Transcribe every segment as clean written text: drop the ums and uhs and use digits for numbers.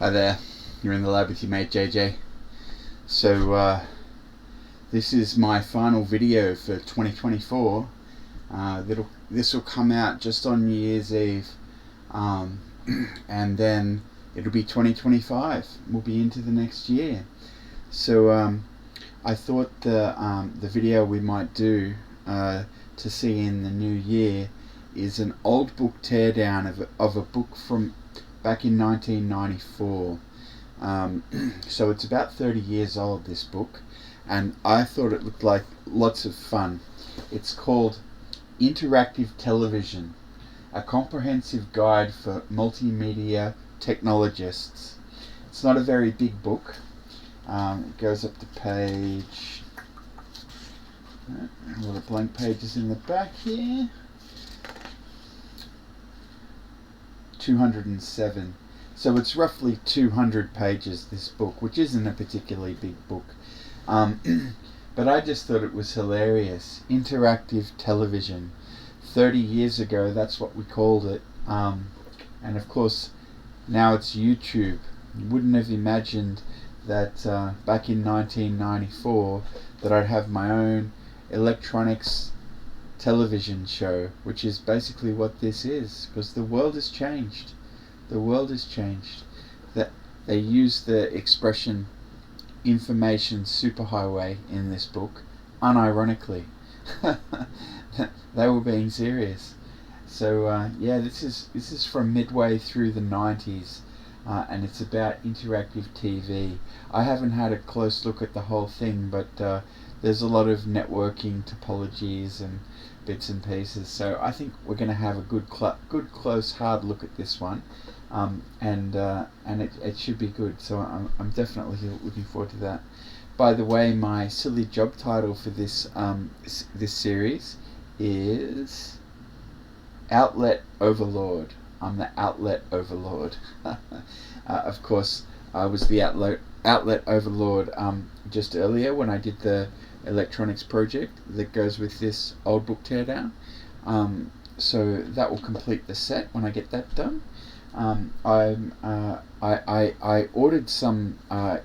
Hi there, you're in the lab with your mate JJ. So this is my final video for 2024. This will come out just on New Year's Eve, and then it'll be 2025. We'll be into the next year. So I thought the video we might do to see in the new year is an old book teardown of a book from back in 1994. So it's about 30 years old, this book, and I thought it looked like lots of fun. It's called Interactive Television, a comprehensive guide for multimedia technologists. It's not a very big book. It goes up to page, a lot of blank pages in the back here, 207. So it's roughly 200 pages, this book, which isn't a particularly big book. But I just thought it was hilarious. Interactive television. 30 years ago, that's what we called it. And of course, now it's YouTube. You wouldn't have imagined that back in 1994 that I'd have my own electronics television show, which is basically what this is, because the world has changed. The world has changed. That they use the expression information superhighway in this book unironically. They were being serious. So yeah, this is from midway through the 90s, and it's about interactive TV. I haven't had a close look at the whole thing, but there's a lot of networking topologies and bits and pieces, so I think we're going to have a good close hard look at this one, and it should be good. So I'm definitely looking forward to that. By the way, my silly job title for this this series is Outlet Overlord. I'm the Outlet Overlord. Of course, I was the Outlet Overlord just earlier when I did the electronics project that goes with this old book teardown. So that will complete the set when I get that done. I ordered some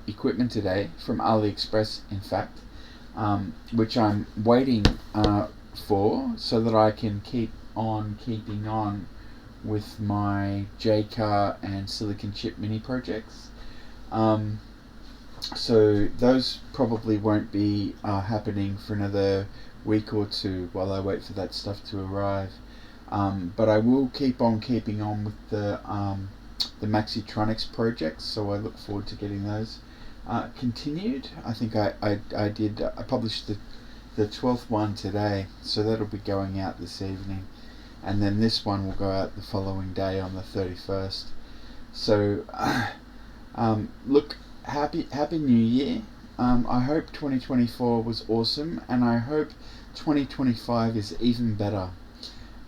equipment today from AliExpress, in fact, which I'm waiting for so that I can keep on keeping on with my J-Car and Silicon Chip mini projects. So those probably won't be happening for another week or two while I wait for that stuff to arrive. But I will keep on keeping on with the Maxitronics projects, so I look forward to getting those continued. I think I published the 12th one today, so that'll be going out this evening, and then this one will go out the following day on the 31st. So look, happy New Year. I hope 2024 was awesome, and I hope 2025 is even better.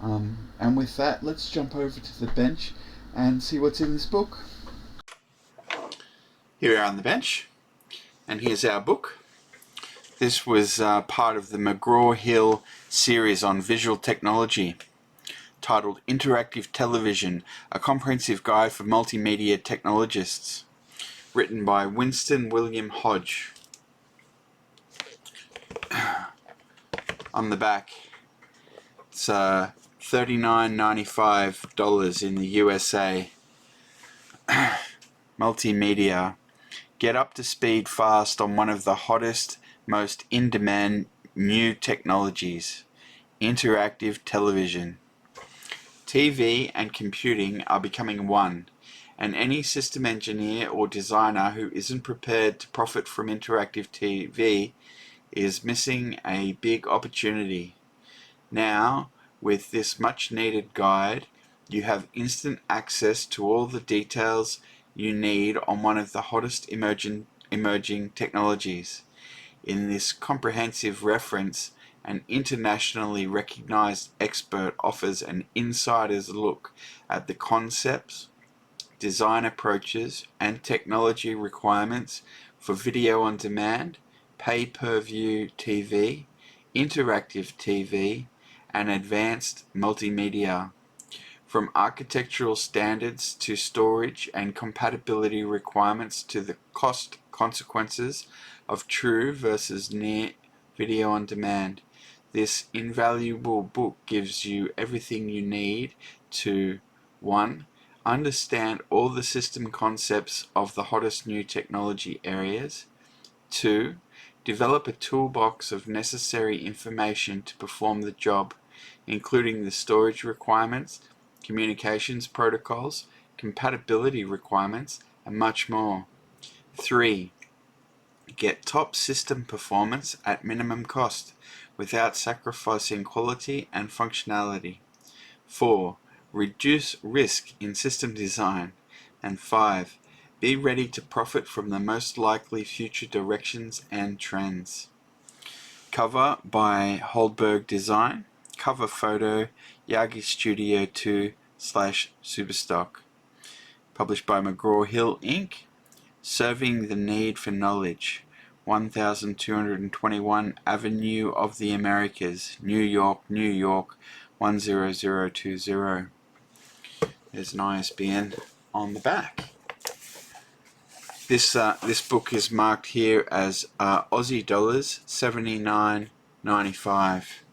And with that, let's jump over to the bench and see what's in this book. Here we are on the bench, and here's our book. This was part of the McGraw-Hill series on visual technology, titled Interactive Television, a comprehensive guide for multimedia technologists, written by Winston William Hodge. On the back, it's $39.95 in the USA. Multimedia. Get up to speed fast on one of the hottest, most in-demand new technologies, interactive television. TV and computing are becoming one, and any system engineer or designer who isn't prepared to profit from interactive TV is missing a big opportunity. Now, with this much needed guide, you have instant access to all the details you need on one of the hottest emerging technologies. In this comprehensive reference, an internationally recognized expert offers an insider's look at the concepts, design approaches, and technology requirements for video on demand, pay-per-view TV, interactive TV, and advanced multimedia. from architectural standards to storage and compatibility requirements to the cost consequences of true versus near video on demand. This invaluable book gives you everything you need to 1. Understand all the system concepts of the hottest new technology areas. 2. Develop a toolbox of necessary information to perform the job, including the storage requirements, communications protocols, compatibility requirements, and much more. 3. Get top system performance at minimum cost without sacrificing quality and functionality. 4. Reduce risk in system design. And 5. Be ready to profit from the most likely future directions and trends. Cover by Holdberg Design. Cover photo Yagi Studio 2/Superstock. Published by McGraw-Hill Inc. Serving the Need for Knowledge. 1221 Avenue of the Americas, New York, New York 10020. There's an ISBN on the back. This book is marked here as Aussie dollars 79.95.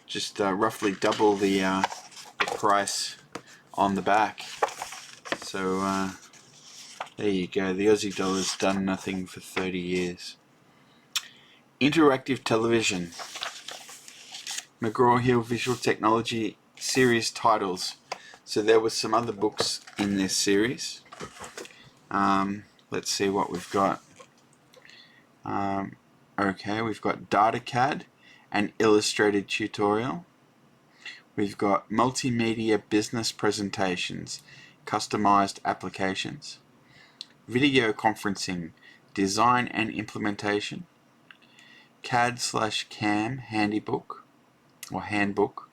Just roughly double the price on the back. So there you go. The Aussie dollar's done nothing for 30 years. Interactive television. McGraw-Hill Visual Technology series titles. So there were some other books in this series. Let's see what we've got. Okay, we've got DataCAD and Illustrated Tutorial. We've got Multimedia Business Presentations, Customized Applications. Video Conferencing, Design and Implementation. CAD/CAM Handybook or Handbook.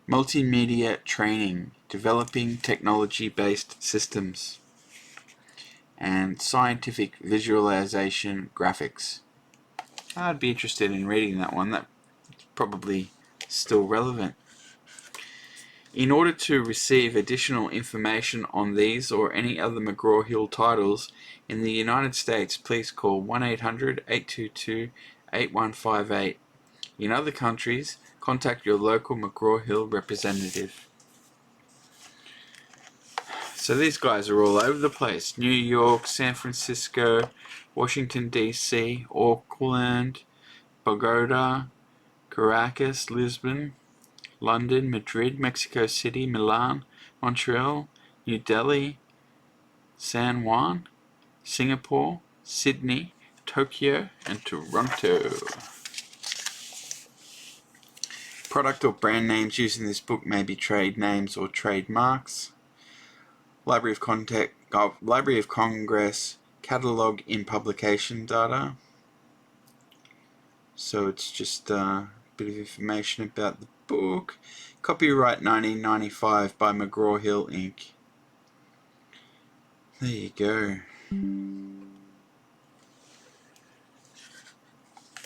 Multimedia Training, Developing Technology-Based Systems. And Scientific Visualization Graphics. I'd be interested in reading that one. That's probably still relevant. In order to receive additional information on these or any other McGraw-Hill titles in the United States, please call 1-800-822-8158. In other countries, contact your local McGraw-Hill representative. So these guys are all over the place. New York, San Francisco, Washington DC, Auckland, Bogota, Caracas, Lisbon, London, Madrid, Mexico City, Milan, Montreal, New Delhi, San Juan, Singapore, Sydney, Tokyo, and Toronto. Product or brand names used in this book may be trade names or trademarks. Library of Congress catalog in publication data. So it's just a bit of information about the book. Copyright 1995 by McGraw-Hill Inc. There you go.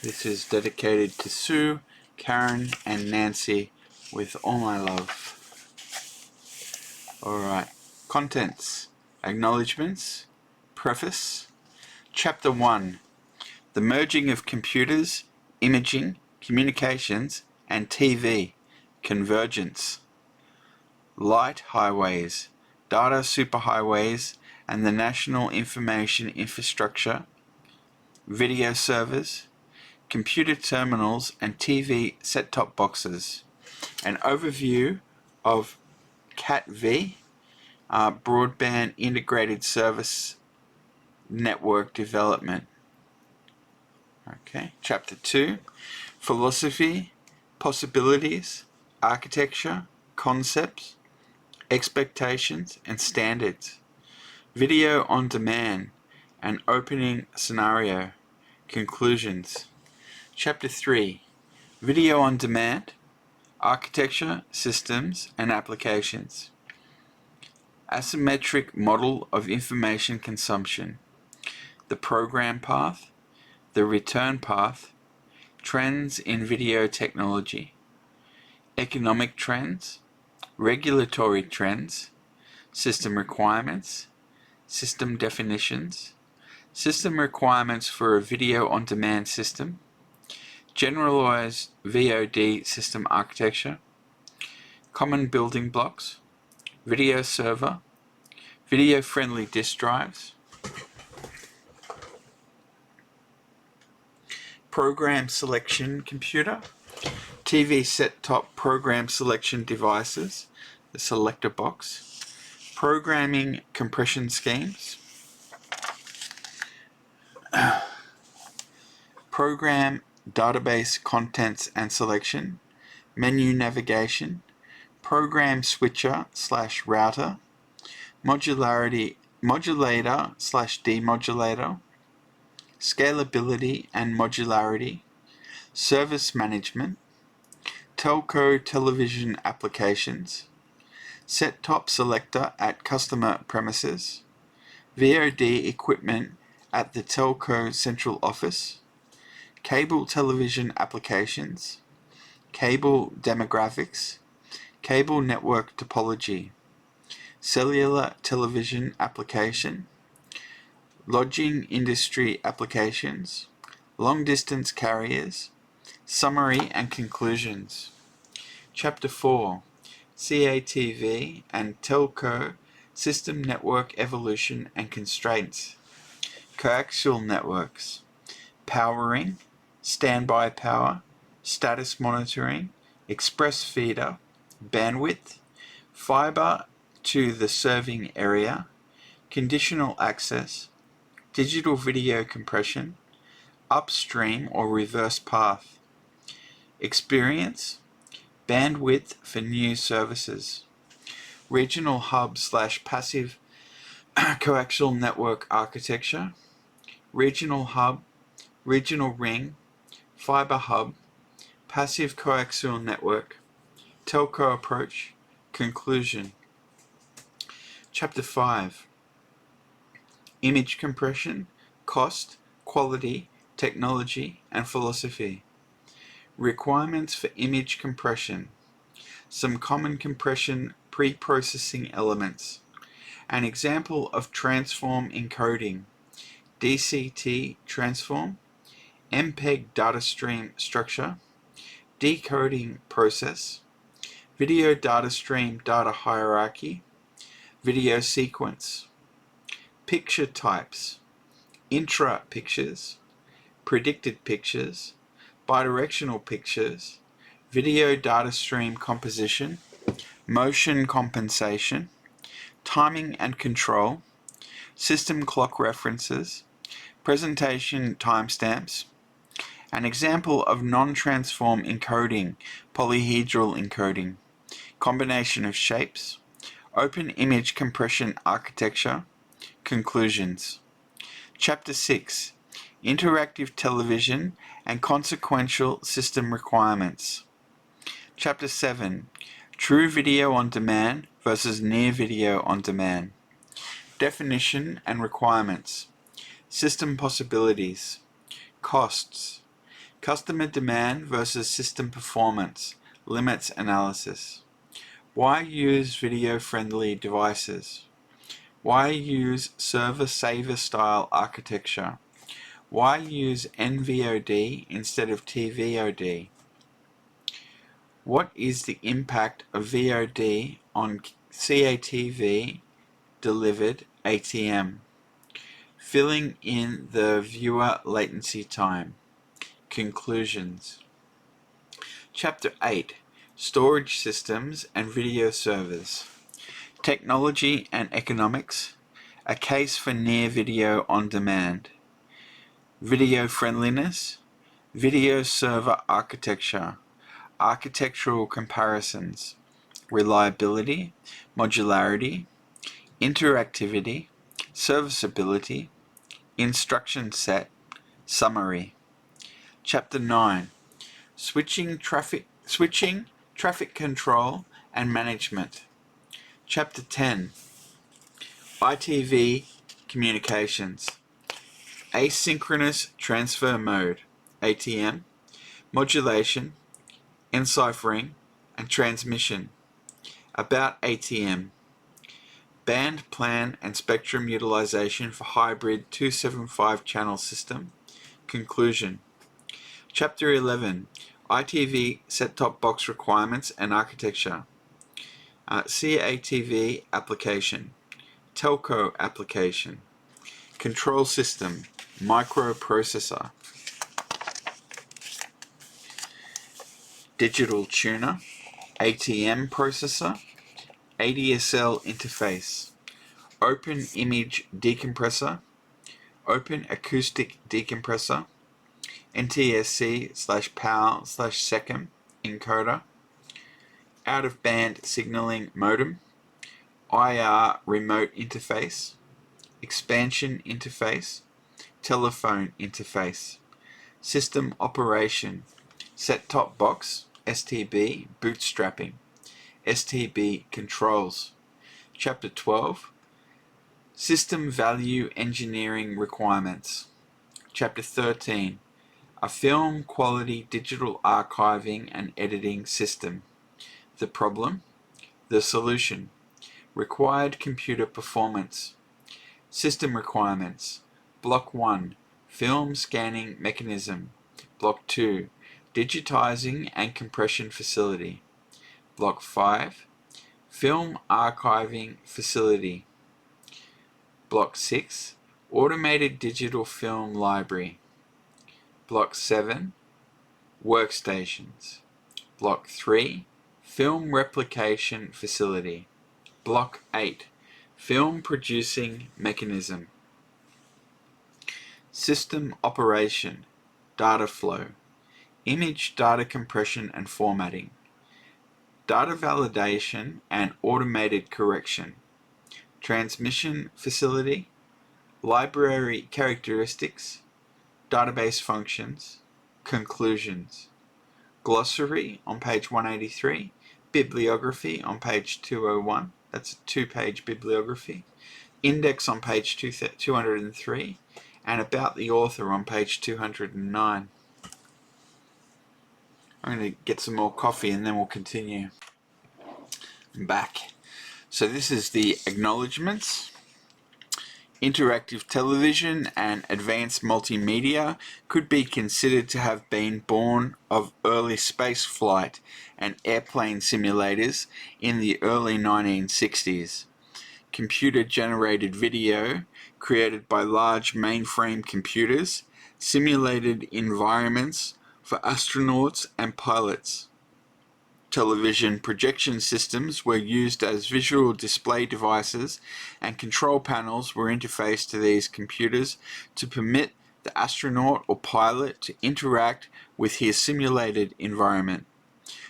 This is dedicated to Sue, Karen, and Nancy with all my love. Alright. Contents. Acknowledgements. Preface. Chapter 1. The merging of computers, imaging, communications, and TV. Convergence. Light highways, data superhighways, and the National Information Infrastructure. Video servers. Computer terminals and TV set-top boxes. An overview of CAT-V. Broadband Integrated Service Network Development. Okay, Chapter 2. Philosophy, Possibilities, Architecture, Concepts, Expectations, and Standards. Video on Demand, an Opening Scenario. Conclusions. Chapter 3. Video on Demand, Architecture, Systems, and Applications. Asymmetric model of information consumption. The program path, the return path, trends in video technology, economic trends, regulatory trends, system requirements, system definitions, system requirements for a video-on-demand system, generalized VOD system architecture, common building blocks, video server, video-friendly disk drives, program selection computer, TV set-top program selection devices, the selector box, programming compression schemes, program database contents and selection, menu navigation, program switcher / router, modulator / demodulator, scalability and modularity, service management, telco television applications, set-top selector at customer premises, VOD equipment at the telco central office, cable television applications, cable demographics, cable network topology, cellular television application, lodging industry applications, long-distance carriers, summary and conclusions. Chapter 4, CATV and Telco System Network Evolution and Constraints, Coaxial Networks, Powering, Standby Power, Status Monitoring, Express Feeder, Bandwidth, Fiber to the Serving Area, Conditional Access, Digital Video Compression, Upstream or Reverse Path, Experience, Bandwidth for New Services, Regional Hub / Passive Coaxial Network Architecture, Regional Hub, Regional Ring, Fiber Hub, Passive Coaxial Network, Telco Approach, Conclusion. Chapter 5, Image Compression, Cost, Quality, Technology, and Philosophy. Requirements for image compression. Some common compression pre-processing elements. An example of transform encoding. DCT transform, MPEG data stream structure, decoding process, video data stream data hierarchy, video sequence, picture types, intra pictures, predicted pictures, bidirectional pictures, video data stream composition, motion compensation, timing and control, system clock references, presentation timestamps. An example of non-transform encoding, polyhedral encoding, combination of shapes, open image compression architecture, conclusions. Chapter 6, Interactive Television and Consequential System Requirements. Chapter 7, True Video on Demand versus Near Video on Demand. Definition and requirements. System possibilities. Costs. Customer demand versus system performance. Limits analysis. Why use video-friendly devices? Why use server-saver style architecture? Why use NVOD instead of TVOD? What is the impact of VOD on CATV delivered ATM? Filling in the viewer latency time. Conclusions. Chapter 8, Storage Systems and Video Servers. Technology and Economics. A case for near video on demand. Video friendliness. Video server architecture. Architectural comparisons. Reliability, modularity, interactivity, serviceability, instruction set, summary. Chapter 9, Switching, traffic control and management. Chapter 10, ITV communications. Asynchronous transfer mode, ATM, modulation, enciphering, and transmission. About ATM. Band plan and spectrum utilization for hybrid 275 channel system. Conclusion. Chapter 11. ITV set-top box requirements and architecture. CATV application. Telco application. Control system. Microprocessor. Digital tuner. ATM processor. ADSL interface. Open image decompressor. Open acoustic decompressor. NTSC/PAL/SECOM encoder. Out-of-band signaling modem. IR remote interface. Expansion interface. Telephone interface. System operation. Set-top box. STB bootstrapping. STB controls. Chapter 12. System value engineering requirements. Chapter 13. A film quality digital archiving and editing system. The problem. The solution. Required computer performance. System requirements. Block 1. Film scanning mechanism. Block 2. Digitizing and compression facility. Block 5. Film archiving facility. Block 6. Automated digital film library. Block 7. Workstations. Block 3. Film replication facility. Block 8. Film producing mechanism. System operation. Data flow. Image data compression and formatting. Data validation and automated correction. Transmission facility. Library characteristics. Database functions. Conclusions. Glossary on page 183. Bibliography on page 201. That's a 2-page bibliography. Index on page 203. And about the author on page 209. I'm going to get some more coffee and then we'll continue. I'm back. So this is the acknowledgements. Interactive television and advanced multimedia could be considered to have been born of early space flight and airplane simulators in the early 1960s. Computer-generated video, created by large mainframe computers, simulated environments for astronauts and pilots. Television projection systems were used as visual display devices, and control panels were interfaced to these computers to permit the astronaut or pilot to interact with his simulated environment.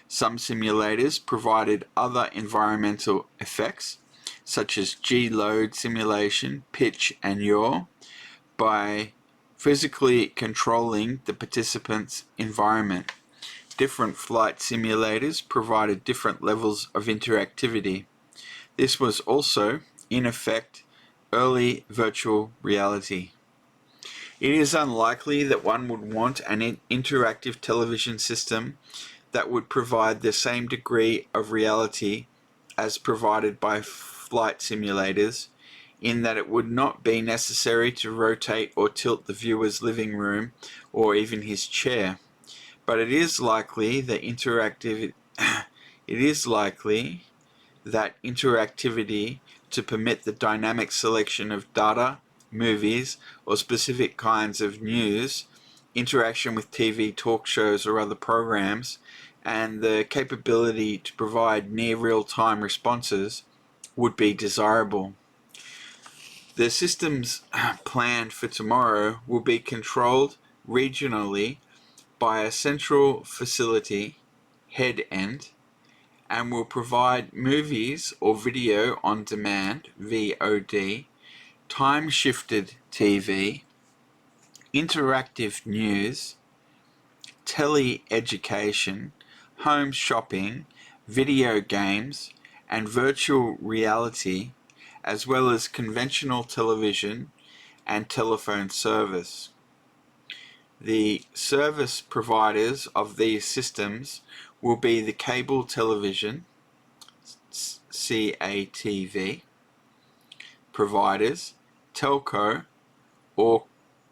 Some simulators provided other environmental effects, such as G-load simulation, pitch, and yaw, by physically controlling the participant's environment. Different flight simulators provided different levels of interactivity. This was also, in effect, early virtual reality. It is unlikely that one would want an interactive television system that would provide the same degree of reality as provided by flight simulators, in that it would not be necessary to rotate or tilt the viewer's living room or even his chair. But it is likely that interactivity to permit the dynamic selection of data, movies, or specific kinds of news, interaction with TV talk shows or other programs, and the capability to provide near real-time responses would be desirable. The systems planned for tomorrow will be controlled regionally by a central facility, head end, and will provide movies or video on demand, VOD, time-shifted TV, interactive news, tele-education, home shopping, video games, and virtual reality, as well as conventional television and telephone service. The service providers of these systems will be the cable television CATV, providers, telco, or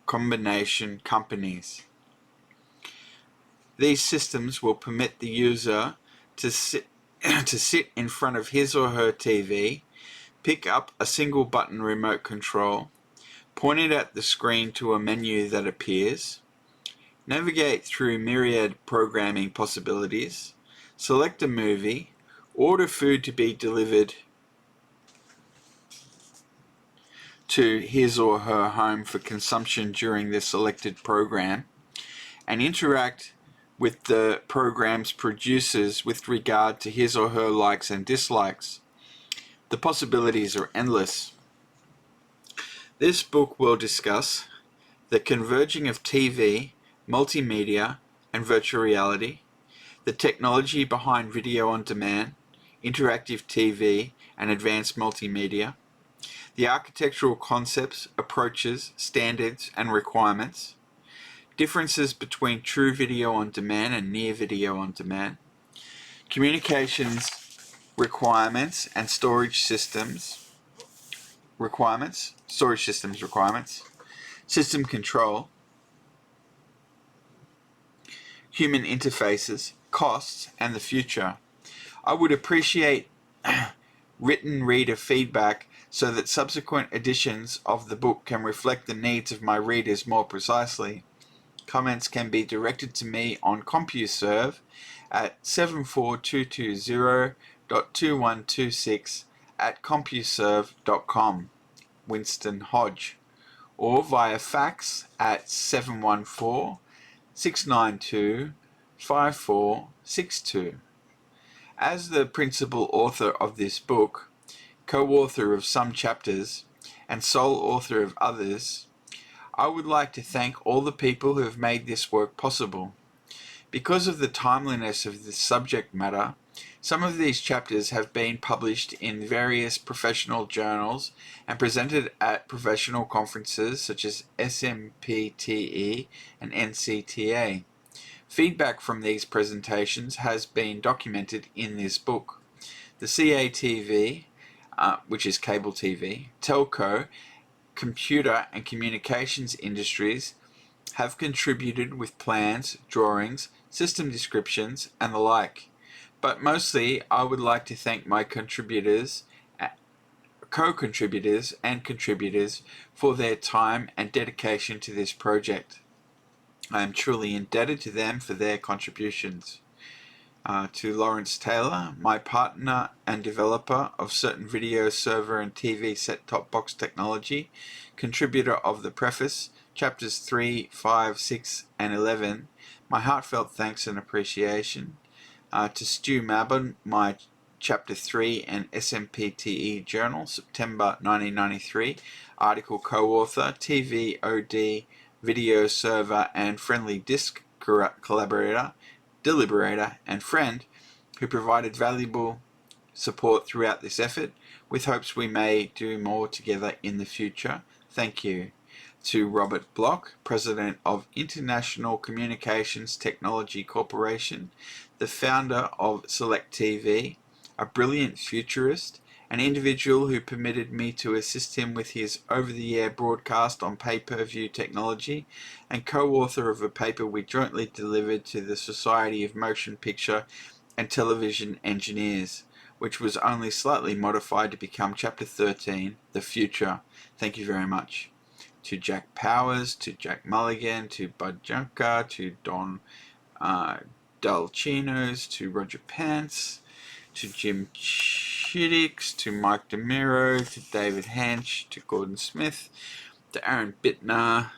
combination companies. These systems will permit the user to sit in front of his or her TV, pick up a single button remote control, point it at the screen to a menu that appears, navigate through myriad programming possibilities, select a movie, order food to be delivered to his or her home for consumption during the selected program, and interact with the program's producers with regard to his or her likes and dislikes. The possibilities are endless. This book will discuss the converging of TV, multimedia, and virtual reality, the technology behind video on demand, interactive TV, and advanced multimedia, the architectural concepts, approaches, standards, and requirements, differences between true video on demand and near video on demand, communications requirements and storage systems requirements, system control, human interfaces, costs, and the future. I would appreciate written reader feedback so that subsequent editions of the book can reflect the needs of my readers more precisely. Comments can be directed to me on CompuServe at 74220.2126@compuserve.com, Winston Hodge, or via fax at 714-692-5462. As the principal author of this book, co-author of some chapters, and sole author of others, I would like to thank all the people who have made this work possible. Because of the timeliness of this subject matter, some of these chapters have been published in various professional journals and presented at professional conferences such as SMPTE and NCTA. Feedback from these presentations has been documented in this book. The CATV, which is cable TV, telco, computer and communications industries have contributed with plans, drawings, system descriptions, and the like. But mostly, I would like to thank my co-contributors and contributors for their time and dedication to this project. I am truly indebted to them for their contributions. To Lawrence Taylor, my partner and developer of certain video server and TV set-top box technology, contributor of the preface, chapters 3, 5, 6, and 11, my heartfelt thanks and appreciation. To Stu Mabon, my chapter 3 and SMPTE journal, September 1993, article co-author, TV, OD, video server, and friendly disk collaborator, deliberator, and friend who provided valuable support throughout this effort, with hopes we may do more together in the future. Thank you. To Robert Block, President of International Communications Technology Corporation, the founder of Select TV, a brilliant futurist, an individual who permitted me to assist him with his over-the-air broadcast on pay-per-view technology, and co-author of a paper we jointly delivered to the Society of Motion Picture and Television Engineers, which was only slightly modified to become Chapter 13, The Future. Thank you very much. To Jack Powers, to Jack Mulligan, to Bud Junker, to Don Dalchinos, to Roger Pence, to Jim Chiddix, to Mike DeMiro, to David Hanch, to Gordon Smith, to Aaron Bittner.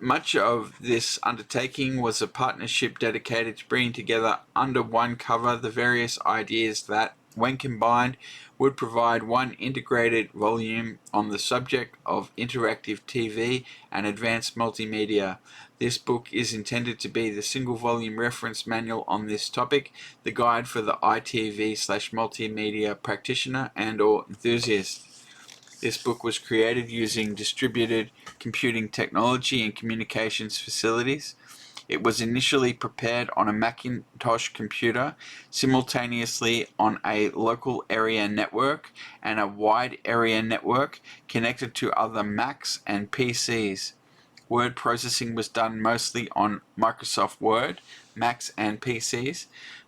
Much of this undertaking was a partnership dedicated to bringing together under one cover the various ideas that, when combined, would provide one integrated volume on the subject of interactive TV and advanced multimedia. This book is intended to be the single-volume reference manual on this topic, the guide for the ITV/multimedia practitioner and/or enthusiast. This book was created using distributed computing technology and communications facilities. It was initially prepared on a Macintosh computer, simultaneously on a local area network and a wide area network connected to other Macs and PCs. Word processing was done mostly on Microsoft Word, Macs and PCs,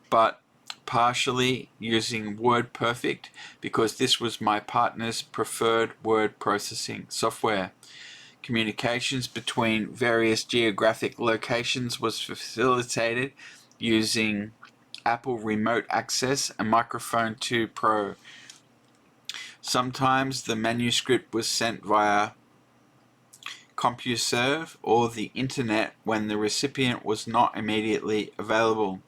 but partially using WordPerfect because this was my partner's preferred word processing software. Communications between various geographic locations was facilitated using Apple Remote Access and Microphone 2 Pro. Sometimes the manuscript was sent via CompuServe or the internet when the recipient was not immediately available.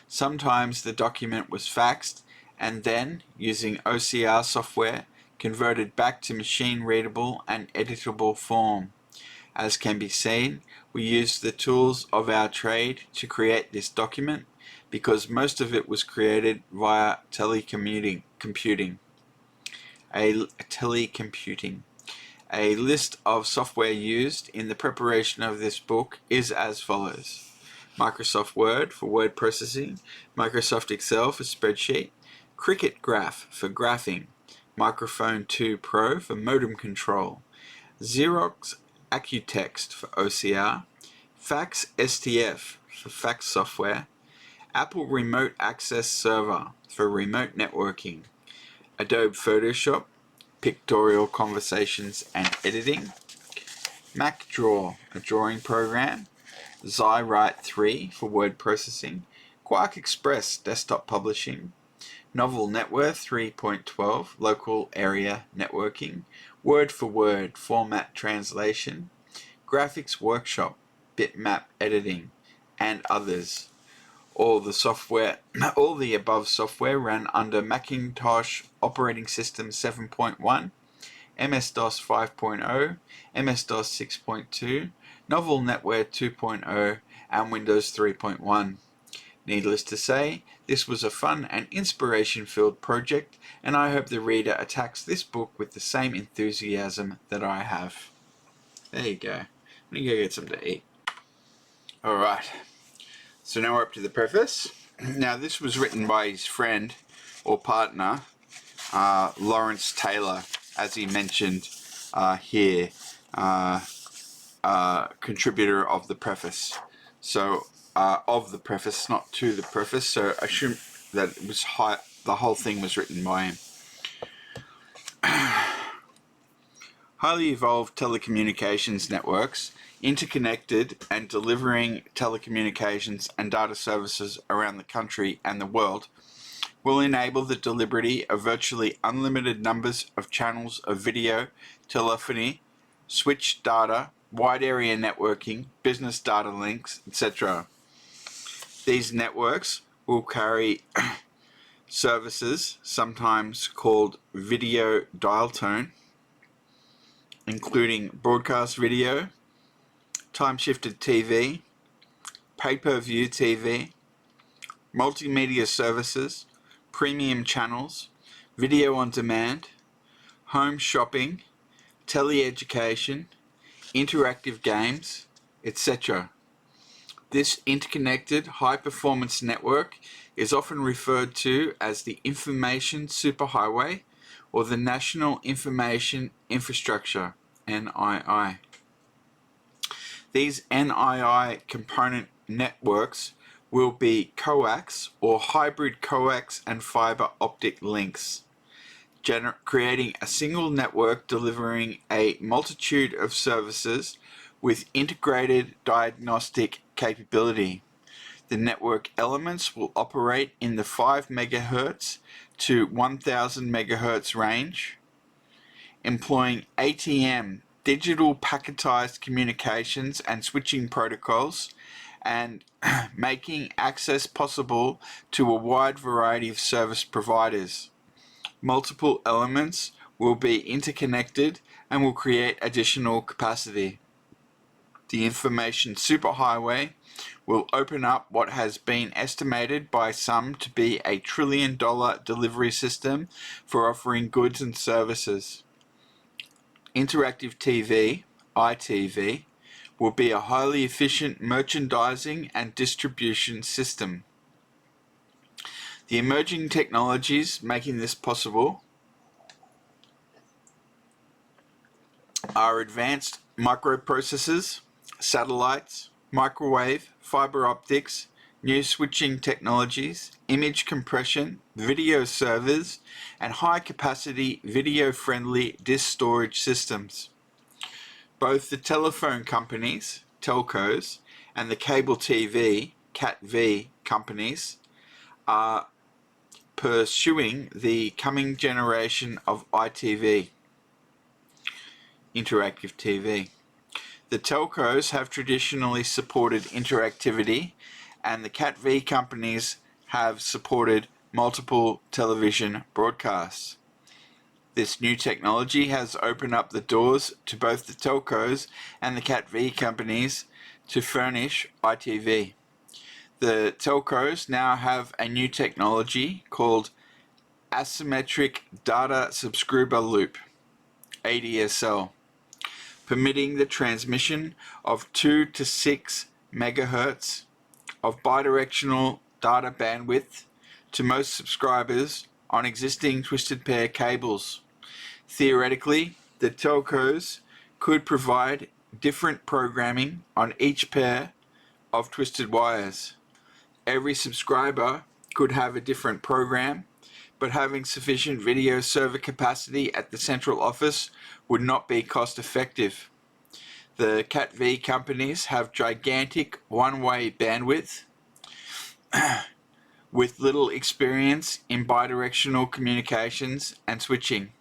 Sometimes the document was faxed and then, using OCR software, converted back to machine-readable and editable form. As can be seen, we used the tools of our trade to create this document because most of it was created via telecommuting. A list of software used in the preparation of this book is as follows. Microsoft Word for word processing, Microsoft Excel for spreadsheet, Cricut Graph for graphing, Microphone 2 Pro for modem control, Xerox Accutext for OCR, Fax STF for fax software, Apple Remote Access Server for remote networking, Adobe Photoshop, pictorial conversations and editing, Mac Draw, a drawing program, Xywrite 3 for word processing, Quark Express desktop publishing, Novel Network 3.12 local area networking, Word for Word format translation, Graphics Workshop, bitmap editing, and others. All the above software ran under Macintosh operating system 7.1, MS-DOS 5.0, MS-DOS 6.2, Novel Network 2.0, and Windows 3.1. Needless to say, this was a fun and inspiration-filled project, and I hope the reader attacks this book with the same enthusiasm that I have. There you go. I'm going to go get something to eat. Alright, so now we're up to the preface. Now this was written by his friend or partner, Lawrence Taylor, as he mentioned here, contributor of the preface. So, of the preface, not to the preface, so I assume that it was the whole thing was written by him. Highly evolved telecommunications networks, interconnected and delivering telecommunications and data services around the country and the world, will enable the delivery of virtually unlimited numbers of channels of video, telephony, switched data, wide area networking, business data links, etc. These networks will carry services, sometimes called video dial tone, including broadcast video, time-shifted TV, pay-per-view TV, multimedia services, premium channels, video on demand, home shopping, tele-education, interactive games, etc. This interconnected high-performance network is often referred to as the Information Superhighway or the National Information Infrastructure, NII. These NII component networks will be coax or hybrid coax and fiber optic links, creating a single network delivering a multitude of services with integrated diagnostic capability. The network elements will operate in the 5 MHz to 1000 MHz range, employing ATM, digital packetized communications and switching protocols, and making access possible to a wide variety of service providers. Multiple elements will be interconnected and will create additional capacity. The information superhighway will open up what has been estimated by some to be a $1 trillion delivery system for offering goods and services. Interactive TV, ITV, will be a highly efficient merchandising and distribution system. The emerging technologies making this possible are advanced microprocessors, satellites, microwave, fiber optics, new switching technologies, image compression, video servers, and high-capacity video-friendly disk storage systems. Both the telephone companies, telcos, and the cable TV, CAT-V companies are pursuing the coming generation of ITV, interactive TV. The telcos have traditionally supported interactivity, and the CAT-V companies have supported multiple television broadcasts. This new technology has opened up the doors to both the telcos and the CAT-V companies to furnish ITV. The telcos now have a new technology called Asymmetric Data Subscriber Loop, ADSL, permitting the transmission of 2 to 6 megahertz of bidirectional data bandwidth to most subscribers on existing twisted pair cables. Theoretically, the telcos could provide different programming on each pair of twisted wires. Every subscriber could have a different program, but having sufficient video server capacity at the central office would not be cost effective. The CAT-V companies have gigantic one-way bandwidth with little experience in bidirectional communications and switching.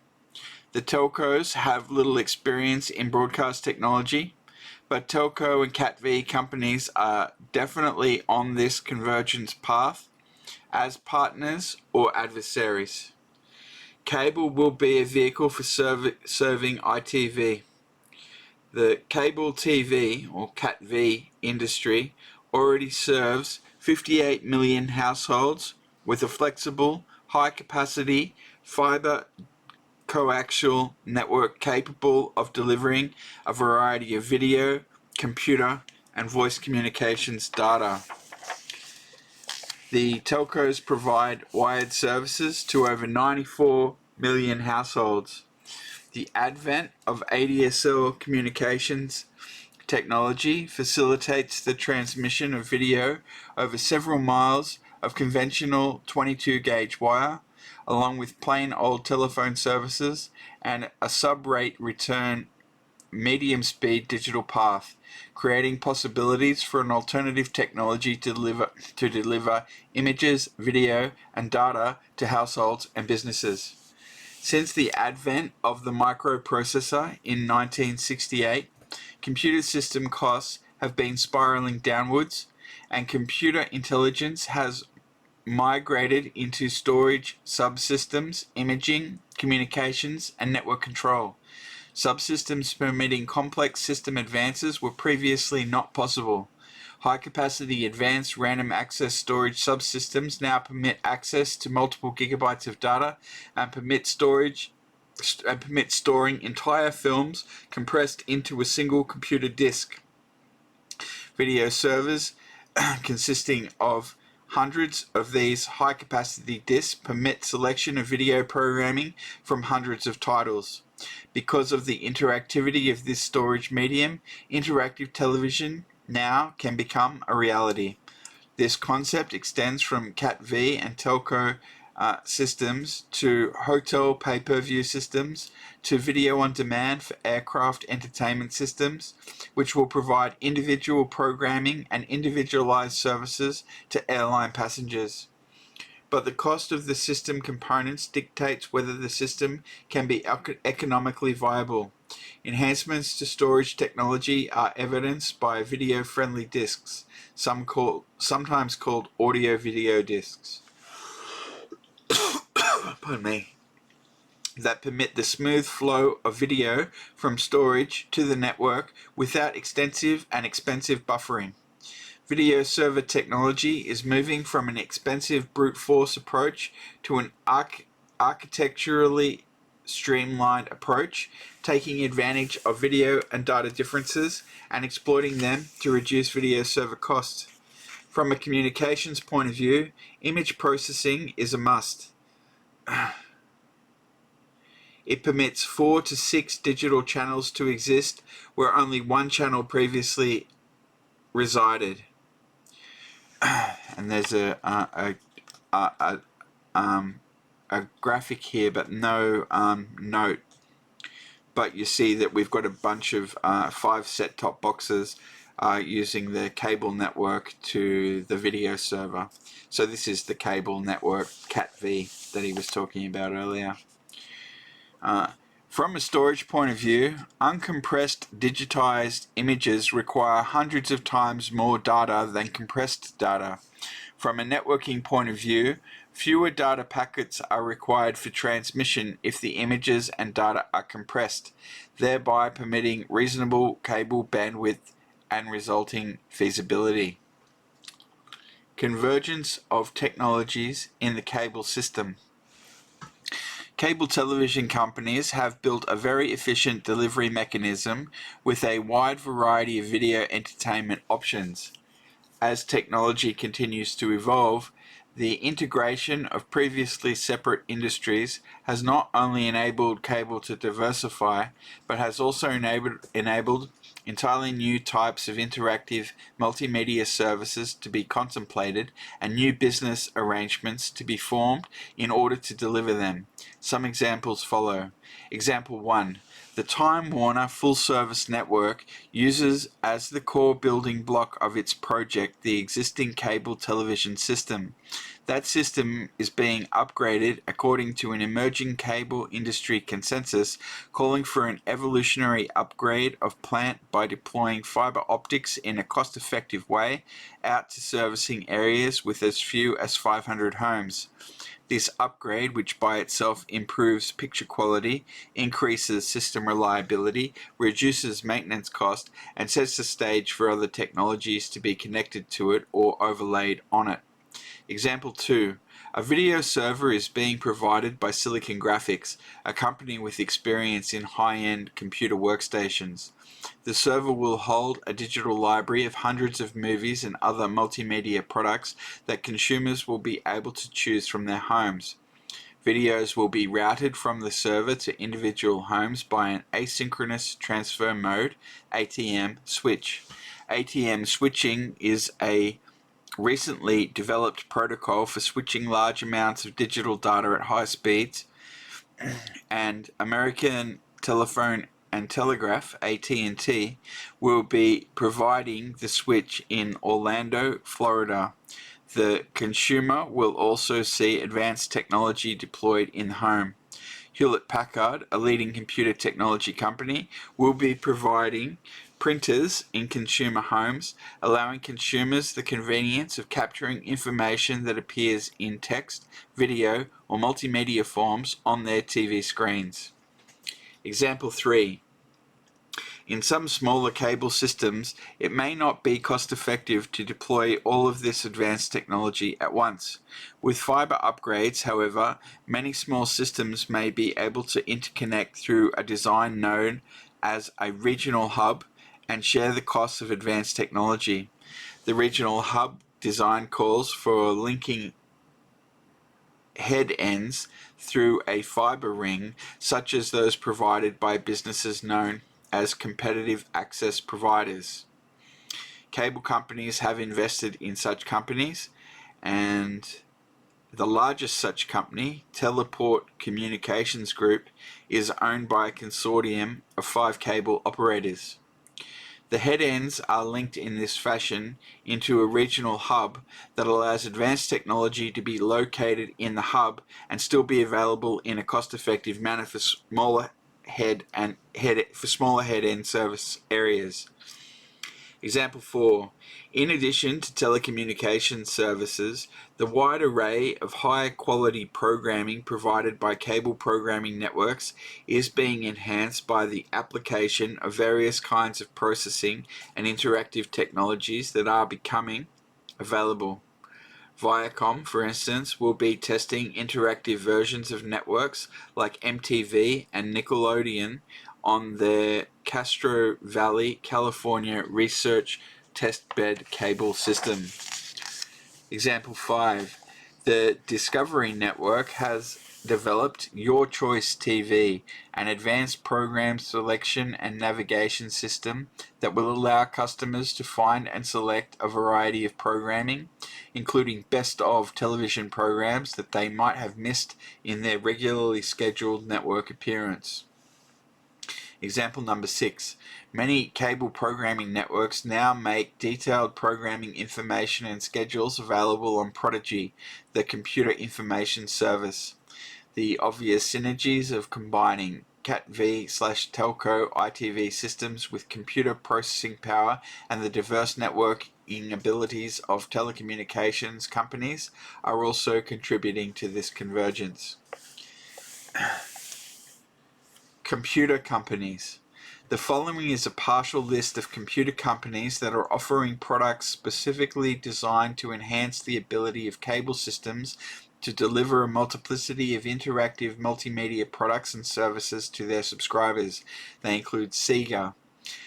The telcos have little experience in broadcast technology, but telco and CAT-V companies are definitely on this convergence path as partners or adversaries. Cable will be a vehicle for serving ITV. The cable TV or CAT-V industry already serves 58 million households with a flexible, high-capacity fiber coaxial network capable of delivering a variety of video, computer, and voice communications data. The telcos provide wired services to over 94 million households. The advent of ADSL communications technology facilitates the transmission of video over several miles of conventional 22-gauge wire, along with plain old telephone services and a sub-rate return medium-speed digital path, creating possibilities for an alternative technology to deliver images, video, and data to households and businesses. Since the advent of the microprocessor in 1968, computer system costs have been spiraling downwards, and computer intelligence has migrated into storage subsystems, imaging, communications, and network control. Subsystems permitting complex system advances were previously not possible. High-capacity advanced random access storage subsystems now permit access to multiple gigabytes of data and permit storing entire films compressed into a single computer disk. Video servers consisting of hundreds of these high-capacity disks permit selection of video programming from hundreds of titles. Because of the interactivity of this storage medium, interactive television now can become a reality. This concept extends from CAT-V and telco systems to hotel pay-per-view systems to video on demand for aircraft entertainment systems, which will provide individual programming and individualized services to airline passengers. But the cost of the system components dictates whether the system can be economically viable. Enhancements to storage technology are evidenced by video-friendly disks, sometimes called audio-video disks. Pardon me. That permit the smooth flow of video from storage to the network without extensive and expensive buffering. Video server technology is moving from an expensive brute force approach to an architecturally streamlined approach, taking advantage of video and data differences and exploiting them to reduce video server costs. From a communications point of view, image processing is a must. It permits 4 to 6 digital channels to exist where only one channel previously resided. And there's a graphic here, but no note. But you see that we've got a bunch of 5 set-top boxes using the cable network to the video server. So this is the cable network CAT-V that he was talking about earlier. From a storage point of view, uncompressed digitized images require hundreds of times more data than compressed data. From a networking point of view, fewer data packets are required for transmission if the images and data are compressed, thereby permitting reasonable cable bandwidth and resulting feasibility. Convergence of technologies in the cable system. Cable television companies have built a very efficient delivery mechanism with a wide variety of video entertainment options. As technology continues to evolve, the integration of previously separate industries has not only enabled cable to diversify, but has also enabled entirely new types of interactive multimedia services to be contemplated and new business arrangements to be formed in order to deliver them. Some examples follow. Example 1. The Time Warner full-service network uses as the core building block of its project the existing cable television system. That system is being upgraded according to an emerging cable industry consensus calling for an evolutionary upgrade of plant by deploying fiber optics in a cost-effective way out to servicing areas with as few as 500 homes. This upgrade, which by itself improves picture quality, increases system reliability, reduces maintenance cost, and sets the stage for other technologies to be connected to it or overlaid on it. Example 2. A video server is being provided by Silicon Graphics, a company with experience in high-end computer workstations. The server will hold a digital library of hundreds of movies and other multimedia products that consumers will be able to choose from their homes. Videos will be routed from the server to individual homes by an asynchronous transfer mode (ATM) switch. ATM switching is a recently developed protocol for switching large amounts of digital data at high speeds, and American Telephone and Telegraph (AT&T) will be providing the switch in Orlando, Florida. The consumer will also see advanced technology deployed in the home. Hewlett-Packard, a leading computer technology company, will be providing printers in consumer homes, allowing consumers the convenience of capturing information that appears in text, video, or multimedia forms on their TV screens. Example 3. In some smaller cable systems, it may not be cost-effective to deploy all of this advanced technology at once. With fiber upgrades, however, many small systems may be able to interconnect through a design known as a regional hub and share the costs of advanced technology. The regional hub design calls for linking head ends through a fiber ring, such as those provided by businesses known as competitive access providers. Cable companies have invested in such companies, and the largest such company, Teleport Communications Group, is owned by a consortium of 5 cable operators. The head ends are linked in this fashion into a regional hub that allows advanced technology to be located in the hub and still be available in a cost-effective manner for smaller head end service areas. Example 4. In addition to telecommunications services, the wide array of high-quality programming provided by cable programming networks is being enhanced by the application of various kinds of processing and interactive technologies that are becoming available. Viacom, for instance, will be testing interactive versions of networks like MTV and Nickelodeon on their Castro Valley, California research testbed cable system. Example 5. The Discovery Network has developed Your Choice TV, an advanced program selection and navigation system that will allow customers to find and select a variety of programming, including best of television programs that they might have missed in their regularly scheduled network appearance. Example number 6. Many cable programming networks now make detailed programming information and schedules available on Prodigy, the computer information service. The obvious synergies of combining CAT-V/telco ITV systems with computer processing power and the diverse networking abilities of telecommunications companies are also contributing to this convergence. Computer companies. The following is a partial list of computer companies that are offering products specifically designed to enhance the ability of cable systems to deliver a multiplicity of interactive multimedia products and services to their subscribers. They include Sega.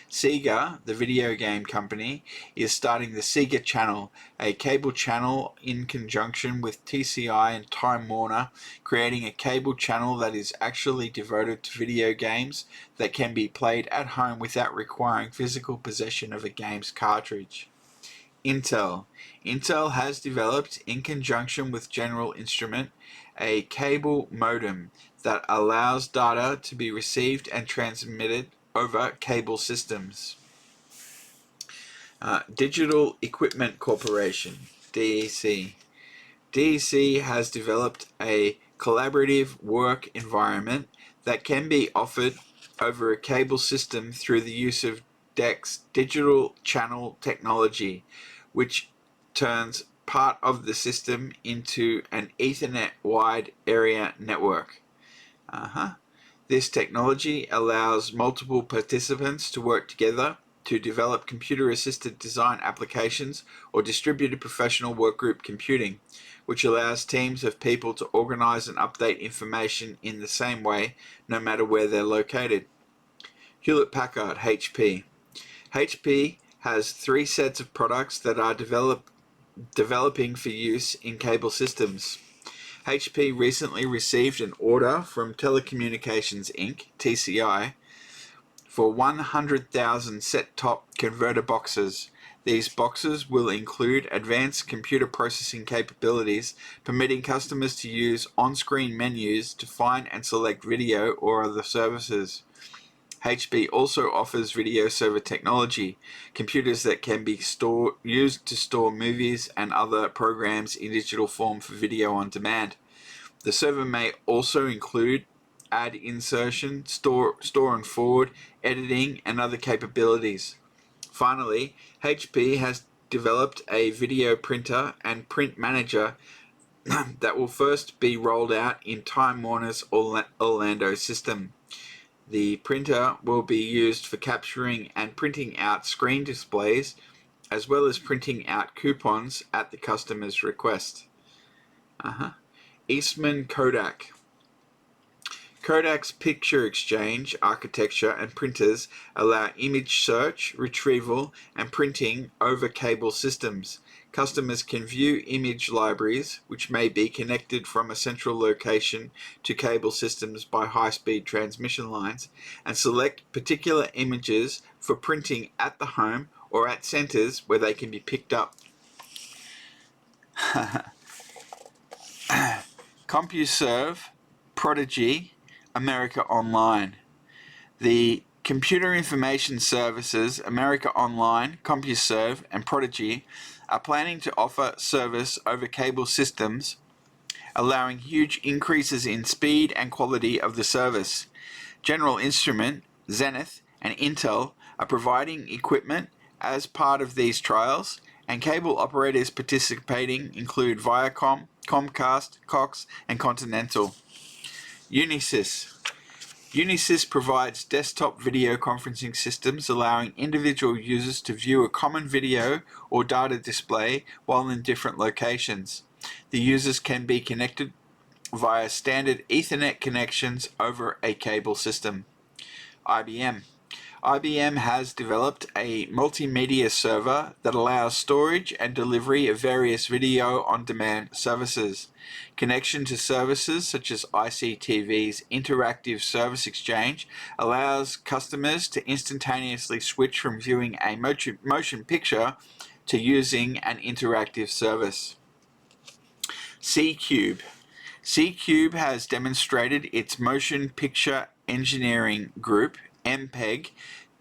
Sega, the video game company, is starting the Sega Channel, a cable channel in conjunction with TCI and Time Warner, creating a cable channel that is actually devoted to video games that can be played at home without requiring physical possession of a game's cartridge. Intel. Intel has developed, in conjunction with General Instrument, a cable modem that allows data to be received and transmitted over cable systems. Digital Equipment Corporation, DEC. DEC has developed a collaborative work environment that can be offered over a cable system through the use of DEC's digital channel technology, which turns part of the system into an Ethernet wide area network. This technology allows multiple participants to work together to develop computer-assisted design applications or distributed professional workgroup computing, which allows teams of people to organize and update information in the same way, no matter where they're located. Hewlett-Packard, HP. HP has 3 sets of products that are developing for use in cable systems. HP recently received an order from Telecommunications Inc., TCI, for 100,000 set-top converter boxes. These boxes will include advanced computer processing capabilities, permitting customers to use on-screen menus to find and select video or other services. HP also offers video server technology, computers that can be used to store movies and other programs in digital form for video on demand. The server may also include ad insertion, store and forward, editing, and other capabilities. Finally, HP has developed a video printer and print manager that will first be rolled out in Time Warner's Orlando system. The printer will be used for capturing and printing out screen displays, as well as printing out coupons at the customer's request. Eastman Kodak. Kodak's picture exchange architecture and printers allow image search, retrieval, and printing over cable systems. Customers can view image libraries, which may be connected from a central location to cable systems by high-speed transmission lines, and select particular images for printing at the home or at centers where they can be picked up. CompuServe, Prodigy, America Online. The Computer Information Services, America Online, CompuServe, and Prodigy are planning to offer service over cable systems, allowing huge increases in speed and quality of the service. General Instrument, Zenith, and Intel are providing equipment as part of these trials, and cable operators participating include Viacom, Comcast, Cox, and Continental. Unisys. Unisys provides desktop video conferencing systems allowing individual users to view a common video or data display while in different locations. The users can be connected via standard Ethernet connections over a cable system. IBM. IBM has developed a multimedia server that allows storage and delivery of various video-on-demand services. Connection to services such as ICTV's Interactive Service Exchange allows customers to instantaneously switch from viewing a motion picture to using an interactive service. C-Cube. C-Cube has demonstrated its Motion Picture Engineering Group, MPEG,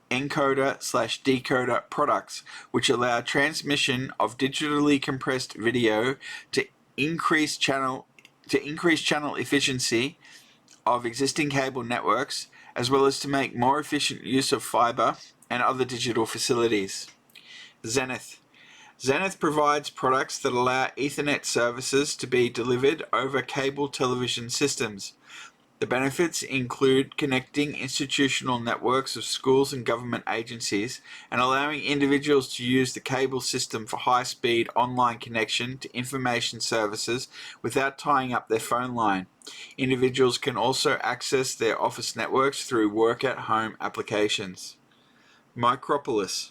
encoder/decoder products, which allow transmission of digitally compressed video to increase channel efficiency of existing cable networks, as well as to make more efficient use of fiber and other digital facilities. Zenith. Zenith provides products that allow Ethernet services to be delivered over cable television systems. The benefits include connecting institutional networks of schools and government agencies and allowing individuals to use the cable system for high-speed online connection to information services without tying up their phone line. Individuals can also access their office networks through work-at-home applications. Micropolis.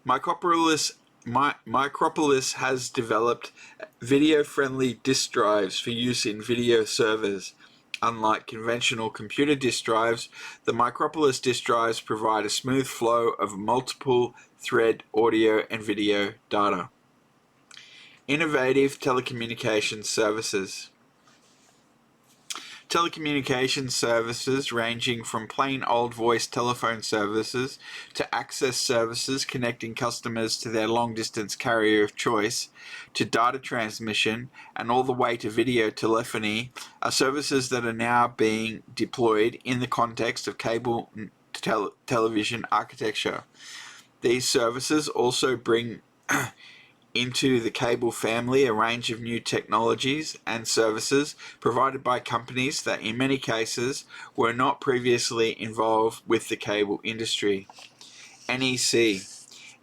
Micropolis has developed video-friendly disk drives for use in video servers. Unlike conventional computer disk drives, the Micropolis disk drives provide a smooth flow of multiple thread audio and video data. Innovative telecommunications services. Telecommunications services ranging from plain old voice telephone services to access services connecting customers to their long-distance carrier of choice, to data transmission, and all the way to video telephony are services that are now being deployed in the context of cable television architecture. These services also bring into the cable family a range of new technologies and services provided by companies that in many cases were not previously involved with the cable industry. NEC.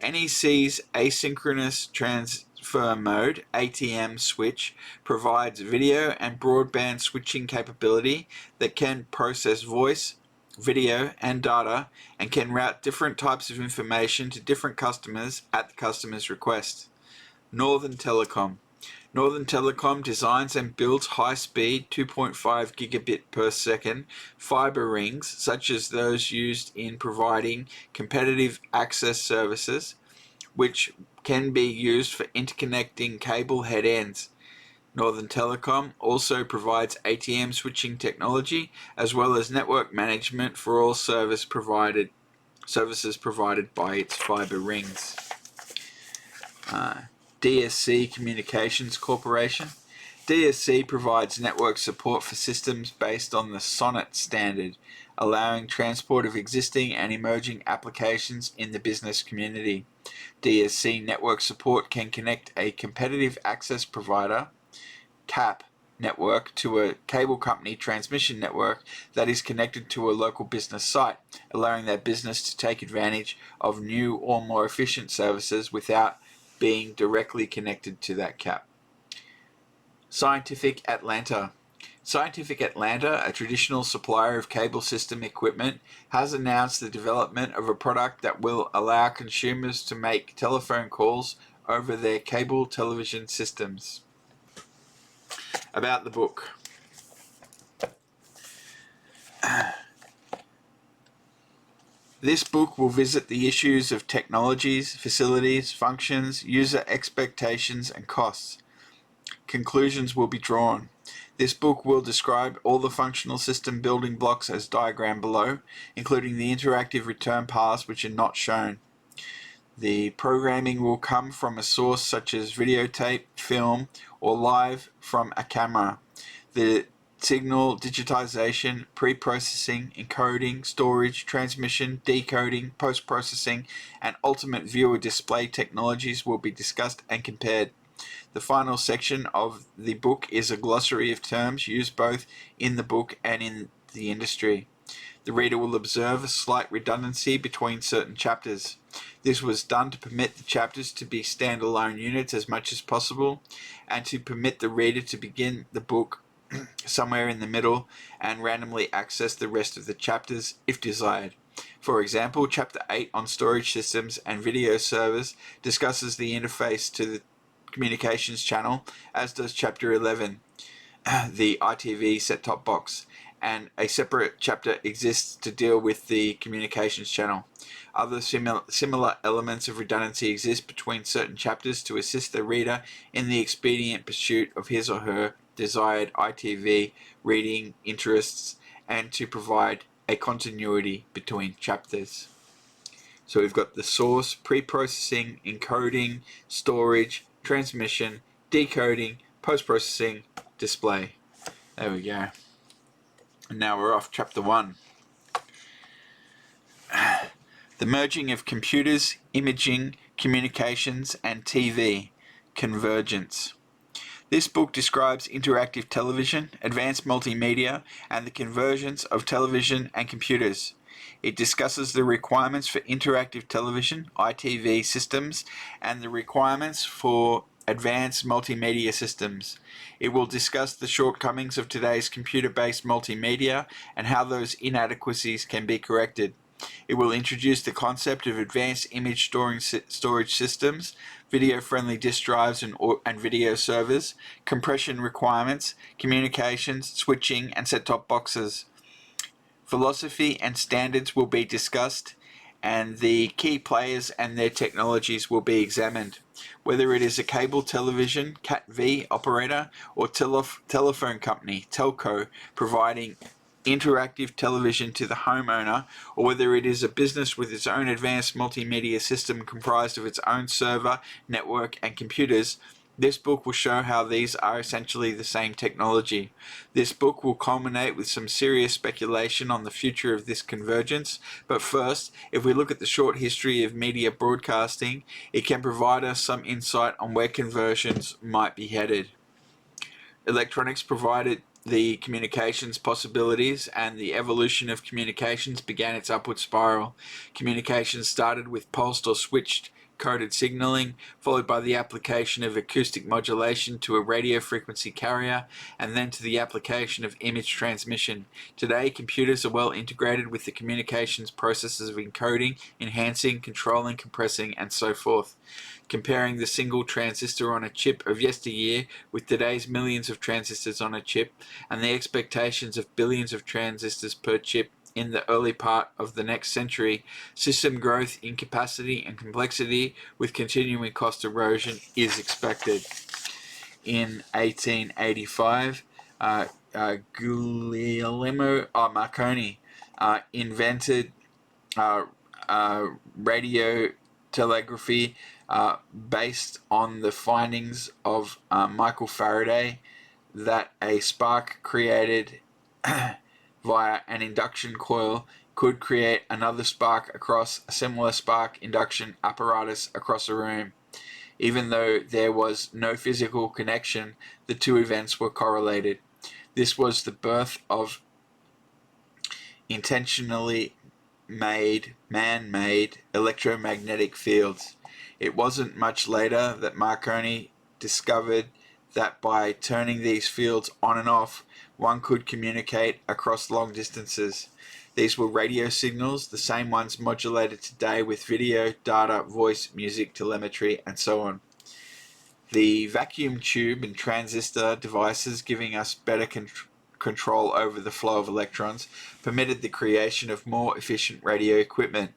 NEC's asynchronous transfer mode ATM switch provides video and broadband switching capability that can process voice, video, and data and can route different types of information to different customers at the customer's request. Northern Telecom. Northern Telecom designs and builds high-speed 2.5 gigabit per second fiber rings, such as those used in providing competitive access services, which can be used for interconnecting cable head ends. Northern Telecom also provides ATM switching technology as well as network management for all services provided by its fiber rings. DSC Communications Corporation. DSC provides network support for systems based on the SONET standard, allowing transport of existing and emerging applications in the business community. DSC network support can connect a competitive access provider, CAP, network to a cable company transmission network that is connected to a local business site, allowing that business to take advantage of new or more efficient services without being directly connected to that cap. Scientific Atlanta. Scientific Atlanta, a traditional supplier of cable system equipment, has announced the development of a product that will allow consumers to make telephone calls over their cable television systems. About the book. This book will visit the issues of technologies, facilities, functions, user expectations, and costs. Conclusions will be drawn. This book will describe all the functional system building blocks as diagrammed below, including the interactive return paths which are not shown. The programming will come from a source such as videotape, film, or live from a camera. The signal digitization, pre-processing, encoding, storage, transmission, decoding, post-processing, and ultimate viewer display technologies will be discussed and compared. The final section of the book is a glossary of terms used both in the book and in the industry. The reader will observe a slight redundancy between certain chapters. This was done to permit the chapters to be standalone units as much as possible, and to permit the reader to begin the book somewhere in the middle and randomly access the rest of the chapters if desired. For example, Chapter 8 on storage systems and video servers discusses the interface to the communications channel, as does Chapter 11, the ITV set-top box, and a separate chapter exists to deal with the communications channel. Other similar elements of redundancy exist between certain chapters to assist the reader in the expedient pursuit of his or her desired ITV reading interests, and to provide a continuity between chapters. So we've got the source, pre-processing, encoding, storage, transmission, decoding, post-processing, display. There we go. And now we're off chapter 1. The merging of computers, imaging, communications, and TV. Convergence. This book describes interactive television, advanced multimedia, and the convergence of television and computers. It discusses the requirements for interactive television, ITV systems, and the requirements for advanced multimedia systems. It will discuss the shortcomings of today's computer-based multimedia and how those inadequacies can be corrected. It will introduce the concept of advanced image storage systems, video-friendly disk drives and video servers, compression requirements, communications, switching, and set-top boxes. Philosophy and standards will be discussed, and the key players and their technologies will be examined. Whether it is a cable television CAT-V operator or telephone company telco providing interactive television to the homeowner, or whether it is a business with its own advanced multimedia system comprised of its own server, network, and computers, this book will show how these are essentially the same technology. This book will culminate with some serious speculation on the future of this convergence, but first, if we look at the short history of media broadcasting, it can provide us some insight on where convergence might be headed. Electronics provided the communications possibilities, and the evolution of communications began its upward spiral. Communications started with pulsed or switched coded signaling, followed by the application of acoustic modulation to a radio frequency carrier, and then to the application of image transmission. Today, computers are well integrated with the communications processes of encoding, enhancing, controlling, compressing, and so forth. Comparing the single transistor on a chip of yesteryear with today's millions of transistors on a chip, and the expectations of billions of transistors per chip in the early part of the next century, system growth in capacity and complexity with continuing cost erosion is expected. In 1885, Guglielmo Marconi invented radio telegraphy based on the findings of Michael Faraday that a spark created via an induction coil could create another spark across a similar spark induction apparatus across a room. Even though there was no physical connection, the two events were correlated. This was the birth of intentionally made, man-made electromagnetic fields. It wasn't much later that Marconi discovered that by turning these fields on and off, one could communicate across long distances. These were radio signals, the same ones modulated today with video, data, voice, music, telemetry, and so on. The vacuum tube and transistor devices, giving us better control over the flow of electrons, permitted the creation of more efficient radio equipment.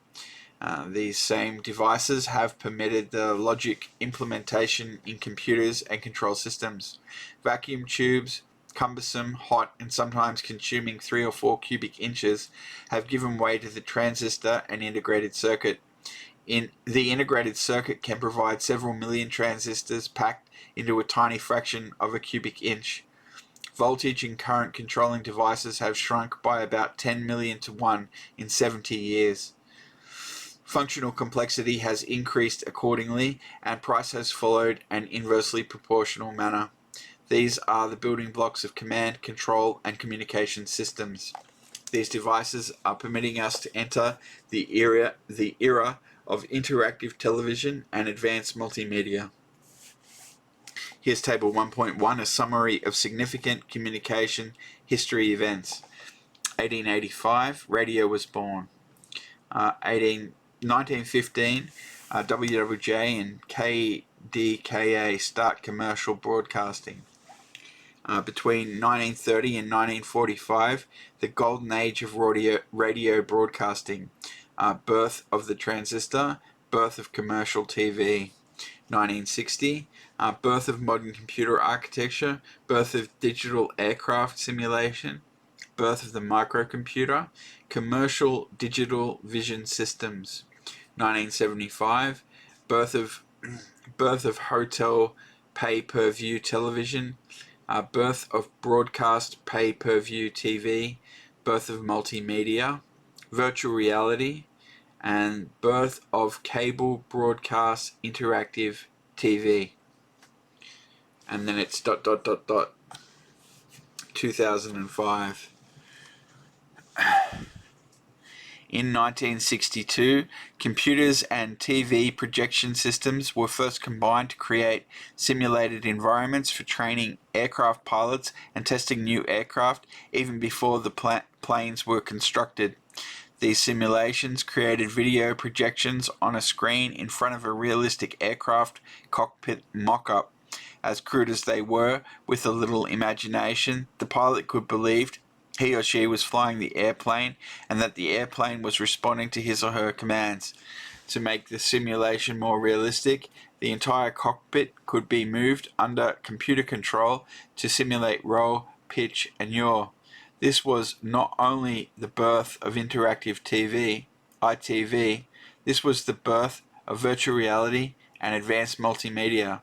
These same devices have permitted the logic implementation in computers and control systems. Vacuum tubes, cumbersome, hot, and sometimes consuming 3 or 4 cubic inches, have given way to the transistor and integrated circuit. The integrated circuit can provide several million transistors packed into a tiny fraction of a cubic inch. Voltage and current controlling devices have shrunk by about 10 million to 1 in 70 years. Functional complexity has increased accordingly, and price has followed an inversely proportional manner. These are the building blocks of command, control, and communication systems. These devices are permitting us to enter the era of interactive television and advanced multimedia. Here's Table 1.1, a summary of significant communication history events. 1885, radio was born. 1915, WWJ and KDKA start commercial broadcasting. Between 1930 and 1945, the golden age of radio broadcasting. Birth of the transistor, birth of commercial TV. 1960, birth of modern computer architecture, birth of digital aircraft simulation, birth of the microcomputer, commercial digital vision systems. 1975, birth of hotel pay-per-view television, birth of broadcast pay-per-view TV, birth of multimedia, virtual reality, and birth of cable broadcast interactive TV. And then it's ... 2005. In 1962, computers and TV projection systems were first combined to create simulated environments for training aircraft pilots and testing new aircraft even before the planes were constructed. These simulations created video projections on a screen in front of a realistic aircraft cockpit mock-up. As crude as they were, with a little imagination, the pilot could believe he or she was flying the airplane and that the airplane was responding to his or her commands. To make the simulation more realistic, the entire cockpit could be moved under computer control to simulate roll, pitch, and yaw. This was not only the birth of interactive TV, ITV, this was the birth of virtual reality and advanced multimedia.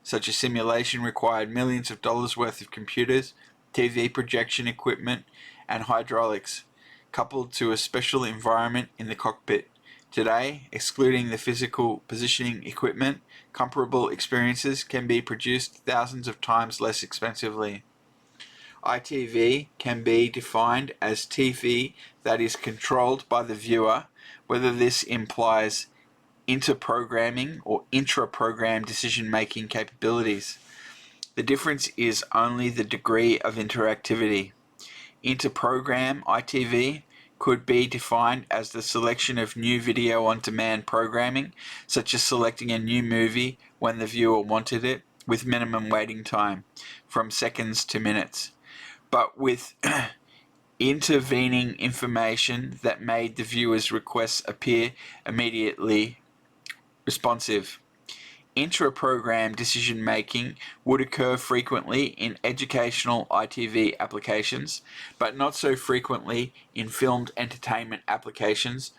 Such a simulation required millions of dollars worth of computers, TV projection equipment, and hydraulics, coupled to a special environment in the cockpit. Today, excluding the physical positioning equipment, comparable experiences can be produced thousands of times less expensively. ITV can be defined as TV that is controlled by the viewer, whether this implies inter-programming or intra-program decision-making capabilities. The difference is only the degree of interactivity. Inter-program ITV could be defined as the selection of new video-on-demand programming, such as selecting a new movie when the viewer wanted it, with minimum waiting time, from seconds to minutes, but with intervening information that made the viewer's requests appear immediately responsive. Intra-program decision-making would occur frequently in educational ITV applications, but not so frequently in filmed entertainment applications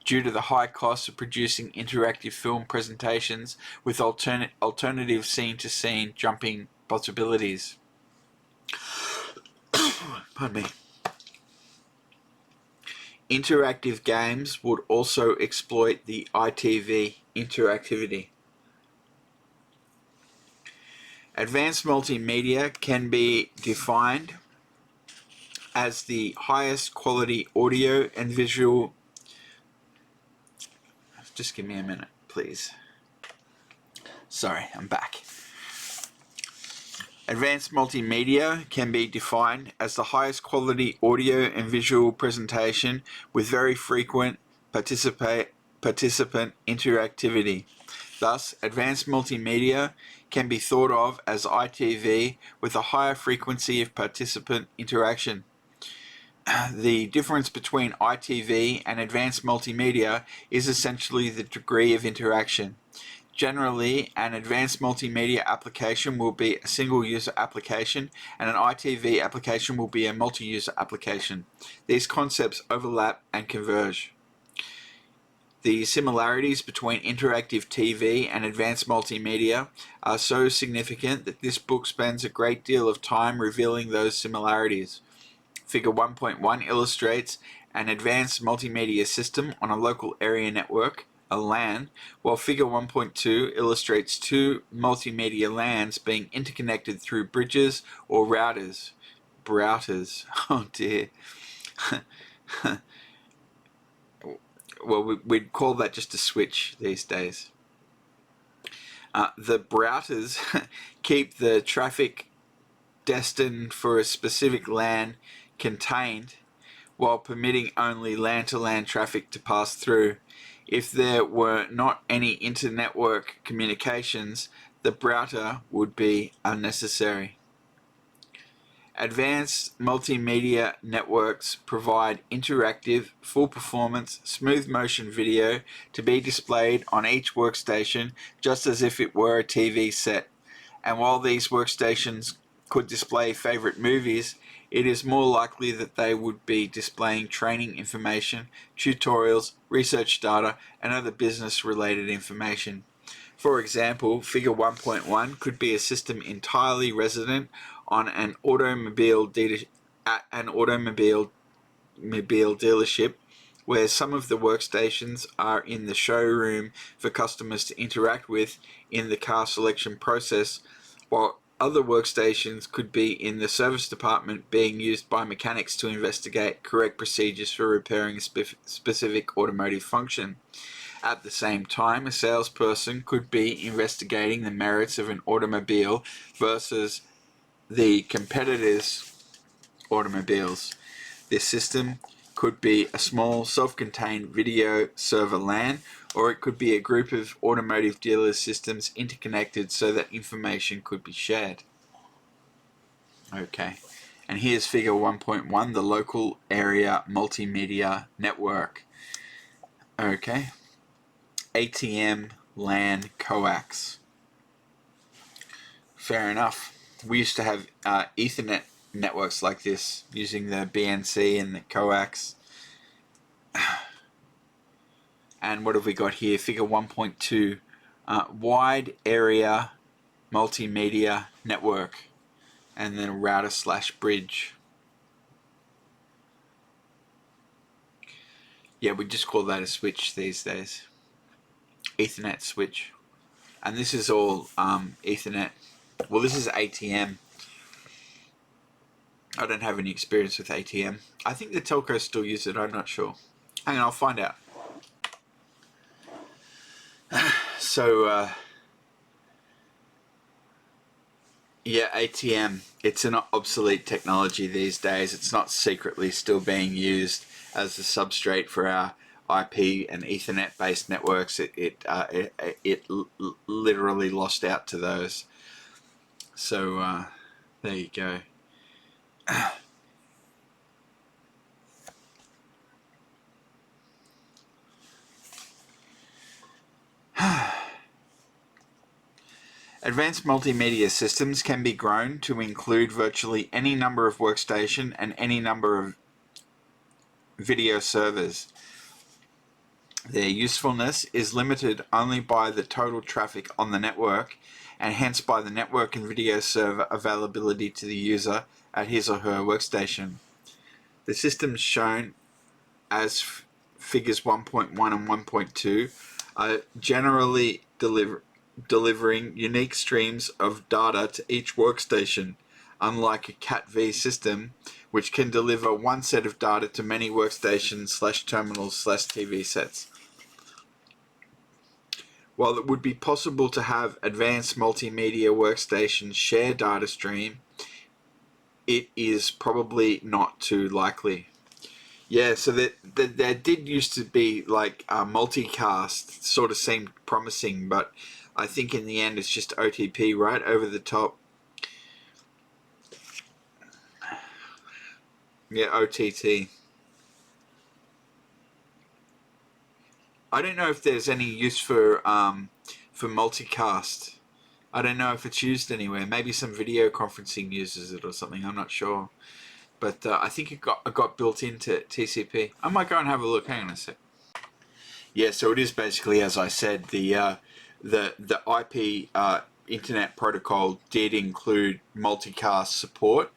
due to the high cost of producing interactive film presentations with alternative scene-to-scene jumping possibilities. Pardon me. Interactive games would also exploit the ITV interactivity. Advanced multimedia can be defined as the highest quality audio and visual. Just give me a minute, please. Sorry, I'm back. Advanced multimedia can be defined as the highest quality audio and visual presentation with very frequent participant interactivity. Thus, advanced multimedia can be thought of as ITV with a higher frequency of participant interaction. The difference between ITV and advanced multimedia is essentially the degree of interaction. Generally, an advanced multimedia application will be a single-user application, and an ITV application will be a multi-user application. These concepts overlap and converge. The similarities between interactive TV and advanced multimedia are so significant that this book spends a great deal of time revealing those similarities. Figure 1.1 illustrates an advanced multimedia system on a local area network, a LAN, while Figure 1.2 illustrates two multimedia LANs being interconnected through bridges or routers. Oh dear. well, we'd call that just a switch these days. The routers keep the traffic destined for a specific LAN contained while permitting only LAN-to-LAN traffic to pass through. If there were not any inter-network communications, the router would be unnecessary. Advanced multimedia networks provide interactive, full-performance, smooth-motion video to be displayed on each workstation just as if it were a TV set. And while these workstations could display favorite movies, it is more likely that they would be displaying training information, tutorials, research data, and other business-related information. For example, Figure 1.1 could be a system entirely resident on an automobile dealership, where some of the workstations are in the showroom for customers to interact with in the car selection process, while other workstations could be in the service department being used by mechanics to investigate correct procedures for repairing a specific automotive function. At the same time, a salesperson could be investigating the merits of an automobile versus the competitors' automobiles. This system could be a small self-contained video server LAN, or it could be a group of automotive dealer systems interconnected so that information could be shared. Okay, and here's Figure 1.1, the local area multimedia network. Okay, ATM LAN coax. Fair enough. We used to have Ethernet networks like this using the BNC and the coax. And what have we got here? Figure 1.2, wide area multimedia network, and then a router/bridge. Yeah, we just call that a switch these days. Ethernet switch. And this is all Ethernet. Well, this is ATM. I don't have any experience with ATM. I think the telcos still use it, I'm not sure. Hang on, I'll find out. So, yeah, ATM. It's an obsolete technology these days. It's not secretly still being used as the substrate for our IP and Ethernet-based networks. It literally lost out to those. So there you go. Advanced multimedia systems can be grown to include virtually any number of workstation and any number of video servers. Their usefulness is limited only by the total traffic on the network, and hence by the network and video server availability to the user at his or her workstation. The systems shown as figures 1.1 and 1.2 are generally delivering unique streams of data to each workstation, unlike a Cat-V system, which can deliver one set of data to many workstations/terminals/TV sets. While it would be possible to have advanced multimedia workstations share data stream, it is probably not too likely. Yeah, so there did used to be like multicast, sort of seemed promising, but I think in the end it's just OTP, right, over the top. Yeah, OTT. I don't know if there's any use for multicast. I don't know if it's used anywhere. Maybe some video conferencing uses it or something. I'm not sure. But I think it got built into TCP. I might go and have a look. Hang on a sec. Yeah, so it is basically, as I said, the IP Internet Protocol did include multicast support,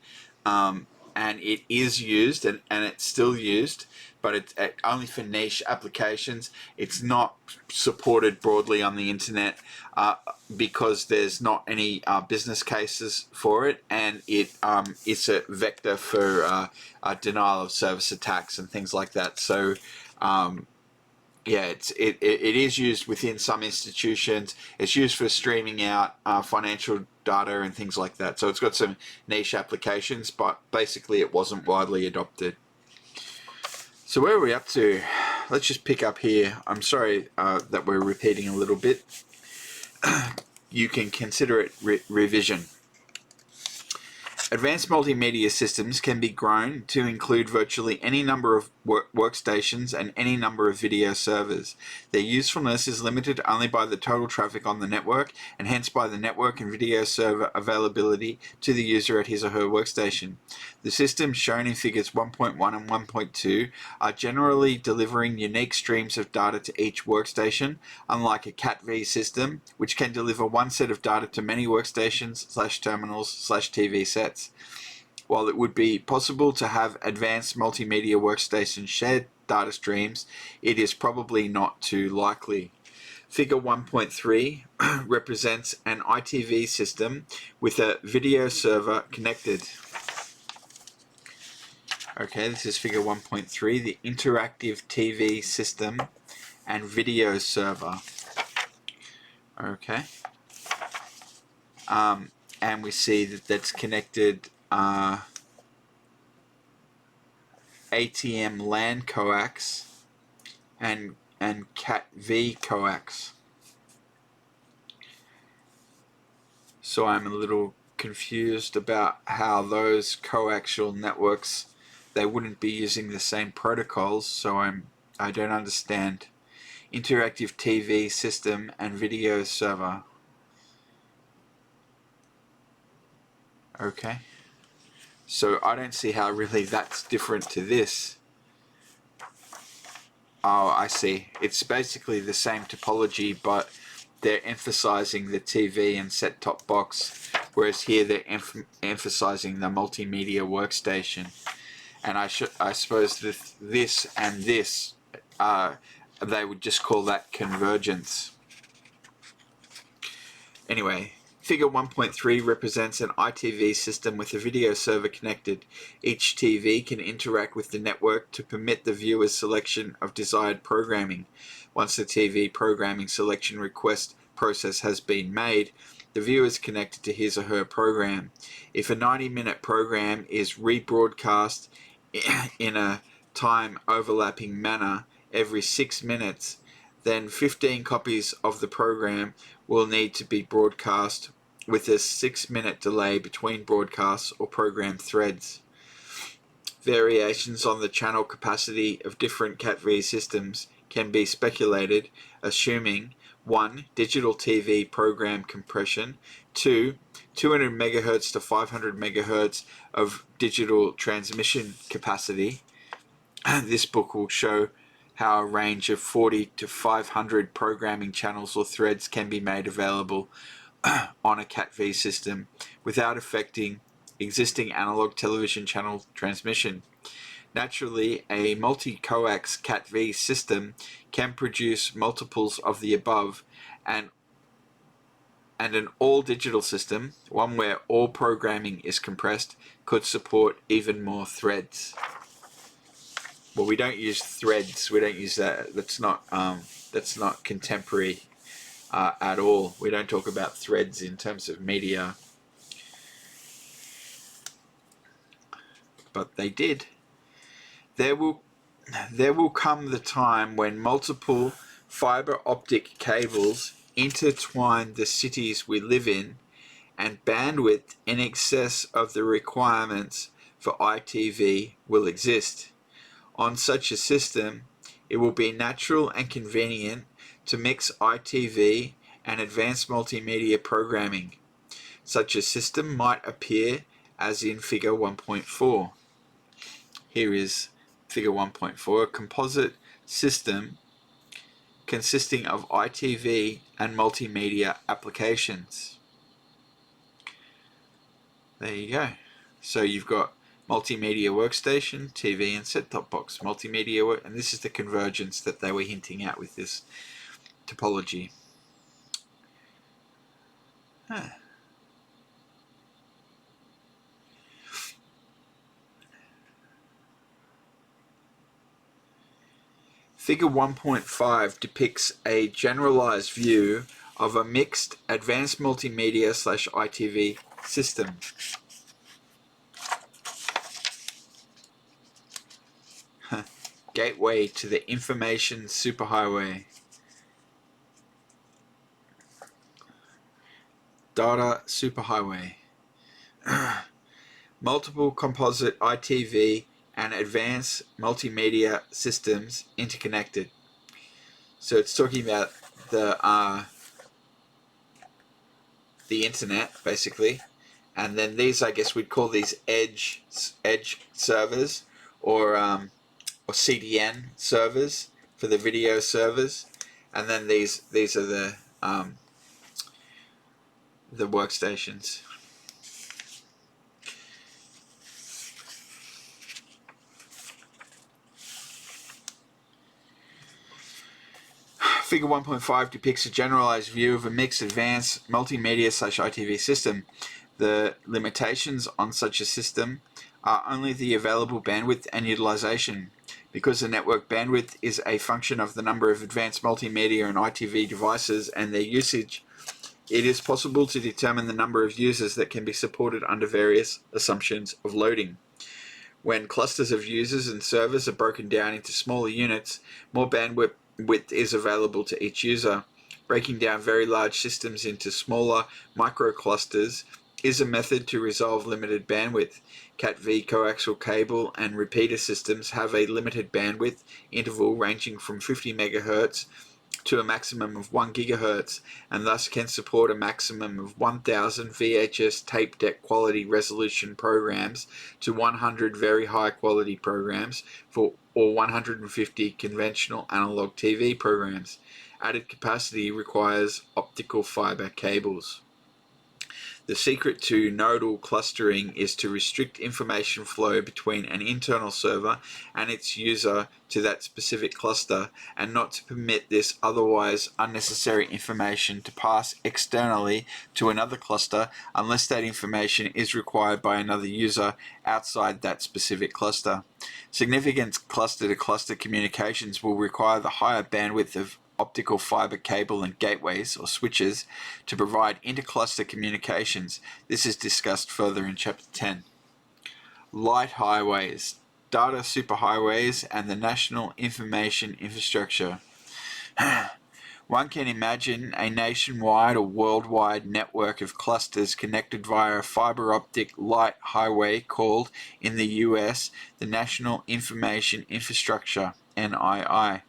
and it is used and it's still used, but it's only for niche applications. It's not supported broadly on the internet because there's not any business cases for it, and it's a vector for denial of service attacks and things like that. So yeah, it is used within some institutions. It's used for streaming out financial data and things like that. So it's got some niche applications, but basically it wasn't widely adopted. So where are we up to? Let's just pick up here. I'm sorry that we're repeating a little bit. You can consider it revision. Advanced multimedia systems can be grown to include virtually any number of workstations and any number of video servers. Their usefulness is limited only by the total traffic on the network, and hence by the network and video server availability to the user at his or her workstation. The systems shown in figures 1.1 and 1.2 are generally delivering unique streams of data to each workstation, unlike a Cat-V system, which can deliver one set of data to many workstations/terminals/TV sets. While it would be possible to have advanced multimedia workstations share data streams, it is probably not too likely. Figure 1.3 represents an ITV system with a video server connected. Okay, this is figure 1.3, the interactive TV system and video server. Okay. And we see that that's connected ATM LAN coax and Cat-V coax. So I'm a little confused about how those coaxial networks, they wouldn't be using the same protocols, so I don't understand. Interactive TV system and video server. Okay. So I don't see how really that's different to this. Oh, I see. It's basically the same topology, but they're emphasizing the TV and set-top box, whereas here they're emphasizing the multimedia workstation. And I suppose this and this, they would just call that convergence. Anyway, figure 1.3 represents an ITV system with a video server connected. Each TV can interact with the network to permit the viewer's selection of desired programming. Once the TV programming selection request process has been made, the viewer is connected to his or her program. If a 90-minute program is rebroadcast in a time overlapping manner every 6 minutes, then 15 copies of the program will need to be broadcast with a 6-minute delay between broadcasts or program threads. Variations on the channel capacity of different Cat-V systems can be speculated, assuming 1. Digital TV program compression, 2. 200 MHz to 500 MHz of digital transmission capacity. This book will show how a range of 40 to 500 programming channels or threads can be made available on a Cat-V system without affecting existing analog television channel transmission. Naturally, a multi-coax Cat-V system can produce multiples of the above, and an all-digital system, one where all programming is compressed, could support even more threads. Well, we don't use threads. We don't use that. That's not contemporary at all. We don't talk about threads in terms of media, but they did. There will come the time when multiple fiber optic cables intertwine the cities we live in, and bandwidth in excess of the requirements for ITV will exist. On such a system, it will be natural and convenient to mix ITV and advanced multimedia programming. Such a system might appear as in figure 1.4. Here is figure 1.4, a composite system consisting of ITV and multimedia applications. There you go. So you've got multimedia workstation, TV, and set-top box. Multimedia, and this is the convergence that they were hinting at with this topology. Huh. Figure 1.5 depicts a generalized view of a mixed advanced multimedia / ITV system. Gateway to the information superhighway. Data superhighway. Multiple composite ITV and advanced multimedia systems interconnected. So it's talking about the internet, basically, and then these, I guess we'd call these edge servers, or CDN servers for the video servers, and then these are the workstations. Figure 1.5 depicts a generalized view of a mixed advanced multimedia / ITV system. The limitations on such a system are only the available bandwidth and utilization. Because the network bandwidth is a function of the number of advanced multimedia and ITV devices and their usage, it is possible to determine the number of users that can be supported under various assumptions of loading. When clusters of users and servers are broken down into smaller units, more bandwidth is available to each user. Breaking down very large systems into smaller microclusters is a method to resolve limited bandwidth. Cat-V coaxial cable and repeater systems have a limited bandwidth interval ranging from 50 MHz to a maximum of 1 GHz, and thus can support a maximum of 1000 VHS tape deck quality resolution programs to 100 very high quality programs or 150 conventional analog TV programs. Added capacity requires optical fiber cables. The secret to nodal clustering is to restrict information flow between an internal server and its user to that specific cluster, and not to permit this otherwise unnecessary information to pass externally to another cluster unless that information is required by another user outside that specific cluster. Significant cluster-to-cluster communications will require the higher bandwidth of optical fiber cable and gateways or switches to provide intercluster communications. This is discussed further in Chapter 10. Light highways, data superhighways, and the national information infrastructure. One can imagine a nationwide or worldwide network of clusters connected via a fiber optic light highway called, in the US, the National Information Infrastructure, NII.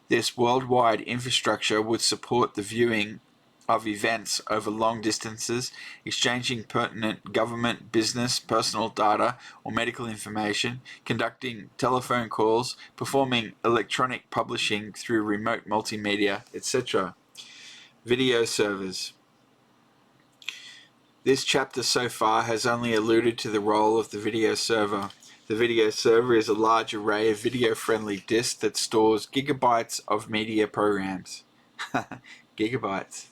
This worldwide infrastructure would support the viewing of events over long distances, exchanging pertinent government, business, personal data, or medical information, conducting telephone calls, performing electronic publishing through remote multimedia, etc. Video servers. This chapter so far has only alluded to the role of the video server. The video server is a large array of video-friendly disks that stores gigabytes of media programs. Gigabytes.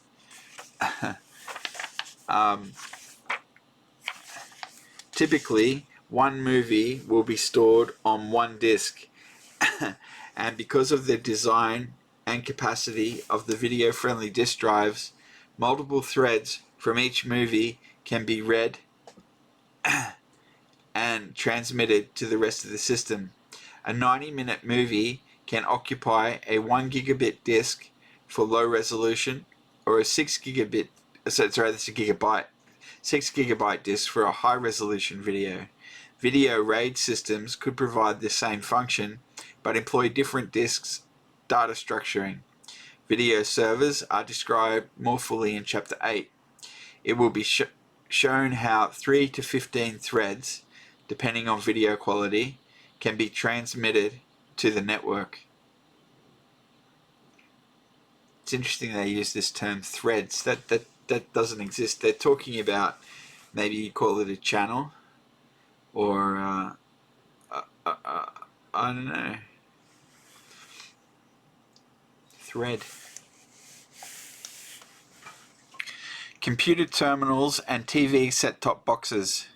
Typically, one movie will be stored on one disk, and because of the design and capacity of the video-friendly disk drives, multiple threads from each movie can be read and transmitted to the rest of the system. A 90-minute movie can occupy a 1 gigabit disk for low resolution, or a 6 gigabyte disk for a high resolution video. Video RAID systems could provide the same function, but employ different disks data structuring. Video servers are described more fully in Chapter 8. It will be shown how 3 to 15 threads, depending on video quality, can be transmitted to the network. It's interesting they use this term threads. That doesn't exist. They're talking about, maybe you call it a channel, or I don't know. Thread. Computer terminals and TV set-top boxes.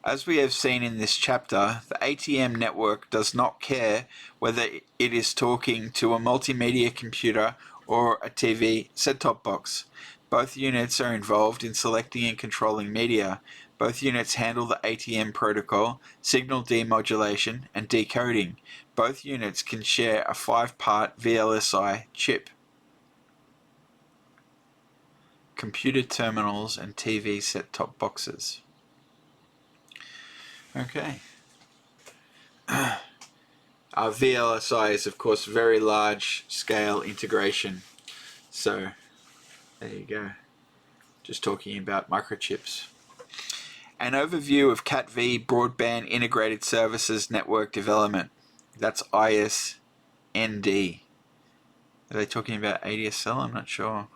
As we have seen in this chapter, the ATM network does not care whether it is talking to a multimedia computer or a TV set-top box. Both units are involved in selecting and controlling media. Both units handle the ATM protocol, signal demodulation, and decoding. Both units can share a 5-part VLSI chip. Computer terminals and TV set-top boxes. Okay. VLSI is, of course, very large scale integration. So, there you go. Just talking about microchips. An overview of CAT-V Broadband Integrated Services Network Development. That's ISND. Are they talking about ADSL? I'm not sure.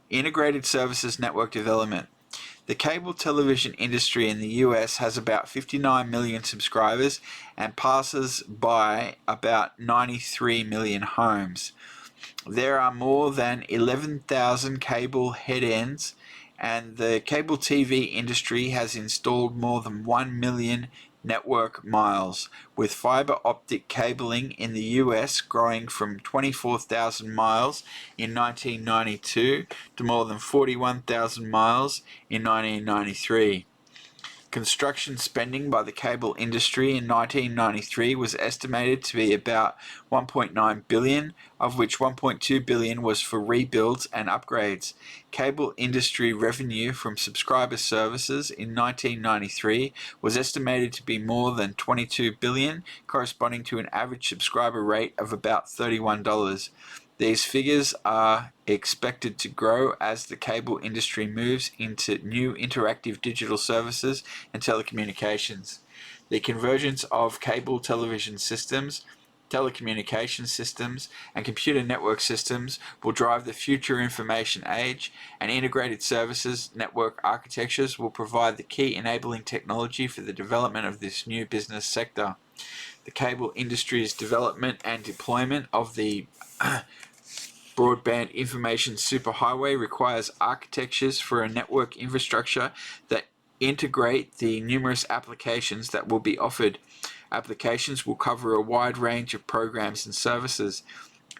Integrated Services Network Development. The cable television industry in the US has about 59 million subscribers and passes by about 93 million homes. There are more than 11,000 cable head-ends, and the cable TV industry has installed more than 1 million network miles, with fiber optic cabling in the US growing from 24,000 miles in 1992 to more than 41,000 miles in 1993. Construction spending by the cable industry in 1993 was estimated to be about $1.9 billion, of which $1.2 billion was for rebuilds and upgrades. Cable industry revenue from subscriber services in 1993 was estimated to be more than $22 billion, corresponding to an average subscriber rate of about $31. These figures are expected to grow as the cable industry moves into new interactive digital services and telecommunications. The convergence of cable television systems, telecommunication systems, and computer network systems will drive the future information age, and integrated services network architectures will provide the key enabling technology for the development of this new business sector. The cable industry's development and deployment of the broadband information superhighway requires architectures for a network infrastructure that integrate the numerous applications that will be offered. Applications will cover a wide range of programs and services.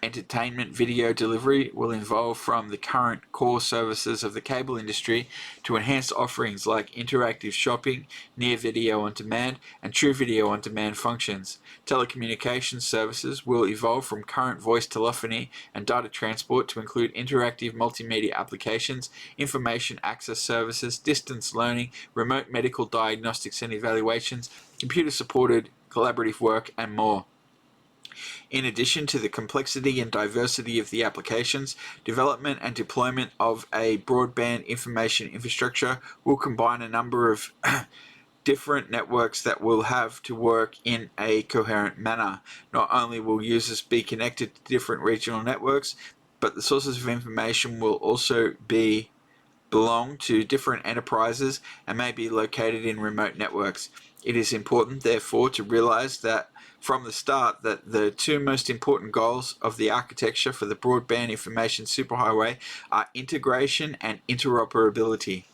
Entertainment video delivery will evolve from the current core services of the cable industry to enhanced offerings like interactive shopping, near video on demand, and true video on demand functions. Telecommunications services will evolve from current voice telephony and data transport to include interactive multimedia applications, information access services, distance learning, remote medical diagnostics and evaluations, computer-supported collaborative work, and more. In addition to the complexity and diversity of the applications, development and deployment of a broadband information infrastructure will combine a number of different networks that will have to work in a coherent manner. Not only will users be connected to different regional networks, but the sources of information will also belong to different enterprises and may be located in remote networks. It is important, therefore, to realize that from the start that the two most important goals of the architecture for the broadband information superhighway are integration and interoperability.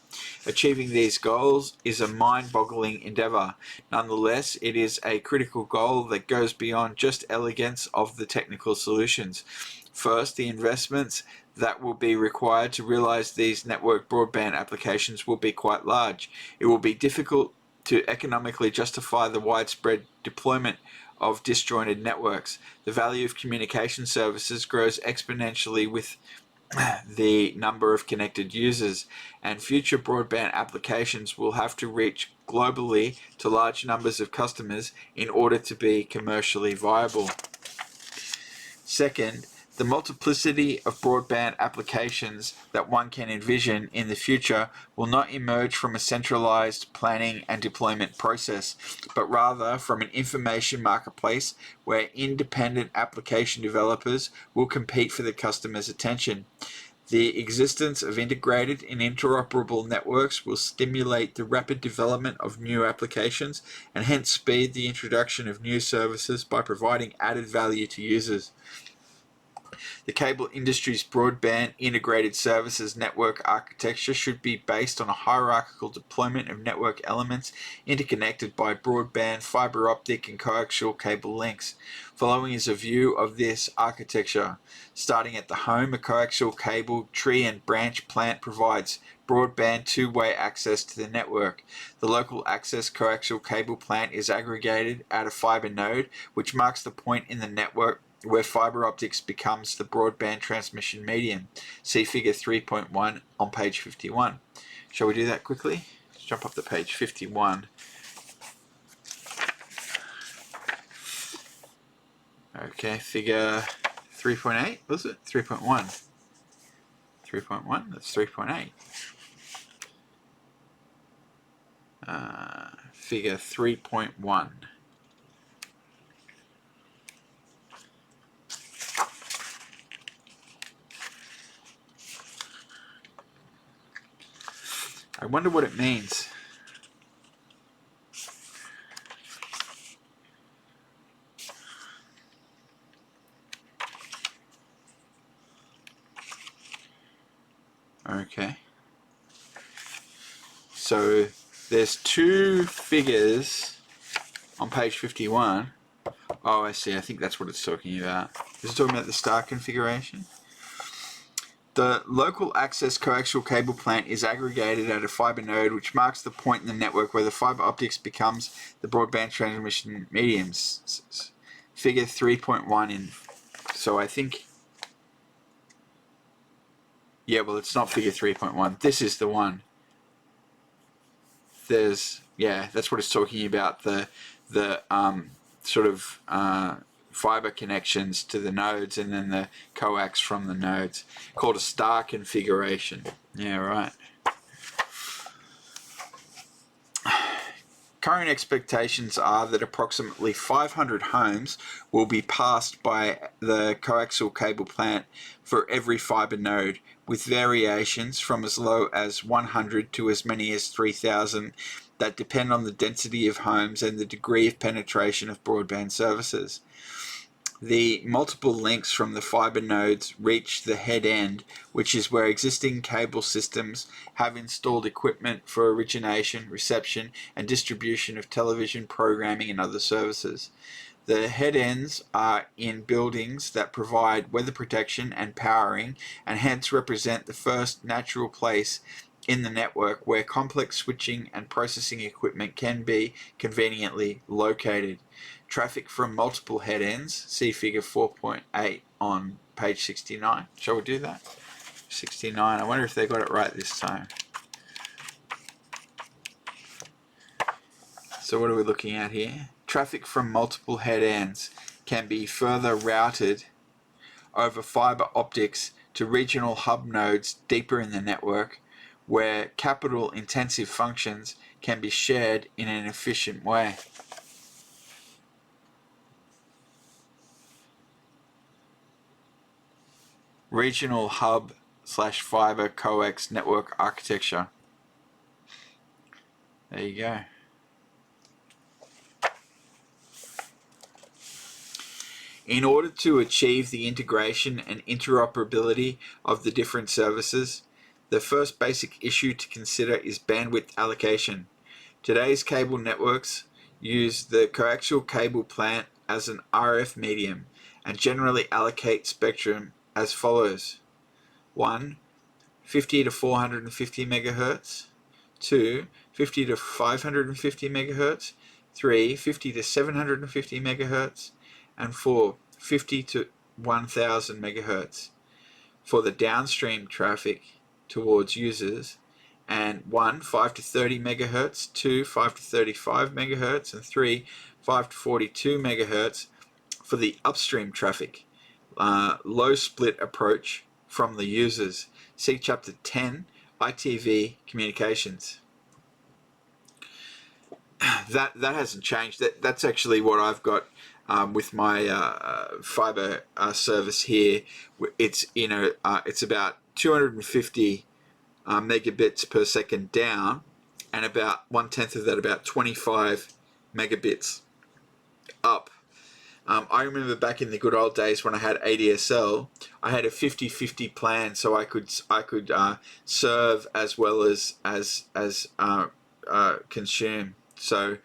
Achieving these goals is a mind-boggling endeavor. Nonetheless, it is a critical goal that goes beyond just elegance of the technical solutions. First, the investments that will be required to realize these network broadband applications will be quite large. It will be difficult to economically justify the widespread deployment of disjointed networks. The value of communication services grows exponentially with the number of connected users, and future broadband applications will have to reach globally to large numbers of customers in order to be commercially viable. Second, the multiplicity of broadband applications that one can envision in the future will not emerge from a centralized planning and deployment process, but rather from an information marketplace where independent application developers will compete for the customer's attention. The existence of integrated and interoperable networks will stimulate the rapid development of new applications and hence speed the introduction of new services by providing added value to users. The cable industry's broadband integrated services network architecture should be based on a hierarchical deployment of network elements interconnected by broadband, fiber optic, and coaxial cable links. Following is a view of this architecture. Starting at the home, a coaxial cable tree and branch plant provides broadband two-way access to the network. The local access coaxial cable plant is aggregated at a fiber node, which marks the point in the network where fiber optics becomes the broadband transmission medium. See figure 3.1 on page 51. Shall we do that quickly? Let's jump up to page 51. Okay, figure 3.8, was it? 3.1. 3.1, that's 3.8. Figure 3.1. I wonder what it means. Okay. So there's two figures on page 51. Oh, I see. I think that's what it's talking about. Is it talking about the star configuration? The local access coaxial cable plant is aggregated at a fiber node, which marks the point in the network where the fiber optics becomes the broadband transmission mediums. Figure 3.1 in. So I think. Yeah, well, it's not figure 3.1. This is the one. There's, yeah, that's what it's talking about. The sort of fiber connections to the nodes and then the coax from the nodes, called a star configuration. Yeah, right. Current expectations are that approximately 500 homes will be passed by the coaxial cable plant for every fiber node, with variations from as low as 100 to as many as 3,000 that depend on the density of homes and the degree of penetration of broadband services. The multiple links from the fiber nodes reach the head end, which is where existing cable systems have installed equipment for origination, reception, and distribution of television programming and other services. The head ends are in buildings that provide weather protection and powering, and hence represent the first natural place in the network where complex switching and processing equipment can be conveniently located. Traffic from multiple head ends, see figure 4.8 on page 69. Shall we do that? 69. I wonder if they got it right this time. So what are we looking at here? Traffic from multiple head ends can be further routed over fiber optics to regional hub nodes deeper in the network, where capital intensive functions can be shared in an efficient way. Regional hub / fiber coax network architecture. There you go. In order to achieve the integration and interoperability of the different services, the first basic issue to consider is bandwidth allocation. Today's cable networks use the coaxial cable plant as an RF medium and generally allocate spectrum as follows. 1. 50 to 450 MHz. 2. 50 to 550 MHz. 3. 50 to 750 MHz. And 4. 50 to 1000 MHz for the downstream traffic towards users, and 1. 5 to 30 MHz, 2. 5 to 35 MHz, and 3. 5 to 42 MHz for the upstream traffic. Low split approach from the users. See chapter 10, ITV communications. That hasn't changed. That's actually what I've got with my fiber service here. It's it's about 250 megabits per second down, and about 1/10 of that, about 25 megabits up. I remember back in the good old days when I had ADSL, I had a 50-50 plan, so I could serve as well as consume. So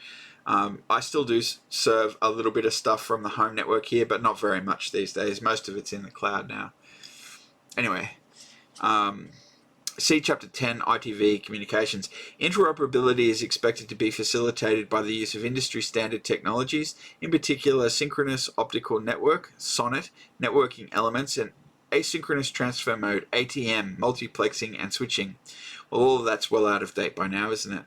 I still do serve a little bit of stuff from the home network here, but not very much these days. Most of it's in the cloud now. Anyway, see Chapter 10, ITV Communications. Interoperability is expected to be facilitated by the use of industry standard technologies, in particular synchronous optical network, SONET, networking elements, and asynchronous transfer mode, ATM, multiplexing and switching. Well, all of that's well out of date by now, isn't it?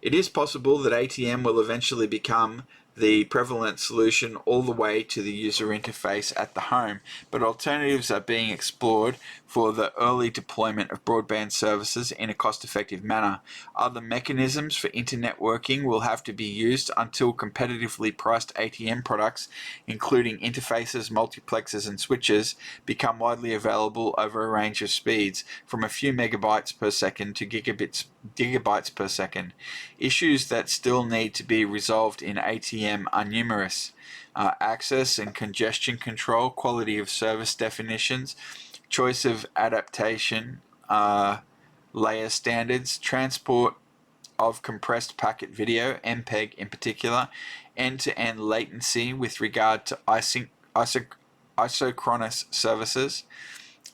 It is possible that ATM will eventually become the prevalent solution all the way to the user interface at the home, but alternatives are being explored for the early deployment of broadband services in a cost-effective manner. Other mechanisms for internetworking will have to be used until competitively priced ATM products, including interfaces, multiplexers, and switches, become widely available over a range of speeds, from a few megabytes per second to gigabytes per second. Issues that still need to be resolved in ATM are numerous. Access and congestion control, quality of service definitions, choice of adaptation layer standards, transport of compressed packet video, MPEG in particular, end-to-end latency with regard to isochronous services,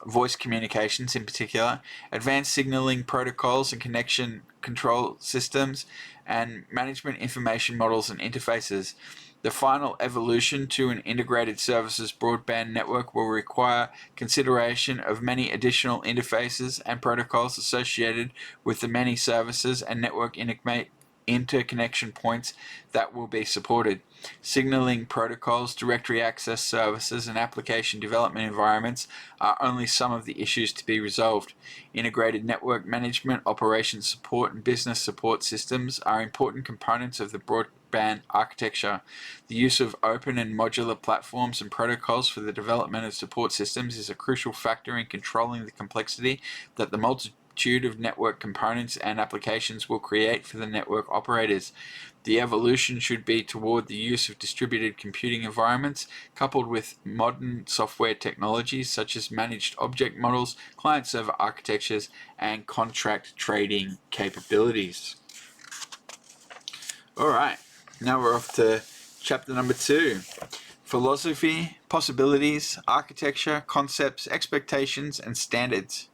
voice communications in particular, advanced signaling protocols and connection control systems, and management information models and interfaces. The final evolution to an integrated services broadband network will require consideration of many additional interfaces and protocols associated with the many services and network interconnection points that will be supported. Signaling protocols, directory access services, and application development environments are only some of the issues to be resolved. Integrated network management, operations support, and business support systems are important components of the broadband architecture. The use of open and modular platforms and protocols for the development of support systems is a crucial factor in controlling the complexity that the multitude of network components and applications will create for the network operators. The evolution should be toward the use of distributed computing environments, coupled with modern software technologies such as managed object models, client-server architectures, and contract trading capabilities. Alright, now we're off to chapter number 2. Philosophy, possibilities, architecture, concepts, expectations, and standards.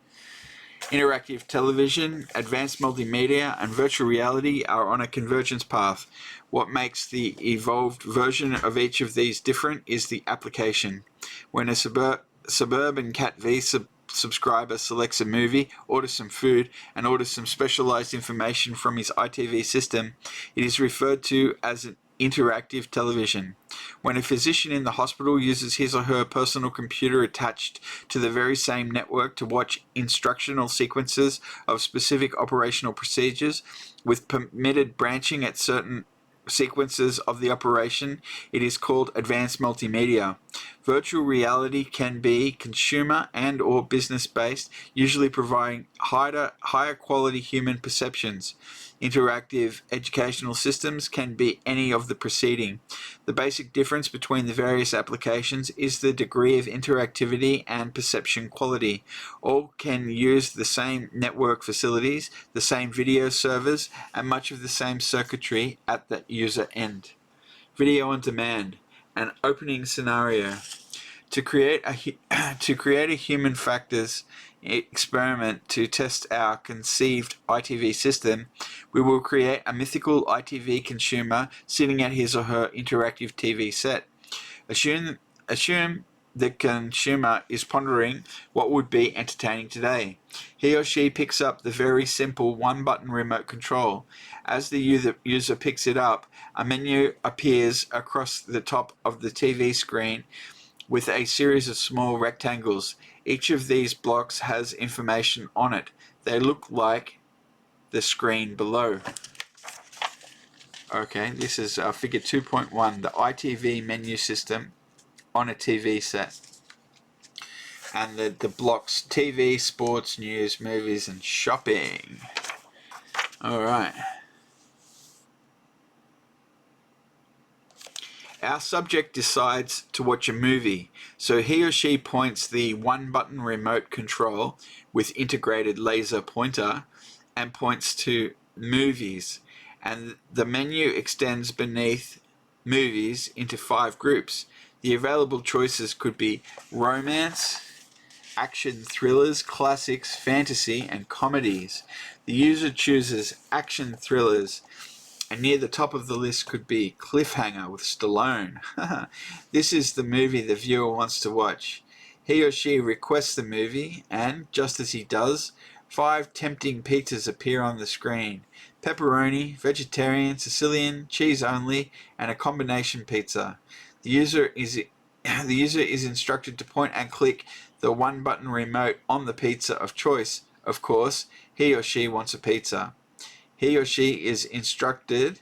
Interactive television, advanced multimedia, and virtual reality are on a convergence path. What makes the evolved version of each of these different is the application. When a suburban Cat V subscriber selects a movie, orders some food, and orders some specialized information from his ITV system, it is referred to as an interactive television. When a physician in the hospital uses his or her personal computer attached to the very same network to watch instructional sequences of specific operational procedures with permitted branching at certain sequences of the operation, it is called advanced multimedia. Virtual reality can be consumer and or business based, usually providing higher quality human perceptions. Interactive educational systems can be any of the preceding. The basic difference between the various applications is the degree of interactivity and perception quality. All can use the same network facilities, the same video servers, and much of the same circuitry at the user end. Video on demand, an opening scenario. To create a human factors experiment to test our conceived ITV system, we will create a mythical ITV consumer sitting at his or her interactive TV set. Assume the consumer is pondering what would be entertaining today. He or she picks up the very simple one-button remote control. As the user picks it up, a menu appears across the top of the TV screen with a series of small rectangles. Each of these blocks has information on it. They look like the screen below. Okay, this is figure 2.1, the ITV menu system on a TV set. and the blocks TV, sports, news, movies, and shopping. Alright. Our subject decides to watch a movie, so he or she points the one-button remote control with integrated laser pointer and points to movies, and the menu extends beneath movies into 5 groups. The available choices could be romance, action thrillers, classics, fantasy, and comedies. The user chooses action thrillers, and near the top of the list could be Cliffhanger with Stallone. This is the movie the viewer wants to watch. He or she requests the movie, and just as he does, 5 tempting pizzas appear on the screen. Pepperoni, vegetarian, Sicilian, cheese only, and a combination pizza. The user is instructed to point and click the one-button remote on the pizza of choice. Of course, he or she wants a pizza. He or she is instructed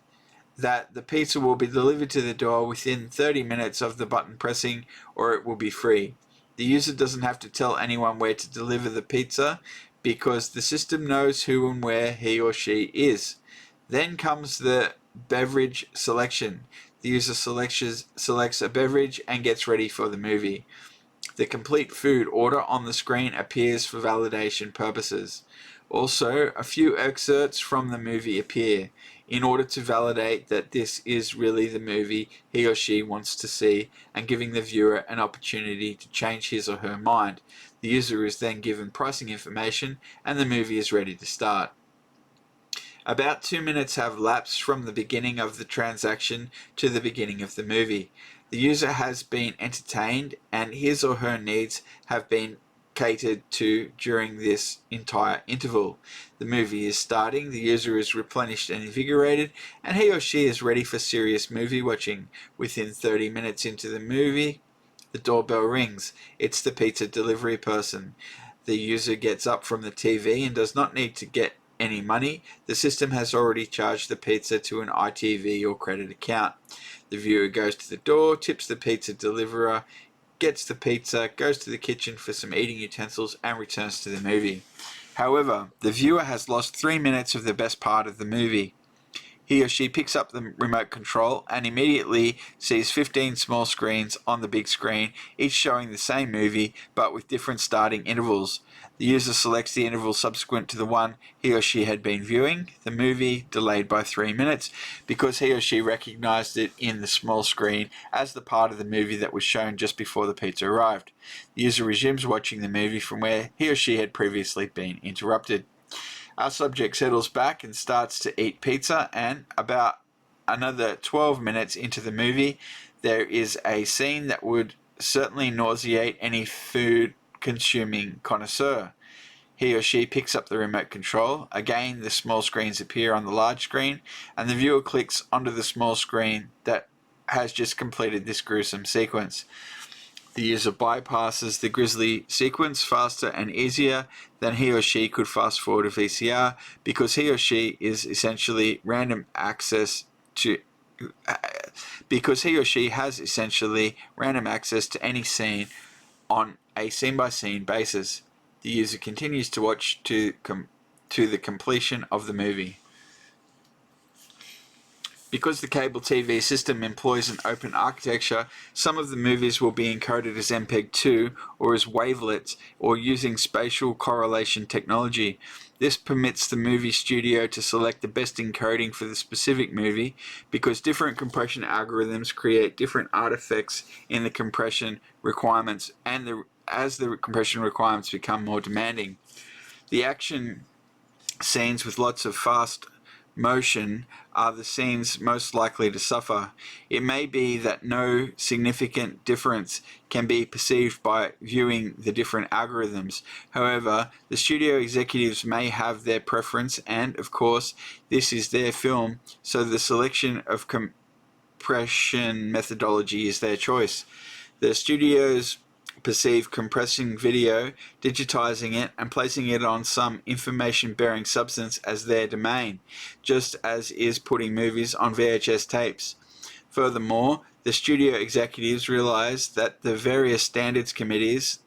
that the pizza will be delivered to the door within 30 minutes of the button pressing, or it will be free. The user doesn't have to tell anyone where to deliver the pizza because the system knows who and where he or she is. Then comes the beverage selection. The user selects a beverage and gets ready for the movie. The complete food order on the screen appears for validation purposes. Also, a few excerpts from the movie appear in order to validate that this is really the movie he or she wants to see and giving the viewer an opportunity to change his or her mind. The user is then given pricing information and the movie is ready to start. About 2 minutes have lapsed from the beginning of the transaction to the beginning of the movie. The user has been entertained and his or her needs have been catered to during this entire interval. The movie is starting, the user is replenished and invigorated, and he or she is ready for serious movie watching. Within 30 minutes into the movie, the doorbell rings. It's the pizza delivery person. The user gets up from the TV and does not need to get any money. The system has already charged the pizza to an ITV or credit account. The viewer goes to the door, tips the pizza deliverer, gets the pizza, goes to the kitchen for some eating utensils, and returns to the movie. However, the viewer has lost 3 minutes of the best part of the movie. He or she picks up the remote control and immediately sees 15 small screens on the big screen, each showing the same movie but with different starting intervals. The user selects the interval subsequent to the one he or she had been viewing, the movie delayed by 3 minutes, because he or she recognized it in the small screen as the part of the movie that was shown just before the pizza arrived. The user resumes watching the movie from where he or she had previously been interrupted. Our subject settles back and starts to eat pizza, and about another 12 minutes into the movie, there is a scene that would certainly nauseate any food-consuming connoisseur. He or she picks up the remote control. Again, the small screens appear on the large screen, and the viewer clicks onto the small screen that has just completed this gruesome sequence. The user bypasses the grisly sequence faster and easier than he or she could fast forward a VCR because he or she is essentially random access to has essentially random access to any scene on a scene-by-scene basis. The user continues to watch to the completion of the movie. Because the cable TV system employs an open architecture, some of the movies will be encoded as MPEG-2 or as wavelets or using spatial correlation technology. This permits the movie studio to select the best encoding for the specific movie because different compression algorithms create different artifacts in the compression requirements and as the compression requirements become more demanding. The action scenes with lots of fast motion are the scenes most likely to suffer. It may be that no significant difference can be perceived by viewing the different algorithms. However, the studio executives may have their preference and, of course, this is their film, so the selection of compression methodology is their choice. The studios perceive compressing video, digitizing it, and placing it on some information-bearing substance as their domain, just as is putting movies on VHS tapes. Furthermore, the studio executives realize that the various standards committees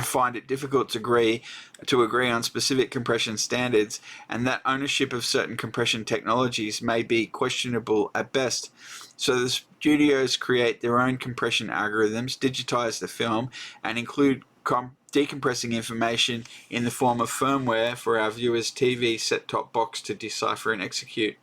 find it difficult to agree on specific compression standards, and that ownership of certain compression technologies may be questionable at best. So the studios create their own compression algorithms, digitize the film, and include decompressing information in the form of firmware for our viewers' TV set-top box to decipher and execute.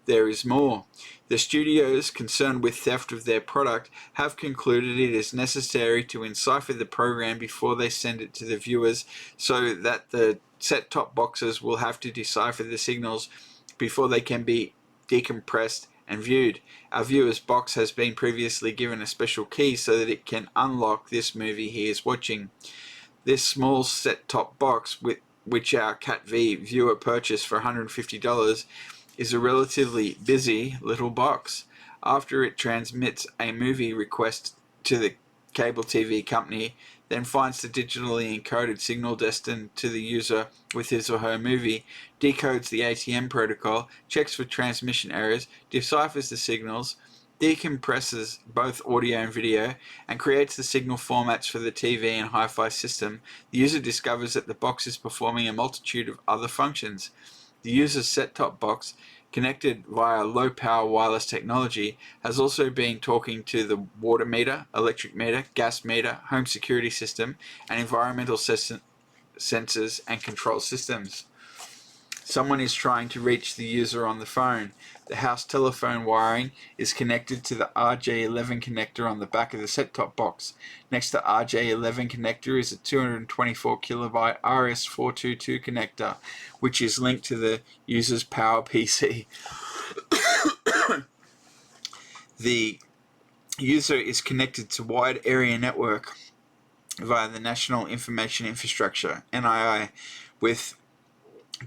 There is more. The studios concerned with theft of their product have concluded it is necessary to encipher the program before they send it to the viewers, so that the set-top boxes will have to decipher the signals before they can be decompressed and viewed. Our viewer's box has been previously given a special key so that it can unlock this movie he is watching. This small set-top box, which our Cat V viewer purchased for $150, is a relatively busy little box. After it transmits a movie request to the cable TV company, then finds the digitally encoded signal destined to the user with his or her movie, decodes the ATM protocol, checks for transmission errors, deciphers the signals, decompresses both audio and video, and creates the signal formats for the TV and hi-fi system. The user discovers that the box is performing a multitude of other functions. The user's set-top box, connected via low-power wireless technology, has also been talking to the water meter, electric meter, gas meter, home security system, and environmental sensors and control systems. Someone is trying to reach the user on the phone. The house telephone wiring is connected to the RJ11 connector on the back of the set-top box. Next to RJ11 connector is a 224 kilobyte RS422 connector, which is linked to the user's Power PC. The user is connected to wide area network via the National Information Infrastructure, NII, with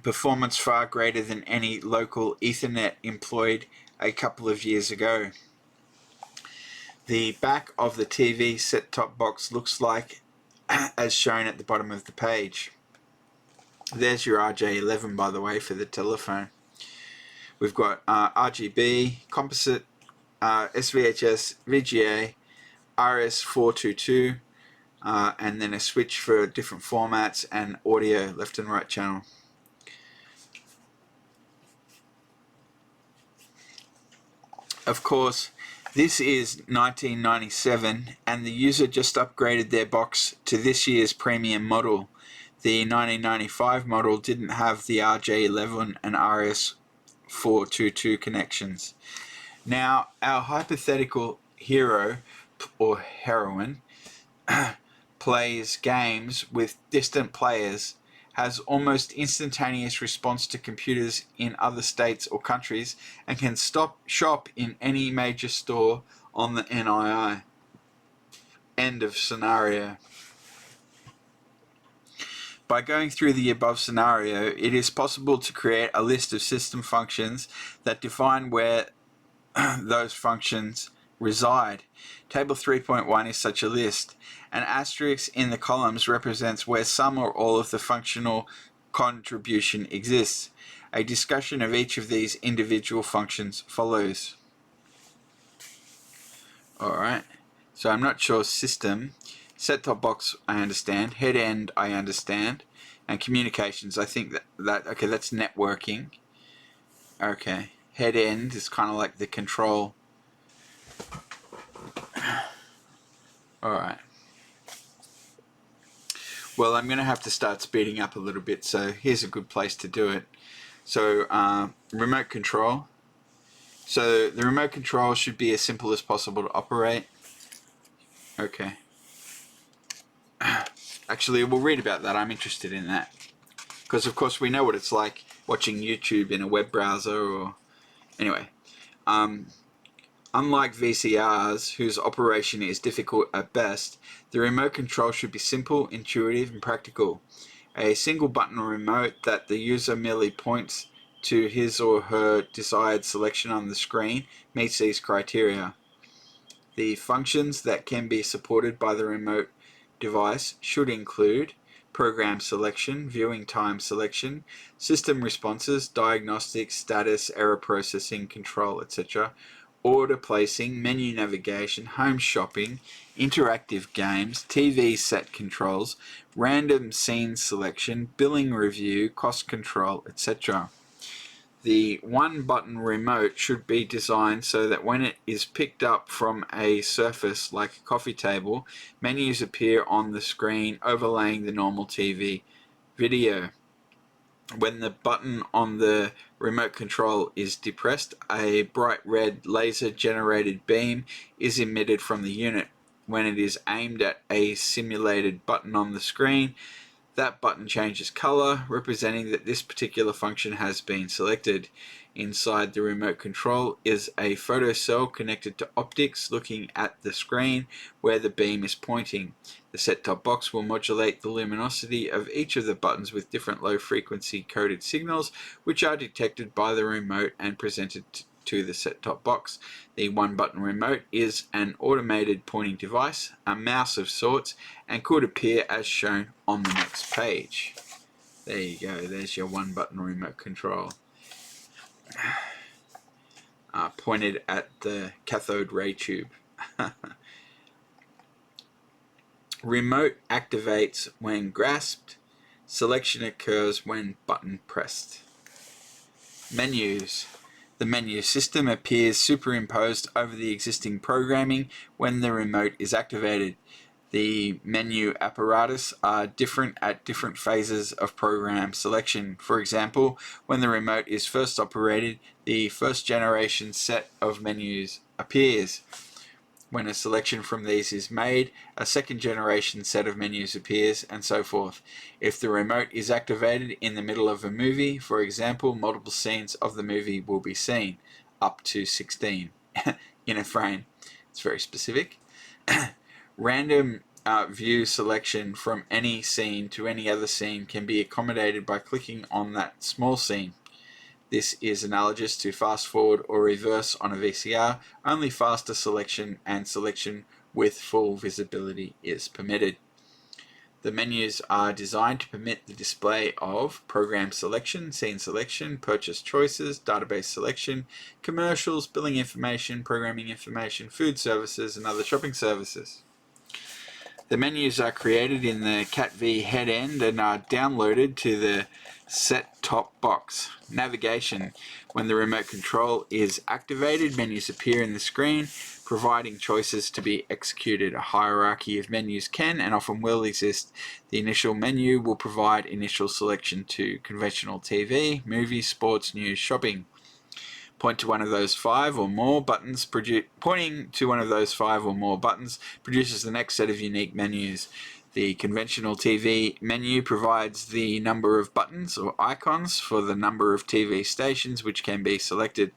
performance far greater than any local Ethernet employed a couple of years ago. The back of the TV set-top box looks like as shown at the bottom of the page. There's your RJ11, by the way, for the telephone. We've got RGB, composite, SVHS, VGA, RS422, and then a switch for different formats and audio left and right channel. Of course, this is 1997 and the user just upgraded their box to this year's premium model. The 1995 model didn't have the RJ11 and RS422 connections. Now, our hypothetical hero or heroine plays games with distant players, has almost instantaneous response to computers in other states or countries, and can shop in any major store on the NII. End of scenario. By going through the above scenario, it is possible to create a list of system functions that define where those functions reside. Table 3.1 is such a list. An asterisk in the columns represents where some or all of the functional contribution exists. A discussion of each of these individual functions follows. Alright, so I'm not sure system. Set-top box I understand, head end I understand, and communications I think okay, that's networking. Okay, head end is kind of like the control. Alright. Well, I'm going to have to start speeding up a little bit, so here's a good place to do it. So, remote control. So, the remote control should be as simple as possible to operate. Okay. Actually, we'll read about that. I'm interested in that. Because, of course, we know what it's like watching YouTube in a web browser or... Anyway. Unlike VCRs, whose operation is difficult at best, the remote control should be simple, intuitive, and practical. A single button remote that the user merely points to his or her desired selection on the screen meets these criteria. The functions that can be supported by the remote device should include program selection, viewing time selection, system responses, diagnostics, status, error processing, control, etc., order placing, menu navigation, home shopping, interactive games, TV set controls, random scene selection, billing review, cost control, etc. The one-button remote should be designed so that when it is picked up from a surface like a coffee table, menus appear on the screen overlaying the normal TV video. When the button on the remote control is depressed, a bright red laser-generated beam is emitted from the unit. When it is aimed at a simulated button on the screen, that button changes color, representing that this particular function has been selected. Inside the remote control is a photocell connected to optics looking at the screen where the beam is pointing. The set-top box will modulate the luminosity of each of the buttons with different low-frequency coded signals, which are detected by the remote and presented to the set-top box. The one-button remote is an automated pointing device, a mouse of sorts, and could appear as shown on the next page. There you go, there's your one-button remote control. Pointed at the cathode ray tube. Remote activates when grasped. Selection occurs when button pressed. Menus. The menu system appears superimposed over the existing programming when the remote is activated. The menu apparatus are different at different phases of program selection. For example, when the remote is first operated, the first generation set of menus appears. When a selection from these is made, a second generation set of menus appears, and so forth. If the remote is activated in the middle of a movie, for example, multiple scenes of the movie will be seen, up to 16 in a frame. It's very specific. Random view selection from any scene to any other scene can be accommodated by clicking on that small scene. This is analogous to fast forward or reverse on a VCR, only faster selection and selection with full visibility is permitted. The menus are designed to permit the display of program selection, scene selection, purchase choices, database selection, commercials, billing information, programming information, food services, and other shopping services. The menus are created in the CAT-V head end and are downloaded to the set-top box. Navigation. When the remote control is activated, menus appear in the screen, providing choices to be executed. A hierarchy of menus can and often will exist. The initial menu will provide initial selection to conventional TV, movies, sports, news, shopping. Pointing to one of those five or more buttons produces the next set of unique menus. The conventional TV menu provides the number of buttons or icons for the number of TV stations which can be selected.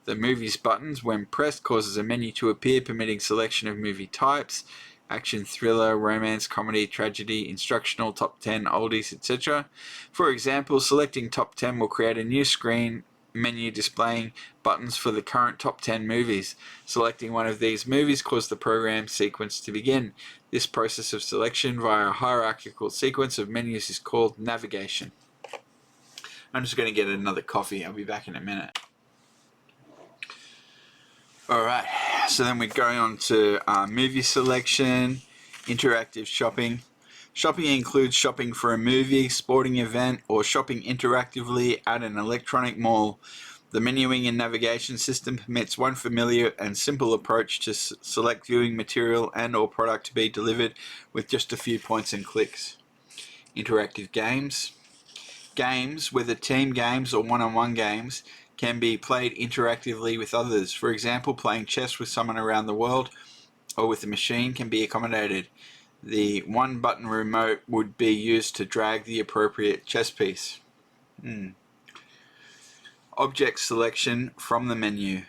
The movies buttons, when pressed, causes a menu to appear permitting selection of movie types: action, thriller, romance, comedy, tragedy, instructional, top 10, oldies, etc. For example, selecting top 10 will create a new screen menu displaying buttons for the current top 10 movies. Selecting one of these movies caused the program sequence to begin. This process of selection via a hierarchical sequence of menus is called navigation. I'm just going to get another coffee. I'll be back in a minute. Alright, so then we're going on to movie selection, interactive shopping. Shopping includes shopping for a movie, sporting event, or shopping interactively at an electronic mall. The menuing and navigation system permits one familiar and simple approach to select viewing material and or product to be delivered with just a few points and clicks. Interactive games. Games, whether team games or one-on-one games, can be played interactively with others. For example, playing chess with someone around the world or with a machine can be accommodated. The one-button remote would be used to drag the appropriate chess piece. Object selection from the menu.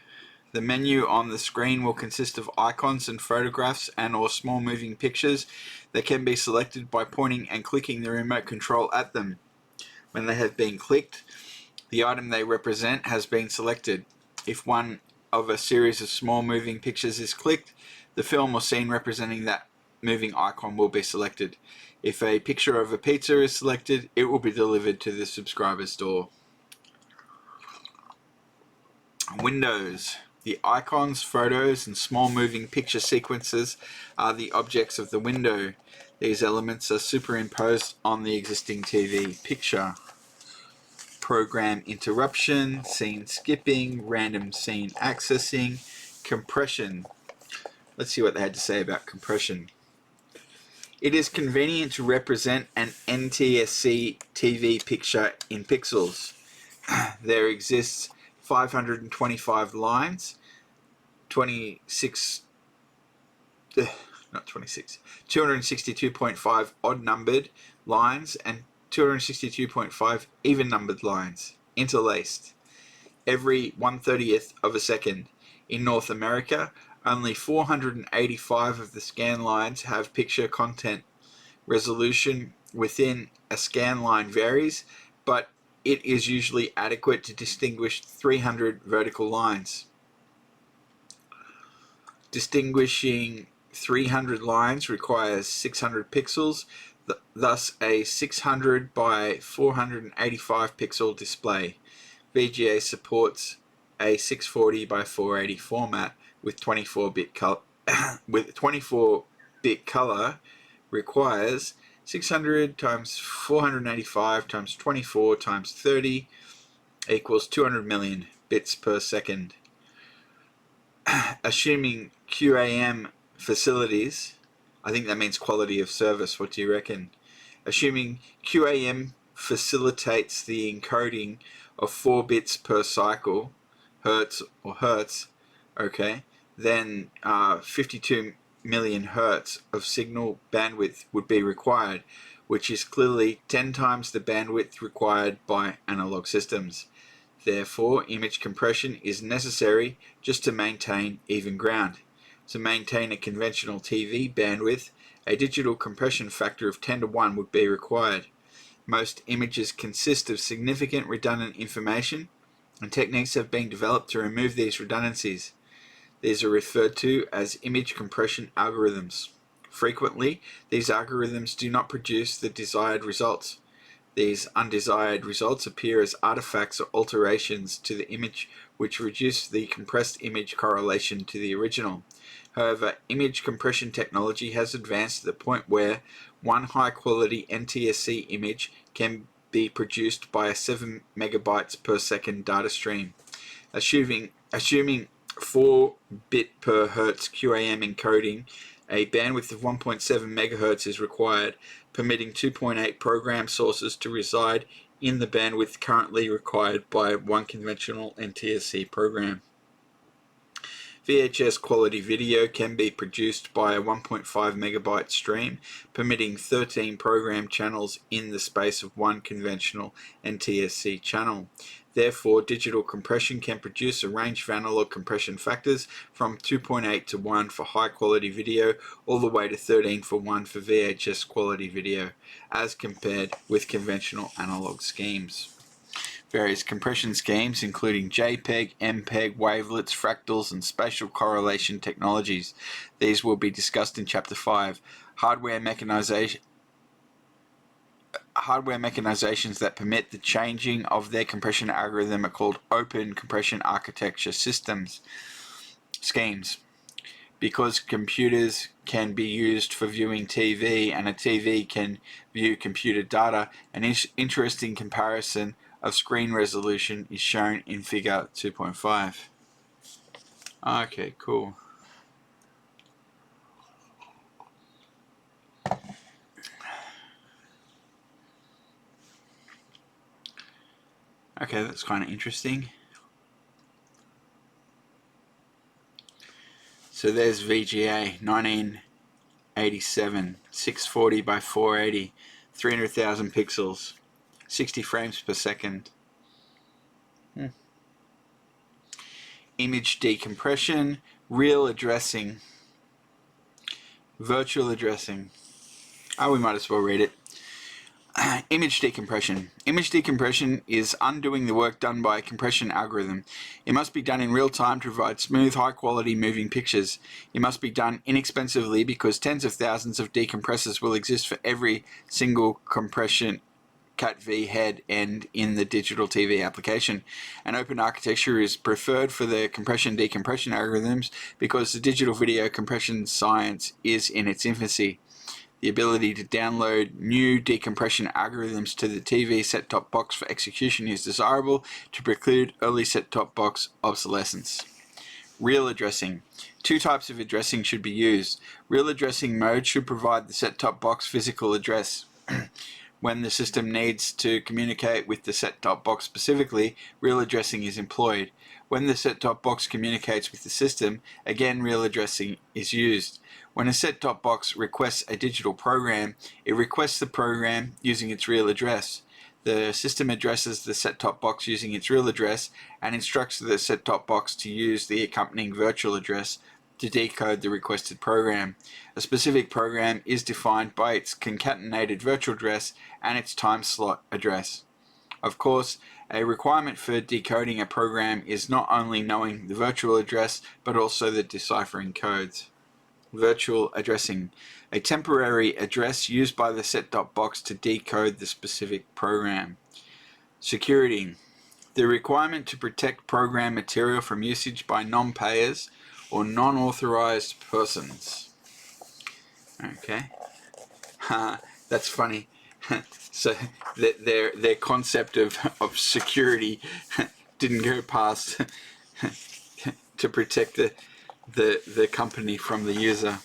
The menu on the screen will consist of icons and photographs and or small moving pictures that can be selected by pointing and clicking the remote control at them. When they have been clicked, the item they represent has been selected. If one of a series of small moving pictures is clicked, the film or scene representing that moving icon will be selected. If a picture of a pizza is selected, it will be delivered to the subscriber's door. Windows. The icons, photos, and small moving picture sequences are the objects of the window. These elements are superimposed on the existing TV picture. Program interruption, scene skipping, random scene accessing, compression. Let's see what they had to say about compression. It is convenient to represent an NTSC TV picture in pixels. There exists 525 lines, 262.5 odd numbered lines and 262.5 even numbered lines, interlaced, every 1/30th of a second. In North America, only 485 of the scan lines have picture content. Resolution within a scan line varies, but it is usually adequate to distinguish 300 vertical lines. Distinguishing 300 lines requires 600 pixels, thus a 600 by 485 pixel display. VGA supports a 640 by 480 format with 24-bit color. With 24-bit color requires 600 times 485 times 24 times 30 equals 200 million bits per second. Assuming QAM facilities, I think that means quality of service, what do you reckon? Assuming QAM facilitates the encoding of 4 bits per cycle, hertz, okay, then 52 million hertz of signal bandwidth would be required, which is clearly 10 times the bandwidth required by analog systems. Therefore, image compression is necessary just to maintain even ground. To maintain a conventional TV bandwidth, a digital compression factor of 10 to 1 would be required. Most images consist of significant redundant information, and techniques have been developed to remove these redundancies. These are referred to as image compression algorithms. Frequently, these algorithms do not produce the desired results. These undesired results appear as artifacts or alterations to the image which reduce the compressed image correlation to the original. However, image compression technology has advanced to the point where one high-quality NTSC image can be produced by a 7 megabytes per second data stream. Assuming 4 bit per hertz QAM encoding, a bandwidth of 1.7 megahertz is required, permitting 2.8 program sources to reside in the bandwidth currently required by one conventional NTSC program. VHS quality video can be produced by a 1.5 megabyte stream, permitting 13 program channels in the space of one conventional NTSC channel. Therefore, digital compression can produce a range of analog compression factors from 2.8 to 1 for high quality video all the way to 13 for 1 for VHS quality video, as compared with conventional analog schemes. Various compression schemes, including JPEG, MPEG, wavelets, fractals, and spatial correlation technologies. These will be discussed in Chapter 5. Hardware mechanizations that permit the changing of their compression algorithm are called open compression architecture schemes. Because computers can be used for viewing TV and a TV can view computer data, an interesting comparison of screen resolution is shown in figure 2.5. Okay, cool. Okay, that's kind of interesting. So there's VGA 1987, 640 by 480, 300,000 pixels, 60 frames per second. Image decompression, real addressing, virtual addressing. We might as well read it. Image decompression. Image decompression is undoing the work done by a compression algorithm. It must be done in real time to provide smooth, high-quality moving pictures. It must be done inexpensively because tens of thousands of decompressors will exist for every single compression Cat-V head end in the digital TV application. An open architecture is preferred for the compression-decompression algorithms because the digital video compression science is in its infancy. The ability to download new decompression algorithms to the TV set-top box for execution is desirable to preclude early set-top box obsolescence. Real addressing. Two types of addressing should be used. Real addressing mode should provide the set-top box physical address. When the system needs to communicate with the set-top box specifically, real addressing is employed. When the set-top box communicates with the system, again real addressing is used. When a set-top box requests a digital program, it requests the program using its real address. The system addresses the set-top box using its real address and instructs the set-top box to use the accompanying virtual address to decode the requested program. A specific program is defined by its concatenated virtual address and its time slot address. Of course, a requirement for decoding a program is not only knowing the virtual address, but also the deciphering codes. Virtual addressing. A temporary address used by the set-top box to decode the specific program. Security. The requirement to protect program material from usage by non-payers or non-authorized persons. Okay. That's funny. So their concept of security didn't go past to protect the company from the user.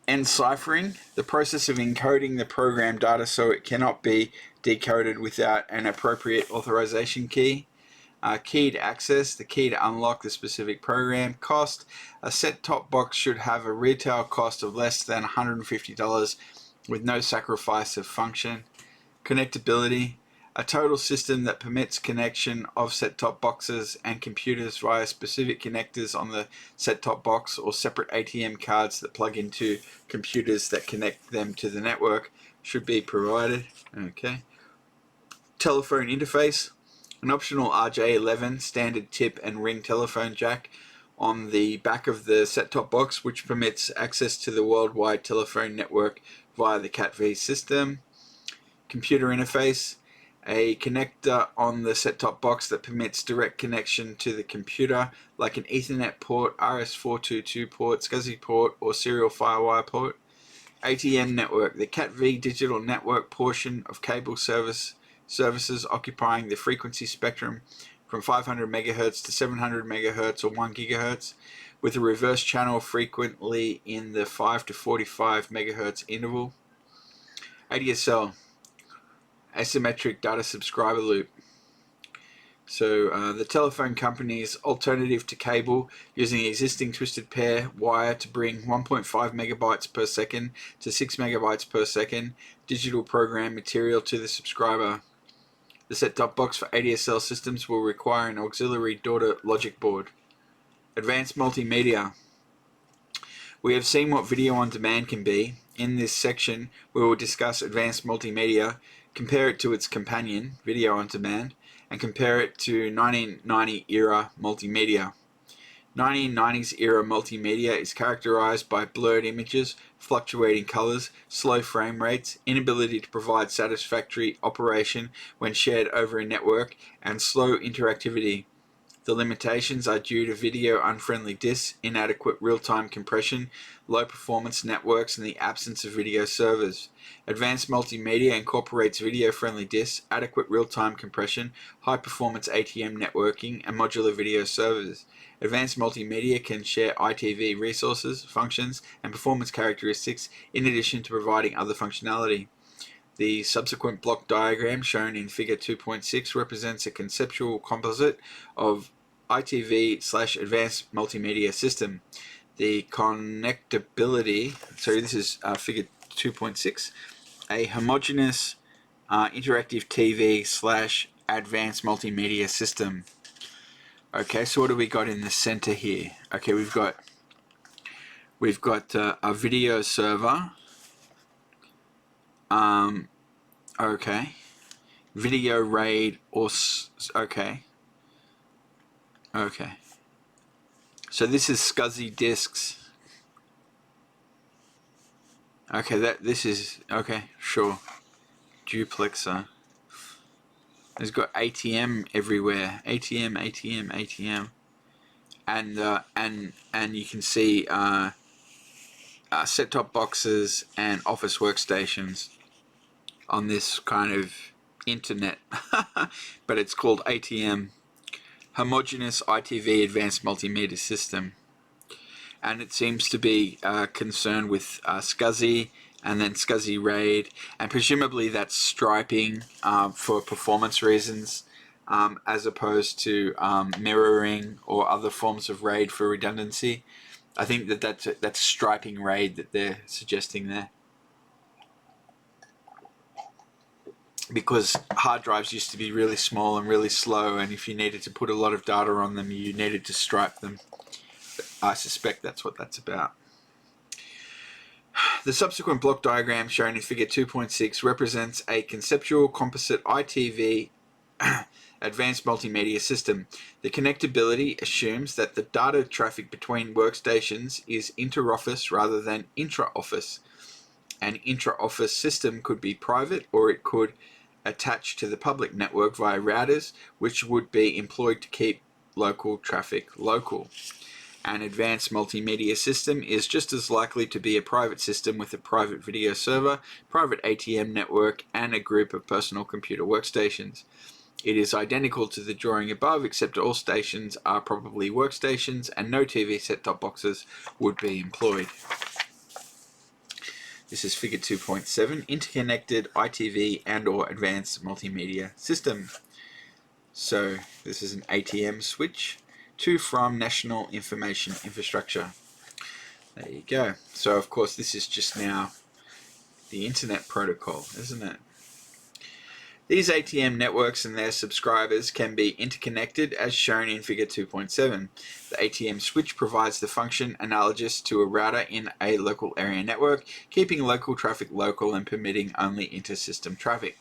Enciphering, the process of encoding the program data so it cannot be decoded without an appropriate authorization key. Keyed access, the key to unlock the specific program. Cost, a set-top box should have a retail cost of less than $150 with no sacrifice of function. Connectability, a total system that permits connection of set-top boxes and computers via specific connectors on the set-top box or separate ATM cards that plug into computers that connect them to the network should be provided. Okay. Telephone interface, an optional RJ11 standard tip and ring telephone jack on the back of the set-top box, which permits access to the worldwide telephone network via the Cat-V system. Computer interface, a connector on the set-top box that permits direct connection to the computer, like an Ethernet port, RS422 port, SCSI port, or serial firewire port. ATM network, the Cat-V digital network portion of cable services occupying the frequency spectrum from 500 MHz to 700 MHz or 1 GHz, with a reverse channel frequently in the 5 to 45 MHz interval. ADSL, asymmetric data subscriber loop. So the telephone company's alternative to cable, using the existing twisted pair wire to bring 1.5 megabytes per second to 6 megabytes per second digital program material to the subscriber. The set-top box for ADSL systems will require an auxiliary daughter logic board. Advanced multimedia. We have seen what video on demand can be. In this section, we will discuss advanced multimedia, compare it to its companion, video on demand, and compare it to 1990 era multimedia. 1990s era multimedia is characterized by blurred images, fluctuating colors, slow frame rates, inability to provide satisfactory operation when shared over a network, and slow interactivity. The limitations are due to video-unfriendly disks, inadequate real-time compression, low-performance networks, and the absence of video servers. Advanced multimedia incorporates video-friendly disks, adequate real-time compression, high-performance ATM networking, and modular video servers. Advanced multimedia can share ITV resources, functions, and performance characteristics in addition to providing other functionality. The subsequent block diagram shown in Figure 2.6 represents a conceptual composite of ITV/advanced multimedia system. The connectability, so this is Figure 2.6, a homogeneous interactive TV/advanced multimedia system. Okay, so what do we got in the center here? Okay, we've got a video server. Okay. Video RAID or okay. So this is SCSI disks. Okay, this is okay. Sure, duplexer. It's got ATM everywhere. ATM, ATM, ATM, and you can see set-top boxes and office workstations on this kind of internet, but it's called ATM, Homogeneous ITV Advanced Multimedia System, and it seems to be concerned with SCSI and then SCSI RAID, and presumably that's striping for performance reasons, as opposed to mirroring or other forms of RAID for redundancy. I think that's striping RAID that they're suggesting there. Because hard drives used to be really small and really slow, and if you needed to put a lot of data on them, you needed to stripe them. I suspect that's what that's about. The subsequent block diagram shown in figure 2.6 represents a conceptual composite ITV advanced multimedia system. The connectability assumes that the data traffic between workstations is inter-office rather than intra-office. An intra-office system could be private, or it could attach to the public network via routers, which would be employed to keep local traffic local. An advanced multimedia system is just as likely to be a private system with a private video server, private ATM network, and a group of personal computer workstations. It is identical to the drawing above, except all stations are probably workstations and no TV set-top boxes would be employed. This is figure 2.7, interconnected ITV and or advanced multimedia system. So this is an ATM switch to from National Information Infrastructure. There you go. So of course this is just now the internet protocol, isn't it? These ATM networks and their subscribers can be interconnected as shown in figure 2.7. The ATM switch provides the function analogous to a router in a local area network, keeping local traffic local and permitting only inter-system traffic.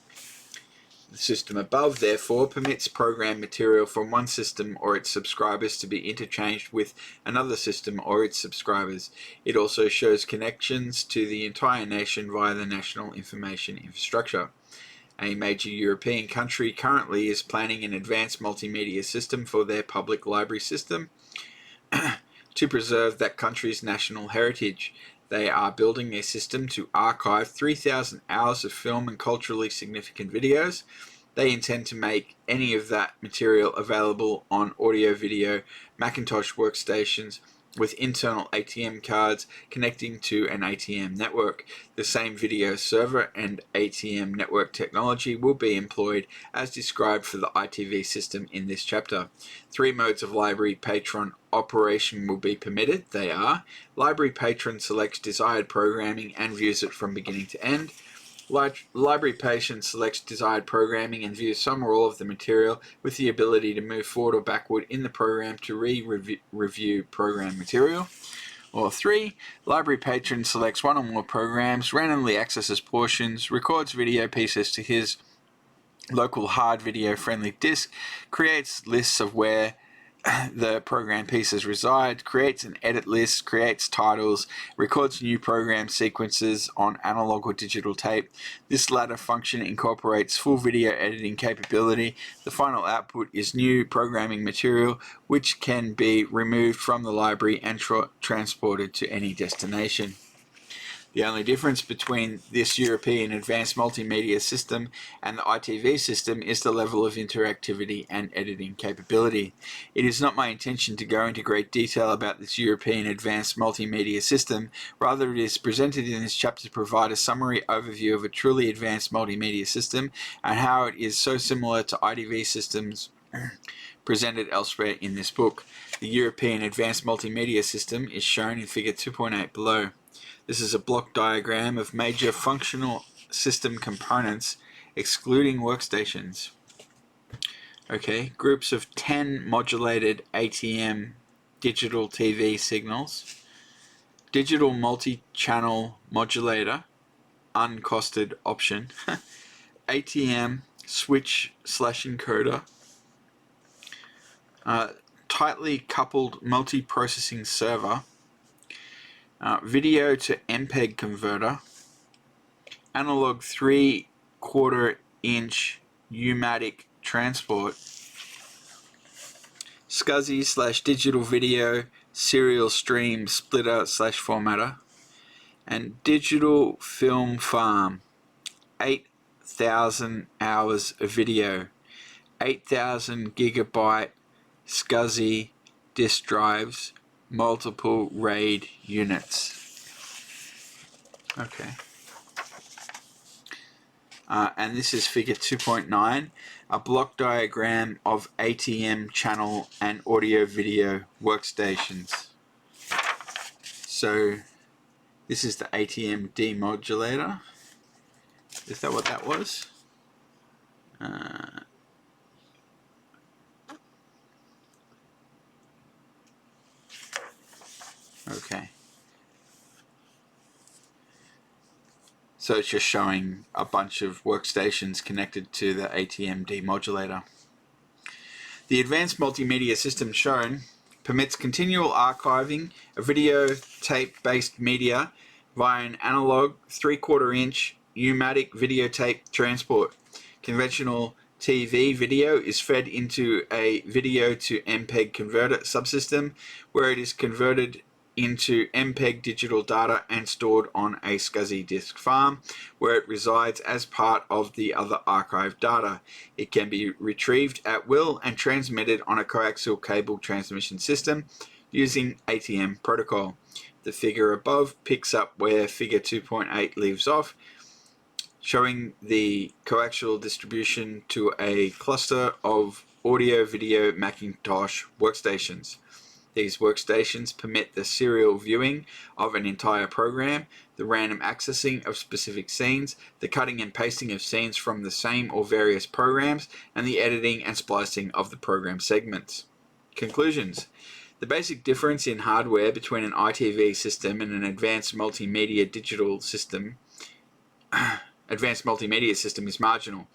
The system above, therefore, permits program material from one system or its subscribers to be interchanged with another system or its subscribers. It also shows connections to the entire nation via the National Information Infrastructure. A major European country currently is planning an advanced multimedia system for their public library system to preserve that country's national heritage. They are building a system to archive 3,000 hours of film and culturally significant videos. They intend to make any of that material available on audio-video Macintosh workstations with internal ATM cards connecting to an ATM network. The same video server and ATM network technology will be employed as described for the ITV system in this chapter. 3 modes of library patron operation will be permitted. They are: library patron selects desired programming and views it from beginning to end. Library patron selects desired programming and views some or all of the material with the ability to move forward or backward in the program to review program material. Or 3, library patron selects one or more programs, randomly accesses portions, records video pieces to his local hard video friendly disk, creates lists of where the program pieces reside, creates an edit list, creates titles, records new program sequences on analog or digital tape. This latter function incorporates full video editing capability. The final output is new programming material which can be removed from the library and transported to any destination. The only difference between this European advanced multimedia system and the ITV system is the level of interactivity and editing capability. It is not my intention to go into great detail about this European advanced multimedia system. Rather, it is presented in this chapter to provide a summary overview of a truly advanced multimedia system and how it is so similar to ITV systems presented elsewhere in this book. The European advanced multimedia system is shown in figure 2.8 below. This is a block diagram of major functional system components, excluding workstations. Okay, groups of 10 modulated ATM digital TV signals, digital multi-channel modulator, uncosted option, ATM switch/encoder, tightly coupled multi-processing server, video to MPEG converter, analog 3/4 inch U-matic transport, SCSI / digital video serial stream splitter / formatter, and digital film farm, 8,000 hours of video, 8,000 gigabyte SCSI disk drives, multiple RAID units. Okay. And this is figure 2.9, a block diagram of ATM channel and audio video workstations. So this is the ATM demodulator. Is that what that was? Okay. So it's just showing a bunch of workstations connected to the ATM demodulator. The advanced multimedia system shown permits continual archiving of video tape-based media via an analog 3/4 inch U-matic videotape transport. Conventional TV video is fed into a video to MPEG converter subsystem, where it is converted into MPEG digital data and stored on a SCSI disk farm, where it resides as part of the other archived data. It can be retrieved at will and transmitted on a coaxial cable transmission system using ATM protocol. The figure above picks up where figure 2.8 leaves off, showing the coaxial distribution to a cluster of audio-video Macintosh workstations. These workstations permit the serial viewing of an entire program, the random accessing of specific scenes, the cutting and pasting of scenes from the same or various programs, and the editing and splicing of the program segments. Conclusions. The basic difference in hardware between an ITV system and an advanced multimedia system is marginal.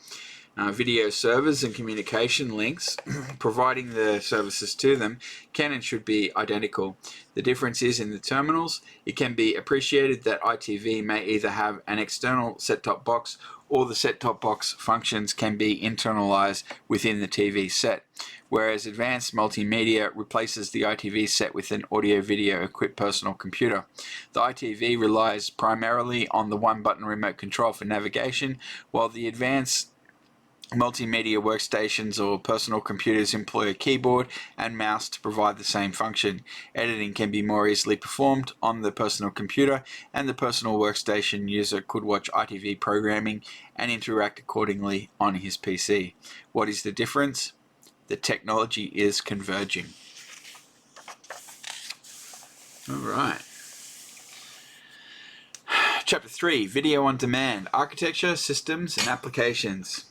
Video servers and communication links, providing the services to them, can and should be identical. The difference is in the terminals. It can be appreciated that ITV may either have an external set-top box, or the set-top box functions can be internalized within the TV set, whereas advanced multimedia replaces the ITV set with an audio-video equipped personal computer. The ITV relies primarily on the one-button remote control for navigation, while the advanced multimedia workstations or personal computers employ a keyboard and mouse to provide the same function. Editing can be more easily performed on the personal computer, and the personal workstation user could watch ITV programming and interact accordingly on his PC. What is the difference? The technology is converging. Alright. Chapter 3, Video on Demand, Architecture, Systems and Applications.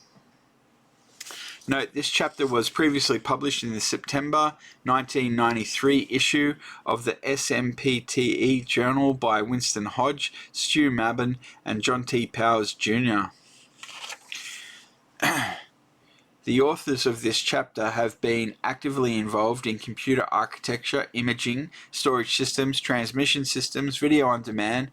Note, this chapter was previously published in the September 1993 issue of the SMPTE Journal by Winston Hodge, Stu Mabin, and John T. Powers, Jr. The authors of this chapter have been actively involved in computer architecture, imaging, storage systems, transmission systems, video on demand,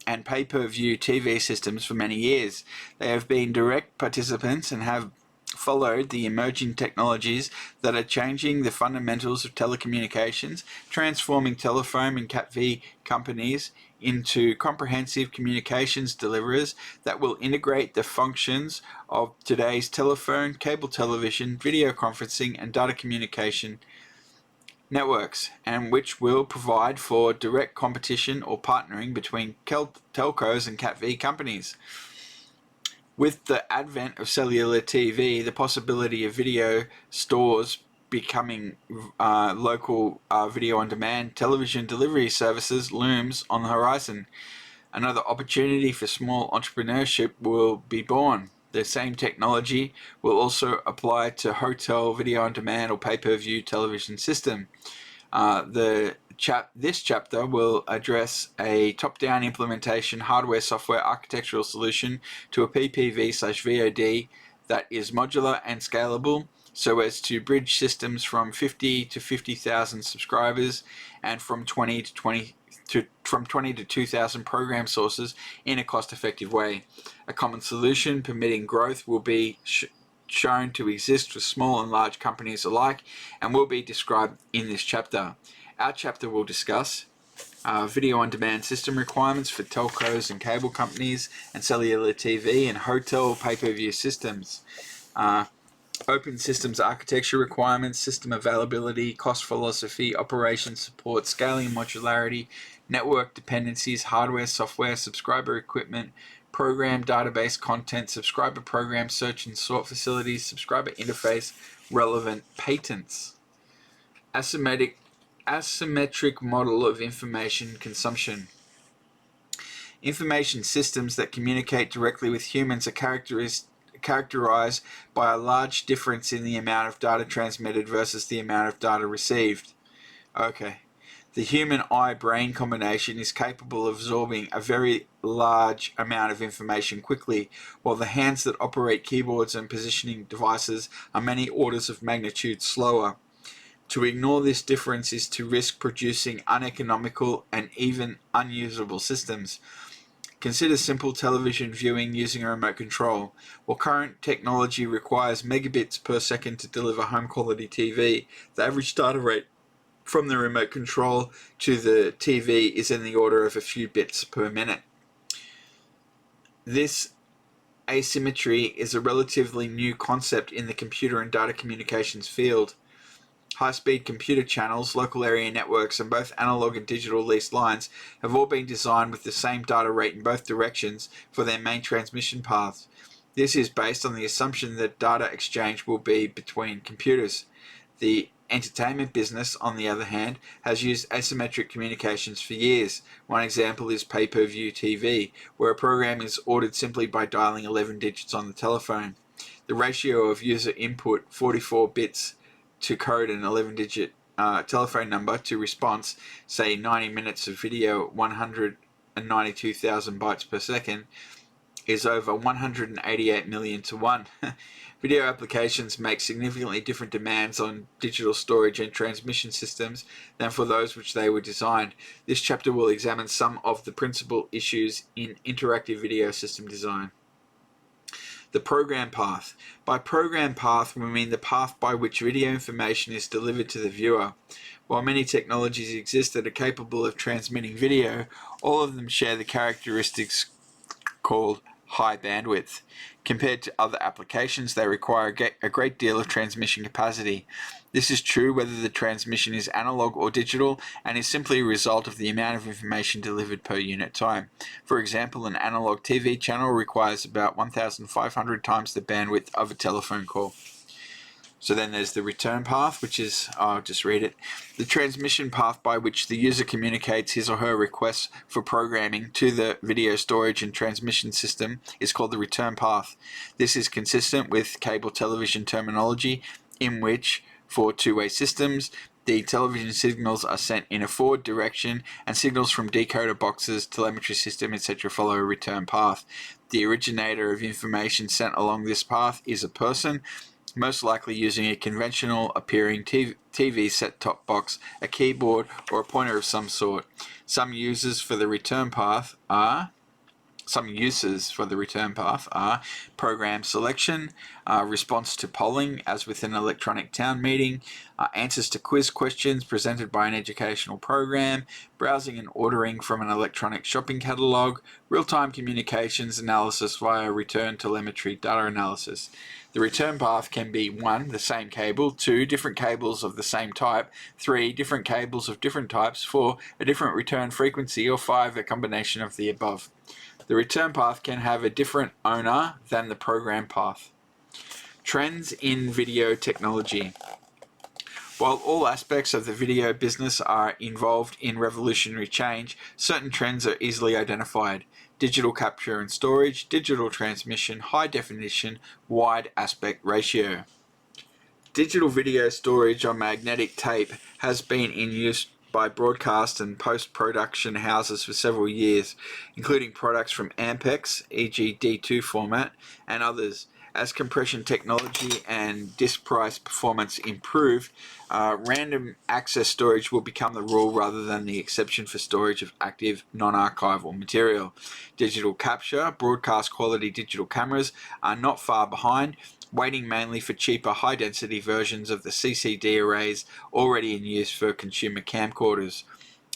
and pay-per-view TV systems for many years. They have been direct participants and have followed the emerging technologies that are changing the fundamentals of telecommunications, transforming telephone and CATV companies into comprehensive communications deliverers that will integrate the functions of today's telephone, cable television, video conferencing, and data communication networks, and which will provide for direct competition or partnering between telcos and CATV companies. With the advent of cellular TV, the possibility of video stores becoming local video-on-demand television delivery services looms on the horizon. Another opportunity for small entrepreneurship will be born. The same technology will also apply to hotel video-on-demand or pay-per-view television system. This chapter will address a top-down implementation hardware-software architectural solution to a PPV/VOD that is modular and scalable, so as to bridge systems from 50 to 50,000 subscribers and from 20 to from 20 to 2,000 program sources in a cost-effective way. A common solution permitting growth will be shown to exist for small and large companies alike and will be described in this chapter. Our chapter will discuss video-on-demand system requirements for telcos and cable companies and cellular TV and hotel pay-per-view systems. Open systems architecture requirements, system availability, cost philosophy, operation support, scaling and modularity, network dependencies, hardware, software, subscriber equipment, program database content, subscriber program search and sort facilities, subscriber interface, relevant patents. Asymmetric model of information consumption. Information systems that communicate directly with humans are characterized by a large difference in the amount of data transmitted versus the amount of data received. Okay. The human eye-brain combination is capable of absorbing a very large amount of information quickly, while the hands that operate keyboards and positioning devices are many orders of magnitude slower. To ignore this difference is to risk producing uneconomical and even unusable systems. Consider simple television viewing using a remote control. While current technology requires megabits per second to deliver home-quality TV, the average data rate from the remote control to the TV is in the order of a few bits per minute. This asymmetry is a relatively new concept in the computer and data communications field. High-speed computer channels, local area networks, and both analog and digital leased lines have all been designed with the same data rate in both directions for their main transmission paths. This is based on the assumption that data exchange will be between computers. The entertainment business, on the other hand, has used asymmetric communications for years. One example is pay-per-view TV, where a program is ordered simply by dialing 11 digits on the telephone. The ratio of user input, 44 bits, to code an 11-digit telephone number to response, say 90 minutes of video, 192,000 bytes per second, is over 188 million to 1. Video applications make significantly different demands on digital storage and transmission systems than for those which they were designed. This chapter will examine some of the principal issues in interactive video system design. The program path. By program path, we mean the path by which video information is delivered to the viewer. While many technologies exist that are capable of transmitting video, all of them share the characteristics called high bandwidth. Compared to other applications, they require a great deal of transmission capacity. This is true whether the transmission is analog or digital and is simply a result of the amount of information delivered per unit time. For example, an analog TV channel requires about 1,500 times the bandwidth of a telephone call. So then there's the return path, which is, I'll just read it. The transmission path by which the user communicates his or her requests for programming to the video storage and transmission system is called the return path. This is consistent with cable television terminology, in which, for two-way systems, the television signals are sent in a forward direction and signals from decoder boxes, telemetry system, etc. follow a return path. The originator of information sent along this path is a person, most likely using a conventional appearing TV set-top box, a keyboard, or a pointer of some sort. Some uses for the return path are program selection, response to polling, as with an electronic town meeting, answers to quiz questions presented by an educational program, browsing and ordering from an electronic shopping catalogue, real-time communications analysis via return telemetry data analysis. The return path can be 1. The same cable, 2. Different cables of the same type, 3. Different cables of different types, 4. A different return frequency, or 5. A combination of the above. The return path can have a different owner than the program path. Trends in video technology. While all aspects of the video business are involved in revolutionary change, certain trends are easily identified. Digital capture and storage, digital transmission, high definition, wide aspect ratio. Digital video storage on magnetic tape has been in use by broadcast and post-production houses for several years, including products from Ampex, e.g. D2 format, and others. As compression technology and disk price performance improve, random access storage will become the rule rather than the exception for storage of active, non-archival material. Digital capture, broadcast quality digital cameras are not far behind, waiting mainly for cheaper high-density versions of the CCD arrays already in use for consumer camcorders.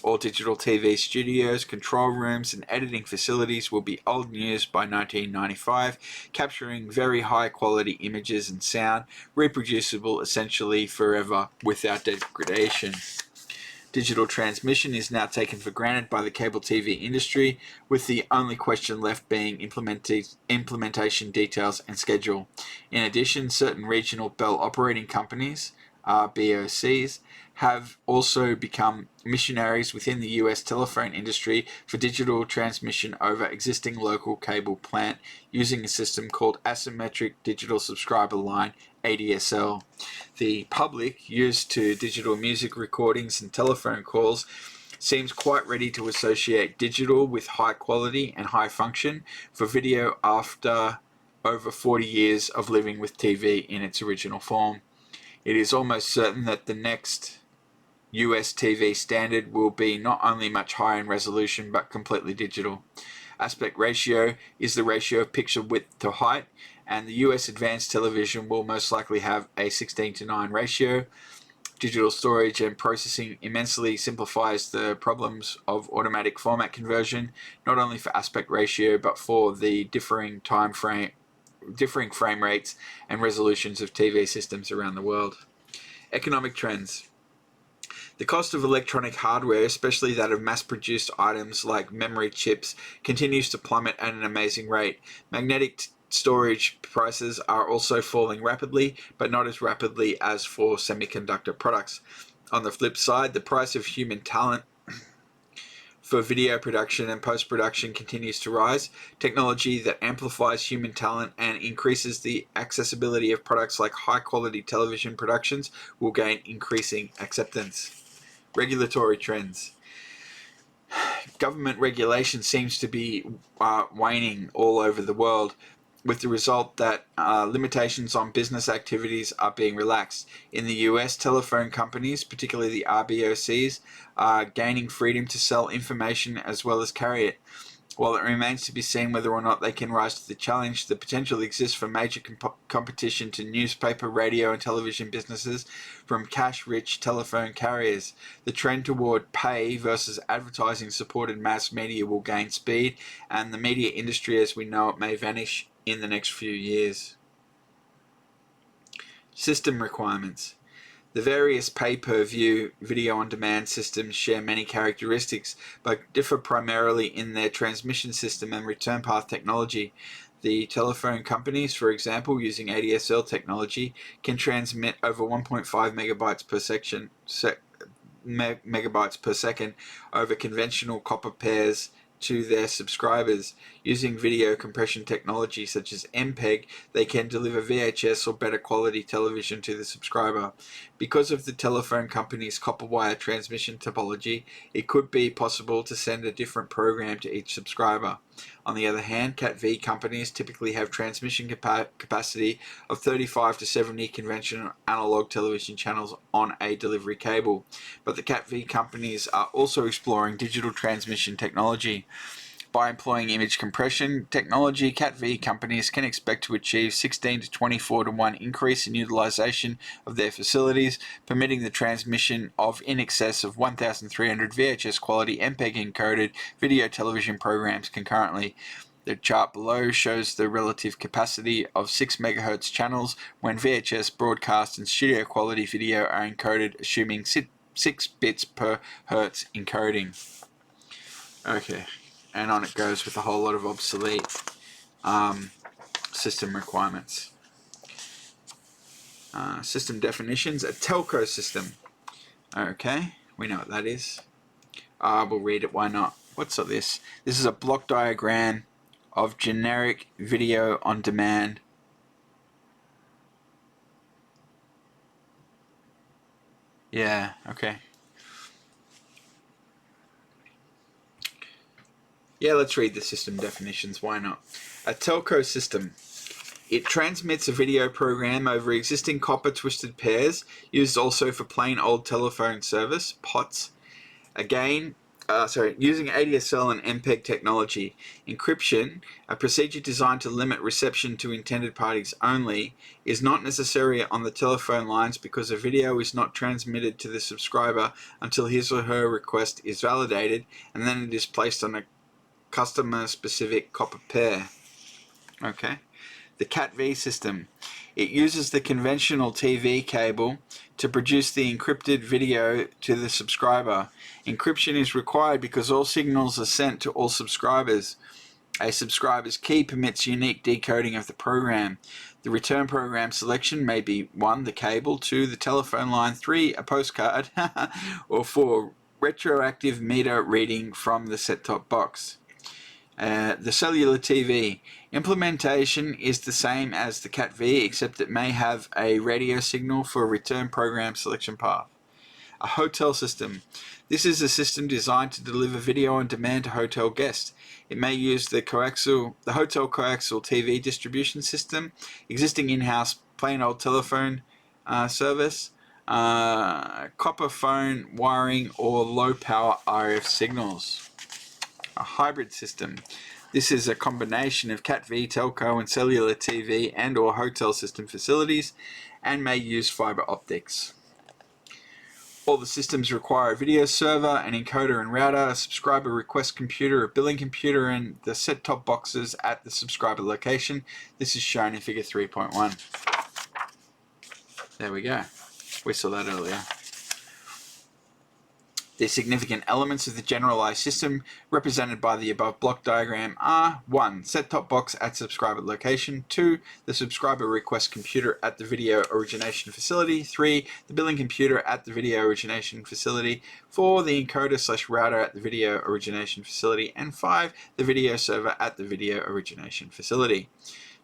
All digital TV studios, control rooms, and editing facilities will be old news by 1995, capturing very high quality images and sound, reproducible essentially forever without degradation. Digital transmission is now taken for granted by the cable TV industry, with the only question left being implementation details and schedule. In addition, certain regional bell operating companies, RBOCs, have also become missionaries within the US telephone industry for digital transmission over existing local cable plant using a system called Asymmetric Digital Subscriber Line, ADSL. The public, used to digital music recordings and telephone calls, seems quite ready to associate digital with high quality and high function for video after over 40 years of living with TV in its original form. It is almost certain that the next US TV standard will be not only much higher in resolution but completely digital. Aspect ratio is the ratio of picture width to height, and the US advanced television will most likely have a 16:9 ratio. Digital storage and processing immensely simplifies the problems of automatic format conversion, not only for aspect ratio but for the differing frame rates and resolutions of TV systems around the world. Economic trends. The cost of electronic hardware, especially that of mass-produced items like memory chips, continues to plummet at an amazing rate. Magnetic storage prices are also falling rapidly, but not as rapidly as for semiconductor products. On the flip side, the price of human talent for video production and post-production continues to rise. Technology that amplifies human talent and increases the accessibility of products like high-quality television productions will gain increasing acceptance. Regulatory trends. Government regulation seems to be waning all over the world, with the result that limitations on business activities are being relaxed. In the US, telephone companies, particularly the RBOCs, are gaining freedom to sell information as well as carry it. While it remains to be seen whether or not they can rise to the challenge, the potential exists for major competition to newspaper, radio, and television businesses from cash-rich telephone carriers. The trend toward pay versus advertising-supported mass media will gain speed, and the media industry as we know it may vanish in the next few years. System requirements. The various pay-per-view video-on-demand systems share many characteristics, but differ primarily in their transmission system and return path technology. The telephone companies, for example, using ADSL technology, can transmit over 1.5 megabytes per second over conventional copper pairs to their subscribers. Using video compression technology such as MPEG, they can deliver VHS or better quality television to the subscriber. Because of the telephone company's copper wire transmission topology, it could be possible to send a different program to each subscriber. On the other hand, CAT-V companies typically have transmission capacity of 35 to 70 conventional analog television channels on a delivery cable, but the CAT-V companies are also exploring digital transmission technology. By employing image compression technology, CAT-V companies can expect to achieve 16 to 24 to 1 increase in utilization of their facilities, permitting the transmission of in excess of 1,300 VHS quality MPEG encoded video television programs concurrently. The chart below shows the relative capacity of 6 MHz channels when VHS broadcast and studio quality video are encoded, assuming 6 bits per hertz encoding. Okay. And on it goes with a whole lot of obsolete system requirements. System definitions. A telco system. Okay, we know what that is. We'll read it, why not? What's this? This is a block diagram of generic video on demand. Yeah, okay. Yeah, let's read the system definitions, why not? A telco system It transmits a video program over existing copper twisted pairs, used also for plain old telephone service, POTS. Using ADSL and MPEG technology. Encryption, a procedure designed to limit reception to intended parties only, is not necessary on the telephone lines because a video is not transmitted to the subscriber until his or her request is validated, and then it is placed on a customer-specific copper pair. Okay. The CAT-V system. It uses the conventional TV cable to produce the encrypted video to the subscriber. Encryption is required because all signals are sent to all subscribers. A subscriber's key permits unique decoding of the program. The return program selection may be 1. The cable, 2. The telephone line, 3. A postcard, or 4. Retroactive meter reading from the set-top box. The cellular TV. Implementation is the same as the CAT-V, except it may have a radio signal for a return program selection path. A hotel system. This is a system designed to deliver video on demand to hotel guests. It may use the hotel coaxial TV distribution system, existing in-house plain old telephone service, copper phone wiring, or low-power RF signals. A hybrid system. This is a combination of CAT-V, telco, and cellular TV and or hotel system facilities, and may use fiber optics. All the systems require a video server, an encoder and router, a subscriber request computer, a billing computer, and the set-top boxes at the subscriber location. This is shown in figure 3.1. There we go. We saw that earlier. The significant elements of the generalized system represented by the above block diagram are 1. Set-top box at subscriber location, 2. The subscriber request computer at the video origination facility, 3. The billing computer at the video origination facility, 4. The encoder/router at the video origination facility, and 5. The video server at the video origination facility.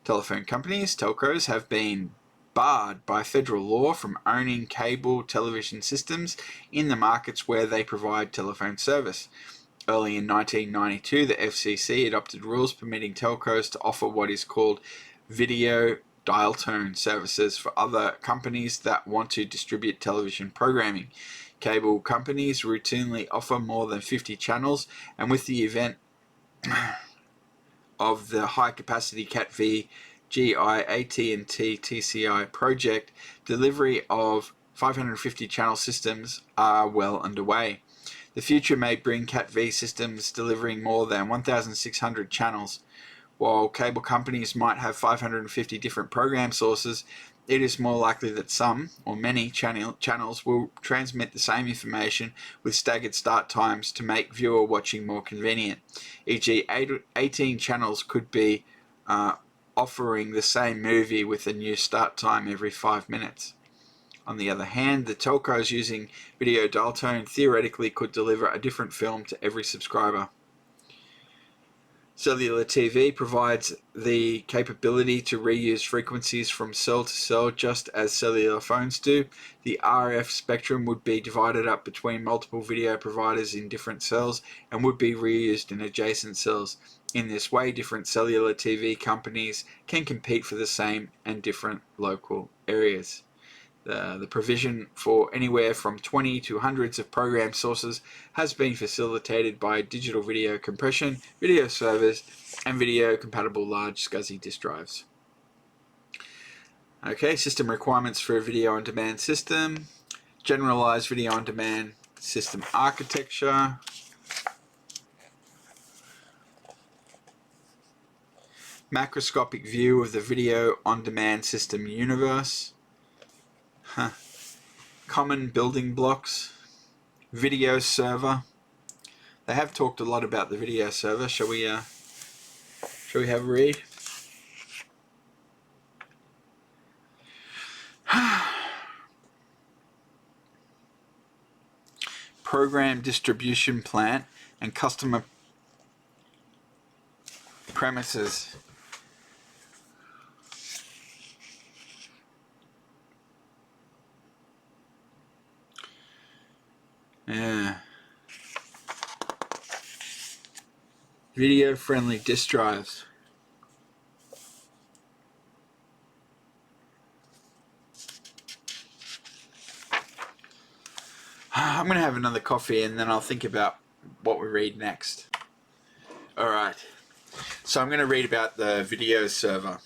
Telephone companies, telcos, have been barred by federal law from owning cable television systems in the markets where they provide telephone service. Early in 1992, the FCC adopted rules permitting telcos to offer what is called video dial tone services for other companies that want to distribute television programming. Cable companies routinely offer more than 50 channels, and with the event of the high-capacity CAT-V GI AT&T TCI project, delivery of 550 channel systems are well underway. The future may bring CAT-V systems delivering more than 1,600 channels. While cable companies might have 550 different program sources, it is more likely that some, or many, channels will transmit the same information with staggered start times to make viewer watching more convenient. E.g., 18 channels could be offering the same movie with a new start time every 5 minutes. On the other hand, the telcos using video dial tone theoretically could deliver a different film to every subscriber. Cellular TV provides the capability to reuse frequencies from cell to cell just as cellular phones do. The RF spectrum would be divided up between multiple video providers in different cells and would be reused in adjacent cells. In this way, different cellular TV companies can compete for the same and different local areas. The provision for anywhere from 20 to hundreds of program sources has been facilitated by digital video compression, video servers, and video-compatible large SCSI disk drives. Okay, system requirements for a video-on-demand system. Generalized video-on-demand system architecture. Macroscopic view of the video-on-demand system universe. Common building blocks. Video server. They have talked a lot about the video server. Shall we have a read? Program distribution plant and customer premises. Yeah. Video friendly disk drives. I'm going to have another coffee and then I'll think about what we read next. Alright, so I'm going to read about the video server.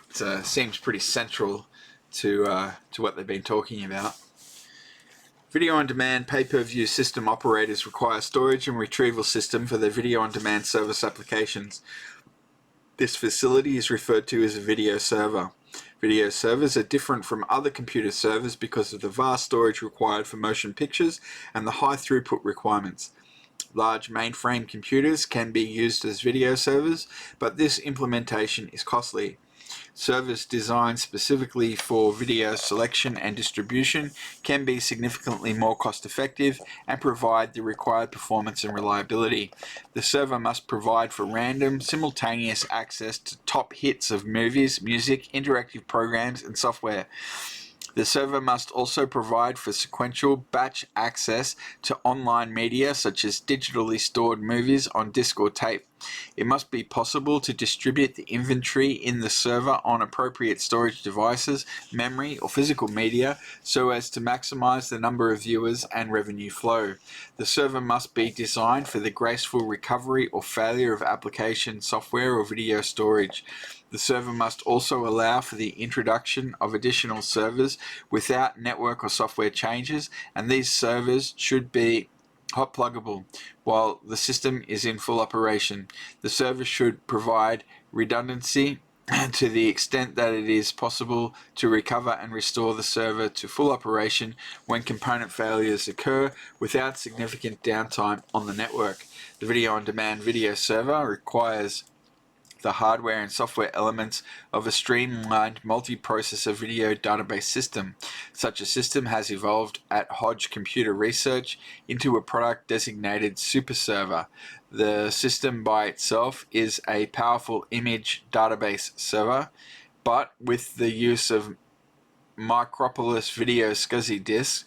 It seems pretty central to what they've been talking about. Video-on-demand pay-per-view system operators require storage and retrieval system for their video-on-demand service applications. This facility is referred to as a video server. Video servers are different from other computer servers because of the vast storage required for motion pictures and the high throughput requirements. Large mainframe computers can be used as video servers, but this implementation is costly. Servers designed specifically for video selection and distribution can be significantly more cost-effective and provide the required performance and reliability. The server must provide for random, simultaneous access to top hits of movies, music, interactive programs, and software. The server must also provide for sequential batch access to online media such as digitally stored movies on disk or tape. It must be possible to distribute the inventory in the server on appropriate storage devices, memory, or physical media so as to maximize the number of viewers and revenue flow. The server must be designed for the graceful recovery or failure of application, software, or video storage. The server must also allow for the introduction of additional servers without network or software changes, and these servers should be hot pluggable while the system is in full operation. The server should provide redundancy to the extent that it is possible to recover and restore the server to full operation when component failures occur without significant downtime on the network. The video-on-demand video server requires the hardware and software elements of a streamlined multi-processor video database system. Such a system has evolved at Hodge Computer Research into a product designated Super Server. The system by itself is a powerful image database server, but with the use of Micropolis Video SCSI disks,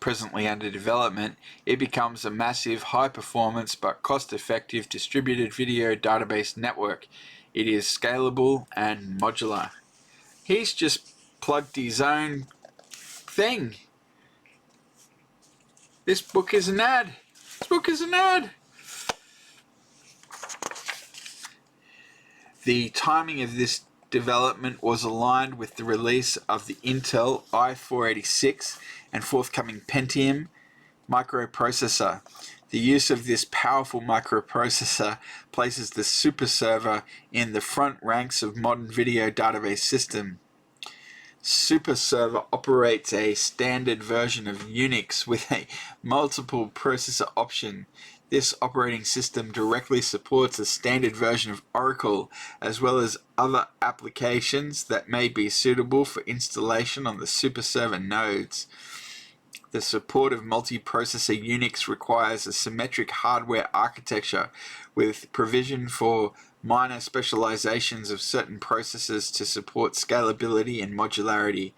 presently under development, it becomes a massive, high-performance but cost-effective distributed video database network. It is scalable and modular. He's just plugged his own thing. This book is an ad. This book is an ad. The timing of this development was aligned with the release of the Intel i486 and forthcoming Pentium microprocessor. The use of this powerful microprocessor places the Super Server in the front ranks of modern video database system. Super Server operates a standard version of Unix with a multiple processor option. This operating system directly supports a standard version of Oracle, as well as other applications that may be suitable for installation on the Super Server nodes. The support of multi-processor Unix requires a symmetric hardware architecture with provision for minor specializations of certain processors to support scalability and modularity.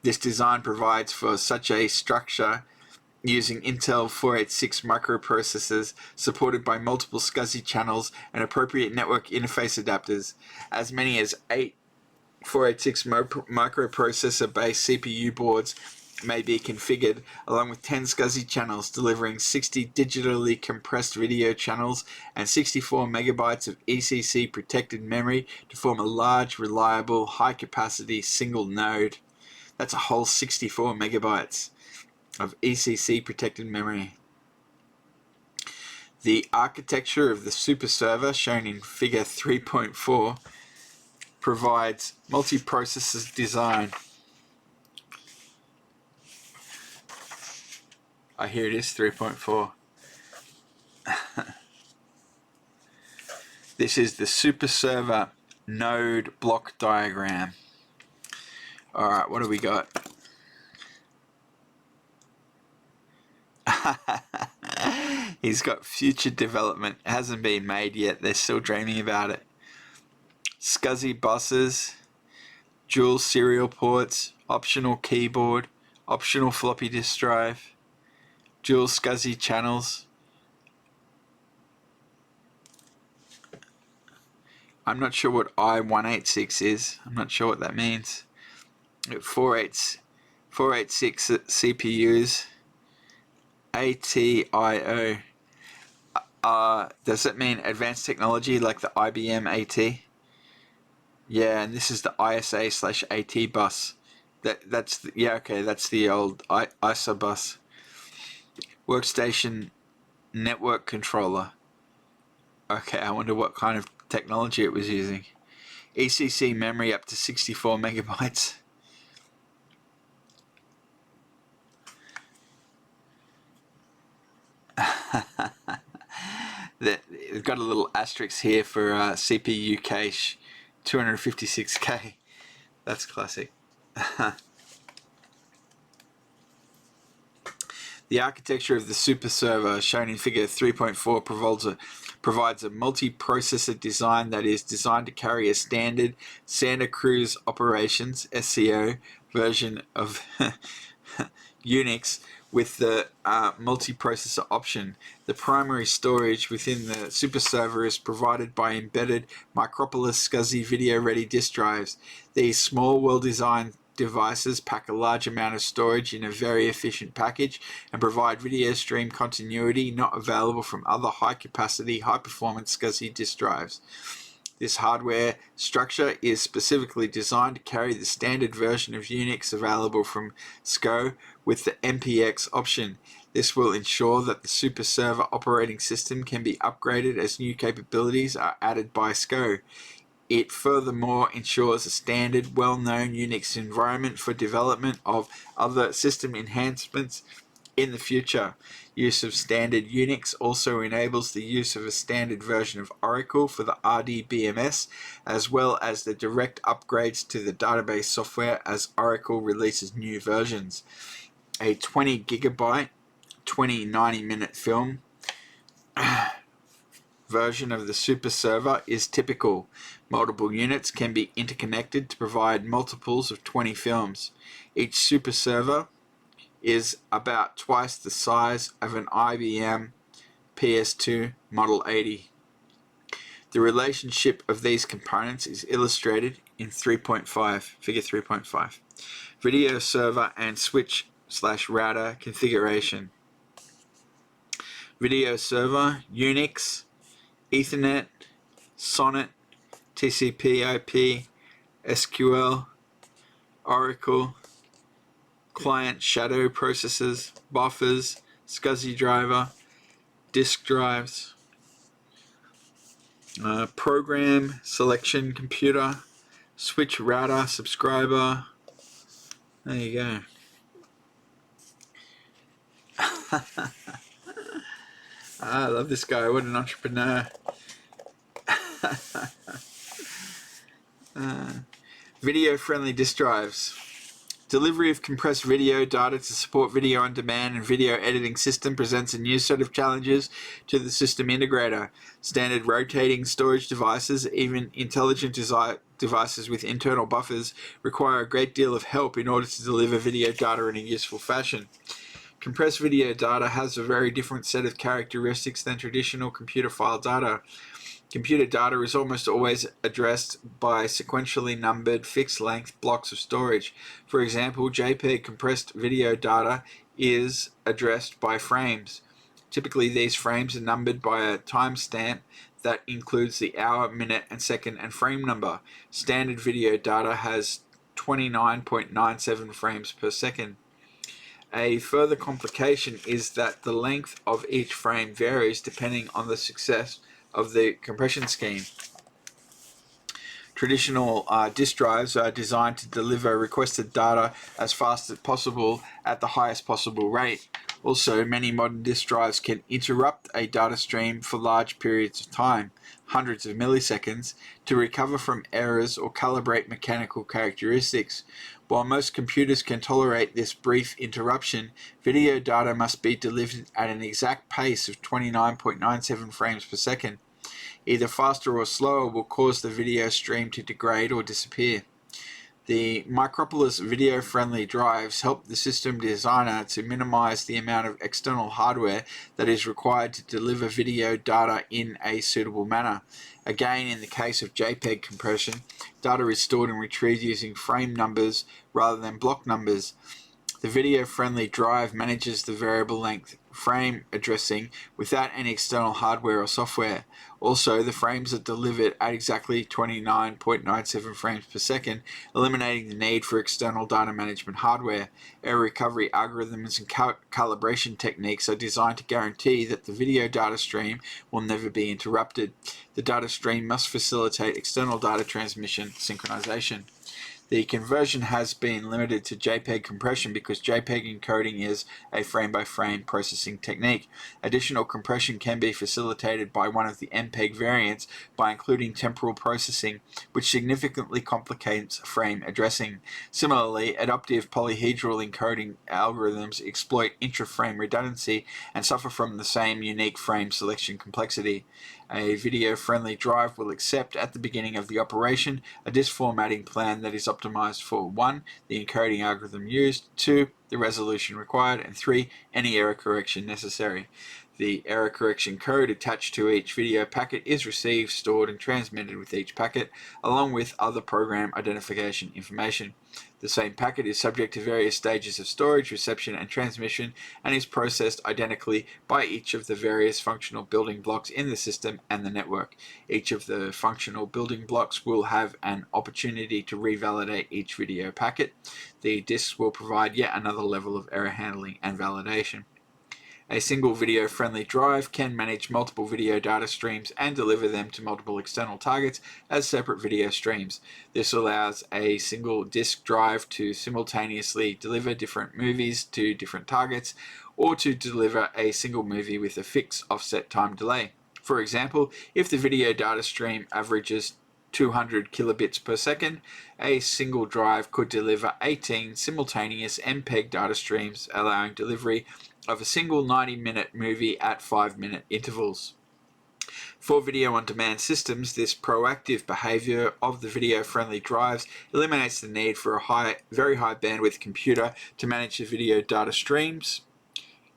This design provides for such a structure using Intel 486 microprocessors supported by multiple SCSI channels and appropriate network interface adapters. As many as 8 486 microprocessor-based CPU boards may be configured, along with 10 SCSI channels delivering 60 digitally compressed video channels and 64 megabytes of ECC protected memory to form a large, reliable, high-capacity single node. That's a whole 64 megabytes of ECC protected memory. The architecture of the Super Server, shown in Figure 3.4, provides multi-processor design. Here it is, 3.4. This is the Super Server node block diagram. Alright, what do we got? He's got future development. It hasn't been made yet. They're still dreaming about it. SCSI buses, dual serial ports, optional keyboard, optional floppy disk drive, dual SCSI channels. I'm not sure what I186 is. I'm not sure what that means. 486 CPUs. ATIO. Does that mean advanced technology like the IBM AT? Yeah, and this is the ISA/AT bus. That's the old ISA bus. Workstation network controller. Okay, I wonder what kind of technology it was using. ECC memory up to 64 megabytes. They've got a little asterisk here for CPU cache, 256K. That's classic. The architecture of the super server shown in figure 3.4 provides a multi-processor design that is designed to carry a standard Santa Cruz operations (SCO) version of Unix with the multi-processor option. The primary storage within the super server is provided by embedded Micropolis SCSI video-ready disk drives. These small, well-designed devices pack a large amount of storage in a very efficient package and provide video stream continuity not available from other high-capacity, high-performance SCSI disk drives. This hardware structure is specifically designed to carry the standard version of Unix available from SCO with the MPX option. This will ensure that the super server operating system can be upgraded as new capabilities are added by SCO. It furthermore ensures a standard, well-known Unix environment for development of other system enhancements in the future. Use of standard Unix also enables the use of a standard version of Oracle for the RDBMS, as well as the direct upgrades to the database software as Oracle releases new versions. A 20 gigabyte, 90-minute film version of the super server is typical. Multiple units can be interconnected to provide multiples of 20 films. Each super server is about twice the size of an IBM PS2 Model 80. The relationship of these components is illustrated in figure 3.5. Video server and switch/router configuration. Video server, Unix, Ethernet, Sonnet, TCP/IP, SQL, Oracle, client shadow processors, buffers, SCSI driver, disk drives, program selection computer, switch router subscriber. There you go. I love this guy. What an entrepreneur. Video-friendly disk drives. Delivery of compressed video data to support video on demand and video editing system presents a new set of challenges to the system integrator. Standard rotating storage devices, even intelligent devices with internal buffers, require a great deal of help in order to deliver video data in a useful fashion. Compressed video data has a very different set of characteristics than traditional computer file data. Computer data is almost always addressed by sequentially numbered fixed-length blocks of storage. For example, JPEG compressed video data is addressed by frames. Typically, these frames are numbered by a timestamp that includes the hour, minute, and second and frame number. Standard video data has 29.97 frames per second. A further complication is that the length of each frame varies depending on the success of the compression scheme. Traditional disk drives are designed to deliver requested data as fast as possible at the highest possible rate. Also, many modern disk drives can interrupt a data stream for large periods of time, hundreds of milliseconds, to recover from errors or calibrate mechanical characteristics. While most computers can tolerate this brief interruption, video data must be delivered at an exact pace of 29.97 frames per second. Either faster or slower will cause the video stream to degrade or disappear. The Micropolis video-friendly drives help the system designer to minimize the amount of external hardware that is required to deliver video data in a suitable manner. Again, in the case of JPEG compression, data is stored and retrieved using frame numbers rather than block numbers. The video-friendly drive manages the variable length frame addressing without any external hardware or software. Also, the frames are delivered at exactly 29.97 frames per second, eliminating the need for external data management hardware. Error recovery algorithms and calibration techniques are designed to guarantee that the video data stream will never be interrupted. The data stream must facilitate external data transmission synchronization. The conversion has been limited to JPEG compression because JPEG encoding is a frame-by-frame processing technique. Additional compression can be facilitated by one of the MPEG variants by including temporal processing, which significantly complicates frame addressing. Similarly, adaptive polyhedral encoding algorithms exploit intra-frame redundancy and suffer from the same unique frame selection complexity. A video-friendly drive will accept at the beginning of the operation a disk formatting plan that is optimized for 1. The encoding algorithm used, 2. The resolution required, and 3. Any error correction necessary. The error correction code attached to each video packet is received, stored, and transmitted with each packet, along with other program identification information. The same packet is subject to various stages of storage, reception, and transmission, and is processed identically by each of the various functional building blocks in the system and the network. Each of the functional building blocks will have an opportunity to revalidate each video packet. The disks will provide yet another level of error handling and validation. A single video-friendly drive can manage multiple video data streams and deliver them to multiple external targets as separate video streams. This allows a single disk drive to simultaneously deliver different movies to different targets, or to deliver a single movie with a fixed offset time delay. For example, if the video data stream averages 200 kilobits per second, a single drive could deliver 18 simultaneous MPEG data streams, allowing delivery of a single 90-minute movie at 5-minute intervals. For video-on-demand systems, this proactive behavior of the video-friendly drives eliminates the need for a very high bandwidth computer to manage the video data streams.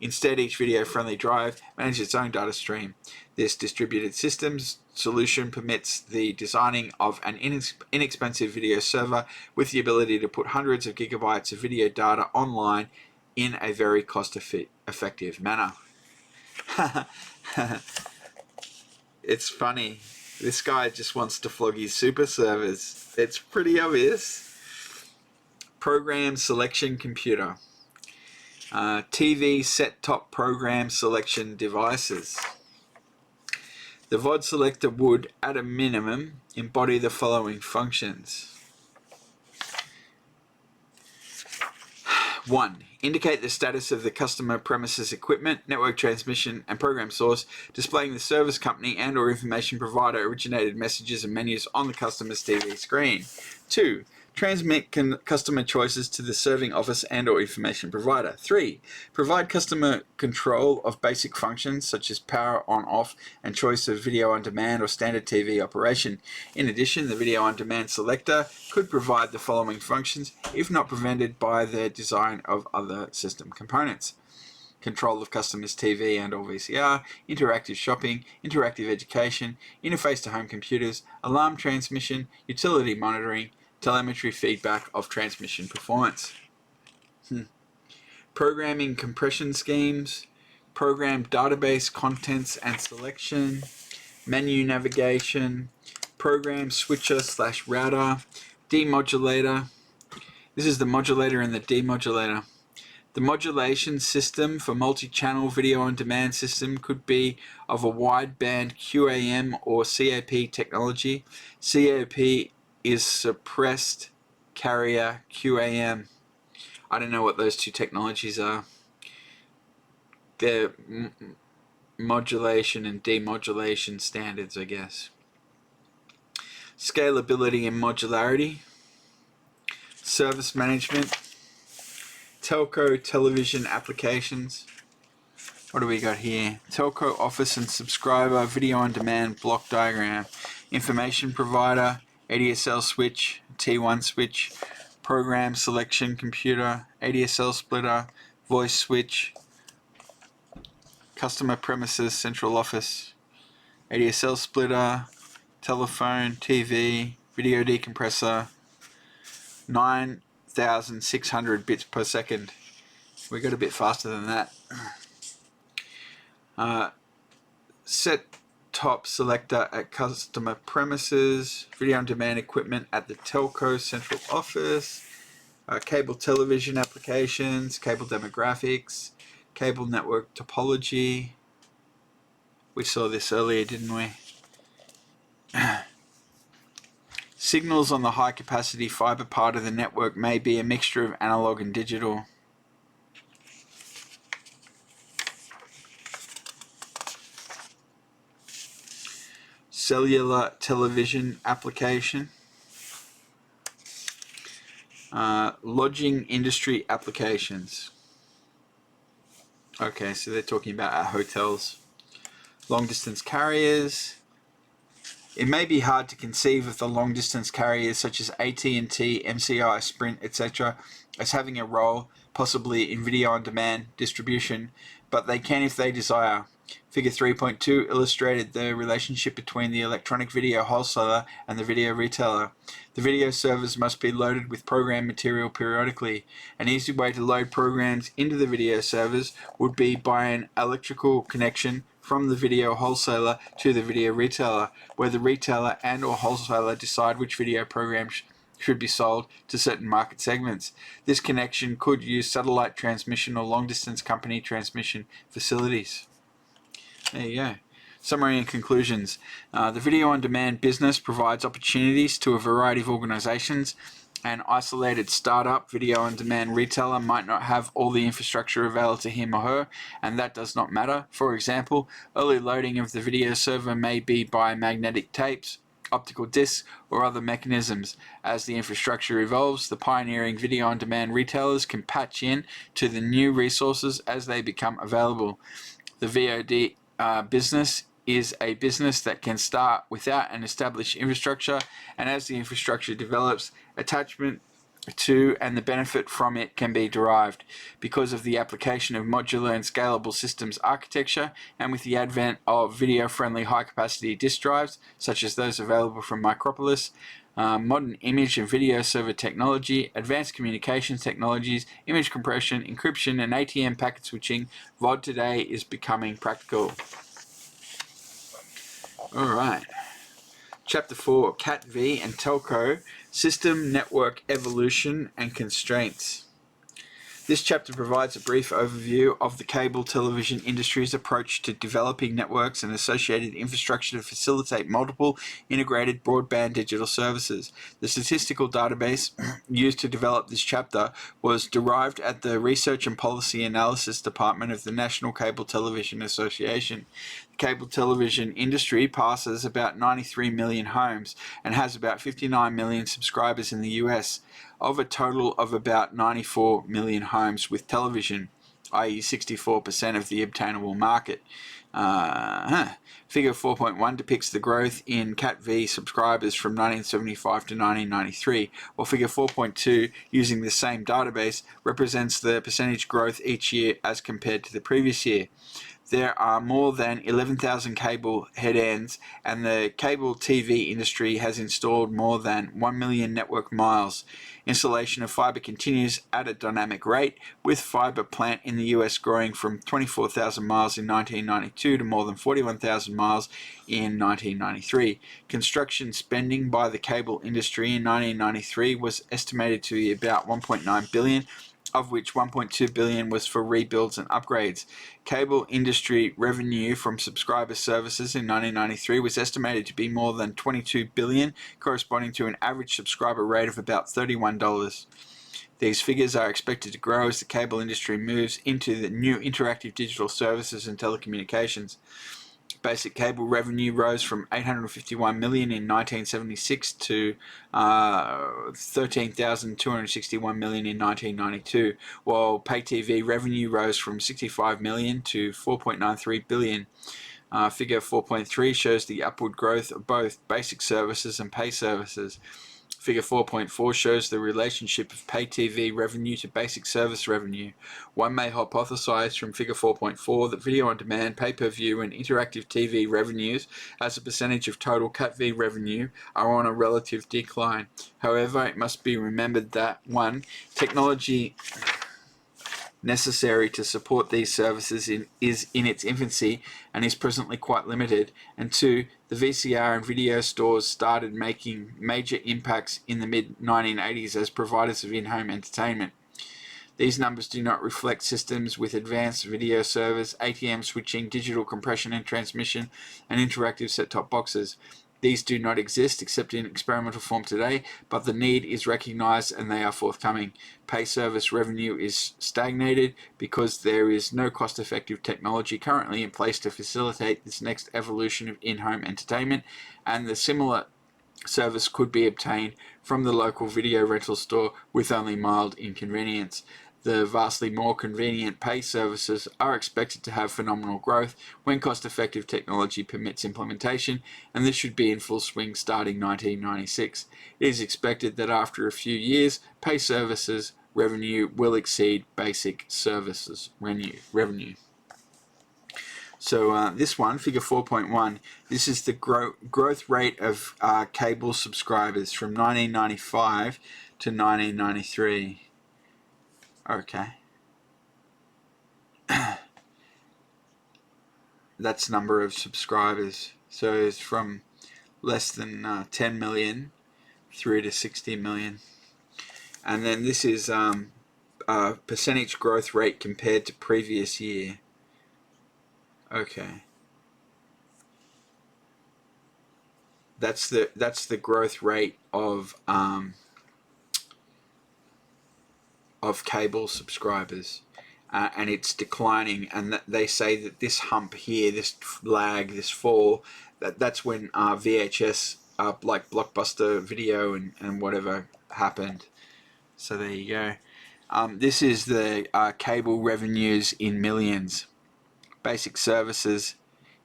Instead, each video-friendly drive manages its own data stream. This distributed systems solution permits the designing of an inexpensive video server with the ability to put hundreds of gigabytes of video data online in a very cost-effective manner. It's funny. This guy just wants to flog his super servers. It's pretty obvious. Program selection computer. TV set-top program selection devices. The VOD selector would, at a minimum, embody the following functions. 1. Indicate the status of the customer premises equipment, network transmission, and program source, displaying the service company and or information provider originated messages and menus on the customer's TV screen. 2. Transmit customer choices to the serving office and or information provider. 3. Provide customer control of basic functions such as power on off and choice of video on demand or standard TV operation. In addition, the video on demand selector could provide the following functions if not prevented by the design of other system components. Control of customers' TV and or VCR, interactive shopping, interactive education, interface to home computers, alarm transmission, utility monitoring, telemetry feedback of transmission performance. Programming compression schemes, program database contents and selection, menu navigation, program switcher / router, demodulator. This is the modulator and the demodulator. The modulation system for multi-channel video on demand system could be of a wideband QAM or CAP technology. CAP is suppressed carrier QAM. I don't know what those two technologies are. They're modulation and demodulation standards, I guess. Scalability and modularity. Service management. Telco television applications. What do we got here? Telco office and subscriber video on demand block diagram. Information provider. ADSL switch, T1 switch, program selection computer, ADSL splitter, voice switch, customer premises central office, ADSL splitter, telephone, TV, video decompressor, 9,600 bits per second. We got a bit faster than that. Set-top selector at customer premises, video-on-demand equipment at the telco central office, cable television applications, cable demographics, cable network topology. We saw this earlier, didn't we? Signals on the high-capacity fiber part of the network may be a mixture of analog and digital. Cellular television application. Lodging industry applications. Okay, so they're talking about our hotels. Long distance carriers. It may be hard to conceive of the long distance carriers such as AT&T, MCI, Sprint, etc. as having a role, possibly in video on demand distribution, but they can if they desire. Figure 3.2 illustrated the relationship between the electronic video wholesaler and the video retailer. The video servers must be loaded with program material periodically. An easy way to load programs into the video servers would be by an electrical connection from the video wholesaler to the video retailer, where the retailer and or wholesaler decide which video programs should be sold to certain market segments. This connection could use satellite transmission or long-distance company transmission facilities. There you go. Summary and conclusions. The video-on-demand business provides opportunities to a variety of organizations. An isolated startup video-on-demand retailer might not have all the infrastructure available to him or her, and that does not matter. For example, early loading of the video server may be by magnetic tapes, optical discs, or other mechanisms. As the infrastructure evolves, the pioneering video-on-demand retailers can patch in to the new resources as they become available. The VOD business is a business that can start without an established infrastructure, and as the infrastructure develops, attachment to and the benefit from it can be derived. Because of the application of modular and scalable systems architecture, and with the advent of video-friendly high-capacity disk drives, such as those available from Micropolis, modern image and video server technology, advanced communications technologies, image compression, encryption, and ATM packet switching, VOD today is becoming practical. Alright. Chapter 4, Cat V and Telco, System Network Evolution and Constraints. This chapter provides a brief overview of the cable television industry's approach to developing networks and associated infrastructure to facilitate multiple integrated broadband digital services. The statistical database used to develop this chapter was derived at the Research and Policy Analysis Department of the National Cable Television Association. The cable television industry passes about 93 million homes and has about 59 million subscribers in the US. Of a total of about 94 million homes with television, i.e. 64% of the obtainable market. Figure 4.1 depicts the growth in Cat V subscribers from 1975 to 1993, while Figure 4.2, using the same database, represents the percentage growth each year as compared to the previous year. There are more than 11,000 cable head ends, and the cable TV industry has installed more than 1 million network miles. Installation of fiber continues at a dynamic rate, with fiber plant in the US growing from 24,000 miles in 1992 to more than 41,000 miles in 1993. Construction spending by the cable industry in 1993 was estimated to be about $1.9 billion, of which $1.2 billion was for rebuilds and upgrades. Cable industry revenue from subscriber services in 1993 was estimated to be more than $22 billion, corresponding to an average subscriber rate of about $31. These figures are expected to grow as the cable industry moves into the new interactive digital services and telecommunications. Basic cable revenue rose from $851 million in 1976 to $13,261 million in 1992, while pay TV revenue rose from $65 million to $4.93 billion. Figure 4.3 shows the upward growth of both basic services and pay services. Figure 4.4 shows the relationship of pay TV revenue to basic service revenue. One may hypothesize from Figure 4.4 that video on demand, pay-per-view, and interactive TV revenues as a percentage of total Cat V revenue are on a relative decline. However, it must be remembered that 1. Technology necessary to support these services is in its infancy and is presently quite limited. And 2, the VCR and video stores started making major impacts in the mid-1980s as providers of in-home entertainment. These numbers do not reflect systems with advanced video servers, ATM switching, digital compression and transmission, and interactive set-top boxes. These do not exist except in experimental form today, but the need is recognized and they are forthcoming. Pay service revenue is stagnated because there is no cost-effective technology currently in place to facilitate this next evolution of in-home entertainment, and the similar service could be obtained from the local video rental store with only mild inconvenience. The vastly more convenient pay services are expected to have phenomenal growth when cost-effective technology permits implementation, and this should be in full swing starting 1996. It is expected that after a few years, pay services revenue will exceed basic services revenue. So this one, figure 4.1, this is the growth rate of cable subscribers from 1995 to 1993. Okay. That's number of subscribers. So it's from less than 10 million through to 60 million. And then this is percentage growth rate compared to previous year. Okay. That's the growth rate of cable subscribers, and it's declining. And they say that this hump here, this lag, this fall, that's when VHS, like Blockbuster Video and whatever happened. So there you go. This is the cable revenues in millions. Basic services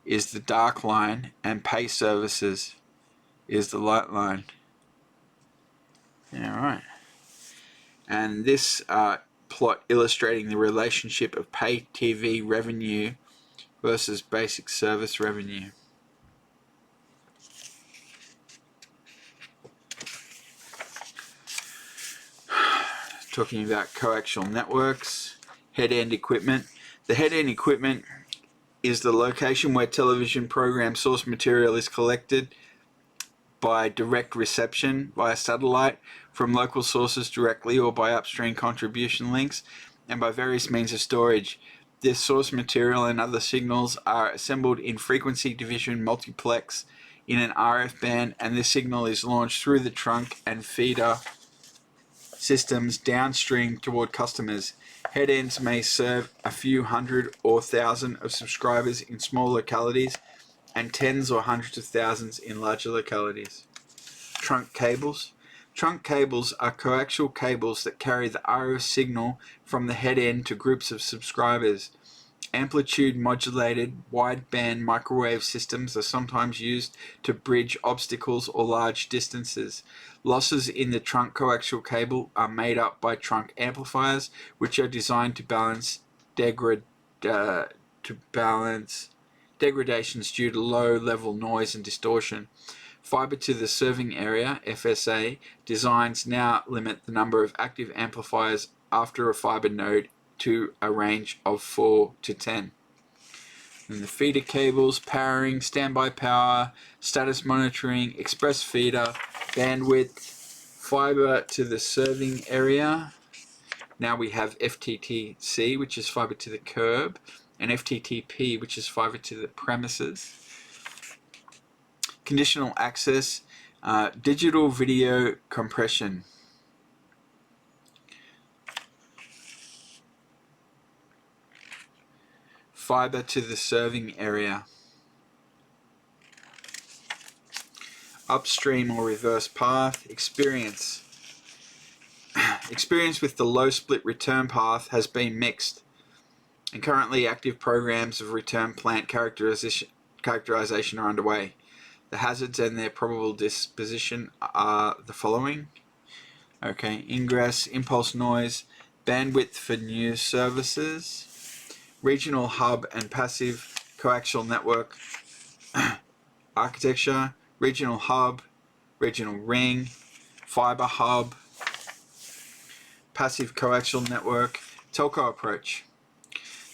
is the dark line, and pay services is the light line. Yeah, right. And this plot illustrating the relationship of pay TV revenue versus basic service revenue. Talking about coaxial networks, head-end equipment. The head-end equipment is the location where television program source material is collected by direct reception via satellite from local sources directly or by upstream contribution links, and by various means of storage. This source material and other signals are assembled in frequency division multiplex in an RF band, and this signal is launched through the trunk and feeder systems downstream toward customers. Head ends may serve a few hundred or thousand of subscribers in small localities and tens or hundreds of thousands in larger localities. Trunk cables. Trunk cables are coaxial cables that carry the RF signal from the head end to groups of subscribers. Amplitude modulated wideband microwave systems are sometimes used to bridge obstacles or large distances. Losses in the trunk coaxial cable are made up by trunk amplifiers, which are designed to balance degradations due to low-level noise and distortion. Fiber to the serving area, FSA, designs now limit the number of active amplifiers after a fiber node to a range of 4 to 10. And the feeder cables, powering, standby power, status monitoring, express feeder, bandwidth, fiber to the serving area. Now we have FTTC, which is fiber to the curb, and FTTP, which is fiber to the premises. Conditional access, digital video compression. Fiber to the serving area. Upstream or reverse path. Experience. Experience with the low split return path has been mixed, and currently active programs of return plant characterization are underway. The hazards and their probable disposition are the following. Okay, ingress, impulse noise, bandwidth for news services, regional hub and passive coaxial network architecture, regional hub, regional ring, fiber hub, passive coaxial network, Telco approach.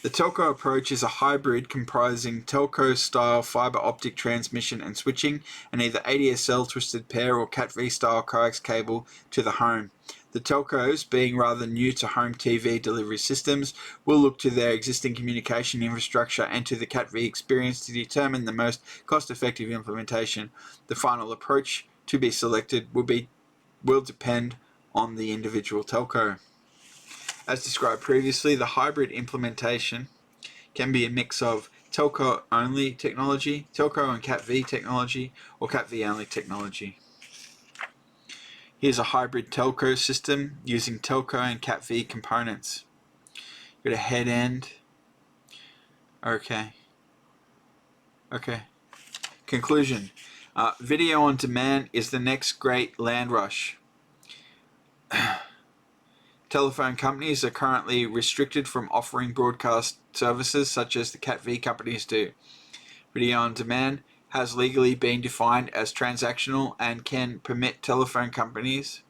The telco approach is a hybrid comprising telco-style fiber optic transmission and switching, and either ADSL twisted pair or Cat-V-style coax cable to the home. The telcos, being rather new to home TV delivery systems, will look to their existing communication infrastructure and to the Cat-V experience to determine the most cost-effective implementation. The final approach to be selected will depend on the individual telco. As described previously, the hybrid implementation can be a mix of telco-only technology, telco and Cat-V technology, or Cat-V only technology. Here's a hybrid telco system using telco and Cat-V components. Got a head end. Okay. Conclusion. Video on demand is the next great land rush. Telephone companies are currently restricted from offering broadcast services such as the Cat-V companies do. Video on demand has legally been defined as transactional and can permit telephone companies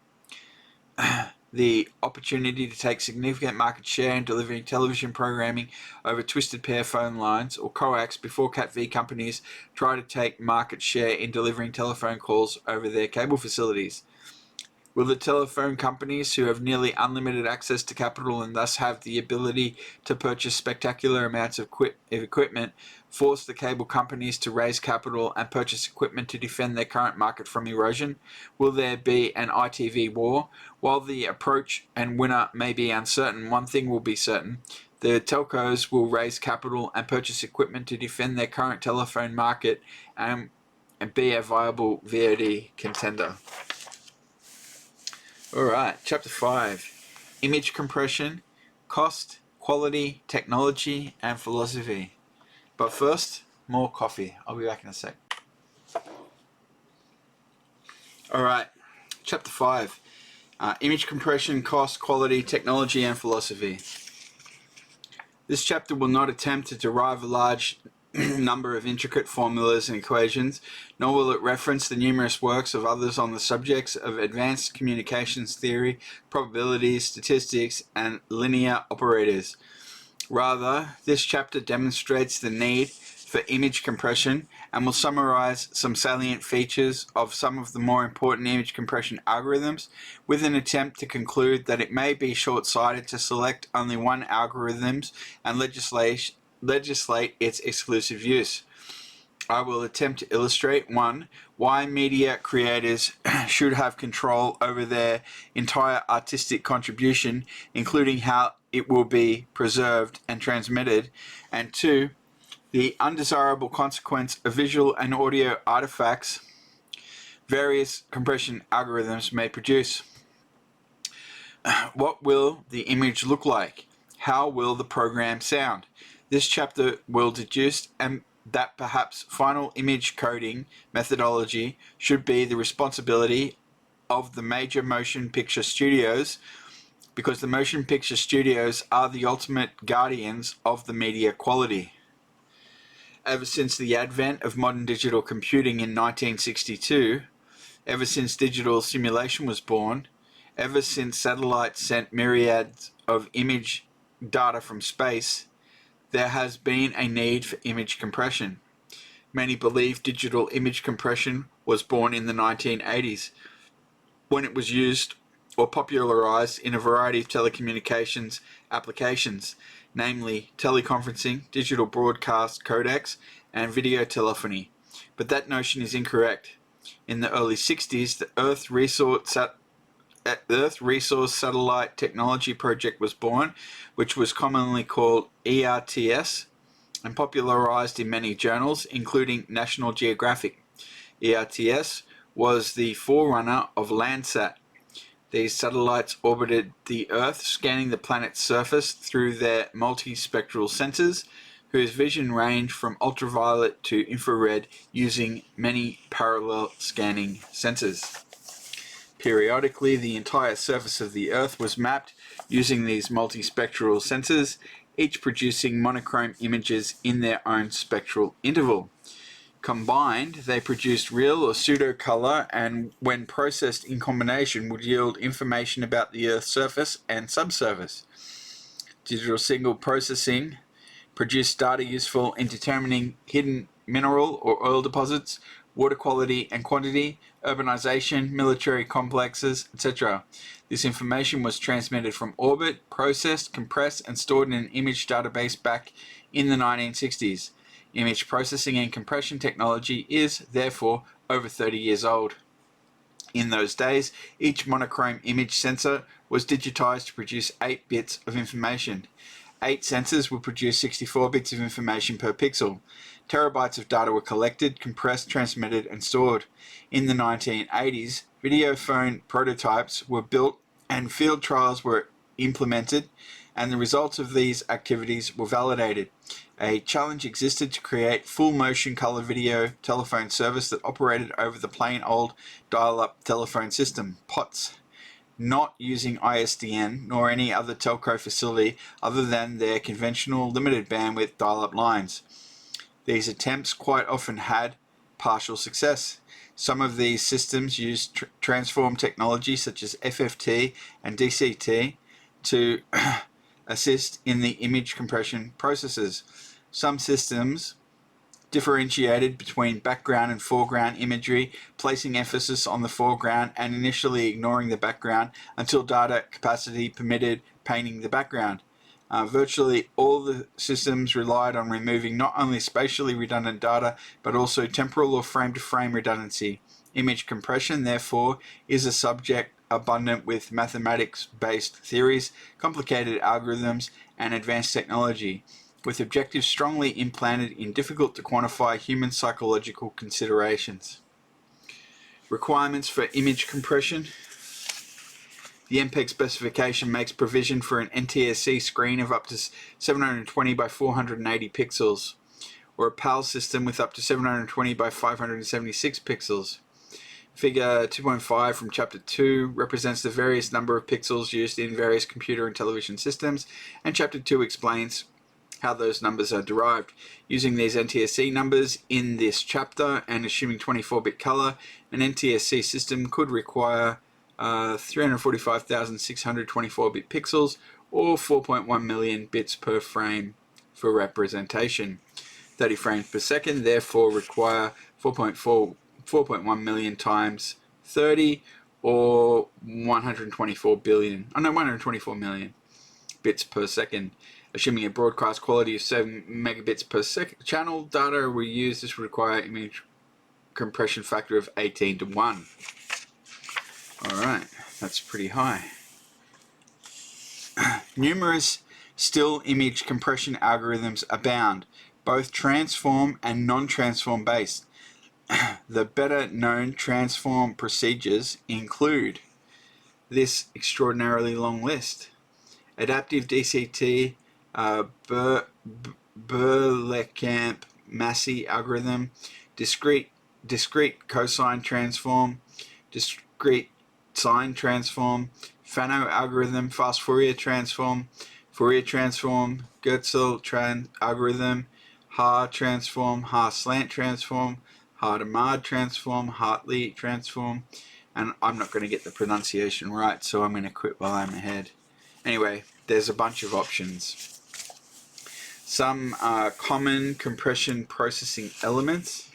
the opportunity to take significant market share in delivering television programming over twisted pair phone lines or coax before Cat-V companies try to take market share in delivering telephone calls over their cable facilities. Will the telephone companies, who have nearly unlimited access to capital and thus have the ability to purchase spectacular amounts of equipment, force the cable companies to raise capital and purchase equipment to defend their current market from erosion? Will there be an ITV war? While the approach and winner may be uncertain, one thing will be certain. The telcos will raise capital and purchase equipment to defend their current telephone market and be a viable VOD contender. Alright, Chapter 5. Image compression, cost, quality, technology, and philosophy. But first, more coffee. I'll be back in a sec. Alright, Chapter 5. Image compression, cost, quality, technology, and philosophy. This chapter will not attempt to derive a large number of intricate formulas and equations, nor will it reference the numerous works of others on the subjects of advanced communications theory, probabilities, statistics, and linear operators. Rather, this chapter demonstrates the need for image compression and will summarize some salient features of some of the more important image compression algorithms, with an attempt to conclude that it may be short-sighted to select only one algorithm and legislate its exclusive use. I will attempt to illustrate 1. Why media creators should have control over their entire artistic contribution, including how it will be preserved and transmitted, and 2. The undesirable consequence of visual and audio artifacts various compression algorithms may produce. What will the image look like? How will the program sound? This chapter will deduce that perhaps final image coding methodology should be the responsibility of the major motion picture studios, because the motion picture studios are the ultimate guardians of the media quality. Ever since the advent of modern digital computing in 1962, ever since digital simulation was born, ever since satellites sent myriads of image data from space, there has been a need for image compression. Many believe digital image compression was born in the 1980s, when it was used or popularized in a variety of telecommunications applications, namely teleconferencing, digital broadcast codecs, and video telephony. But that notion is incorrect. In the early 60s, the Earth Resource Satellite Technology Project was born, which was commonly called ERTS, and popularized in many journals, including National Geographic. ERTS was the forerunner of Landsat. These satellites orbited the Earth, scanning the planet's surface through their multispectral sensors, whose vision ranged from ultraviolet to infrared using many parallel scanning sensors. Periodically, the entire surface of the Earth was mapped using these multispectral sensors, each producing monochrome images in their own spectral interval. Combined, they produced real or pseudo-color, and when processed in combination would yield information about the Earth's surface and subsurface. Digital signal processing produced data useful in determining hidden mineral or oil deposits, water quality and quantity, urbanization, military complexes, etc. This information was transmitted from orbit, processed, compressed, and stored in an image database back in the 1960s. Image processing and compression technology is, therefore, over 30 years old. In those days, each monochrome image sensor was digitized to produce 8 bits of information. 8 sensors would produce 64 bits of information per pixel. Terabytes of data were collected, compressed, transmitted, and stored. In the 1980s, video phone prototypes were built and field trials were implemented, and the results of these activities were validated. A challenge existed to create full motion color video telephone service that operated over the plain old dial-up telephone system, POTS, not using ISDN nor any other telco facility other than their conventional limited bandwidth dial-up lines. These attempts quite often had partial success. Some of these systems used transform technology such as FFT and DCT to assist in the image compression processes. Some systems differentiated between background and foreground imagery, placing emphasis on the foreground and initially ignoring the background until data capacity permitted painting the background. Virtually all the systems relied on removing not only spatially redundant data, but also temporal or frame-to-frame redundancy. Image compression, therefore, is a subject abundant with mathematics-based theories, complicated algorithms, and advanced technology, with objectives strongly implanted in difficult-to-quantify human psychological considerations. Requirements for image compression. The MPEG specification makes provision for an NTSC screen of up to 720 by 480 pixels, or a PAL system with up to 720 by 576 pixels. Figure 2.5 from Chapter 2 represents the various number of pixels used in various computer and television systems, and Chapter 2 explains how those numbers are derived. Using these NTSC numbers in this chapter and assuming 24-bit color, an NTSC system could require 345,624-bit pixels or 4.1 million bits per frame for representation. 30 frames per second therefore require 4.1 million times 30 or 124 million bits per second. Assuming a broadcast quality of 7 megabits per second channel data we use, this would require image compression factor of 18 to 1. Alright, that's pretty high. Numerous still image compression algorithms abound, both transform and non-transform based. The better known transform procedures include this extraordinarily long list: adaptive DCT, Berlekamp-Massey algorithm, discrete cosine transform, discrete sine transform, Fano algorithm, fast Fourier transform, Goetzel algorithm, Ha transform, Ha slant transform, Hadamard transform, Hartley transform, and I'm not going to get the pronunciation right, so I'm going to quit while I'm ahead. Anyway, there's a bunch of options. Some common compression processing elements.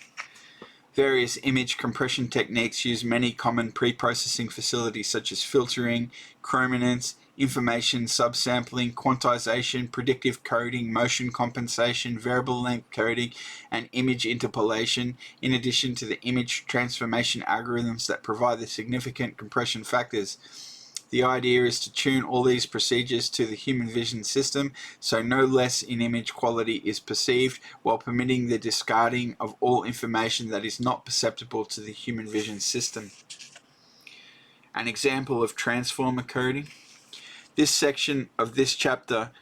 Various image compression techniques use many common pre-processing facilities such as filtering, chrominance, information subsampling, quantization, predictive coding, motion compensation, variable length coding, and image interpolation, in addition to the image transformation algorithms that provide the significant compression factors. The idea is to tune all these procedures to the human vision system so no less in image quality is perceived, while permitting the discarding of all information that is not perceptible to the human vision system. An example of transformer coding. This section of this chapter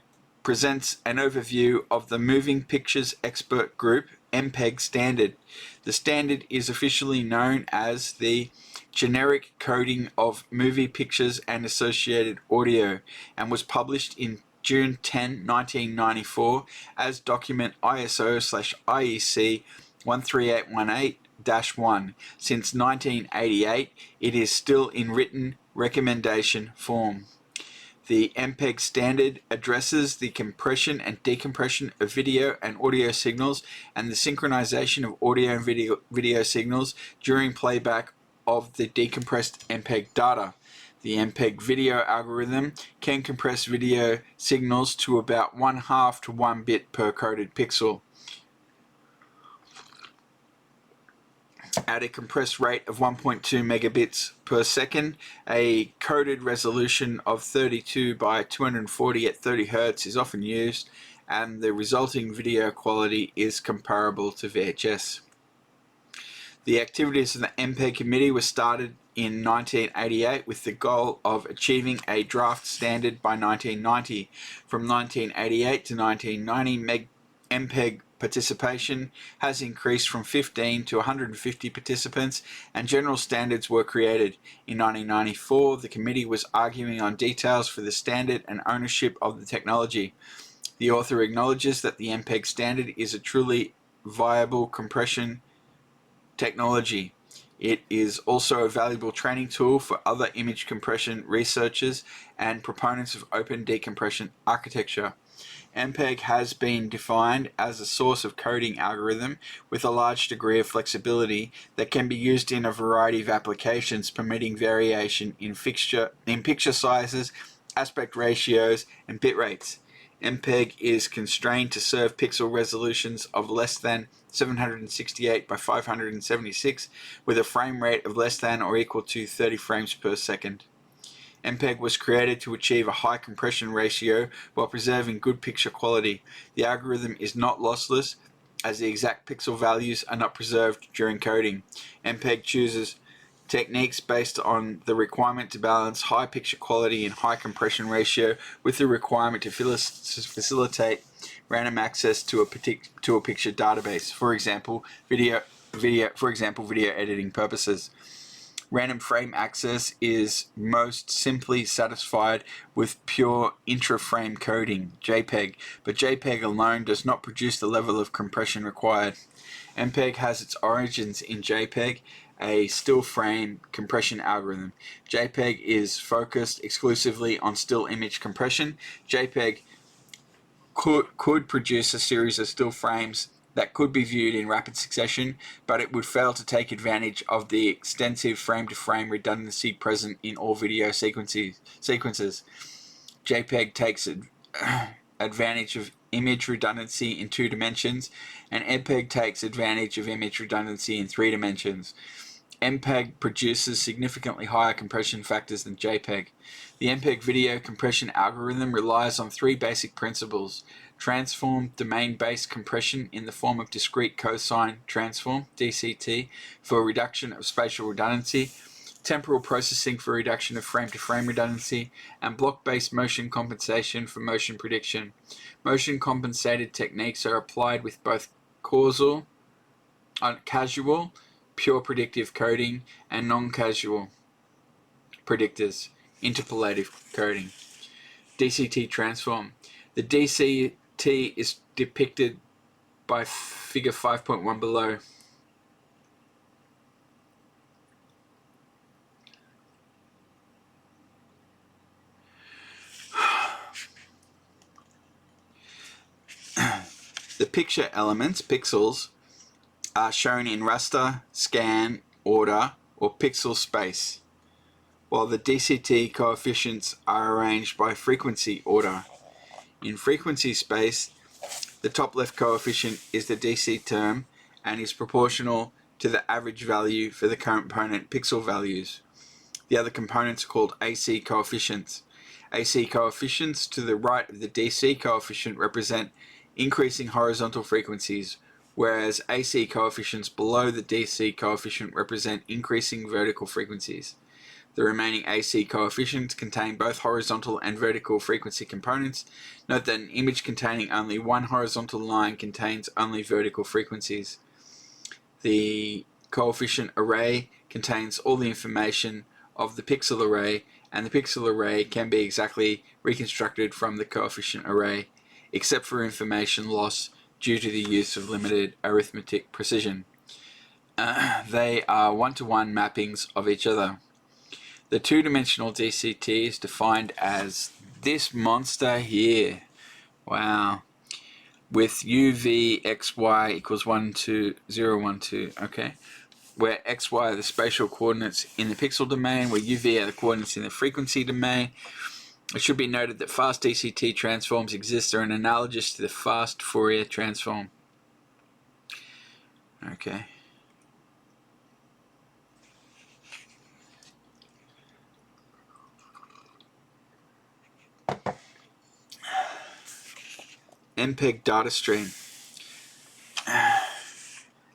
presents an overview of the Moving Pictures Expert Group MPEG standard. The standard is officially known as the Generic Coding of Movie Pictures and Associated Audio, and was published in June 10, 1994 as document ISO/IEC 13818-1. Since 1988, it is still in written recommendation form. The MPEG standard addresses the compression and decompression of video and audio signals and the synchronization of audio and video signals during playback of the decompressed MPEG data. The MPEG video algorithm can compress video signals to about 1/2 to 1 bit per coded pixel at a compressed rate of 1.2 megabits per second. A coded resolution of 32 by 240 at 30 Hz is often used, and the resulting video quality is comparable to VHS. The activities of the MPEG committee were started in 1988 with the goal of achieving a draft standard by 1990. From 1988 to 1990, MPEG participation has increased from 15 to 150 participants, and general standards were created. In 1994, the committee was arguing on details for the standard and ownership of the technology. The author acknowledges that the MPEG standard is a truly viable compression technology. It is also a valuable training tool for other image compression researchers and proponents of open decompression architecture. MPEG has been defined as a source of coding algorithm with a large degree of flexibility that can be used in a variety of applications, permitting variation in picture sizes, aspect ratios, and bit rates. MPEG is constrained to serve pixel resolutions of less than 768 by 576 with a frame rate of less than or equal to 30 frames per second. MPEG was created to achieve a high compression ratio while preserving good picture quality. The algorithm is not lossless, as the exact pixel values are not preserved during coding. MPEG chooses techniques based on the requirement to balance high picture quality and high compression ratio with the requirement to facilitate random access to a picture database. For example, video editing purposes. Random frame access is most simply satisfied with pure intra-frame coding, JPEG, but JPEG alone does not produce the level of compression required. MPEG has its origins in JPEG, a still frame compression algorithm. JPEG is focused exclusively on still image compression. JPEG could produce a series of still frames that could be viewed in rapid succession, but it would fail to take advantage of the extensive frame-to-frame redundancy present in all video sequences. JPEG takes advantage of image redundancy in 2 dimensions, and MPEG takes advantage of image redundancy in 3 dimensions. MPEG produces significantly higher compression factors than JPEG. The MPEG video compression algorithm relies on 3 basic principles: transform domain-based compression in the form of discrete cosine transform, DCT, for reduction of spatial redundancy, temporal processing for reduction of frame-to-frame redundancy, and block-based motion compensation for motion prediction. Motion-compensated techniques are applied with both casual, pure predictive coding, and non-casual predictors, interpolative coding. DCT transform. The DCT is depicted by figure 5.1 below. The picture elements, pixels, are shown in raster, scan, order, or pixel space, while the DCT coefficients are arranged by frequency order. In frequency space, the top left coefficient is the DC term and is proportional to the average value for the component pixel values. The other components are called AC coefficients. AC coefficients to the right of the DC coefficient represent increasing horizontal frequencies, whereas AC coefficients below the DC coefficient represent increasing vertical frequencies. The remaining AC coefficients contain both horizontal and vertical frequency components. Note that an image containing only one horizontal line contains only vertical frequencies. The coefficient array contains all the information of the pixel array, and the pixel array can be exactly reconstructed from the coefficient array, except for information loss due to the use of limited arithmetic precision. They are one-to-one mappings of each other. The two-dimensional DCT is defined as this monster here. Wow. With UV XY equals 1, 2, 0, 1, 2. Okay. Where XY are the spatial coordinates in the pixel domain, where UV are the coordinates in the frequency domain. It should be noted that fast DCT transforms exist are an analogous to the fast Fourier transform. Okay. MPEG data stream.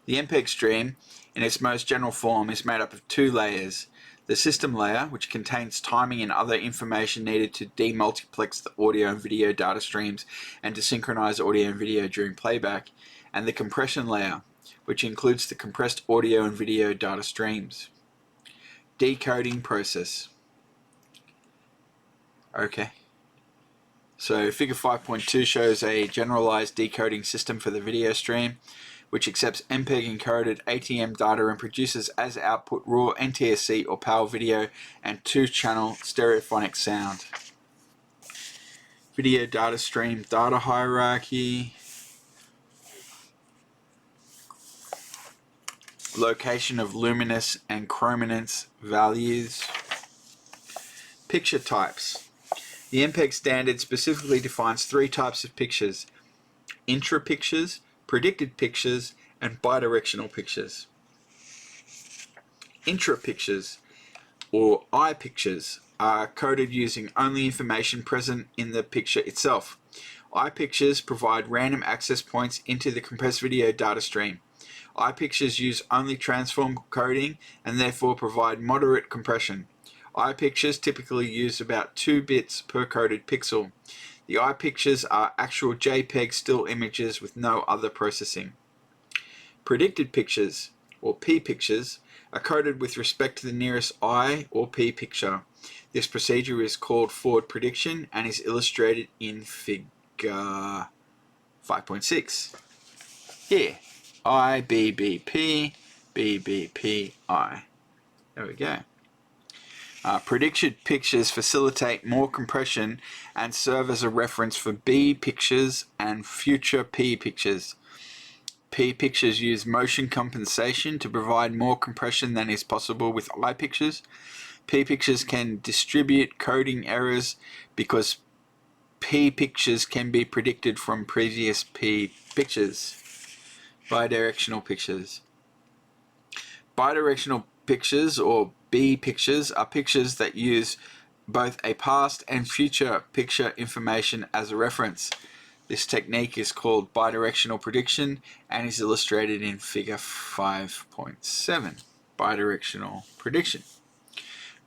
The MPEG stream, in its most general form, is made up of two layers. The system layer, which contains timing and other information needed to demultiplex the audio and video data streams and to synchronize audio and video during playback, and the compression layer, which includes the compressed audio and video data streams. Decoding process. Okay. So figure 5.2 shows a generalized decoding system for the video stream, which accepts MPEG encoded ATM data and produces as output raw NTSC or PAL video and 2-channel stereophonic sound. Video data stream data hierarchy. Location of luminance and chrominance values. Picture types. The MPEG standard specifically defines 3 types of pictures: intra-pictures, predicted pictures, and bidirectional pictures. Intra-pictures, or I pictures, are coded using only information present in the picture itself. I pictures provide random access points into the compressed video data stream. I pictures use only transform coding and therefore provide moderate compression. I pictures typically use about 2 bits per coded pixel. The I pictures are actual JPEG still images with no other processing. Predicted pictures, or P pictures, are coded with respect to the nearest I or P picture. This procedure is called forward prediction and is illustrated in figure 5.6. Here, I, B, B, P, B, B, P, I. There we go. Predicted pictures facilitate more compression and serve as a reference for B pictures and future P pictures. P pictures use motion compensation to provide more compression than is possible with I pictures. P pictures can distribute coding errors because P pictures can be predicted from previous P pictures. Bidirectional pictures. Bidirectional pictures, or B pictures, are pictures that use both a past and future picture information as a reference. This technique is called bidirectional prediction and is illustrated in figure 5.7. Bidirectional prediction.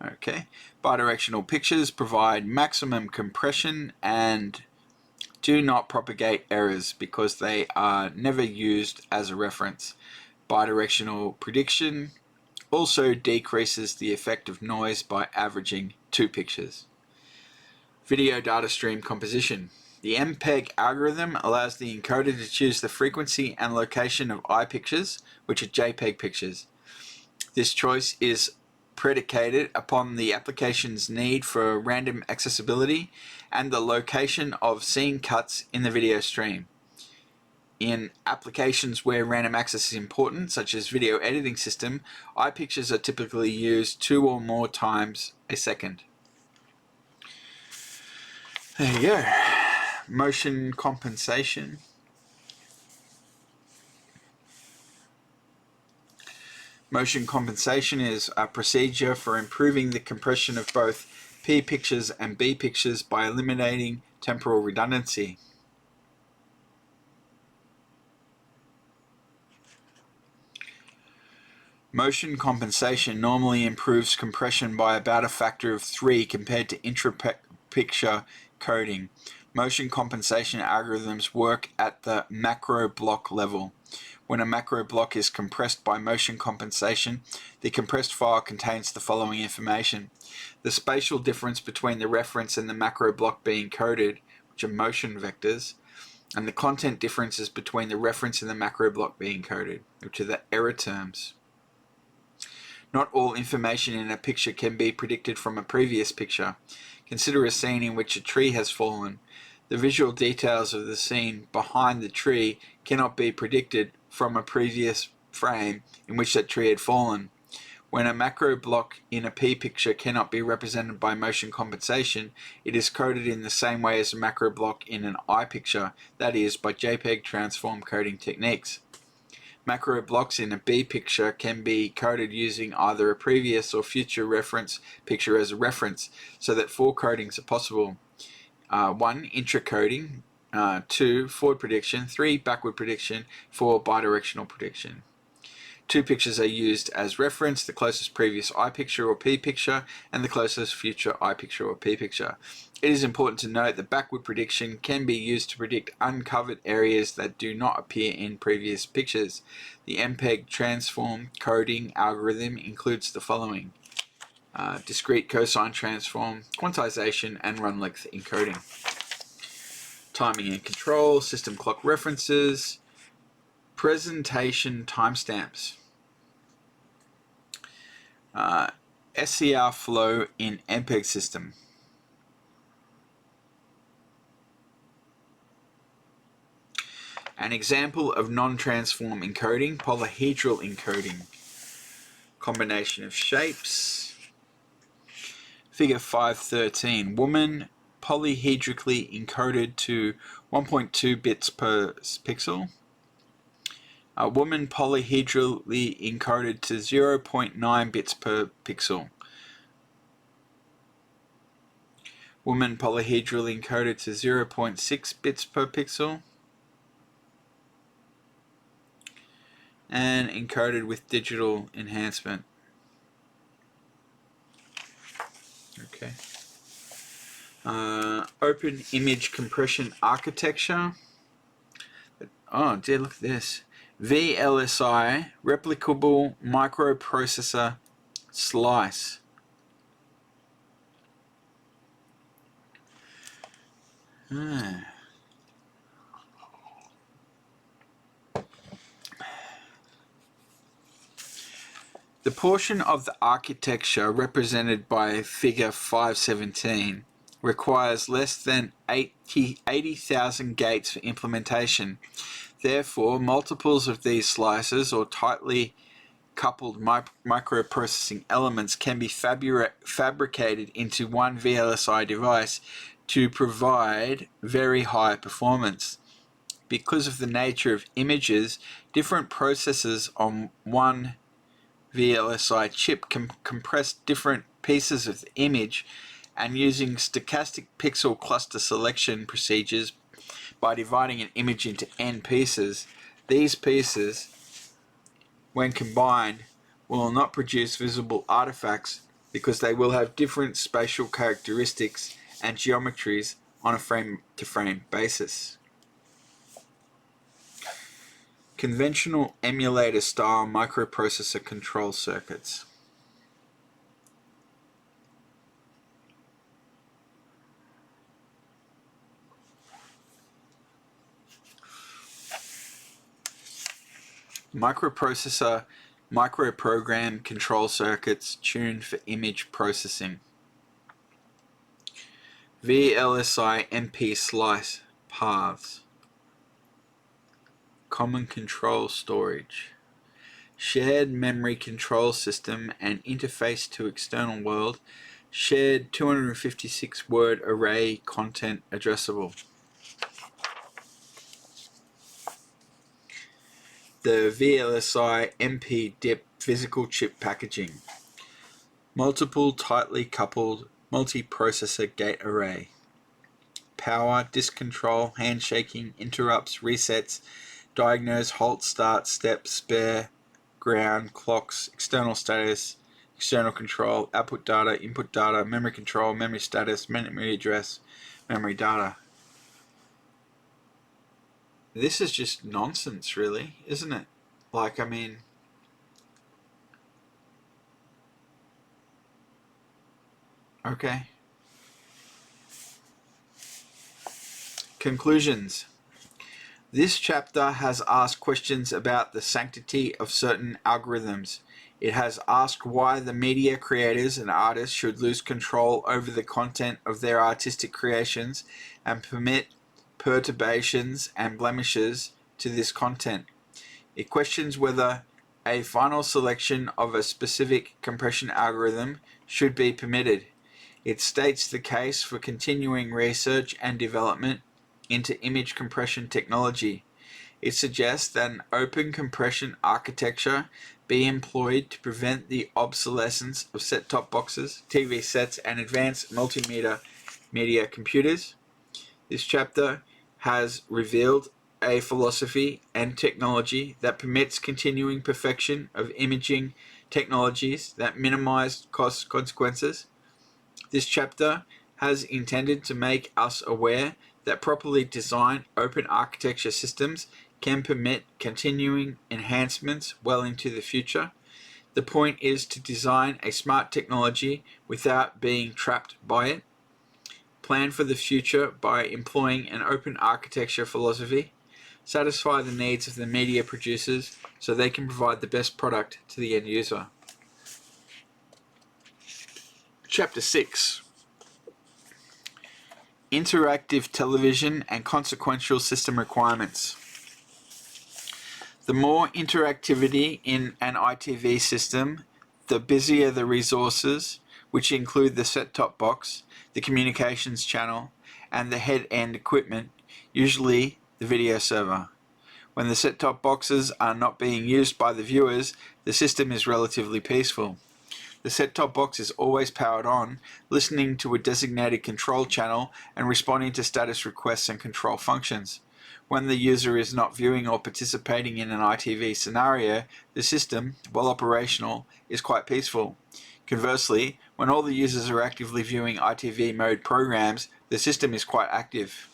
Okay, bidirectional pictures provide maximum compression and do not propagate errors because they are never used as a reference. Bidirectional prediction also decreases the effect of noise by averaging 2 pictures. Video data stream composition. The MPEG algorithm allows the encoder to choose the frequency and location of I pictures, which are JPEG pictures. This choice is predicated upon the application's need for random accessibility and the location of scene cuts in the video stream. In applications where random access is important, such as video editing system, I pictures are typically used 2 or more times a second. There you go. Motion compensation. Motion compensation is a procedure for improving the compression of both P pictures and B pictures by eliminating temporal redundancy. Motion compensation normally improves compression by about a factor of 3 compared to intra-picture coding. Motion compensation algorithms work at the macro block level. When a macro block is compressed by motion compensation, the compressed file contains the following information: the spatial difference between the reference and the macro block being coded, which are motion vectors, and the content differences between the reference and the macro block being coded, which are the error terms. Not all information in a picture can be predicted from a previous picture. Consider a scene in which a tree has fallen. The visual details of the scene behind the tree cannot be predicted from a previous frame in which that tree had fallen. When a macro block in a P picture cannot be represented by motion compensation, it is coded in the same way as a macro block in an I picture, that is, by JPEG transform coding techniques. Macro blocks in a B picture can be coded using either a previous or future reference picture as a reference, so that 4 codings are possible. 1. Intra-coding, 2. Forward prediction, 3. Backward prediction, 4. Bidirectional prediction. 2 pictures are used as reference, the closest previous I picture or P picture and the closest future I picture or P picture. It is important to note that backward prediction can be used to predict uncovered areas that do not appear in previous pictures. The MPEG transform coding algorithm includes the following: discrete cosine transform, quantization, and run length encoding. Timing and control, system clock references, presentation timestamps. SCR flow in MPEG system. An example of non-transform encoding, polyhedral encoding. Combination of shapes. Figure 5.13. Woman polyhedrically encoded to 1.2 bits per pixel. A woman polyhedrally encoded to 0.9 bits per pixel. Woman polyhedrally encoded to 0.6 bits per pixel. And encoded with digital enhancement. Okay. Open image compression architecture. Oh dear, look at this. VLSI, replicable microprocessor slice. The portion of the architecture represented by figure 517 requires less than 80,000 gates for implementation. Therefore, multiples of these slices or tightly coupled microprocessing elements can be fabricated into one VLSI device to provide very high performance. Because of the nature of images, different processors on one VLSI chip can compress different pieces of the image, and using stochastic pixel cluster selection procedures by dividing an image into n pieces, these pieces, when combined, will not produce visible artifacts because they will have different spatial characteristics and geometries on a frame-to-frame basis. Conventional emulator-style microprocessor control circuits. Microprocessor microprogram control circuits tuned for image processing. VLSI MP slice paths. Common control storage. Shared memory control system and interface to external world. Shared 256 word array content addressable. The VLSI MP DIP physical chip packaging. Multiple tightly coupled multi-processor gate array. Power, disk control, handshaking, interrupts, resets, diagnose, halt, start, step, spare, ground, clocks, external status, external control, output data, input data, memory control, memory status, memory address, memory data. This is just nonsense, really, isn't it? Like, I mean, okay. Conclusions. This chapter has asked questions about the sanctity of certain algorithms. It has asked why the media creators and artists should lose control over the content of their artistic creations and permit perturbations and blemishes to this content. It questions whether a final selection of a specific compression algorithm should be permitted. It states the case for continuing research and development into image compression technology. It suggests that an open compression architecture be employed to prevent the obsolescence of set-top boxes, TV sets, and advanced multimedia media computers. This chapter has revealed a philosophy and technology that permits continuing perfection of imaging technologies that minimize cost consequences. This chapter has intended to make us aware that properly designed open architecture systems can permit continuing enhancements well into the future. The point is to design a smart technology without being trapped by it. Plan for the future by employing an open architecture philosophy. Satisfy the needs of the media producers so they can provide the best product to the end user. Chapter 6. Interactive television and consequential system requirements. The more interactivity in an ITV system, the busier the resources, which include the set-top box, the communications channel, and the head-end equipment, usually the video server. When the set-top boxes are not being used by the viewers, the system is relatively peaceful. The set-top box is always powered on, listening to a designated control channel and responding to status requests and control functions. When the user is not viewing or participating in an ITV scenario, the system, while operational, is quite peaceful. Conversely, when all the users are actively viewing ITV mode programs, the system is quite active.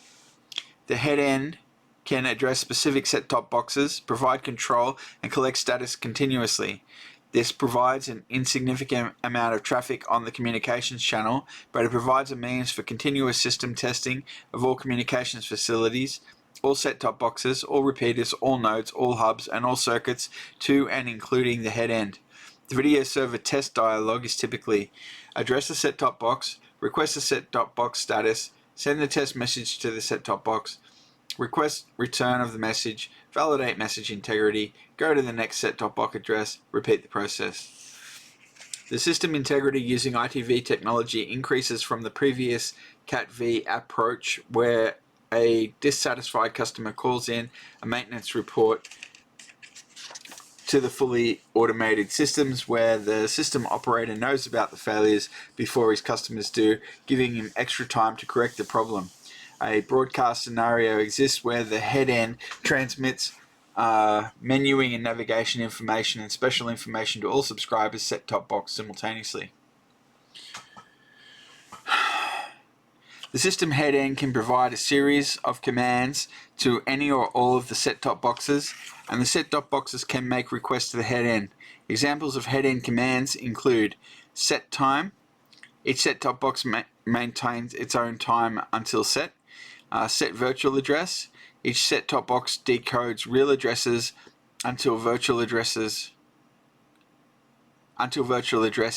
The head end can address specific set-top boxes, provide control, and collect status continuously. This provides an insignificant amount of traffic on the communications channel, but it provides a means for continuous system testing of all communications facilities, all set-top boxes, all repeaters, all nodes, all hubs, and all circuits to and including the head end. The video server test dialog is typically address the set-top box, request the set-top box status, send the test message to the set-top box, request return of the message, validate message integrity, go to the next set-top box address, repeat the process. The system integrity using ITV technology increases from the previous CAT-V approach where a dissatisfied customer calls in a maintenance report to the fully automated systems where the system operator knows about the failures before his customers do, giving him extra time to correct the problem. A broadcast scenario exists where the head end transmits menuing and navigation information and special information to all subscribers set-top box simultaneously. The system head end can provide a series of commands to any or all of the set-top boxes, and the set-top boxes can make requests to the head end. Examples of head end commands include set time. Each set-top box maintains its own time until set. Set virtual address. Each set-top box decodes real addresses until virtual address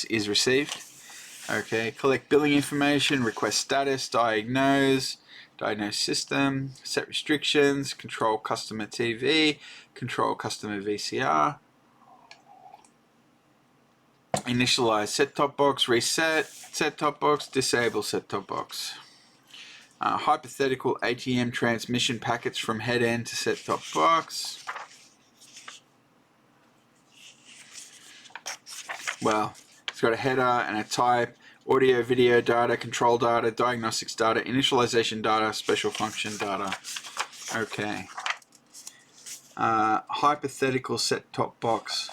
is received. Okay, collect billing information, request status, diagnose system, set restrictions, control customer TV, control customer VCR, initialize set-top box, reset set-top box, disable set-top box. Hypothetical ATM transmission packets from head end to set-top box. Well, it's got a header and a type, audio, video data, control data, diagnostics data, initialization data, special function data. Okay. Hypothetical set-top box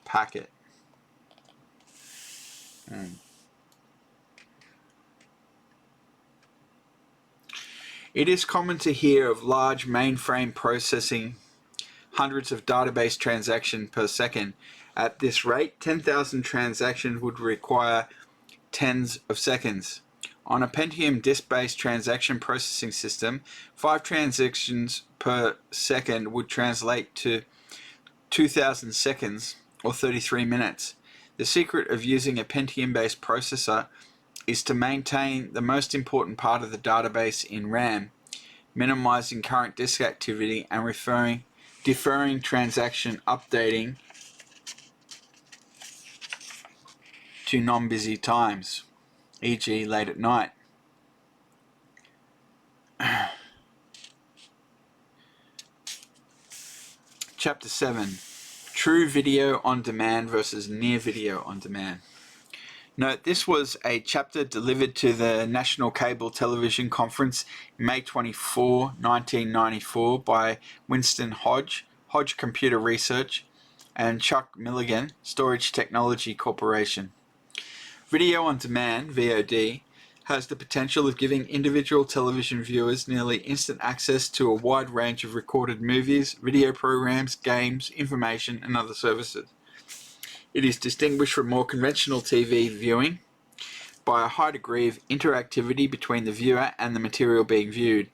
packet. It is common to hear of large mainframe processing hundreds of database transactions per second. At this rate, 10,000 transactions would require tens of seconds. On a Pentium disk-based transaction processing system, 5 transactions per second would translate to 2,000 seconds or 33 minutes. The secret of using a Pentium-based processor is to maintain the most important part of the database in RAM, minimizing current disk activity and deferring transaction updating to non-busy times, e.g. late at night. Chapter 7. True video on demand versus near video on demand. Note, this was a chapter delivered to the National Cable Television Conference May 24, 1994 by Winston Hodge, Hodge Computer Research, and Chuck Milligan, Storage Technology Corporation. Video on demand, VOD, has the potential of giving individual television viewers nearly instant access to a wide range of recorded movies, video programs, games, information, and other services. It is distinguished from more conventional TV viewing by a high degree of interactivity between the viewer and the material being viewed.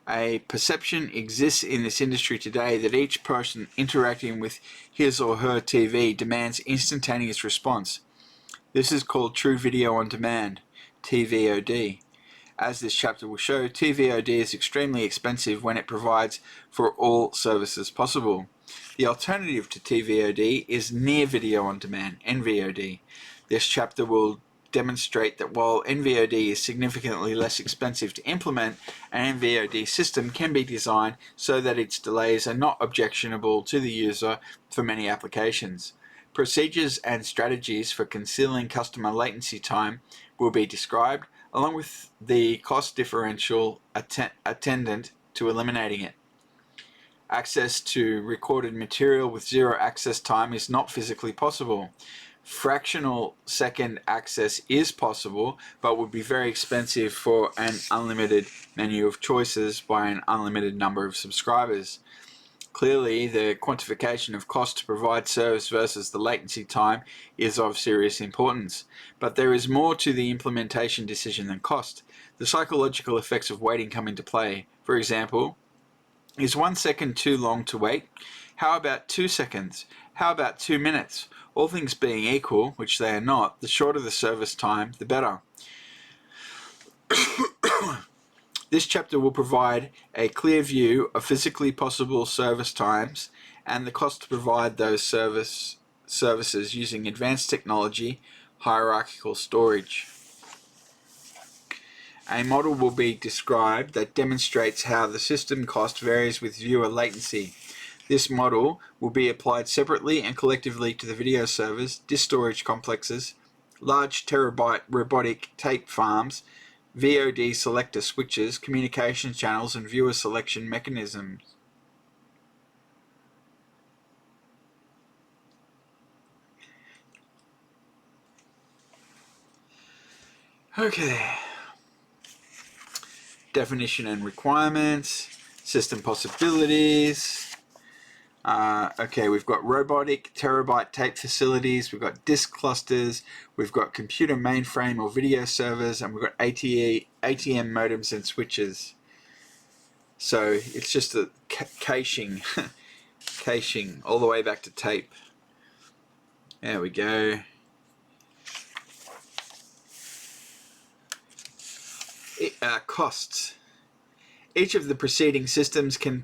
A perception exists in this industry today that each person interacting with his or her TV demands instantaneous response. This is called True Video on Demand, TVOD. As this chapter will show, TVOD is extremely expensive when it provides for all services possible. The alternative to TVOD is Near Video on Demand, NVOD. This chapter will demonstrate that while NVOD is significantly less expensive to implement, an NVOD system can be designed so that its delays are not objectionable to the user for many applications. Procedures and strategies for concealing customer latency time will be described, along with the cost differential attendant to eliminating it. Access to recorded material with zero access time is not physically possible. Fractional second access is possible, but would be very expensive for an unlimited menu of choices by an unlimited number of subscribers. Clearly, the quantification of cost to provide service versus the latency time is of serious importance, but there is more to the implementation decision than cost. The psychological effects of waiting come into play. For example, is 1 second too long to wait? How about 2 seconds? How about 2 minutes? All things being equal, which they are not, the shorter the service time, the better. This chapter will provide a clear view of physically possible service times and the cost to provide those services using advanced technology, hierarchical storage. A model will be described that demonstrates how the system cost varies with viewer latency. This model will be applied separately and collectively to the video servers, disk storage complexes, large terabyte robotic tape farms, VOD selector switches, communication channels, and viewer selection mechanisms. Okay. Definition and requirements, system possibilities. Okay, we've got robotic terabyte tape facilities, we've got disk clusters, we've got computer mainframe or video servers, and we've got ATM modems and switches. So it's just a caching, caching all the way back to tape. There we go. Costs. Each of the preceding systems can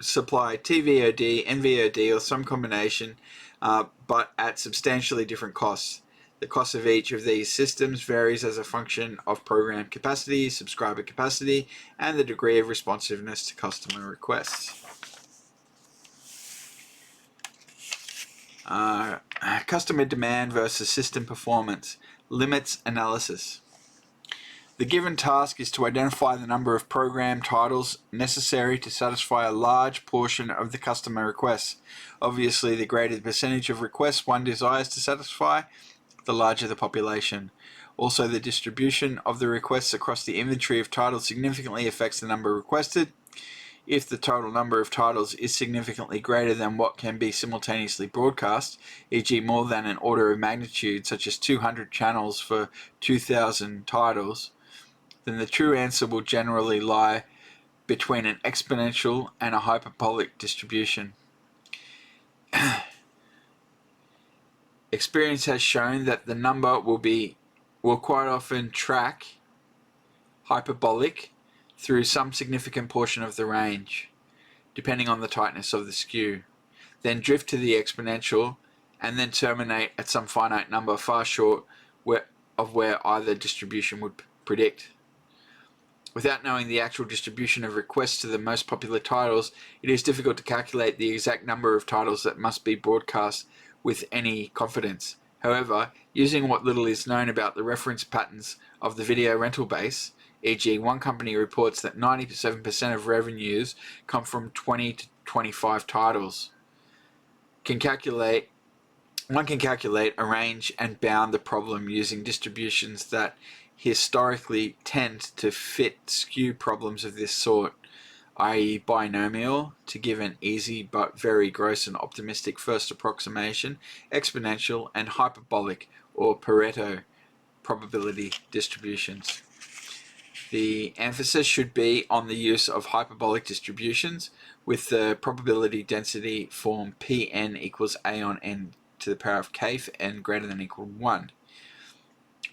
supply TVOD, NVOD, or some combination, but at substantially different costs. The cost of each of these systems varies as a function of program capacity, subscriber capacity, and the degree of responsiveness to customer requests. Customer demand versus system performance. Limits analysis. The given task is to identify the number of program titles necessary to satisfy a large portion of the customer requests. Obviously, the greater the percentage of requests one desires to satisfy, the larger the population. Also, the distribution of the requests across the inventory of titles significantly affects the number requested. If the total number of titles is significantly greater than what can be simultaneously broadcast, e.g. more than an order of magnitude, such as 200 channels for 2,000 titles, then the true answer will generally lie between an exponential and a hyperbolic distribution. Experience has shown that the number will quite often track hyperbolic through some significant portion of the range, depending on the tightness of the skew, then drift to the exponential, and then terminate at some finite number far short of where either distribution would predict. Without knowing the actual distribution of requests to the most popular titles, it is difficult to calculate the exact number of titles that must be broadcast with any confidence. However, using what little is known about the reference patterns of the video rental base, e.g. one company reports that 97% of revenues come from 20 to 25 titles, one can calculate, arrange, and bound the problem using distributions that historically tend to fit skew problems of this sort, i.e. binomial, to give an easy but very gross and optimistic first approximation, exponential, and hyperbolic or Pareto probability distributions. The emphasis should be on the use of hyperbolic distributions with the probability density form Pn equals A on n to the power of k for n greater than or equal to 1.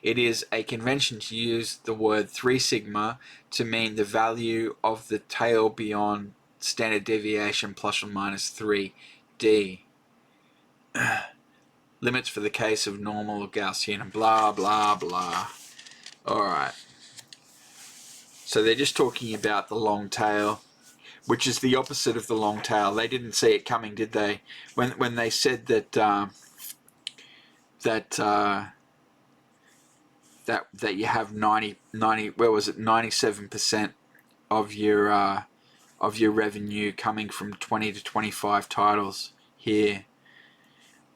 It is a convention to use the word 3 sigma to mean the value of the tail beyond standard deviation plus or minus 3d. Limits for the case of normal or Gaussian and blah blah blah. Alright. So they're just talking about the long tail, which is the opposite of the long tail. They didn't see it coming, did they? When they said that that you have 97% of your revenue coming from 20 to 25 titles here.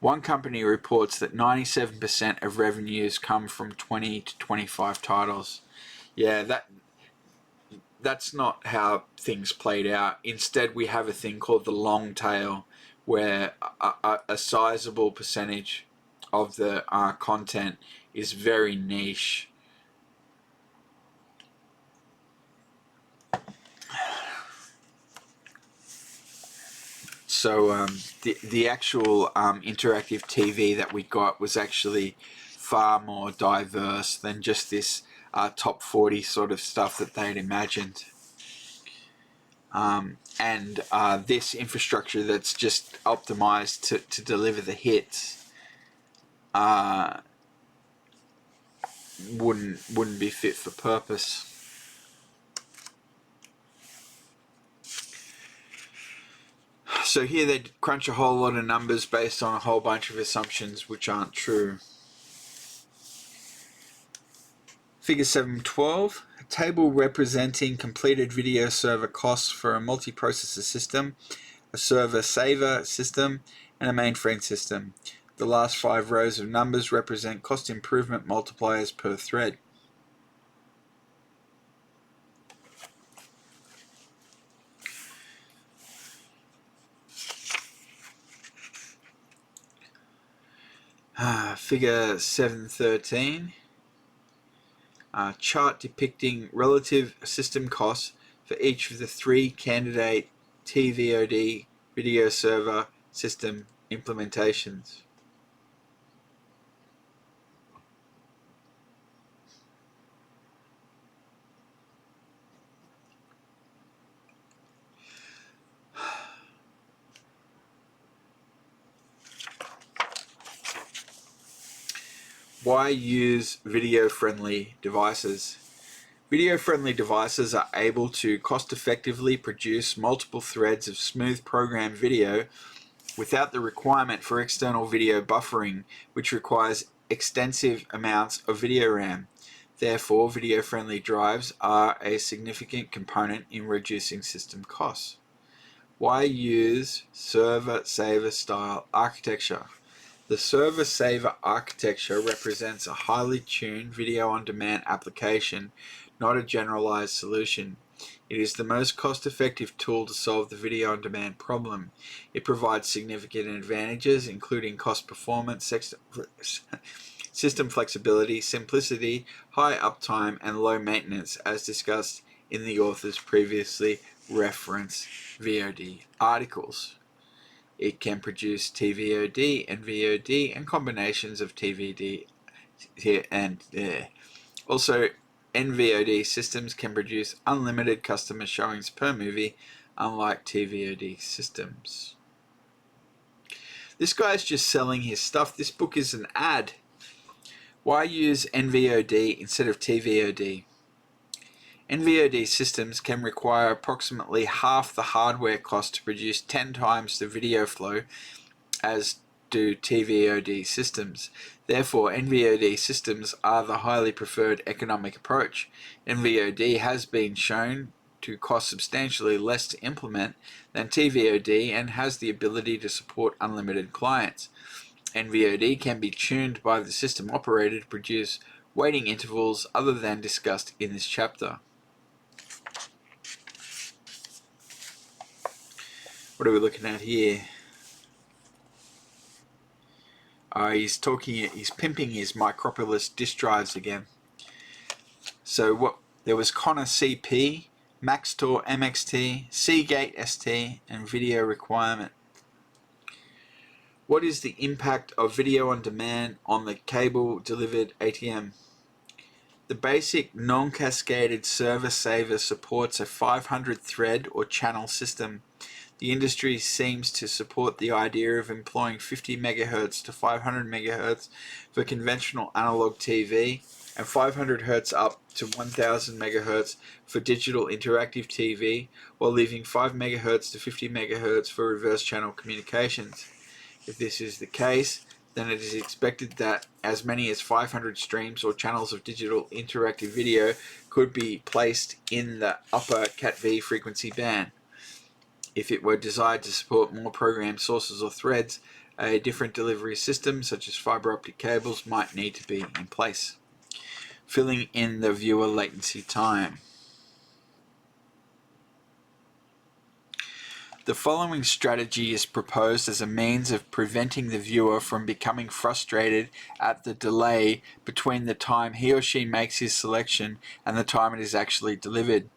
One company reports that 97% of revenues come from 20 to 25 titles. Yeah, that's not how things played out. Instead, we have a thing called the long tail, where a sizable percentage of the content is very niche. So the actual interactive TV that we got was actually far more diverse than just this top 40 sort of stuff that they'd imagined. And this infrastructure that's just optimized to deliver the hits wouldn't be fit for purpose. So here they crunch a whole lot of numbers based on a whole bunch of assumptions which aren't true. Figure 712, a table representing completed video server costs for a multiprocessor system, a server saver system, and a mainframe system. The last 5 rows of numbers represent cost improvement multipliers per thread. Figure 713. Chart depicting relative system costs for each of the 3 candidate TVOD video server system implementations. Why use video-friendly devices? Video-friendly devices are able to cost-effectively produce multiple threads of smooth programmed video without the requirement for external video buffering, which requires extensive amounts of video RAM. Therefore, video-friendly drives are a significant component in reducing system costs. Why use server-saver style architecture? The server-saver architecture represents a highly tuned video-on-demand application, not a generalized solution. It is the most cost-effective tool to solve the video-on-demand problem. It provides significant advantages, including cost performance, system flexibility, simplicity, high uptime, and low maintenance, as discussed in the author's previously referenced VOD articles. It can produce TVOD and VOD and combinations of TVD and also NVOD systems can produce unlimited customer showings per movie, unlike TVOD systems. This guy's just selling his stuff. This book is an ad. Why use NVOD instead of TVOD? NVOD systems can require approximately half the hardware cost to produce 10 times the video flow as do TVOD systems. Therefore, NVOD systems are the highly preferred economic approach. NVOD has been shown to cost substantially less to implement than TVOD and has the ability to support unlimited clients. NVOD can be tuned by the system operator to produce waiting intervals other than discussed in this chapter. What are we looking at here? He's pimping his Micropolis disk drives again. So there was Connor CP, Maxtor MXT, Seagate ST, and Video Requirement. What is the impact of video on demand on the cable delivered ATM? The basic non-cascaded server saver supports a 500 thread or channel system. The industry seems to support the idea of employing 50 MHz to 500 MHz for conventional analog TV and 500 Hz up to 1000 MHz for digital interactive TV, while leaving 5 MHz to 50 MHz for reverse channel communications. If this is the case, then it is expected that as many as 500 streams or channels of digital interactive video could be placed in the upper Cat-V frequency band. If it were desired to support more program sources or threads, a different delivery system, such as fiber optic cables, might need to be in place. Filling in the viewer latency time. The following strategy is proposed as a means of preventing the viewer from becoming frustrated at the delay between the time he or she makes his selection and the time it is actually delivered.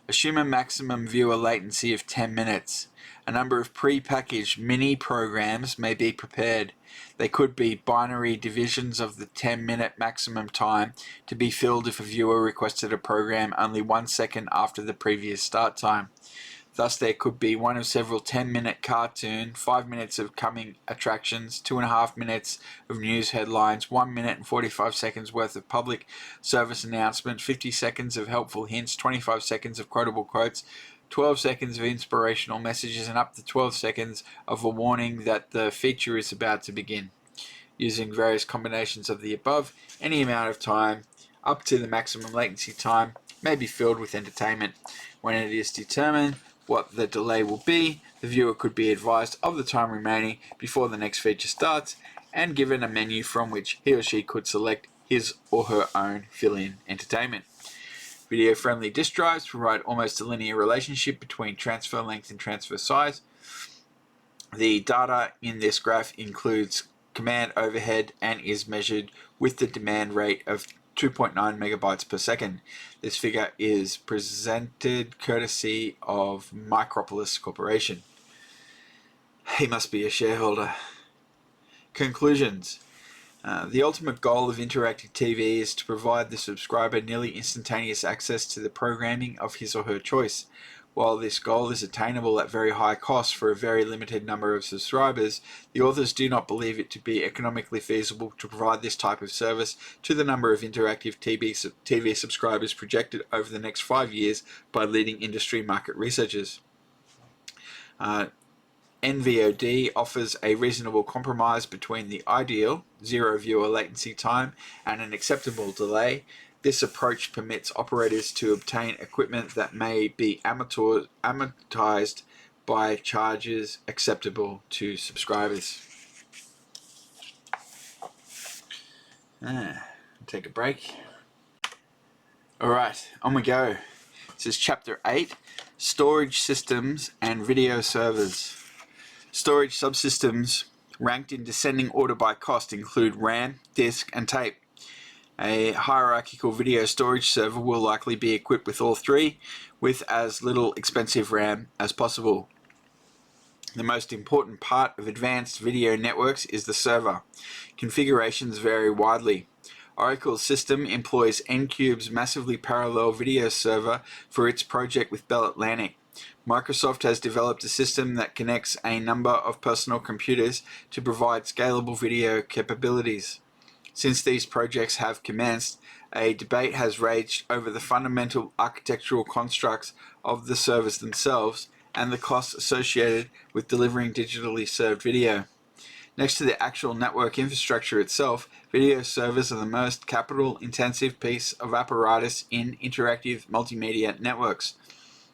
Assume a maximum viewer latency of 10 minutes. A number of pre-packaged mini programs may be prepared. They could be binary divisions of the 10-minute maximum time to be filled if a viewer requested a program only 1 second after the previous start time. Thus, there could be one of several 10-minute cartoon, 5 minutes of coming attractions, 2.5 minutes of news headlines, 1 minute and 45 seconds worth of public service announcement, 50 seconds of helpful hints, 25 seconds of quotable quotes, 12 seconds of inspirational messages, and up to 12 seconds of a warning that the feature is about to begin. Using various combinations of the above, any amount of time up to the maximum latency time may be filled with entertainment. When it is determined what the delay will be, the viewer could be advised of the time remaining before the next feature starts and given a menu from which he or she could select his or her own fill-in entertainment. Video-friendly disk drives provide almost a linear relationship between transfer length and transfer size. The data in this graph includes command overhead and is measured with the demand rate of 2.9 megabytes per second. This figure is presented courtesy of Micropolis Corporation. He must be a shareholder. Conclusions. The ultimate goal of interactive TV is to provide the subscriber nearly instantaneous access to the programming of his or her choice. While this goal is attainable at very high cost for a very limited number of subscribers, the authors do not believe it to be economically feasible to provide this type of service to the number of interactive TV subscribers projected over the next 5 years by leading industry market researchers. NVOD offers a reasonable compromise between the ideal, 0 viewer latency time, and an acceptable delay. This approach permits operators to obtain equipment that may be amortized by charges acceptable to subscribers. Take a break. Alright, on we go. This is Chapter 8, Storage Systems and Video Servers. Storage subsystems ranked in descending order by cost include RAM, disk, and tape. A hierarchical video storage server will likely be equipped with all three, with as little expensive RAM as possible. The most important part of advanced video networks is the server. Configurations vary widely. Oracle's system employs Ncube's massively parallel video server for its project with Bell Atlantic. Microsoft has developed a system that connects a number of personal computers to provide scalable video capabilities. Since these projects have commenced, a debate has raged over the fundamental architectural constructs of the servers themselves and the costs associated with delivering digitally served video. Next to the actual network infrastructure itself, video servers are the most capital-intensive piece of apparatus in interactive multimedia networks.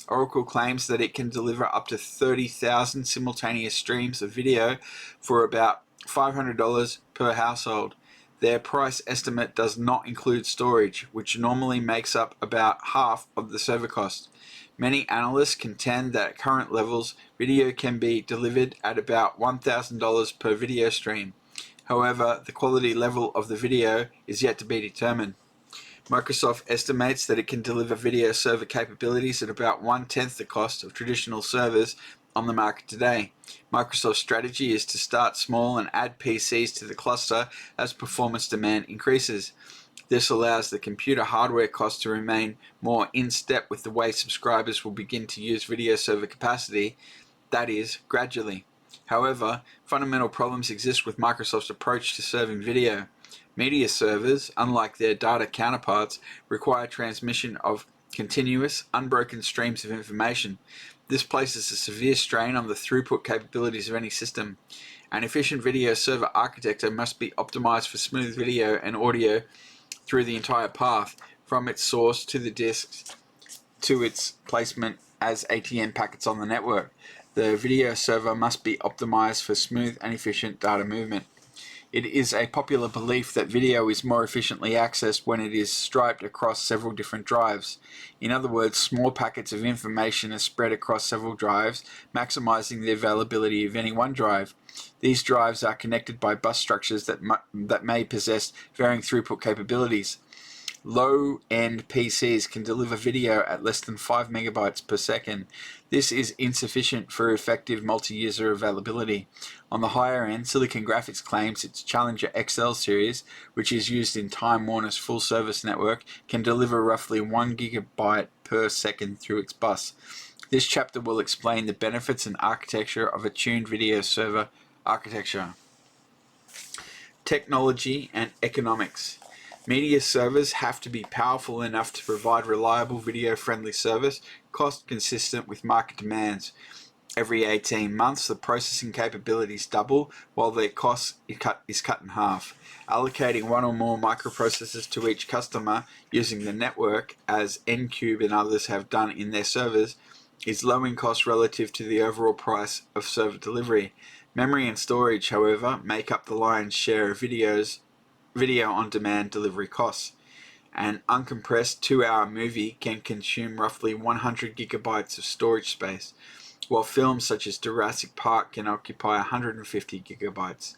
Oracle claims that it can deliver up to 30,000 simultaneous streams of video for about $500 per household. Their price estimate does not include storage, which normally makes up about half of the server cost. Many analysts contend that at current levels, video can be delivered at about $1,000 per video stream. However, the quality level of the video is yet to be determined. Microsoft estimates that it can deliver video server capabilities at about 1/10 the cost of traditional servers on the market today. Microsoft's strategy is to start small and add PCs to the cluster as performance demand increases. This allows the computer hardware cost to remain more in step with the way subscribers will begin to use video server capacity, that is, gradually. However, fundamental problems exist with Microsoft's approach to serving video. Media servers, unlike their data counterparts, require transmission of continuous, unbroken streams of information. This places a severe strain on the throughput capabilities of any system. An efficient video server architecture must be optimized for smooth video and audio through the entire path, from its source to the disks to its placement as ATM packets on the network. The video server must be optimized for smooth and efficient data movement. It is a popular belief that video is more efficiently accessed when it is striped across several different drives. In other words, small packets of information are spread across several drives, maximizing the availability of any one drive. These drives are connected by bus structures that may possess varying throughput capabilities. Low-end PCs can deliver video at less than 5 megabytes per second. This is insufficient for effective multi-user availability. On the higher end, Silicon Graphics claims its Challenger XL series, which is used in Time Warner's full-service network, can deliver roughly 1 gigabyte per second through its bus. This chapter will explain the benefits and architecture of a tuned video server architecture. Technology and economics. Media servers have to be powerful enough to provide reliable video-friendly service, cost consistent with market demands. Every 18 months, the processing capabilities double, while their cost is cut in half. Allocating one or more microprocessors to each customer using the network, as Ncube and others have done in their servers, is low in cost relative to the overall price of server delivery. Memory and storage, however, make up the lion's share of video on-demand delivery costs. An uncompressed 2-hour movie can consume roughly 100 gigabytes of storage space, while films such as Jurassic Park can occupy 150 gigabytes.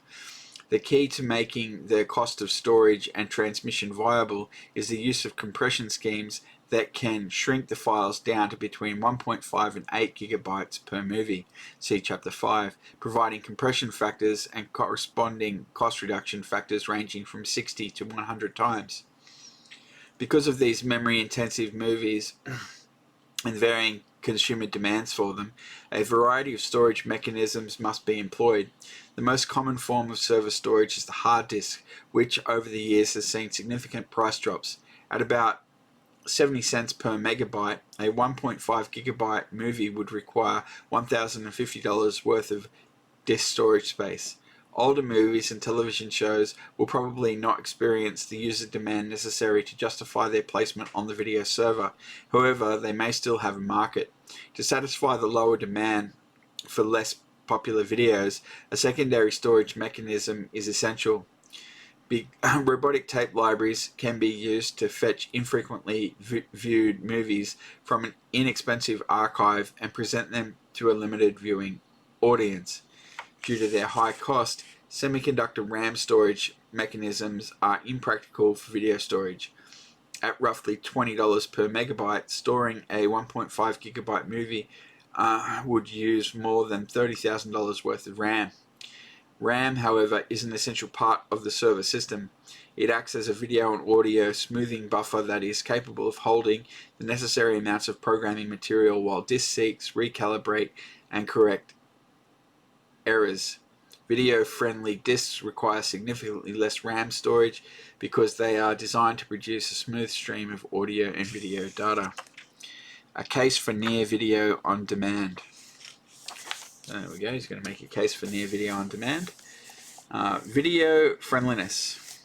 The key to making the cost of storage and transmission viable is the use of compression schemes that can shrink the files down to between 1.5 and 8 gigabytes per movie, see Chapter 5, providing compression factors and corresponding cost reduction factors ranging from 60 to 100 times. Because of these memory-intensive movies and varying consumer demands for them, a variety of storage mechanisms must be employed. The most common form of server storage is the hard disk, which over the years has seen significant price drops. At about 70 cents per megabyte, a 1.5 gigabyte movie would require $1,050 worth of disk storage space. Older movies and television shows will probably not experience the user demand necessary to justify their placement on the video server. However, they may still have a market. To satisfy the lower demand for less popular videos, a secondary storage mechanism is essential. Robotic tape libraries can be used to fetch infrequently viewed movies from an inexpensive archive and present them to a limited viewing audience. Due to their high cost, semiconductor RAM storage mechanisms are impractical for video storage. At roughly $20 per megabyte, storing a 1.5 gigabyte movie would use more than $30,000 worth of RAM. RAM, however, is an essential part of the server system. It acts as a video and audio smoothing buffer that is capable of holding the necessary amounts of programming material while disk seeks, recalibrate, and correct errors. Video-friendly disks require significantly less RAM storage because they are designed to produce a smooth stream of audio and video data. A case for near video on demand. There we go, he's going to make a case for near video on demand. Video friendliness.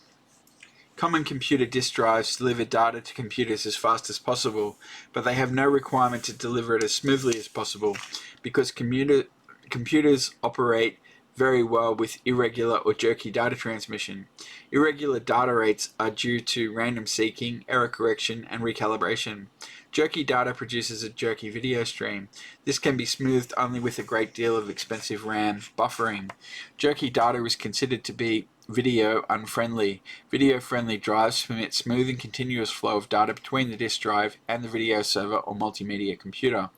Common computer disk drives deliver data to computers as fast as possible, but they have no requirement to deliver it as smoothly as possible because computers operate very well with irregular or jerky data transmission. Irregular data rates are due to random seeking, error correction, and recalibration. Jerky data produces a jerky video stream. This can be smoothed only with a great deal of expensive RAM buffering. Jerky data is considered to be video unfriendly. Video-friendly drives permit smooth and continuous flow of data between the disk drive and the video server or multimedia computer.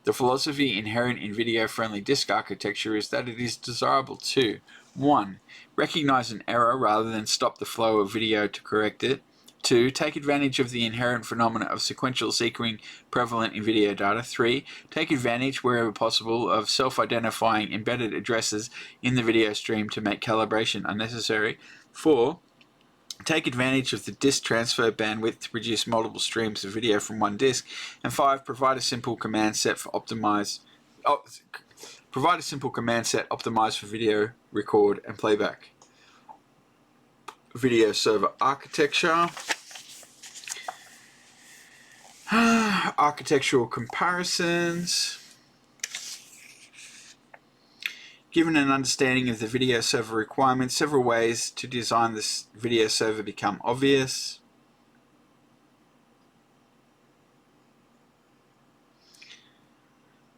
The philosophy inherent in video-friendly disk architecture is that it is desirable to 1. Recognize an error rather than stop the flow of video to correct it. 2. Take advantage of the inherent phenomena of sequential sequencing prevalent in video data. 3. Take advantage, wherever possible, of self-identifying embedded addresses in the video stream to make calibration unnecessary. 4. Take advantage of the disk transfer bandwidth to produce multiple streams of video from one disk. And 5. Provide a simple command set optimized for video, record, and playback. Video server architecture. Architectural comparisons. Given an understanding of the video server requirements, several ways to design this video server become obvious.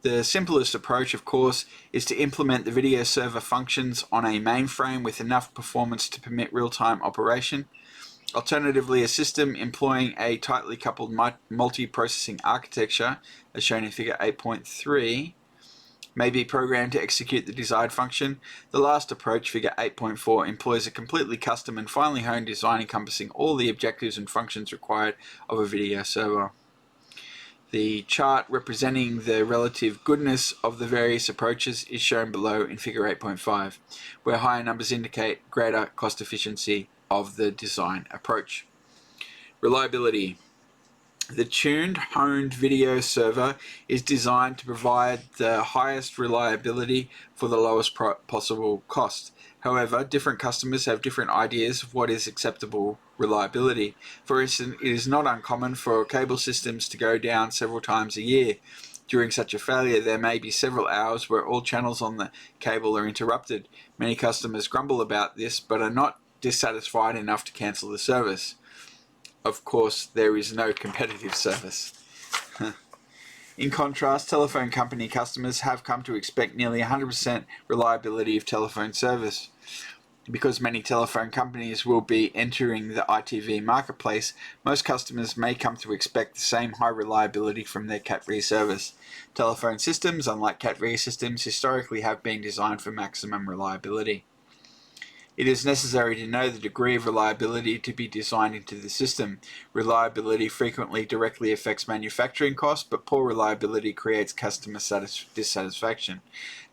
The simplest approach, of course, is to implement the video server functions on a mainframe with enough performance to permit real-time operation. Alternatively, a system employing a tightly coupled multi-processing architecture, as shown in Figure 8.3, may be programmed to execute the desired function. The last approach, Figure 8.4, employs a completely custom and finely honed design encompassing all the objectives and functions required of a video server. The chart representing the relative goodness of the various approaches is shown below in Figure 8.5, where higher numbers indicate greater cost efficiency of the design approach. Reliability. The tuned, honed video server is designed to provide the highest reliability for the lowest possible cost. However, different customers have different ideas of what is acceptable reliability. For instance, it is not uncommon for cable systems to go down several times a year. During such a failure, there may be several hours where all channels on the cable are interrupted. Many customers grumble about this, but are not dissatisfied enough to cancel the service. Of course, there is no competitive service. In contrast, telephone company customers have come to expect nearly 100% reliability of telephone service. Because many telephone companies will be entering the ITV marketplace, most customers may come to expect the same high reliability from their Cat-V service. Telephone systems, unlike Cat-V systems, historically have been designed for maximum reliability. It is necessary to know the degree of reliability to be designed into the system. Reliability frequently directly affects manufacturing costs, but poor reliability creates customer dissatisfaction.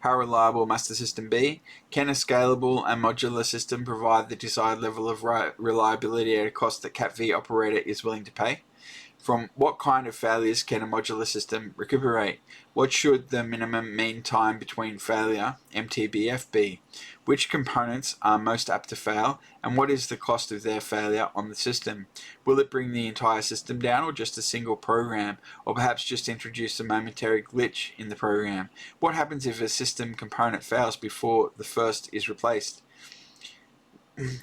How reliable must the system be? Can a scalable and modular system provide the desired level of reliability at a cost that Cat-V operator is willing to pay? From what kind of failures can a modular system recuperate? What should the minimum mean time between failure, MTBF, be? Which components are most apt to fail, and what is the cost of their failure on the system? Will it bring the entire system down, or just a single program, or perhaps just introduce a momentary glitch in the program? What happens if a system component fails before the first is replaced?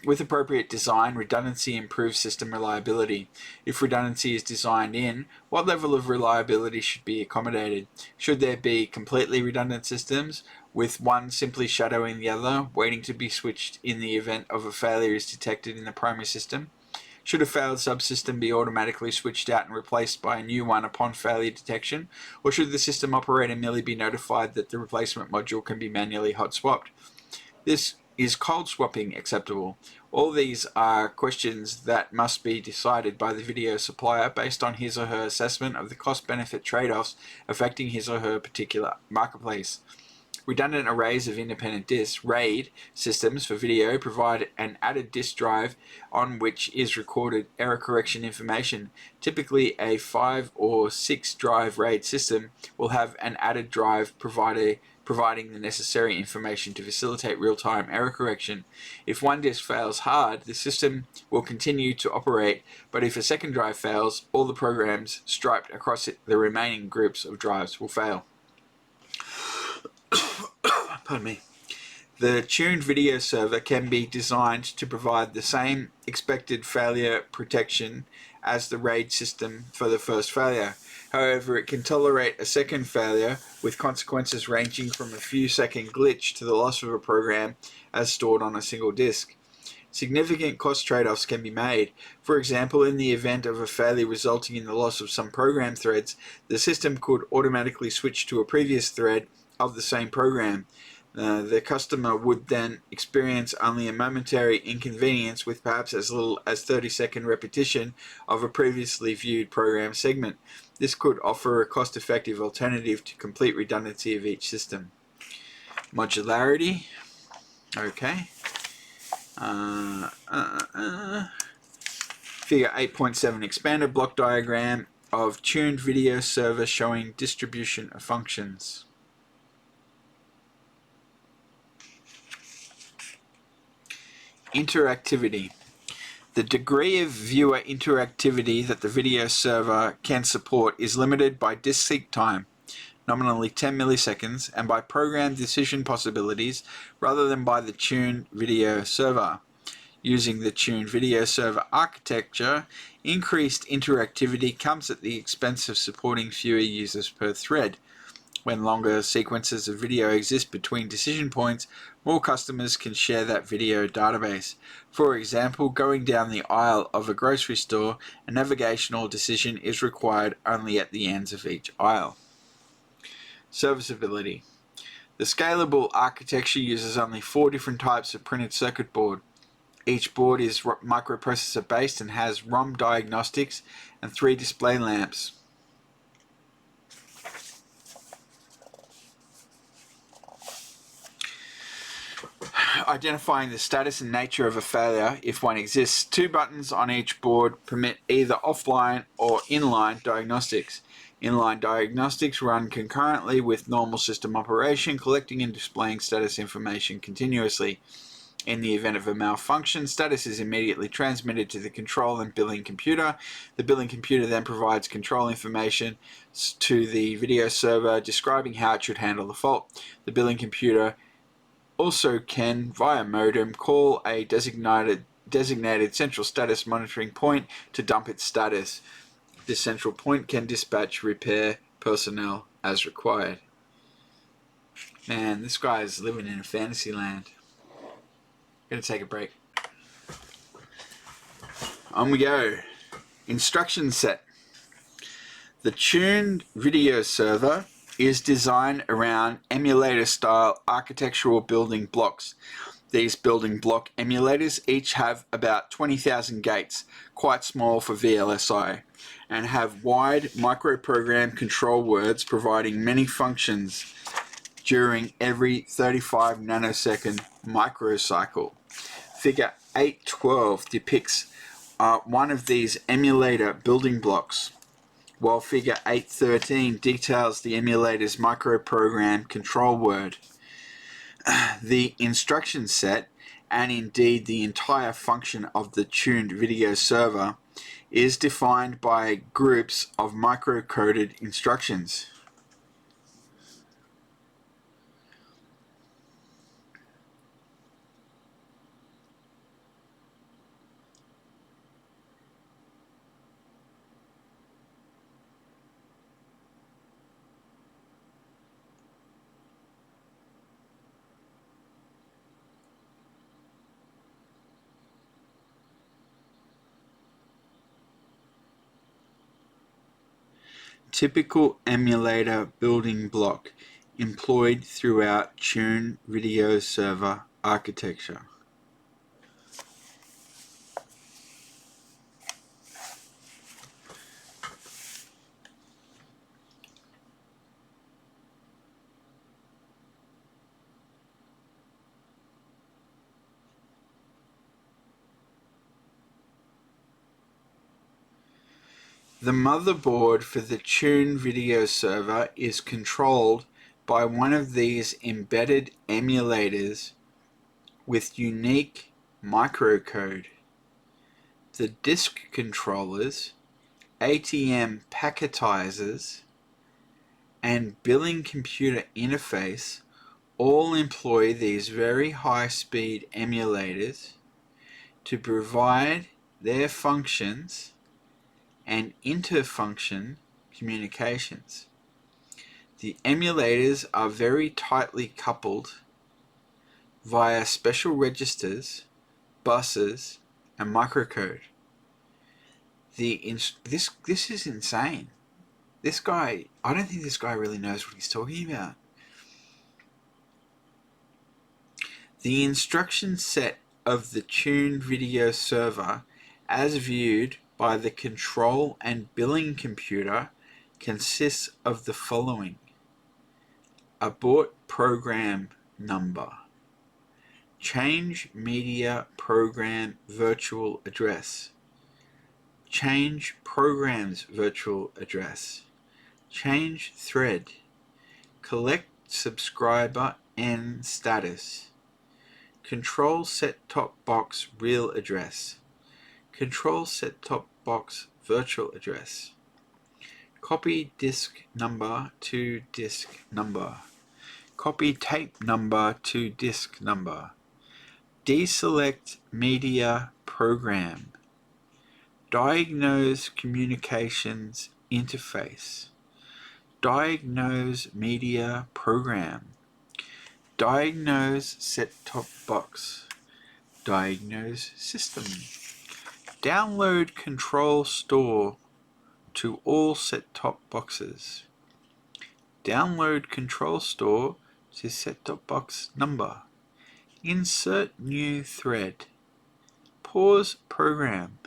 With appropriate design, redundancy improves system reliability. If redundancy is designed in, what level of reliability should be accommodated? Should there be completely redundant systems, with one simply shadowing the other, waiting to be switched in the event of a failure is detected in the primary system? Should a failed subsystem be automatically switched out and replaced by a new one upon failure detection, or should the system operator merely be notified that the replacement module can be manually hot swapped? Is cold swapping acceptable? All these are questions that must be decided by the video supplier based on his or her assessment of the cost-benefit trade-offs affecting his or her particular marketplace. Redundant arrays of independent disks, RAID, systems for video provide an added disk drive on which is recorded error correction information. Typically, a 5 or 6 drive RAID system will have an added drive providing the necessary information to facilitate real-time error correction. If one disk fails hard, the system will continue to operate, but if a second drive fails, all the programs striped across the remaining groups of drives will fail. Pardon me. The tuned video server can be designed to provide the same expected failure protection as the RAID system for the first failure. However, it can tolerate a second failure with consequences ranging from a few second glitch to the loss of a program as stored on a single disk. Significant cost trade-offs can be made. For example, in the event of a failure resulting in the loss of some program threads, the system could automatically switch to a previous thread of the same program. The customer would then experience only a momentary inconvenience with perhaps as little as 30-second repetition of a previously viewed program segment. This could offer a cost-effective alternative to complete redundancy of each system. Modularity. Okay. Figure 8.7, expanded block diagram of tuned video server showing distribution of functions. Interactivity. The degree of viewer interactivity that the video server can support is limited by disk seek time, nominally 10 milliseconds, and by program decision possibilities rather than by the tuned video server. Using the tuned video server architecture, increased interactivity comes at the expense of supporting fewer users per thread. When longer sequences of video exist between decision points, more customers can share that video database. For example, going down the aisle of a grocery store, a navigational decision is required only at the ends of each aisle. Serviceability. The scalable architecture uses only 4 different types of printed circuit board. Each board is microprocessor based and has ROM diagnostics and 3 display lamps. Identifying the status and nature of a failure, if one exists. 2 buttons on each board permit either offline or inline diagnostics. Inline diagnostics run concurrently with normal system operation, collecting and displaying status information continuously. In the event of a malfunction, status is immediately transmitted to the control and billing computer. The billing computer then provides control information to the video server describing how it should handle the fault. The billing computer also can, via modem, call a designated central status monitoring point to dump its status. This central point can dispatch repair personnel as required. Man, this guy is living in a fantasy land. Gonna take a break. On we go. Instruction set. The tuned video server is designed around emulator-style architectural building blocks. These building block emulators each have about 20,000 gates, quite small for VLSI, and have wide microprogram control words providing many functions during every 35 nanosecond microcycle. Figure 8.12 depicts one of these emulator building blocks, while figure 8.13 details the emulator's microprogram control word. The instruction set, and indeed the entire function of the tuned video server, is defined by groups of micro-coded instructions. typical emulator building block employed throughout Tune video server architecture. The motherboard for the Tune video server is controlled by one of these embedded emulators with unique microcode. The disk controllers, ATM packetizers, and billing computer interface all employ these very high-speed emulators to provide their functions and inter-function communications. The emulators are very tightly coupled via special registers, buses, and microcode. This is insane. This guy, I don't think this guy really knows what he's talking about. The instruction set of the Tune video server, as viewed by the control and billing computer, consists of the following: abort program number, change media program virtual address, change program's virtual address, change thread, collect subscriber N status, control set-top box real address, control set-top box virtual address, copy disk number to disk number, copy tape number to disk number, deselect media program, diagnose communications interface, diagnose media program, diagnose set-top box, diagnose system, download control store to all set-top boxes, download control store to set-top box number, insert new thread, pause program,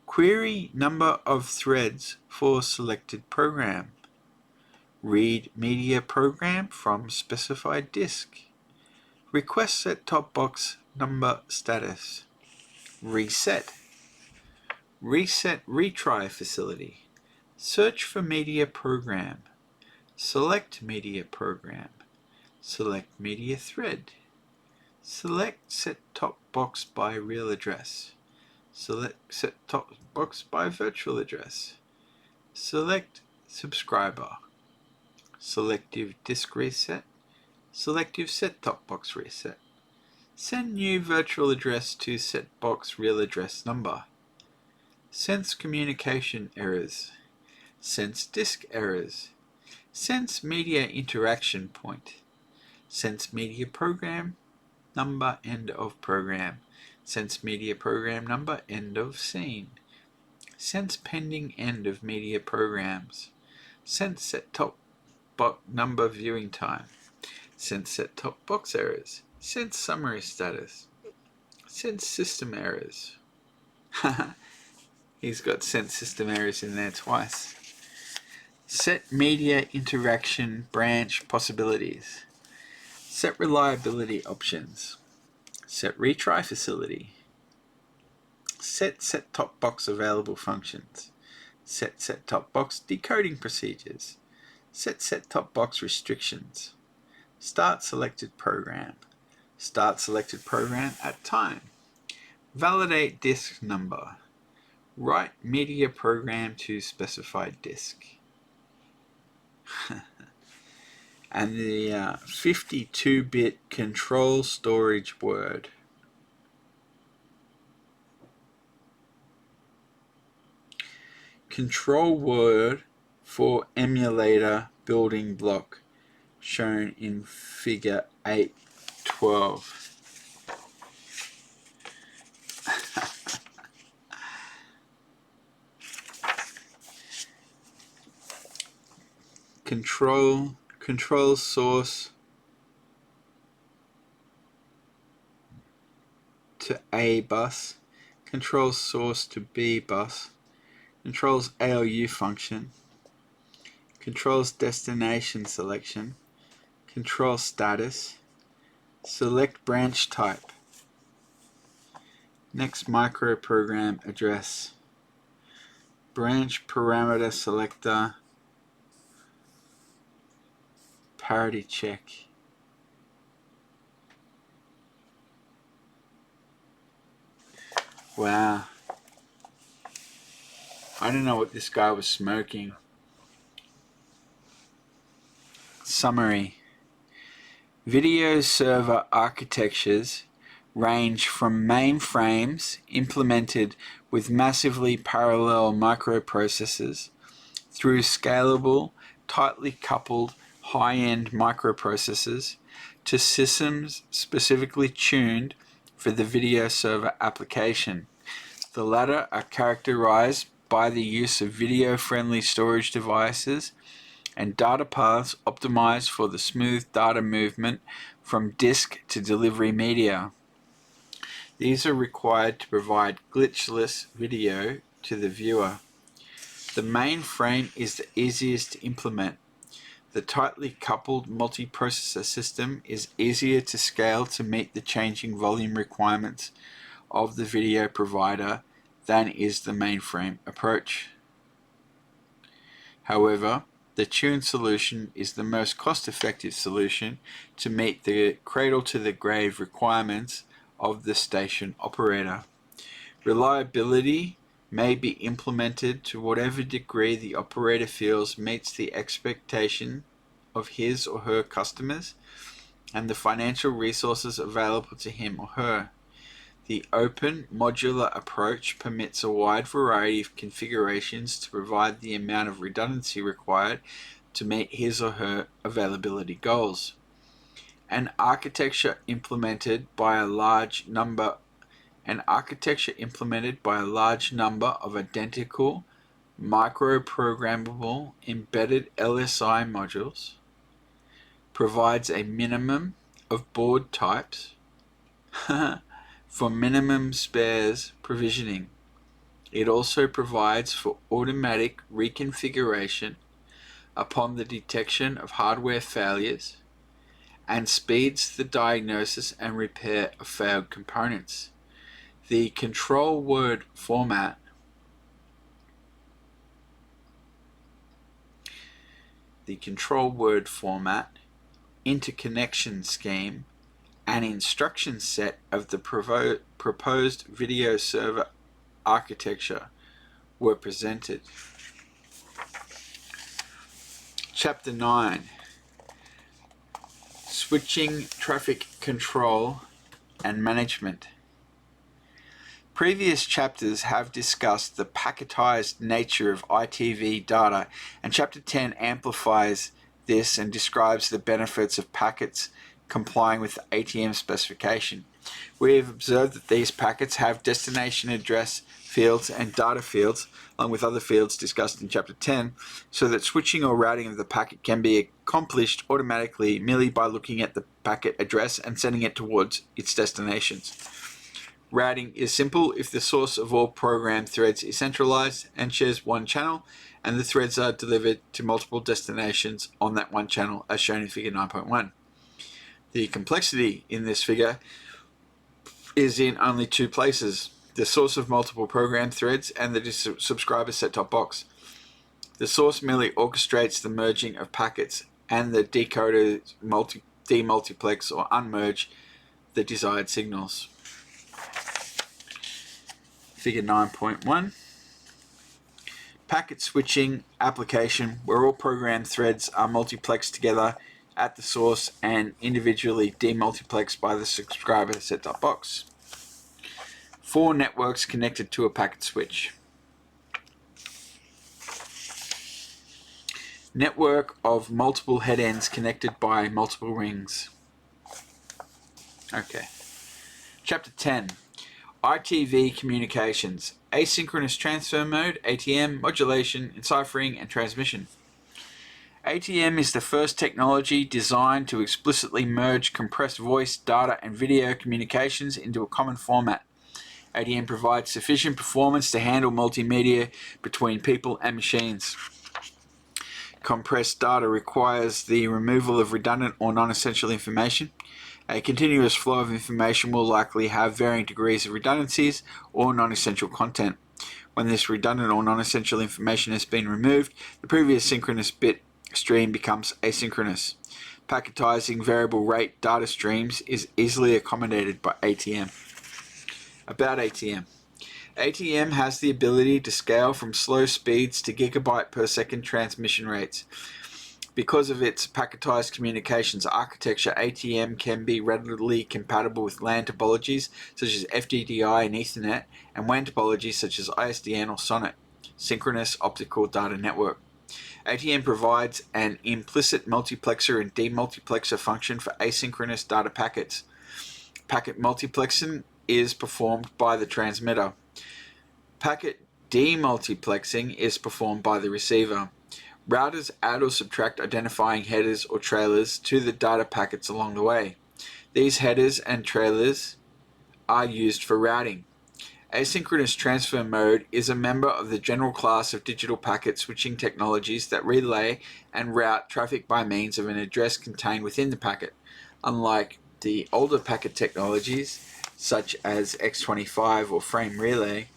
query number of threads for selected program, read media program from specified disk, request set-top box number status, reset, reset retry facility, search for media program, select media program, select media thread, select set-top box by real address, select set-top box by virtual address, select subscriber, selective disk reset, selective set-top box reset, send new virtual address to set box real address number, sense communication errors, sense disk errors, sense media interaction point, sense media program number end of program, sense media program number end of scene, sense pending end of media programs, sense set-top box number viewing time, sense set-top box errors, sense summary status, sense system errors. He's got sense system errors in there twice. Set media interaction branch possibilities, set reliability options, set retry facility, set set-top box available functions, set set-top box decoding procedures, set set-top box restrictions, start selected program at time, validate disk number, write media program to specified disk. And the 52-bit control storage word. Control word for emulator building block shown in figure 8.12. control source to A bus, controls source to B bus, controls ALU function, controls destination selection, control status, select branch type, next microprogram address, branch parameter selector, parity check. Wow. I don't know what this guy was smoking. Summary. Video server architectures range from mainframes implemented with massively parallel microprocessors through scalable, tightly coupled high-end microprocessors to systems specifically tuned for the video server application. The latter are characterized by the use of video-friendly storage devices and data paths optimized for the smooth data movement from disk to delivery media. These are required to provide glitchless video to the viewer. The mainframe is the easiest to implement. The tightly coupled multiprocessor system is easier to scale to meet the changing volume requirements of the video provider than is the mainframe approach. However, the tuned solution is the most cost-effective solution to meet the cradle-to-the-grave requirements of the station operator. Reliability may be implemented to whatever degree the operator feels meets the expectation of his or her customers and the financial resources available to him or her. The open modular approach permits a wide variety of configurations to provide the amount of redundancy required to meet his or her availability goals. An architecture implemented by a large number of identical microprogrammable embedded LSI modules provides a minimum of board types for minimum spares provisioning. It also provides for automatic reconfiguration upon the detection of hardware failures and speeds the diagnosis and repair of failed components. The control word format interconnection scheme, and instruction set of the proposed video server architecture were presented. Chapter 9. Switching Traffic Control and Management. Previous chapters have discussed the packetized nature of ITV data, and Chapter 10 amplifies this and describes the benefits of packets complying with the ATM specification. We have observed that these packets have destination address fields and data fields, along with other fields discussed in Chapter 10, so that switching or routing of the packet can be accomplished automatically merely by looking at the packet address and sending it towards its destinations. Routing is simple if the source of all program threads is centralized and shares one channel, and the threads are delivered to multiple destinations on that one channel, as shown in Figure 9.1. The complexity in this figure is in only two places: the source of multiple program threads and the subscriber set-top box. The source merely orchestrates the merging of packets, and the decoder demultiplex or unmerge the desired signals. Figure 9.1. Packet switching application where all program threads are multiplexed together at the source and individually demultiplexed by the subscriber set-top box. 4 networks connected to a packet switch. Network of multiple head ends connected by multiple rings. Okay. Chapter 10. ITV communications. Asynchronous transfer mode, ATM, modulation, enciphering, and transmission. ATM is the first technology designed to explicitly merge compressed voice, data, and video communications into a common format. ATM provides sufficient performance to handle multimedia between people and machines. Compressed data requires the removal of redundant or non-essential information. A continuous flow of information will likely have varying degrees of redundancies or non-essential content. When this redundant or non-essential information has been removed, the previous synchronous bit stream becomes asynchronous. Packetizing variable rate data streams is easily accommodated by ATM. About ATM. ATM has the ability to scale from slow speeds to gigabyte per second transmission rates. Because of its packetized communications architecture, ATM can be readily compatible with LAN topologies such as FDDI and Ethernet, and WAN topologies such as ISDN or SONET, Synchronous Optical Data Network. ATM provides an implicit multiplexer and demultiplexer function for asynchronous data packets. Packet multiplexing is performed by the transmitter. Packet demultiplexing is performed by the receiver. Routers add or subtract identifying headers or trailers to the data packets along the way. These headers and trailers are used for routing. Asynchronous transfer mode is a member of the general class of digital packet switching technologies that relay and route traffic by means of an address contained within the packet. Unlike the older packet technologies, such as X25 or frame relay,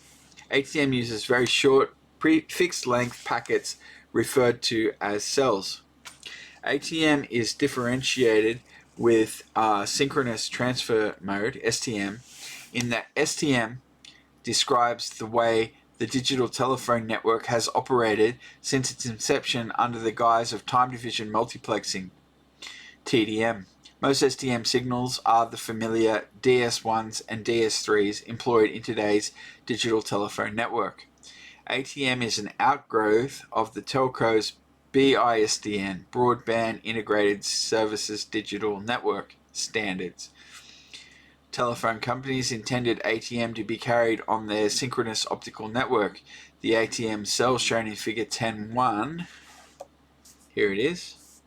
ATM uses very short, fixed length packets referred to as cells. ATM is differentiated with synchronous transfer mode, STM, in that STM describes the way the digital telephone network has operated since its inception under the guise of time division multiplexing, TDM. Most STM signals are the familiar DS1s and DS3s employed in today's digital telephone network. ATM is an outgrowth of the telco's BISDN, Broadband Integrated Services Digital Network, standards. Telephone companies intended ATM to be carried on their synchronous optical network. The ATM cell shown in figure 10.1, here it is,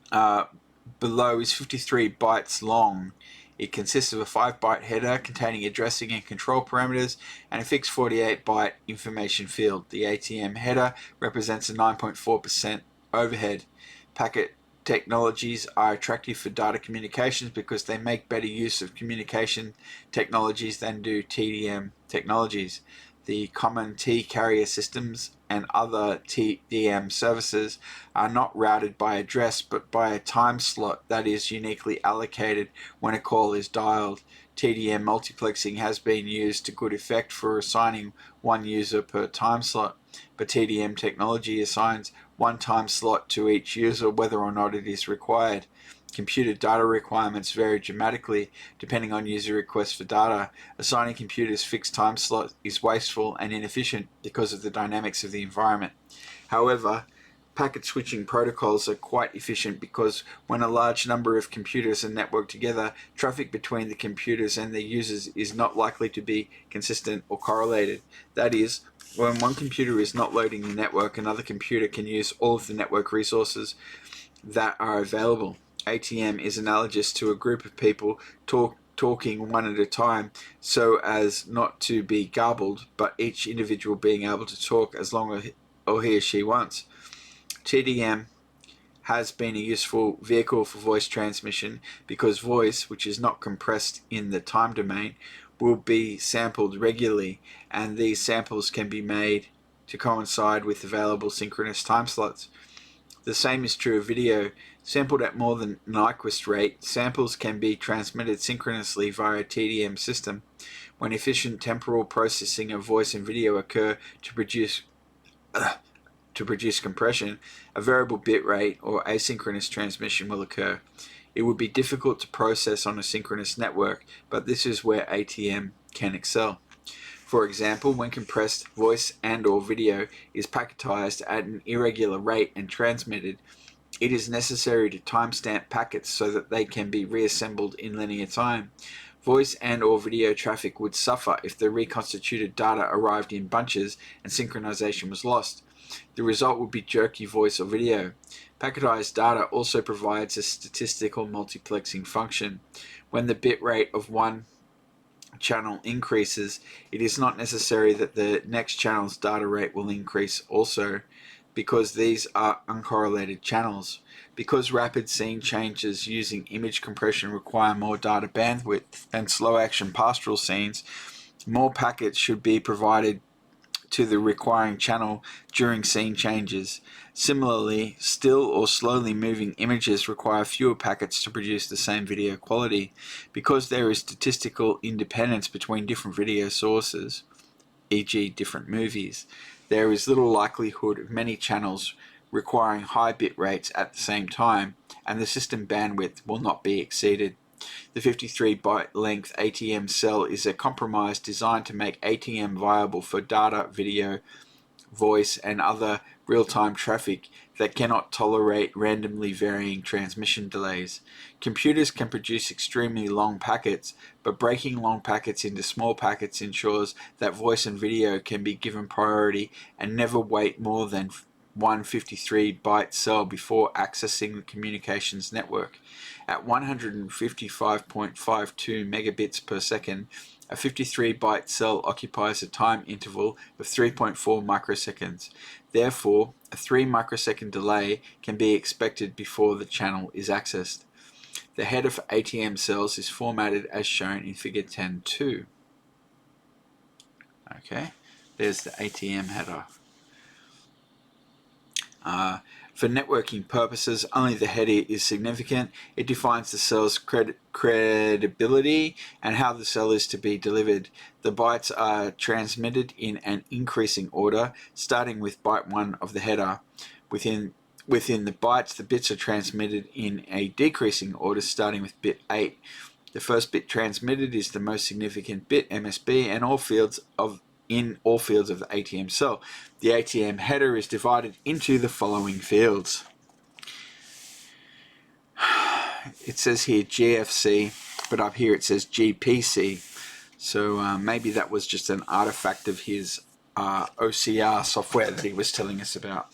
below is 53 bytes long. It consists of a 5-byte header containing addressing and control parameters and a fixed 48-byte information field. The ATM header represents a 9.4% overhead. Packet technologies are attractive for data communications because they make better use of communication technologies than do TDM technologies. The common T-carrier systems and other TDM services are not routed by address but by a time slot that is uniquely allocated when a call is dialed. TDM multiplexing has been used to good effect for assigning one user per time slot, but TDM technology assigns one time slot to each user whether or not it is required. Computer data requirements vary dramatically depending on user requests for data. Assigning computers fixed time slot is wasteful and inefficient because of the dynamics of the environment. However, packet switching protocols are quite efficient because when a large number of computers are networked together, traffic between the computers and their users is not likely to be consistent or correlated. That is, when one computer is not loading the network, another computer can use all of the network resources that are available. ATM is analogous to a group of people talking one at a time so as not to be garbled, but each individual being able to talk as long as he or she wants. TDM has been a useful vehicle for voice transmission because voice, which is not compressed in the time domain, will be sampled regularly, and these samples can be made to coincide with available synchronous time slots. The same is true of video. Sampled at more than Nyquist rate, samples can be transmitted synchronously via a TDM system. When efficient temporal processing of voice and video occur to produce compression, a variable bit rate or asynchronous transmission will occur. It would be difficult to process on a synchronous network, but this is where ATM can excel. For example, when compressed voice and/or video is packetized at an irregular rate and transmitted, it is necessary to timestamp packets so that they can be reassembled in linear time. Voice and/or video traffic would suffer if the reconstituted data arrived in bunches and synchronization was lost. The result would be jerky voice or video. Packetized data also provides a statistical multiplexing function. When the bit rate of one channel increases, it is not necessary that the next channel's data rate will increase also, because these are uncorrelated channels. Because rapid scene changes using image compression require more data bandwidth than slow action pastoral scenes, more packets should be provided to the requiring channel during scene changes. Similarly, still or slowly moving images require fewer packets to produce the same video quality. Because there is statistical independence between different video sources, e.g. different movies, there is little likelihood of many channels requiring high bit rates at the same time, and the system bandwidth will not be exceeded. The 53-byte length ATM cell is a compromise designed to make ATM viable for data, video, voice, and other real-time traffic that cannot tolerate randomly varying transmission delays. Computers can produce extremely long packets, but breaking long packets into small packets ensures that voice and video can be given priority and never wait more than one 53-byte cell before accessing the communications network. At 155.52 megabits per second, a 53-byte cell occupies a time interval of 3.4 microseconds. Therefore, a 3 microsecond delay can be expected before the channel is accessed. The header for ATM cells is formatted as shown in Figure 10.2. Okay, there's the ATM header. For networking purposes, only the header is significant. It defines the cell's credibility and how the cell is to be delivered. The bytes are transmitted in an increasing order, starting with byte 1 of the header. Within the bytes, the bits are transmitted in a decreasing order, starting with bit 8. The first bit transmitted is the most significant bit, MSB, and in all fields of the ATM cell. The ATM header is divided into the following fields. It says here GFC, but up here it says GPC. So maybe that was just an artifact of his OCR software that he was telling us about.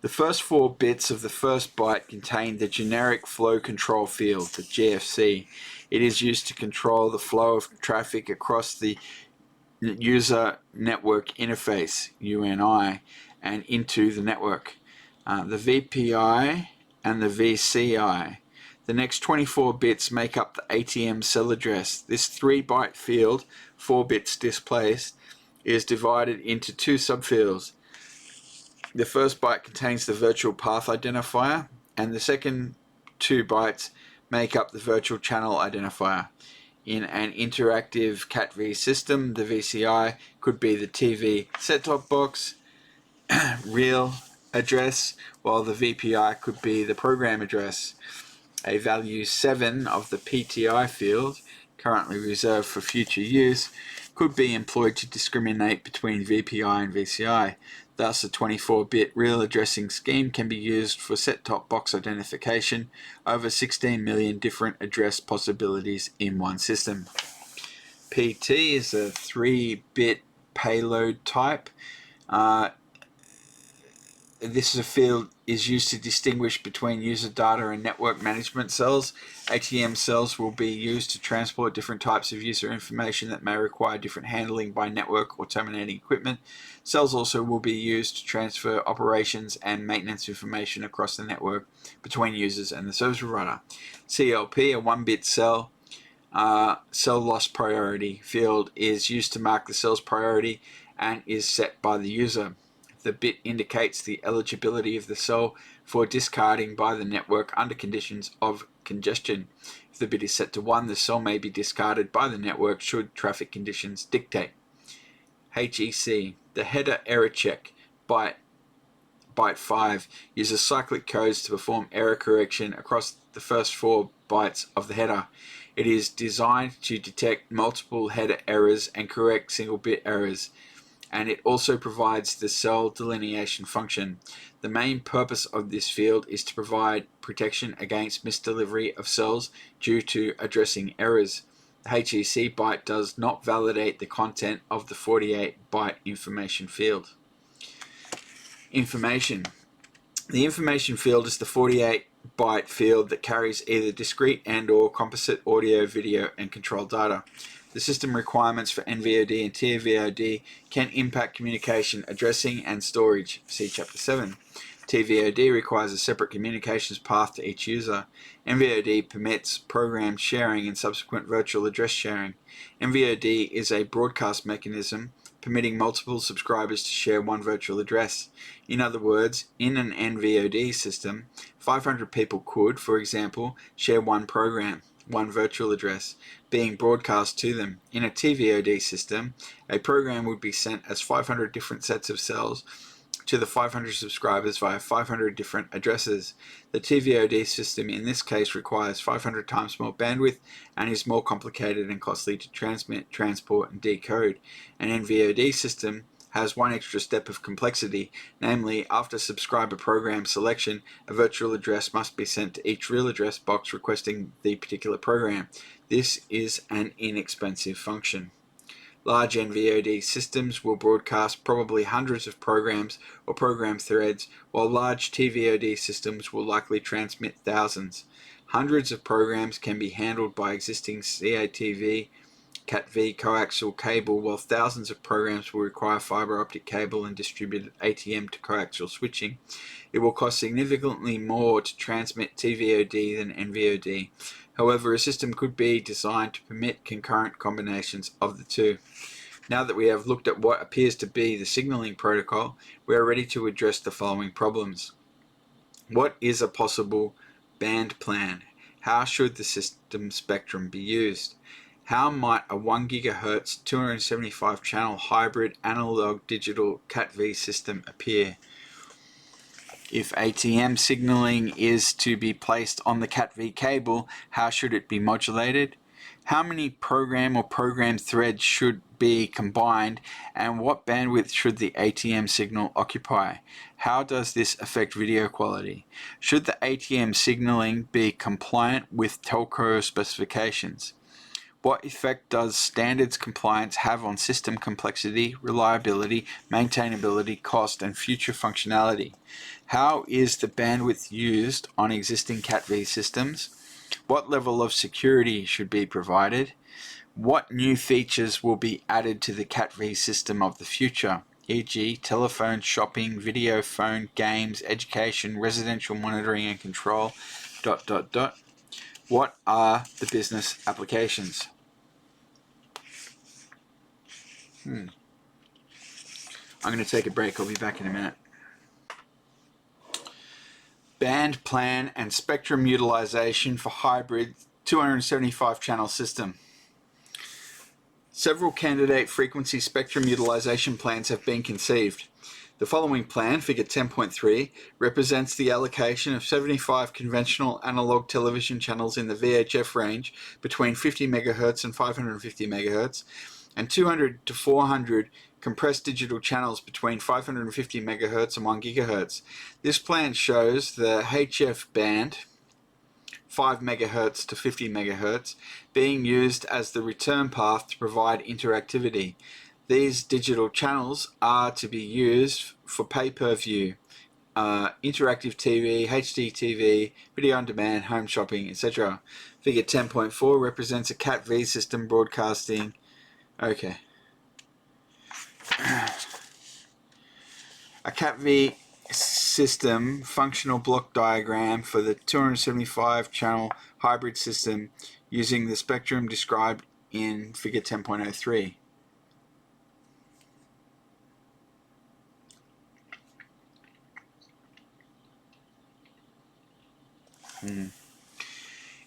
The first 4 bits of the first byte contain the generic flow control field, the GFC. It is used to control the flow of traffic across the user network interface, UNI, and into the network. The VPI and the VCI. The next 24 bits make up the ATM cell address. This 3-byte field, 4 bits displaced, is divided into 2 subfields. The first byte contains the virtual path identifier, and the second 2 bytes make up the virtual channel identifier. In an interactive Cat-V system, the VCI could be the TV set-top box real address, while the VPI could be the program address. A value 7 of the PTI field, currently reserved for future use, could be employed to discriminate between VPI and VCI. Thus, a 24-bit real addressing scheme can be used for set-top box identification over 16 million different address possibilities in one system. PT is a 3-bit payload type. This field is used to distinguish between user data and network management cells. ATM cells will be used to transport different types of user information that may require different handling by network or terminating equipment. Cells also will be used to transfer operations and maintenance information across the network between users and the service provider. CLP, a 1-bit cell loss priority field, is used to mark the cell's priority and is set by the user. The bit indicates the eligibility of the cell for discarding by the network under conditions of congestion. If the bit is set to 1, the cell may be discarded by the network should traffic conditions dictate. HEC, the header error check, byte 5, uses cyclic codes to perform error correction across the first 4 bytes of the header. It is designed to detect multiple header errors and correct single-bit errors, and it also provides the cell delineation function. The main purpose of this field is to provide protection against misdelivery of cells due to addressing errors. The HEC byte does not validate the content of the 48-byte information field. Information. The information field is the 48-byte field that carries either discrete and/or composite audio, video, and control data. The system requirements for NVOD and TVOD can impact communication, addressing, and storage. See Chapter 7. TVOD requires a separate communications path to each user. NVOD permits program sharing and subsequent virtual address sharing. NVOD is a broadcast mechanism permitting multiple subscribers to share one virtual address. In other words, in an NVOD system, 500 people could, for example, share one program, one virtual address, being broadcast to them. In a TVOD system, a program would be sent as 500 different sets of cells to the 500 subscribers via 500 different addresses. The TVOD system in this case requires 500 times more bandwidth and is more complicated and costly to transmit, transport, and decode. An NVOD system has one extra step of complexity, namely, after subscriber program selection, a virtual address must be sent to each real address box requesting the particular program. This is an inexpensive function. Large NVOD systems will broadcast probably hundreds of programs or program threads, while large TVOD systems will likely transmit thousands. Hundreds of programs can be handled by existing CATV, CATV coaxial cable, while thousands of programs will require fiber optic cable and distributed ATM to coaxial switching. It will cost significantly more to transmit TVOD than NVOD. However, a system could be designed to permit concurrent combinations of the two. Now that we have looked at what appears to be the signaling protocol, we are ready to address the following problems. What is a possible band plan? How should the system spectrum be used? How might a 1 GHz 275 channel hybrid analog digital CAT-V system appear? If ATM signaling is to be placed on the CAT-V cable, how should it be modulated? How many program or program threads should be combined, and what bandwidth should the ATM signal occupy? How does this affect video quality? Should the ATM signaling be compliant with telco specifications? What effect does standards compliance have on system complexity, reliability, maintainability, cost, and future functionality? How is the bandwidth used on existing CAT-V systems? What level of security should be provided? What new features will be added to the CAT-V system of the future, e.g. telephone, shopping, video, phone, games, education, residential monitoring and control, ... What are the business applications? I'm going to take a break. I'll be back in a minute. Band plan and spectrum utilization for hybrid 275 channel system. Several candidate frequency spectrum utilization plans have been conceived. The following plan, figure 10.3, represents the allocation of 75 conventional analog television channels in the VHF range between 50 MHz and 550 MHz, and 200 to 400 compressed digital channels between 550 MHz and 1 GHz. This plan shows the HF band, 5 MHz to 50 MHz, being used as the return path to provide interactivity. These digital channels are to be used for pay-per-view, interactive TV, HD TV, video on demand, home shopping, etc. Figure 10.4 represents a CAT-V system broadcasting. Okay. A CAT-V system functional block diagram for the 275 channel hybrid system using the spectrum described in figure 10.03.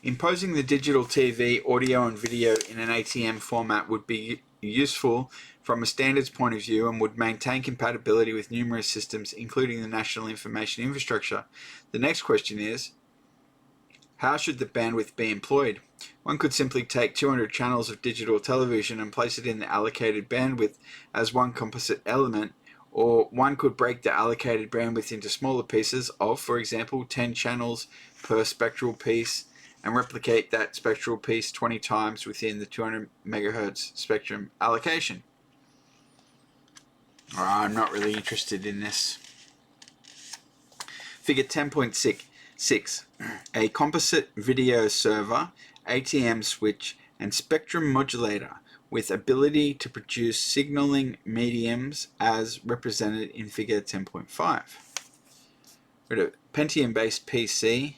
Imposing the digital TV, audio and video in an ATM format would be useful from a standards point of view and would maintain compatibility with numerous systems, including the National Information Infrastructure. The next question is, how should the bandwidth be employed? One could simply take 200 channels of digital television and place it in the allocated bandwidth as one composite element, or one could break the allocated bandwidth into smaller pieces of, for example, 10 channels per spectral piece, and replicate that spectral piece 20 times within the 200 MHz spectrum allocation. I'm not really interested in this. Figure 10.6. A composite video server, ATM switch, and spectrum modulator with ability to produce signaling mediums as represented in figure 10.5. We've got a Pentium-based PC,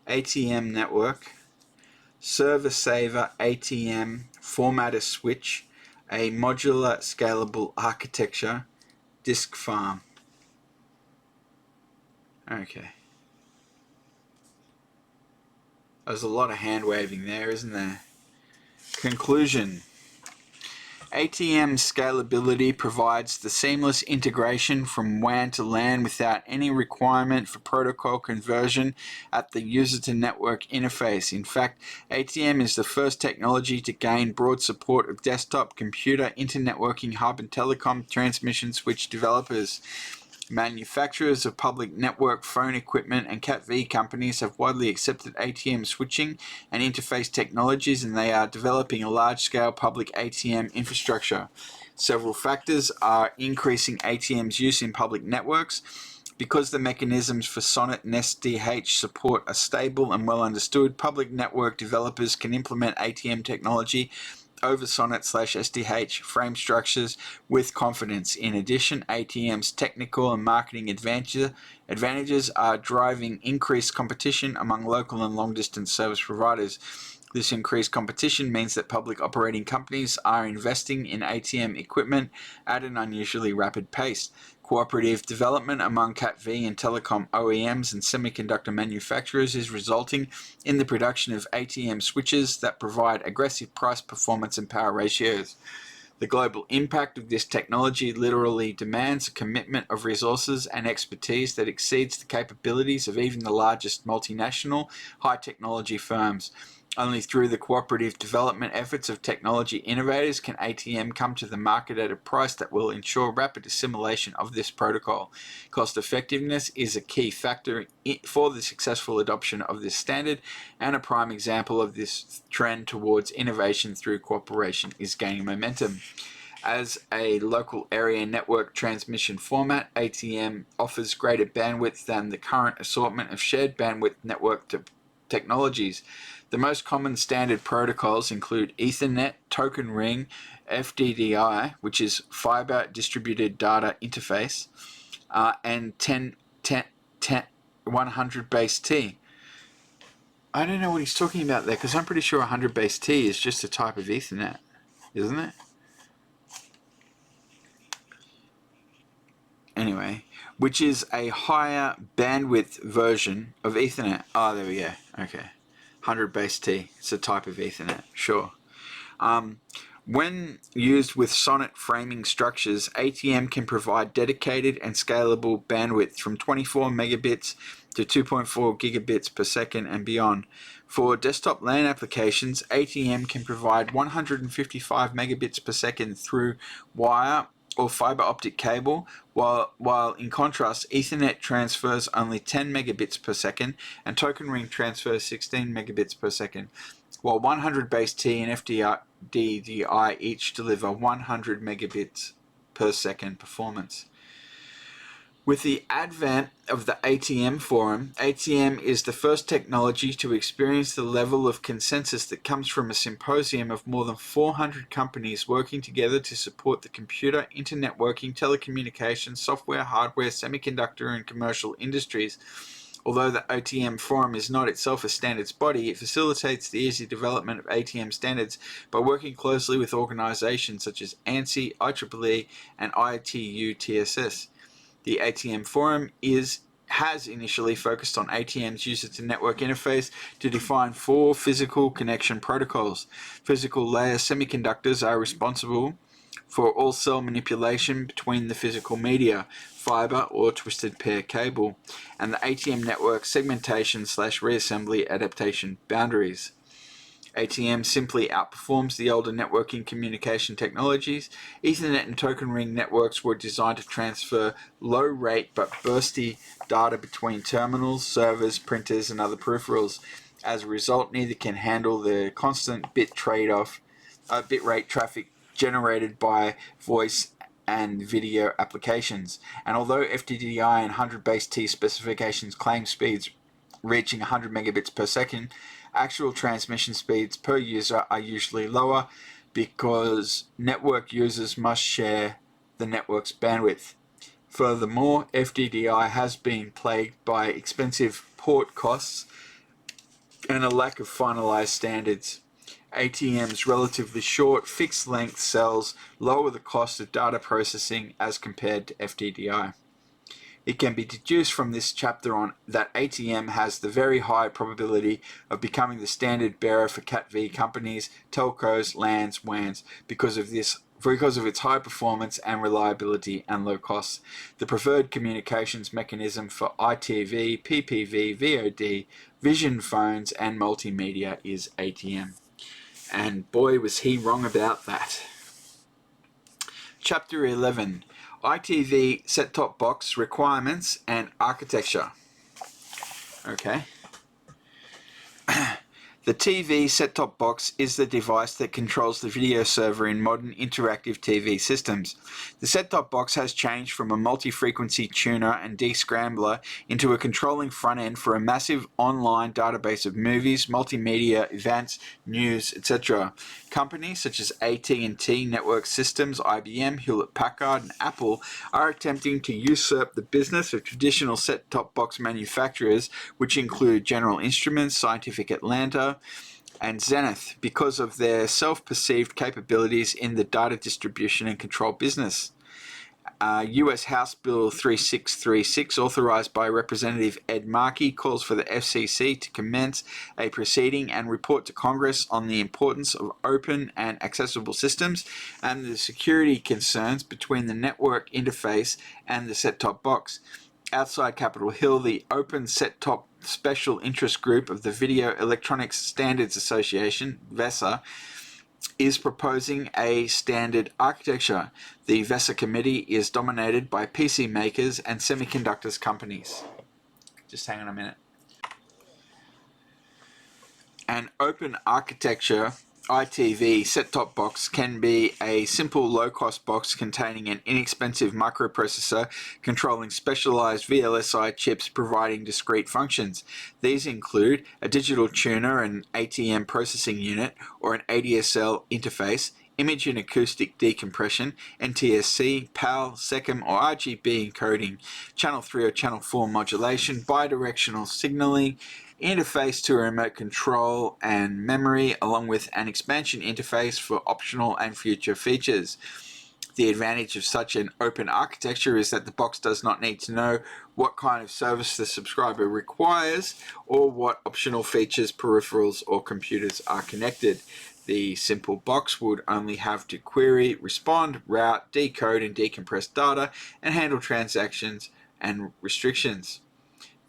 ATM network, server saver ATM formatter switch, a modular scalable architecture, disk farm. Okay. There's a lot of hand waving there, isn't there? Conclusion. ATM scalability provides the seamless integration from WAN to LAN without any requirement for protocol conversion at the user-to-network interface. In fact, ATM is the first technology to gain broad support of desktop, computer, internetworking hub, and telecom transmission switch developers. Manufacturers of public network phone equipment and Cat-V companies have widely accepted ATM switching and interface technologies, and they are developing a large-scale public ATM infrastructure. Several factors are increasing ATM's use in public networks. Because the mechanisms for SONET and SDH support are stable and well understood, public network developers can implement ATM technology over SONET/SDH frame structures with confidence. In addition, ATM's technical and marketing advantages are driving increased competition among local and long-distance service providers. This increased competition means that public operating companies are investing in ATM equipment at an unusually rapid pace. Cooperative development among Cat-V and telecom OEMs and semiconductor manufacturers is resulting in the production of ATM switches that provide aggressive price, performance, and power ratios. The global impact of this technology literally demands a commitment of resources and expertise that exceeds the capabilities of even the largest multinational high-technology firms. Only through the cooperative development efforts of technology innovators can ATM come to the market at a price that will ensure rapid assimilation of this protocol. Cost effectiveness is a key factor for the successful adoption of this standard, and a prime example of this trend towards innovation through cooperation is gaining momentum. As a local area network transmission format, ATM offers greater bandwidth than the current assortment of shared bandwidth network technologies. The most common standard protocols include Ethernet, Token Ring, FDDI, which is Fiber Distributed Data Interface, and 100 base T. I don't know what he's talking about there, because I'm pretty sure 100 base T is just a type of Ethernet, isn't it? Anyway, which is a higher bandwidth version of Ethernet. Oh, there we go. Okay. 100 base T. It's a type of Ethernet. Sure. When used with SONET framing structures, ATM can provide dedicated and scalable bandwidth from 24 megabits to 2.4 gigabits per second and beyond. For desktop LAN applications, ATM can provide 155 megabits per second through wire or fiber optic cable, while in contrast, Ethernet transfers only 10 megabits per second and Token Ring transfers 16 megabits per second, while 100 base T and FDDI each deliver 100 megabits per second performance. With the advent of the ATM forum, ATM is the first technology to experience the level of consensus that comes from a symposium of more than 400 companies working together to support the computer, internetworking, telecommunications, software, hardware, semiconductor, and commercial industries. Although the ATM forum is not itself a standards body, it facilitates the easy development of ATM standards by working closely with organizations such as ANSI, IEEE, and ITU-TSS. The ATM forum has initially focused on ATM's user-to-network interface to define 4 physical connection protocols. Physical layer semiconductors are responsible for all cell manipulation between the physical media, fiber or twisted pair cable, and the ATM network segmentation/reassembly adaptation boundaries. ATM simply outperforms the older networking communication technologies. Ethernet and Token Ring networks were designed to transfer low-rate but bursty data between terminals, servers, printers, and other peripherals. As a result, neither can handle the constant bitrate traffic generated by voice and video applications. And although FDDI and 100 base T specifications claim speeds reaching 100 megabits per second, actual transmission speeds per user are usually lower because network users must share the network's bandwidth. Furthermore, FDDI has been plagued by expensive port costs and a lack of finalized standards. ATM's relatively short, fixed-length cells lower the cost of data processing as compared to FDDI. It can be deduced from this chapter on that ATM has the very high probability of becoming the standard bearer for Cat-V companies, telcos, LANs, WANs because of its high performance and reliability and low costs. The preferred communications mechanism for ITV, PPV, VOD, vision phones, and multimedia is ATM. And boy, was he wrong about that. Chapter 11. ITV set-top box requirements and architecture. Okay. The TV set-top box is the device that controls the video server in modern interactive TV systems. The set-top box has changed from a multi-frequency tuner and descrambler into a controlling front end for a massive online database of movies, multimedia, events, news, etc. Companies such as AT&T Network Systems, IBM, Hewlett-Packard, and Apple are attempting to usurp the business of traditional set-top box manufacturers, which include General Instruments, Scientific Atlanta, and Zenith, because of their self-perceived capabilities in the data distribution and control business. U.S. House Bill 3636, authorized by Representative Ed Markey, calls for the FCC to commence a proceeding and report to Congress on the importance of open and accessible systems and the security concerns between the network interface and the set-top box. Outside Capitol Hill, the Open Set-Top Special Interest Group of the Video Electronics Standards Association, VESA, is proposing a standard architecture. The VESA committee is dominated by PC makers and semiconductors companies. Just hang on a minute. An open architecture ITV set-top box can be a simple low-cost box containing an inexpensive microprocessor controlling specialized VLSI chips providing discrete functions. These include a digital tuner, an ATM processing unit, or an ADSL interface, image and acoustic decompression, NTSC, PAL, SECM, or RGB encoding, channel 3 or channel 4 modulation, bidirectional signaling, interface to a remote control and memory, along with an expansion interface for optional and future features. The advantage of such an open architecture is that the box does not need to know what kind of service the subscriber requires or what optional features, peripherals, or computers are connected. The simple box would only have to query, respond, route, decode, and decompress data, and handle transactions and restrictions.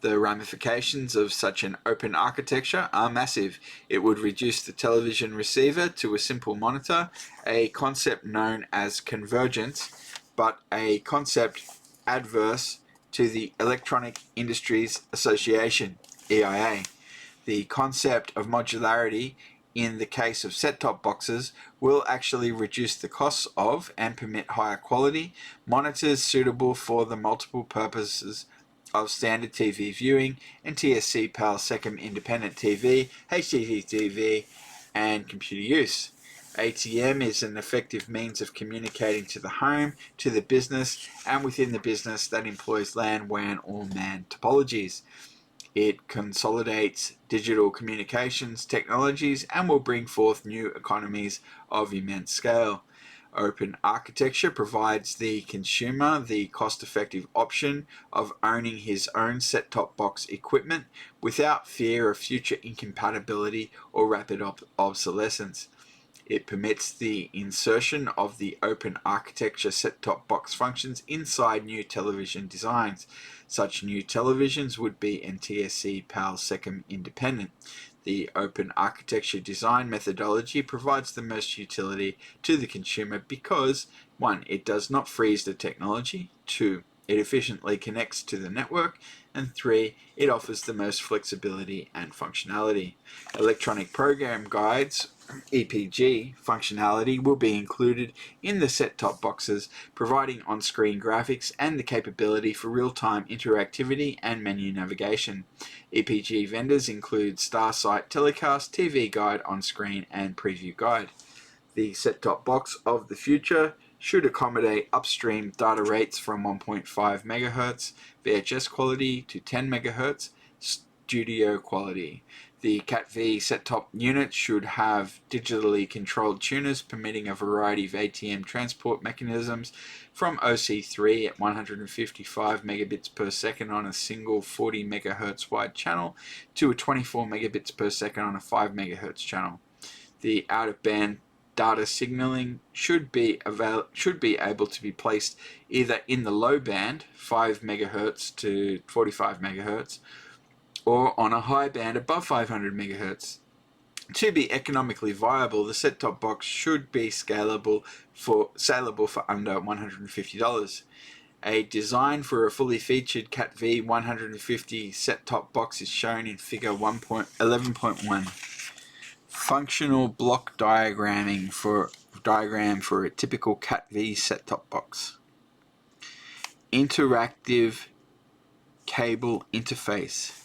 The ramifications of such an open architecture are massive. It would reduce the television receiver to a simple monitor, a concept known as convergence, but a concept adverse to the Electronic Industries Association, EIA. The concept of modularity in the case of set-top boxes will actually reduce the costs of and permit higher quality monitors suitable for the multiple purposes of standard TV viewing, NTSC, PAL, SECM, independent TV, HDTV, and computer use. ATM is an effective means of communicating to the home, to the business, and within the business that employs LAN, WAN, or MAN topologies. It consolidates digital communications technologies and will bring forth new economies of immense scale. Open architecture provides the consumer the cost-effective option of owning his own set-top box equipment without fear of future incompatibility or rapid obsolescence. It permits the insertion of the open architecture set-top box functions inside new television designs. Such new televisions would be NTSC, PAL, SECM independent. The open architecture design methodology provides the most utility to the consumer because 1. It does not freeze the technology, 2. It efficiently connects to the network, And 3, it offers the most flexibility and functionality. Electronic Program Guides, EPG, functionality will be included in the set-top boxes, providing on-screen graphics and the capability for real-time interactivity and menu navigation. EPG vendors include Starsight Telecast, TV Guide, On-Screen, and Preview Guide. The set-top box of the future should accommodate upstream data rates from 1.5 MHz VHS quality to 10 MHz studio quality. The Cat-V set-top unit should have digitally controlled tuners permitting a variety of ATM transport mechanisms from OC3 at 155 megabits per second on a single 40 MHz wide channel to a 24 megabits per second on a 5 MHz channel. The out-of-band data signaling should be able to be placed either in the low band, 5 MHz to 45 MHz, or on a high band above 500 MHz. To be economically viable, the set-top box should be saleable for under $150. A design for a fully featured Cat-V 150 set-top box is shown in Figure 11.1. Functional block diagram for a typical Cat-V set-top box. Interactive cable interface.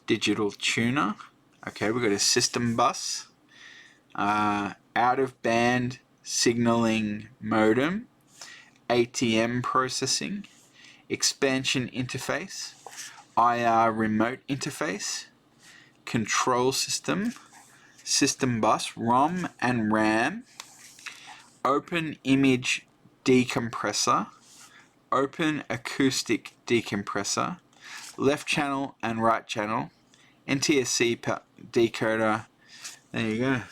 Digital tuner. Okay, we've got a system bus. Out-of-band signaling modem. ATM processing. Expansion interface. IR remote interface. Control system. System bus, ROM and RAM, open image decompressor, open acoustic decompressor, left channel and right channel, NTSC decoder. There you go.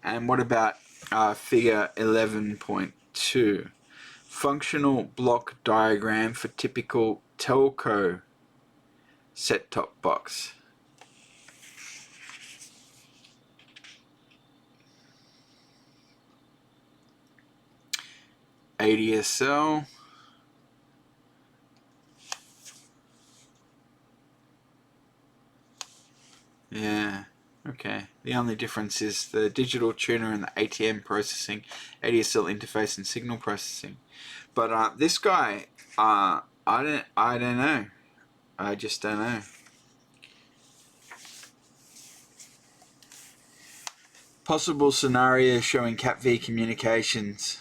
And what about Figure 11.2? Functional block diagram for typical telco set-top box. ADSL. Yeah, okay. The only difference is the digital tuner and the ATM processing, ADSL interface and signal processing. But this guy, I don't know. I just don't know. Possible scenario showing Cat-V communications.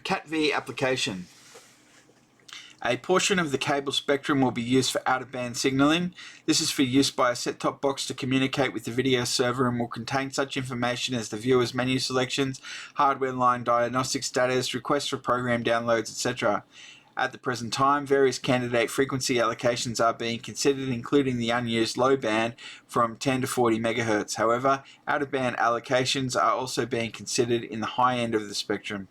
Cat-V application. A portion of the cable spectrum will be used for out-of-band signaling. This is for use by a set-top box to communicate with the video server and will contain such information as the viewer's menu selections, hardware line diagnostic status, requests for program downloads, etc. At the present time, various candidate frequency allocations are being considered, including the unused low band from 10 to 40 MHz. However, out-of-band allocations are also being considered in the high end of the spectrum.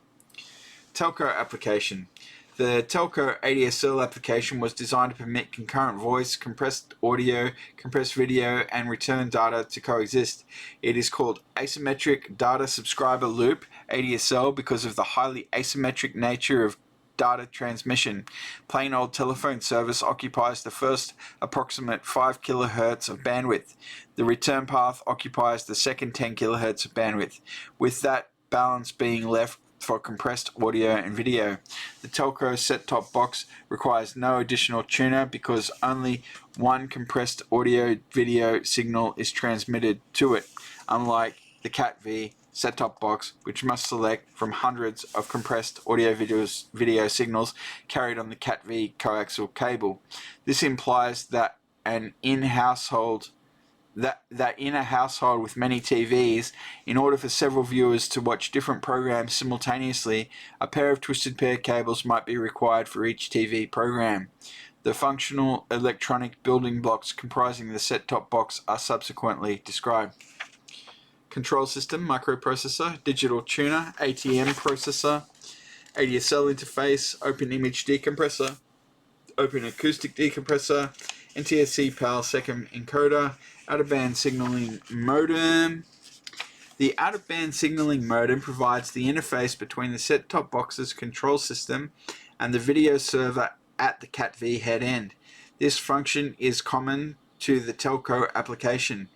Telco application. The telco ADSL application was designed to permit concurrent voice, compressed audio, compressed video, and return data to coexist. It is called Asymmetric Data Subscriber Loop, ADSL, because of the highly asymmetric nature of data transmission. Plain old telephone service occupies the first approximate 5 kHz of bandwidth. The return path occupies the second 10 kHz of bandwidth, with that balance being left for compressed audio and video. The telco set-top box requires no additional tuner because only one compressed audio-video signal is transmitted to it, unlike the Cat-V set-top box, which must select from hundreds of compressed audio-video signals carried on the Cat-V coaxial cable. This implies that in a household with many TVs, in order for several viewers to watch different programs simultaneously, a pair of twisted pair cables might be required for each TV program. The functional electronic building blocks comprising the set-top box are subsequently described. control system, microprocessor, digital tuner, ATM processor, ADSL interface, open image decompressor, open acoustic decompressor, NTSC PAL second encoder, out-of-band signaling modem. The out-of-band signaling modem provides the interface between the set-top box's control system and the video server at the Cat-V head end. This function is common to the telco application.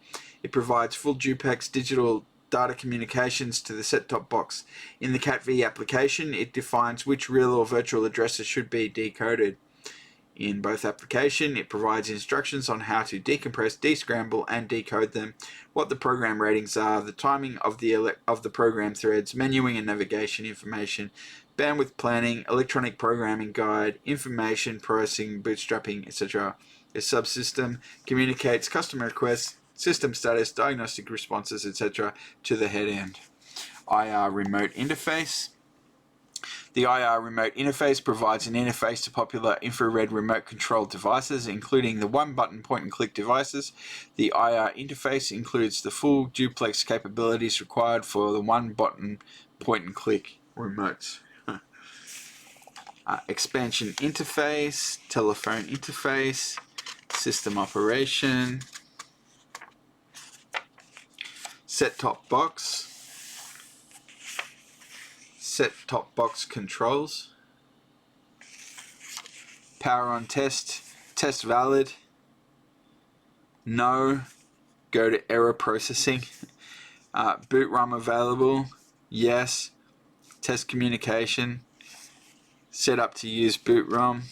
It provides full duplex digital data communications to the set-top box. In the Cat-V application, it defines which real or virtual addresses should be decoded. In both applications, it provides instructions on how to decompress, descramble, and decode them, what the program ratings are, the timing of the program threads, menuing and navigation information, bandwidth planning, electronic programming guide, information processing, bootstrapping, etc. The subsystem communicates customer requests, system status, diagnostic responses, etc. to the head end. IR remote interface. The IR remote interface provides an interface to popular infrared remote controlled devices, including the one-button point-and-click devices. The IR interface includes the full duplex capabilities required for the one-button point-and-click remotes. Expansion interface, telephone interface, system operation, set-top box, set-top box controls, power on test, test valid, no, go to error processing, boot ROM available, yes, test communication, set up to use boot ROM,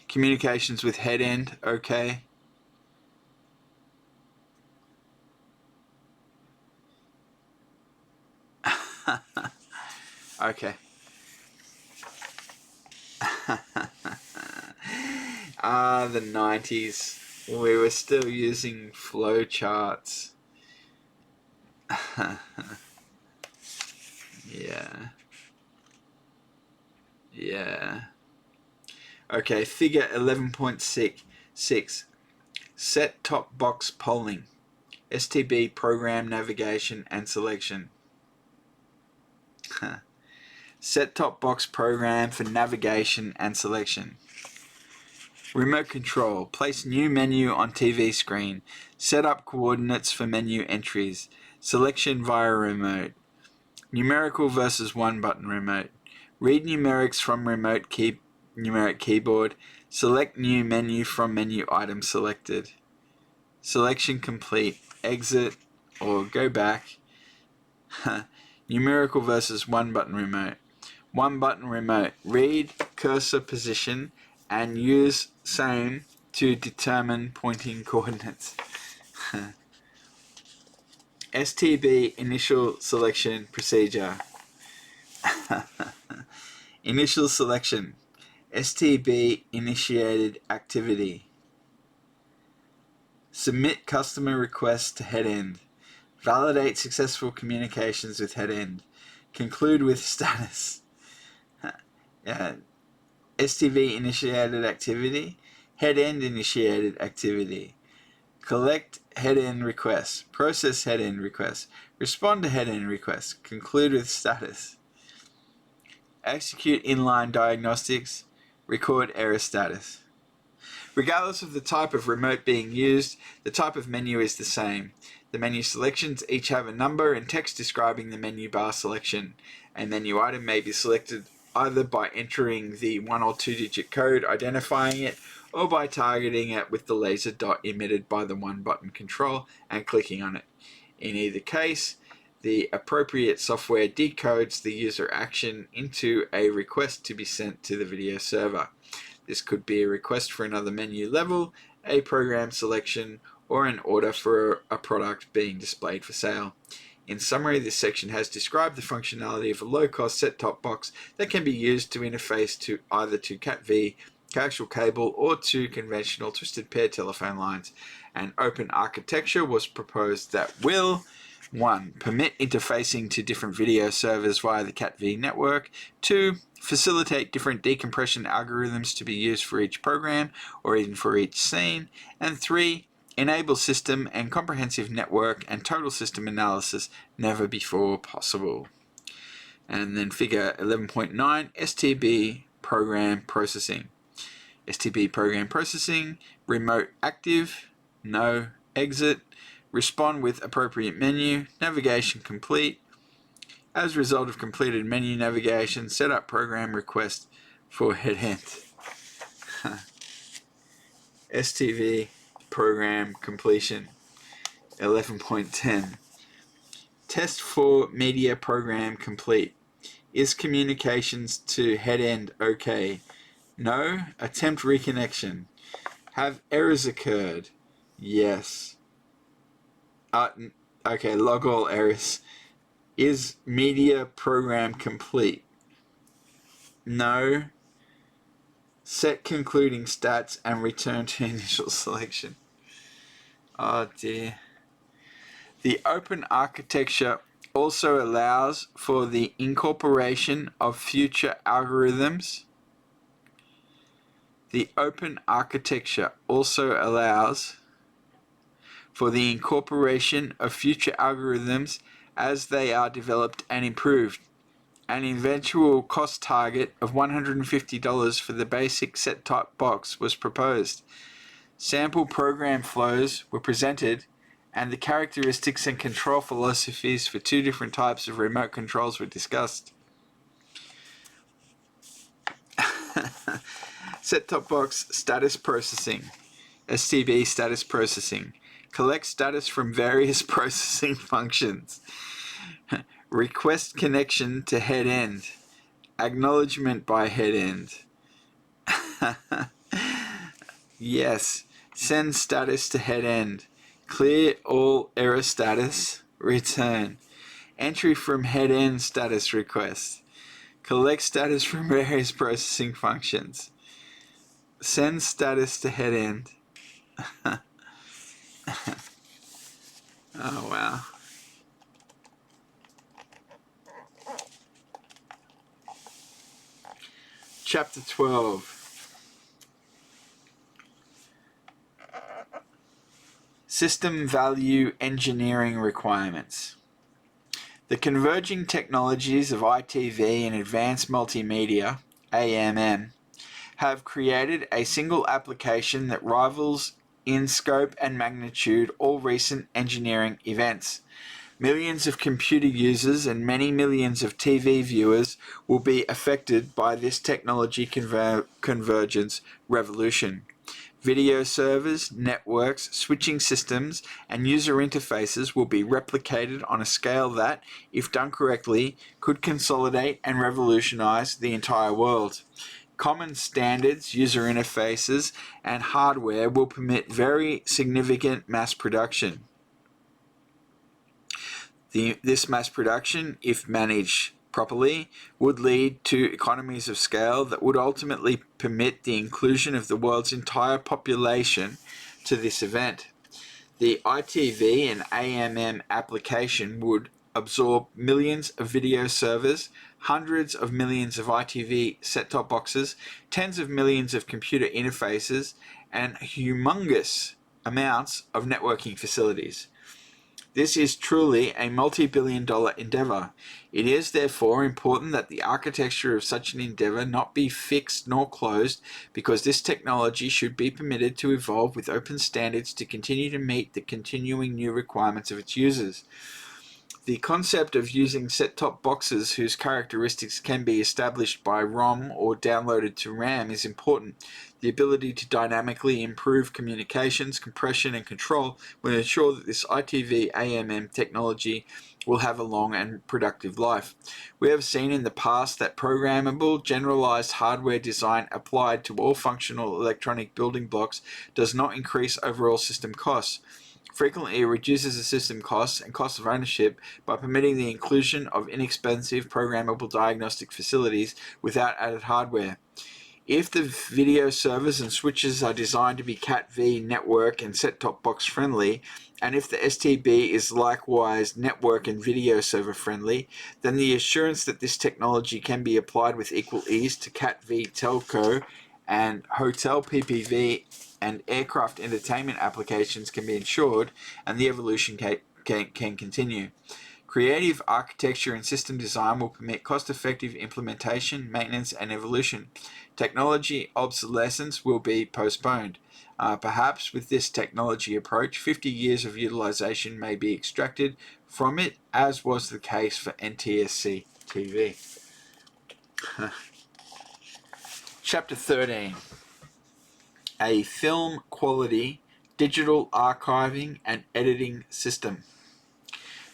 communications with head end, okay. Okay. The 90s. We were still using flowcharts. Yeah. Yeah. Okay, figure 11.6. Set-top box polling. STB program navigation and selection. Set-top box program for navigation and selection. Remote control. Place new menu on TV screen. Set up coordinates for menu entries. Selection via remote. Numerical versus one-button remote. Read numerics from numeric keyboard. Select new menu from menu item selected. Selection complete. Exit or go back. Numerical versus one-button remote. One-button remote. Read cursor position and use same to determine pointing coordinates. STB initial selection procedure. Initial selection. STB initiated activity. Submit customer request to head end. Validate successful communications with head end. Conclude with status. STV initiated activity. Head end initiated activity. Collect head end requests. Process head end requests. Respond to head end requests. Conclude with status. Execute inline diagnostics. Record error status. Regardless of the type of remote being used, the type of menu is the same. The menu selections each have a number and text describing the menu bar selection. A menu item may be selected either by entering the 1 or 2 digit code identifying it, or by targeting it with the laser dot emitted by the one-button control and clicking on it. In either case, the appropriate software decodes the user action into a request to be sent to the video server. This could be a request for another menu level, a program selection, or an order for a product being displayed for sale. In summary, this section has described the functionality of a low-cost set-top box that can be used to interface to either to Cat-V, coaxial cable, or to conventional twisted pair telephone lines. An open architecture was proposed that will 1. Permit interfacing to different video servers via the Cat-V network. 2. Facilitate different decompression algorithms to be used for each program or even for each scene. And 3. enable system and comprehensive network and total system analysis never before possible. And then figure 11.9, STB program processing. STB program processing, remote active, no, exit, respond with appropriate menu, navigation complete. As a result of completed menu navigation, set up program request for head end. STB program completion. 11.10. Test for media program complete. Is communications to head end okay? No. Attempt reconnection. Have errors occurred? Yes. Okay, log all errors. Is media program complete? No. Set concluding stats and return to initial selection. Oh dear. The open architecture also allows for the incorporation of future algorithms. The open architecture also allows for the incorporation of future algorithms as they are developed and improved. An eventual cost target of $150 for the basic set-top box was proposed. Sample program flows were presented, and the characteristics and control philosophies for two different types of remote controls were discussed. Set-top box status processing. STB status processing. Collect status from various processing functions. Request connection to head end. Acknowledgement by head end. Yes. Send status to head end. Clear all error status. Return. Entry from head end status request. Collect status from various processing functions. Send status to head end. Oh wow. Chapter 12. System value engineering requirements. The converging technologies of ITV and advanced multimedia, AMM, have created a single application that rivals in scope and magnitude all recent engineering events. Millions of computer users and many millions of TV viewers will be affected by this technology convergence revolution. Video servers, networks, switching systems, and user interfaces will be replicated on a scale that, if done correctly, could consolidate and revolutionize the entire world. Common standards, user interfaces, and hardware will permit very significant mass production. This mass production, if managed properly, would lead to economies of scale that would ultimately permit the inclusion of the world's entire population to this event. The ITV and AMM application would absorb millions of video servers, hundreds of millions of ITV set-top boxes, tens of millions of computer interfaces, and humongous amounts of networking facilities. This is truly a multi-billion-dollar endeavor. It is therefore important that the architecture of such an endeavor not be fixed nor closed, because this technology should be permitted to evolve with open standards to continue to meet the continuing new requirements of its users. The concept of using set-top boxes whose characteristics can be established by ROM or downloaded to RAM is important. The ability to dynamically improve communications, compression, and control will ensure that this ITV AMM technology will have a long and productive life. We have seen in the past that programmable, generalized hardware design applied to all functional electronic building blocks does not increase overall system costs. Frequently, it reduces the system costs and cost of ownership by permitting the inclusion of inexpensive programmable diagnostic facilities without added hardware. If the video servers and switches are designed to be Cat-V network and set-top box friendly, and if the STB is likewise network and video server friendly, then the assurance that this technology can be applied with equal ease to Cat-V telco and hotel PPV and aircraft entertainment applications can be ensured, and the evolution can continue. Creative architecture and system design will permit cost-effective implementation, maintenance, and evolution. Technology obsolescence will be postponed. Perhaps with this technology approach, 50 years of utilization may be extracted from it, as was the case for NTSC TV. Chapter 13. A film quality digital archiving and editing system.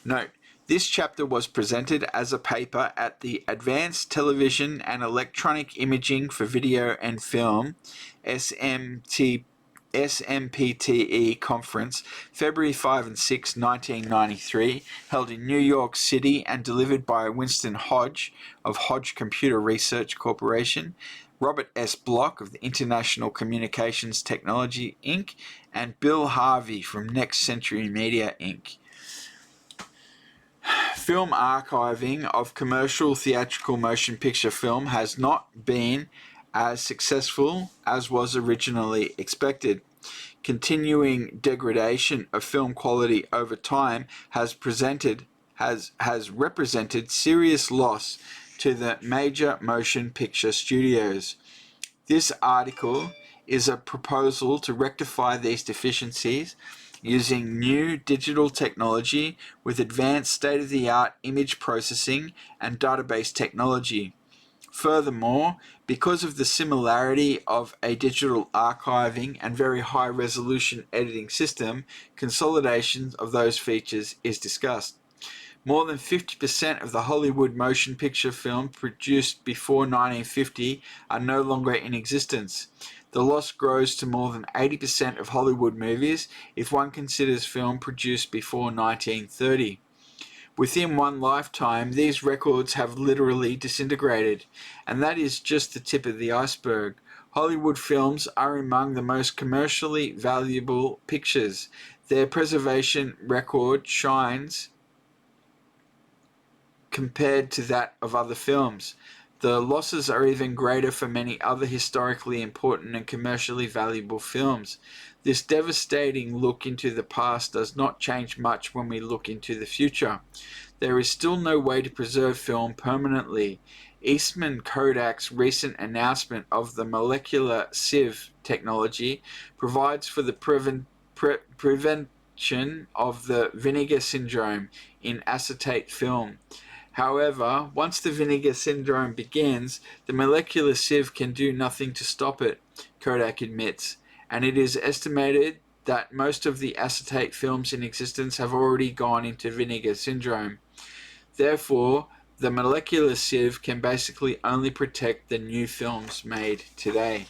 Note, this chapter was presented as a paper at the Advanced Television and Electronic Imaging for Video and Film SMPTE conference, February 5 and 6, 1993, held in New York City and delivered by Winston Hodge of Hodge Computer Research Corporation, Robert S. Block of the International Communications Technology, Inc., and Bill Harvey from Next Century Media, Inc. Film archiving of commercial theatrical motion picture film has not been as successful as was originally expected. Continuing degradation of film quality over time has represented serious loss to the major motion picture studios. This article is a proposal to rectify these deficiencies using new digital technology with advanced state-of-the-art image processing and database technology. Furthermore, because of the similarity of a digital archiving and very high-resolution editing system, consolidation of those features is discussed. More than 50% of the Hollywood motion picture film produced before 1950 are no longer in existence. The loss grows to more than 80% of Hollywood movies if one considers film produced before 1930. Within one lifetime, these records have literally disintegrated, and that is just the tip of the iceberg. Hollywood films are among the most commercially valuable pictures. Their preservation record shines compared to that of other films. The losses are even greater for many other historically important and commercially valuable films. This devastating look into the past does not change much when we look into the future. There is still no way to preserve film permanently. Eastman Kodak's recent announcement of the molecular sieve technology provides for the prevention of the vinegar syndrome in acetate film. However, once the vinegar syndrome begins, the molecular sieve can do nothing to stop it, Kodak admits, and it is estimated that most of the acetate films in existence have already gone into vinegar syndrome. Therefore, the molecular sieve can basically only protect the new films made today.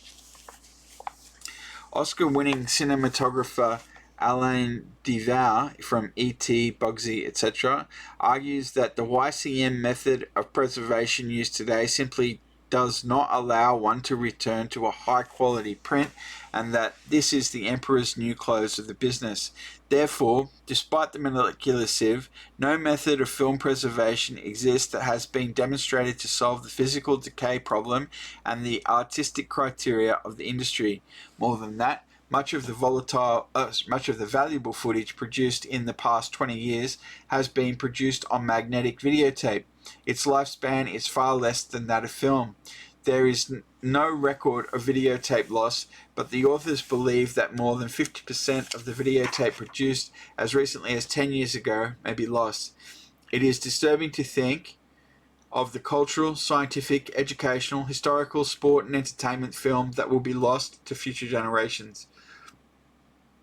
Oscar-winning cinematographer Alain Deval from E.T., Bugsy, etc. argues that the YCM method of preservation used today simply does not allow one to return to a high-quality print, and that this is the emperor's new clothes of the business. Therefore, despite the molecular sieve, no method of film preservation exists that has been demonstrated to solve the physical decay problem and the artistic criteria of the industry. More than that, much of the valuable footage produced in the past 20 years has been produced on magnetic videotape. Its lifespan is far less than that of film. There is no record of videotape loss, but the authors believe that more than 50% of the videotape produced as recently as 10 years ago may be lost. It is disturbing to think of the cultural, scientific, educational, historical, sport and entertainment film that will be lost to future generations.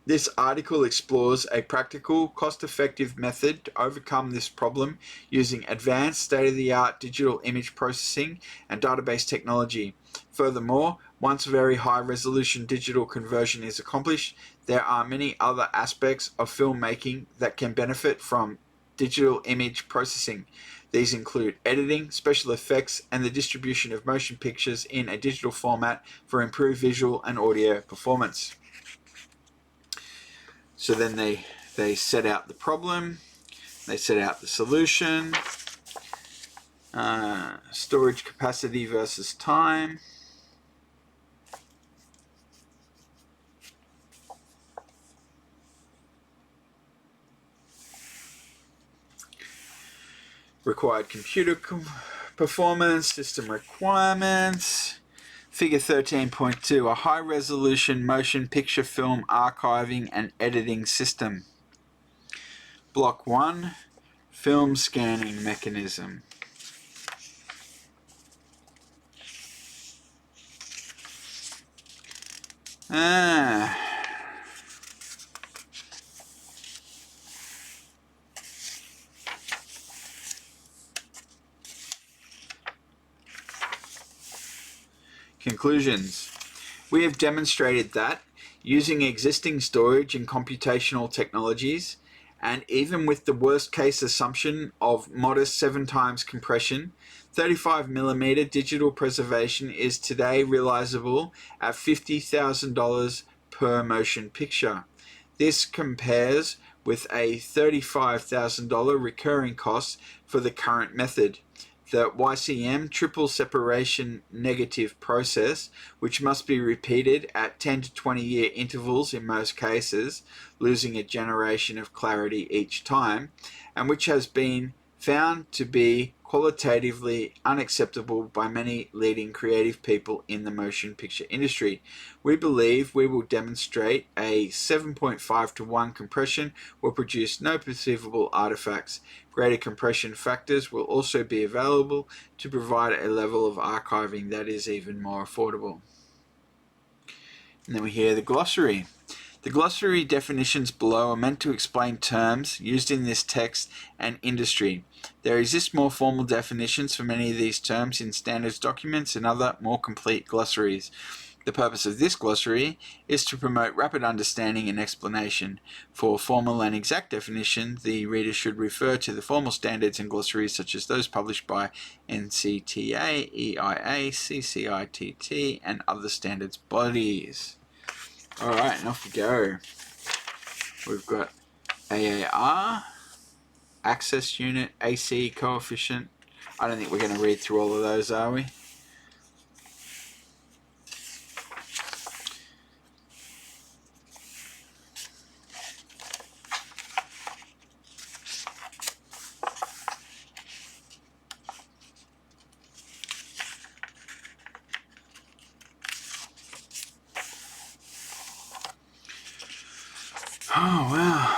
This article explores a practical, cost-effective method to overcome this problem using advanced state-of-the-art digital image processing and database technology. Furthermore, once very high-resolution digital conversion is accomplished, there are many other aspects of filmmaking that can benefit from digital image processing. These include editing, special effects, and the distribution of motion pictures in a digital format for improved visual and audio performance. So then they set out the problem, they set out the solution, storage capacity versus time. Required computer performance, system requirements. Figure 13.2, a high-resolution motion picture film archiving and editing system. Block 1, film scanning mechanism. Conclusions. We have demonstrated that, using existing storage and computational technologies, and even with the worst case assumption of modest 7 times compression, 35mm digital preservation is today realizable at $50,000 per motion picture. This compares with a $35,000 recurring cost for the current method. The YCM triple separation negative process, which must be repeated at 10 to 20 year intervals in most cases, losing a generation of clarity each time, and which has been found to be qualitatively unacceptable by many leading creative people in the motion picture industry. We believe we will demonstrate a 7.5 to 1 compression will produce no perceivable artifacts. Greater compression factors will also be available to provide a level of archiving that is even more affordable. And then we hear the glossary. The glossary definitions below are meant to explain terms used in this text and industry. There exist more formal definitions for many of these terms in standards documents and other more complete glossaries. The purpose of this glossary is to promote rapid understanding and explanation. For formal and exact definition, the reader should refer to the formal standards and glossaries such as those published by NCTA, EIA, CCITT, and other standards bodies. Alright, and off we go. We've got AAR, access unit, AC coefficient. I don't think we're going to read through all of those, are we? Oh, wow.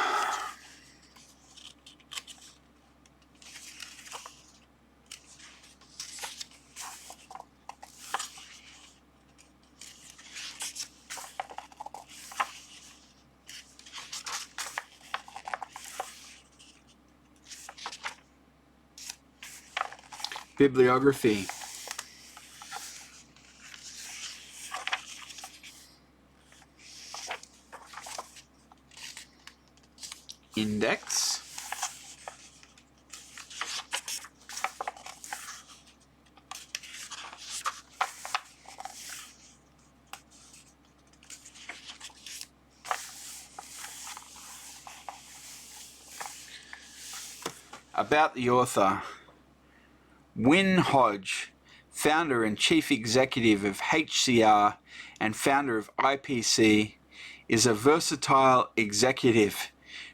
Bibliography. Index. About the author. Hodge, founder and chief executive of HCR and founder of IPC, is a versatile executive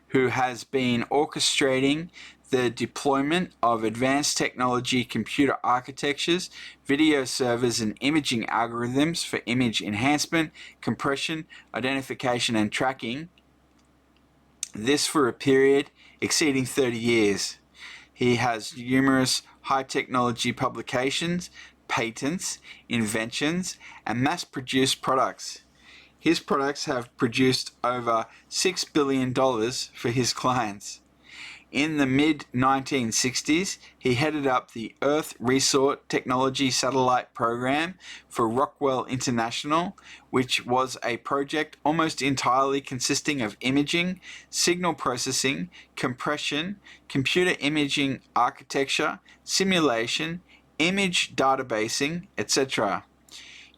who has been orchestrating the deployment of advanced technology computer architectures, video servers, and imaging algorithms for image enhancement, compression, identification, and tracking. This for a period exceeding 30 years. He has numerous high technology publications, patents, inventions, and mass-produced products. His products have produced over $6 billion for his clients. In the mid-1960s, he headed up the Earth Resort Technology Satellite Program for Rockwell International, which was a project almost entirely consisting of imaging, signal processing, compression, computer imaging architecture, simulation, image databasing, etc.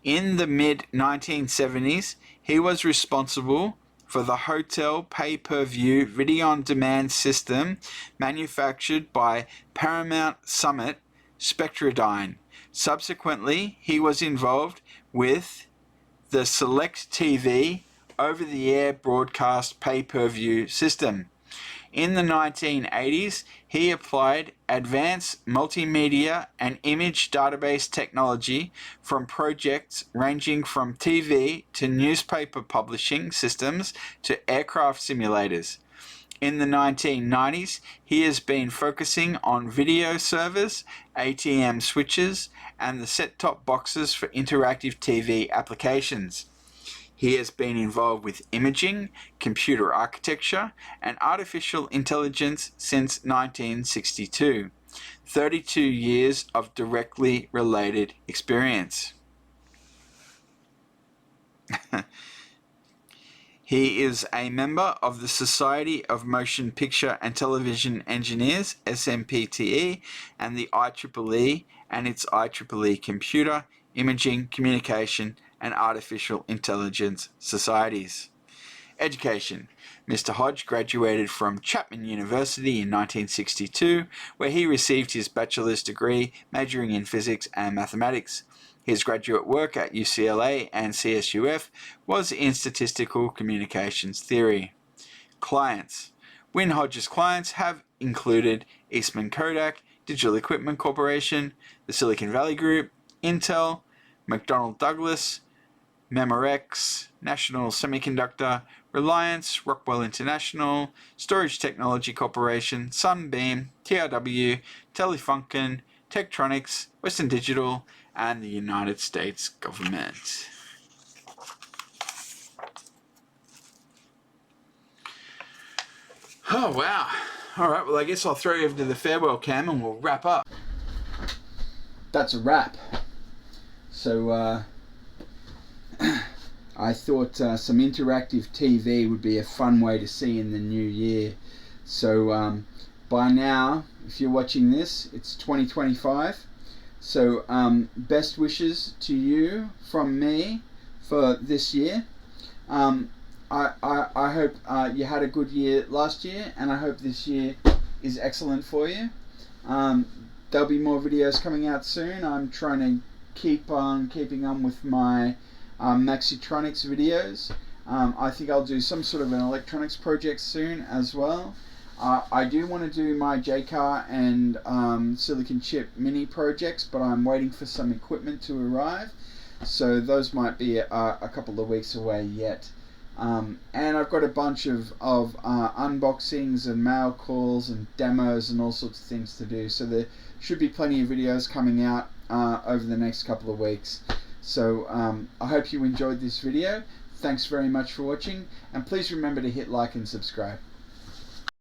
In the mid-1970s, he was responsible for the hotel pay-per-view video-on-demand system manufactured by Paramount Summit Spectradyne. Subsequently, he was involved with the Select TV over-the-air broadcast pay-per-view system. In the 1980s, he applied advanced multimedia and image database technology from projects ranging from TV to newspaper publishing systems to aircraft simulators. In the 1990s, he has been focusing on video servers, ATM switches, and the set-top boxes for interactive TV applications. He has been involved with imaging, computer architecture, and artificial intelligence since 1962. 32 years of directly related experience. He is a member of the Society of Motion Picture and Television Engineers, SMPTE, and the IEEE and its IEEE Computer, Imaging, Communication, and Artificial Intelligence Societies. Education. Mr. Hodge graduated from Chapman University in 1962, where he received his bachelor's degree majoring in physics and mathematics. His graduate work at UCLA and CSUF was in statistical communications theory. Clients. Win Hodge's clients have included Eastman Kodak, Digital Equipment Corporation, the Silicon Valley Group, Intel, McDonnell Douglas, Memorex, National Semiconductor, Reliance, Rockwell International, Storage Technology Corporation, Sunbeam, TRW, Telefunken, Tektronix, Western Digital, and the United States government. Oh, wow. Alright, well, I guess I'll throw you over to the farewell cam and we'll wrap up. That's a wrap. So, I thought some interactive TV would be a fun way to see in the new year. So, by now, if you're watching this, it's 2025. So, best wishes to you from me for this year. I hope you had a good year last year, and I hope this year is excellent for you. There'll be more videos coming out soon. I'm trying to keep on keeping on with my Maxitronics videos. I think I'll do some sort of an electronics project soon as well. I do want to do my JCar and silicon chip mini projects, but I'm waiting for some equipment to arrive, so those might be a couple of weeks away yet. And I've got a bunch of unboxings and mail calls and demos and all sorts of things to do, so there should be plenty of videos coming out over the next couple of weeks. So I hope you enjoyed this video. Thanks very much for watching, and please remember to hit like and subscribe.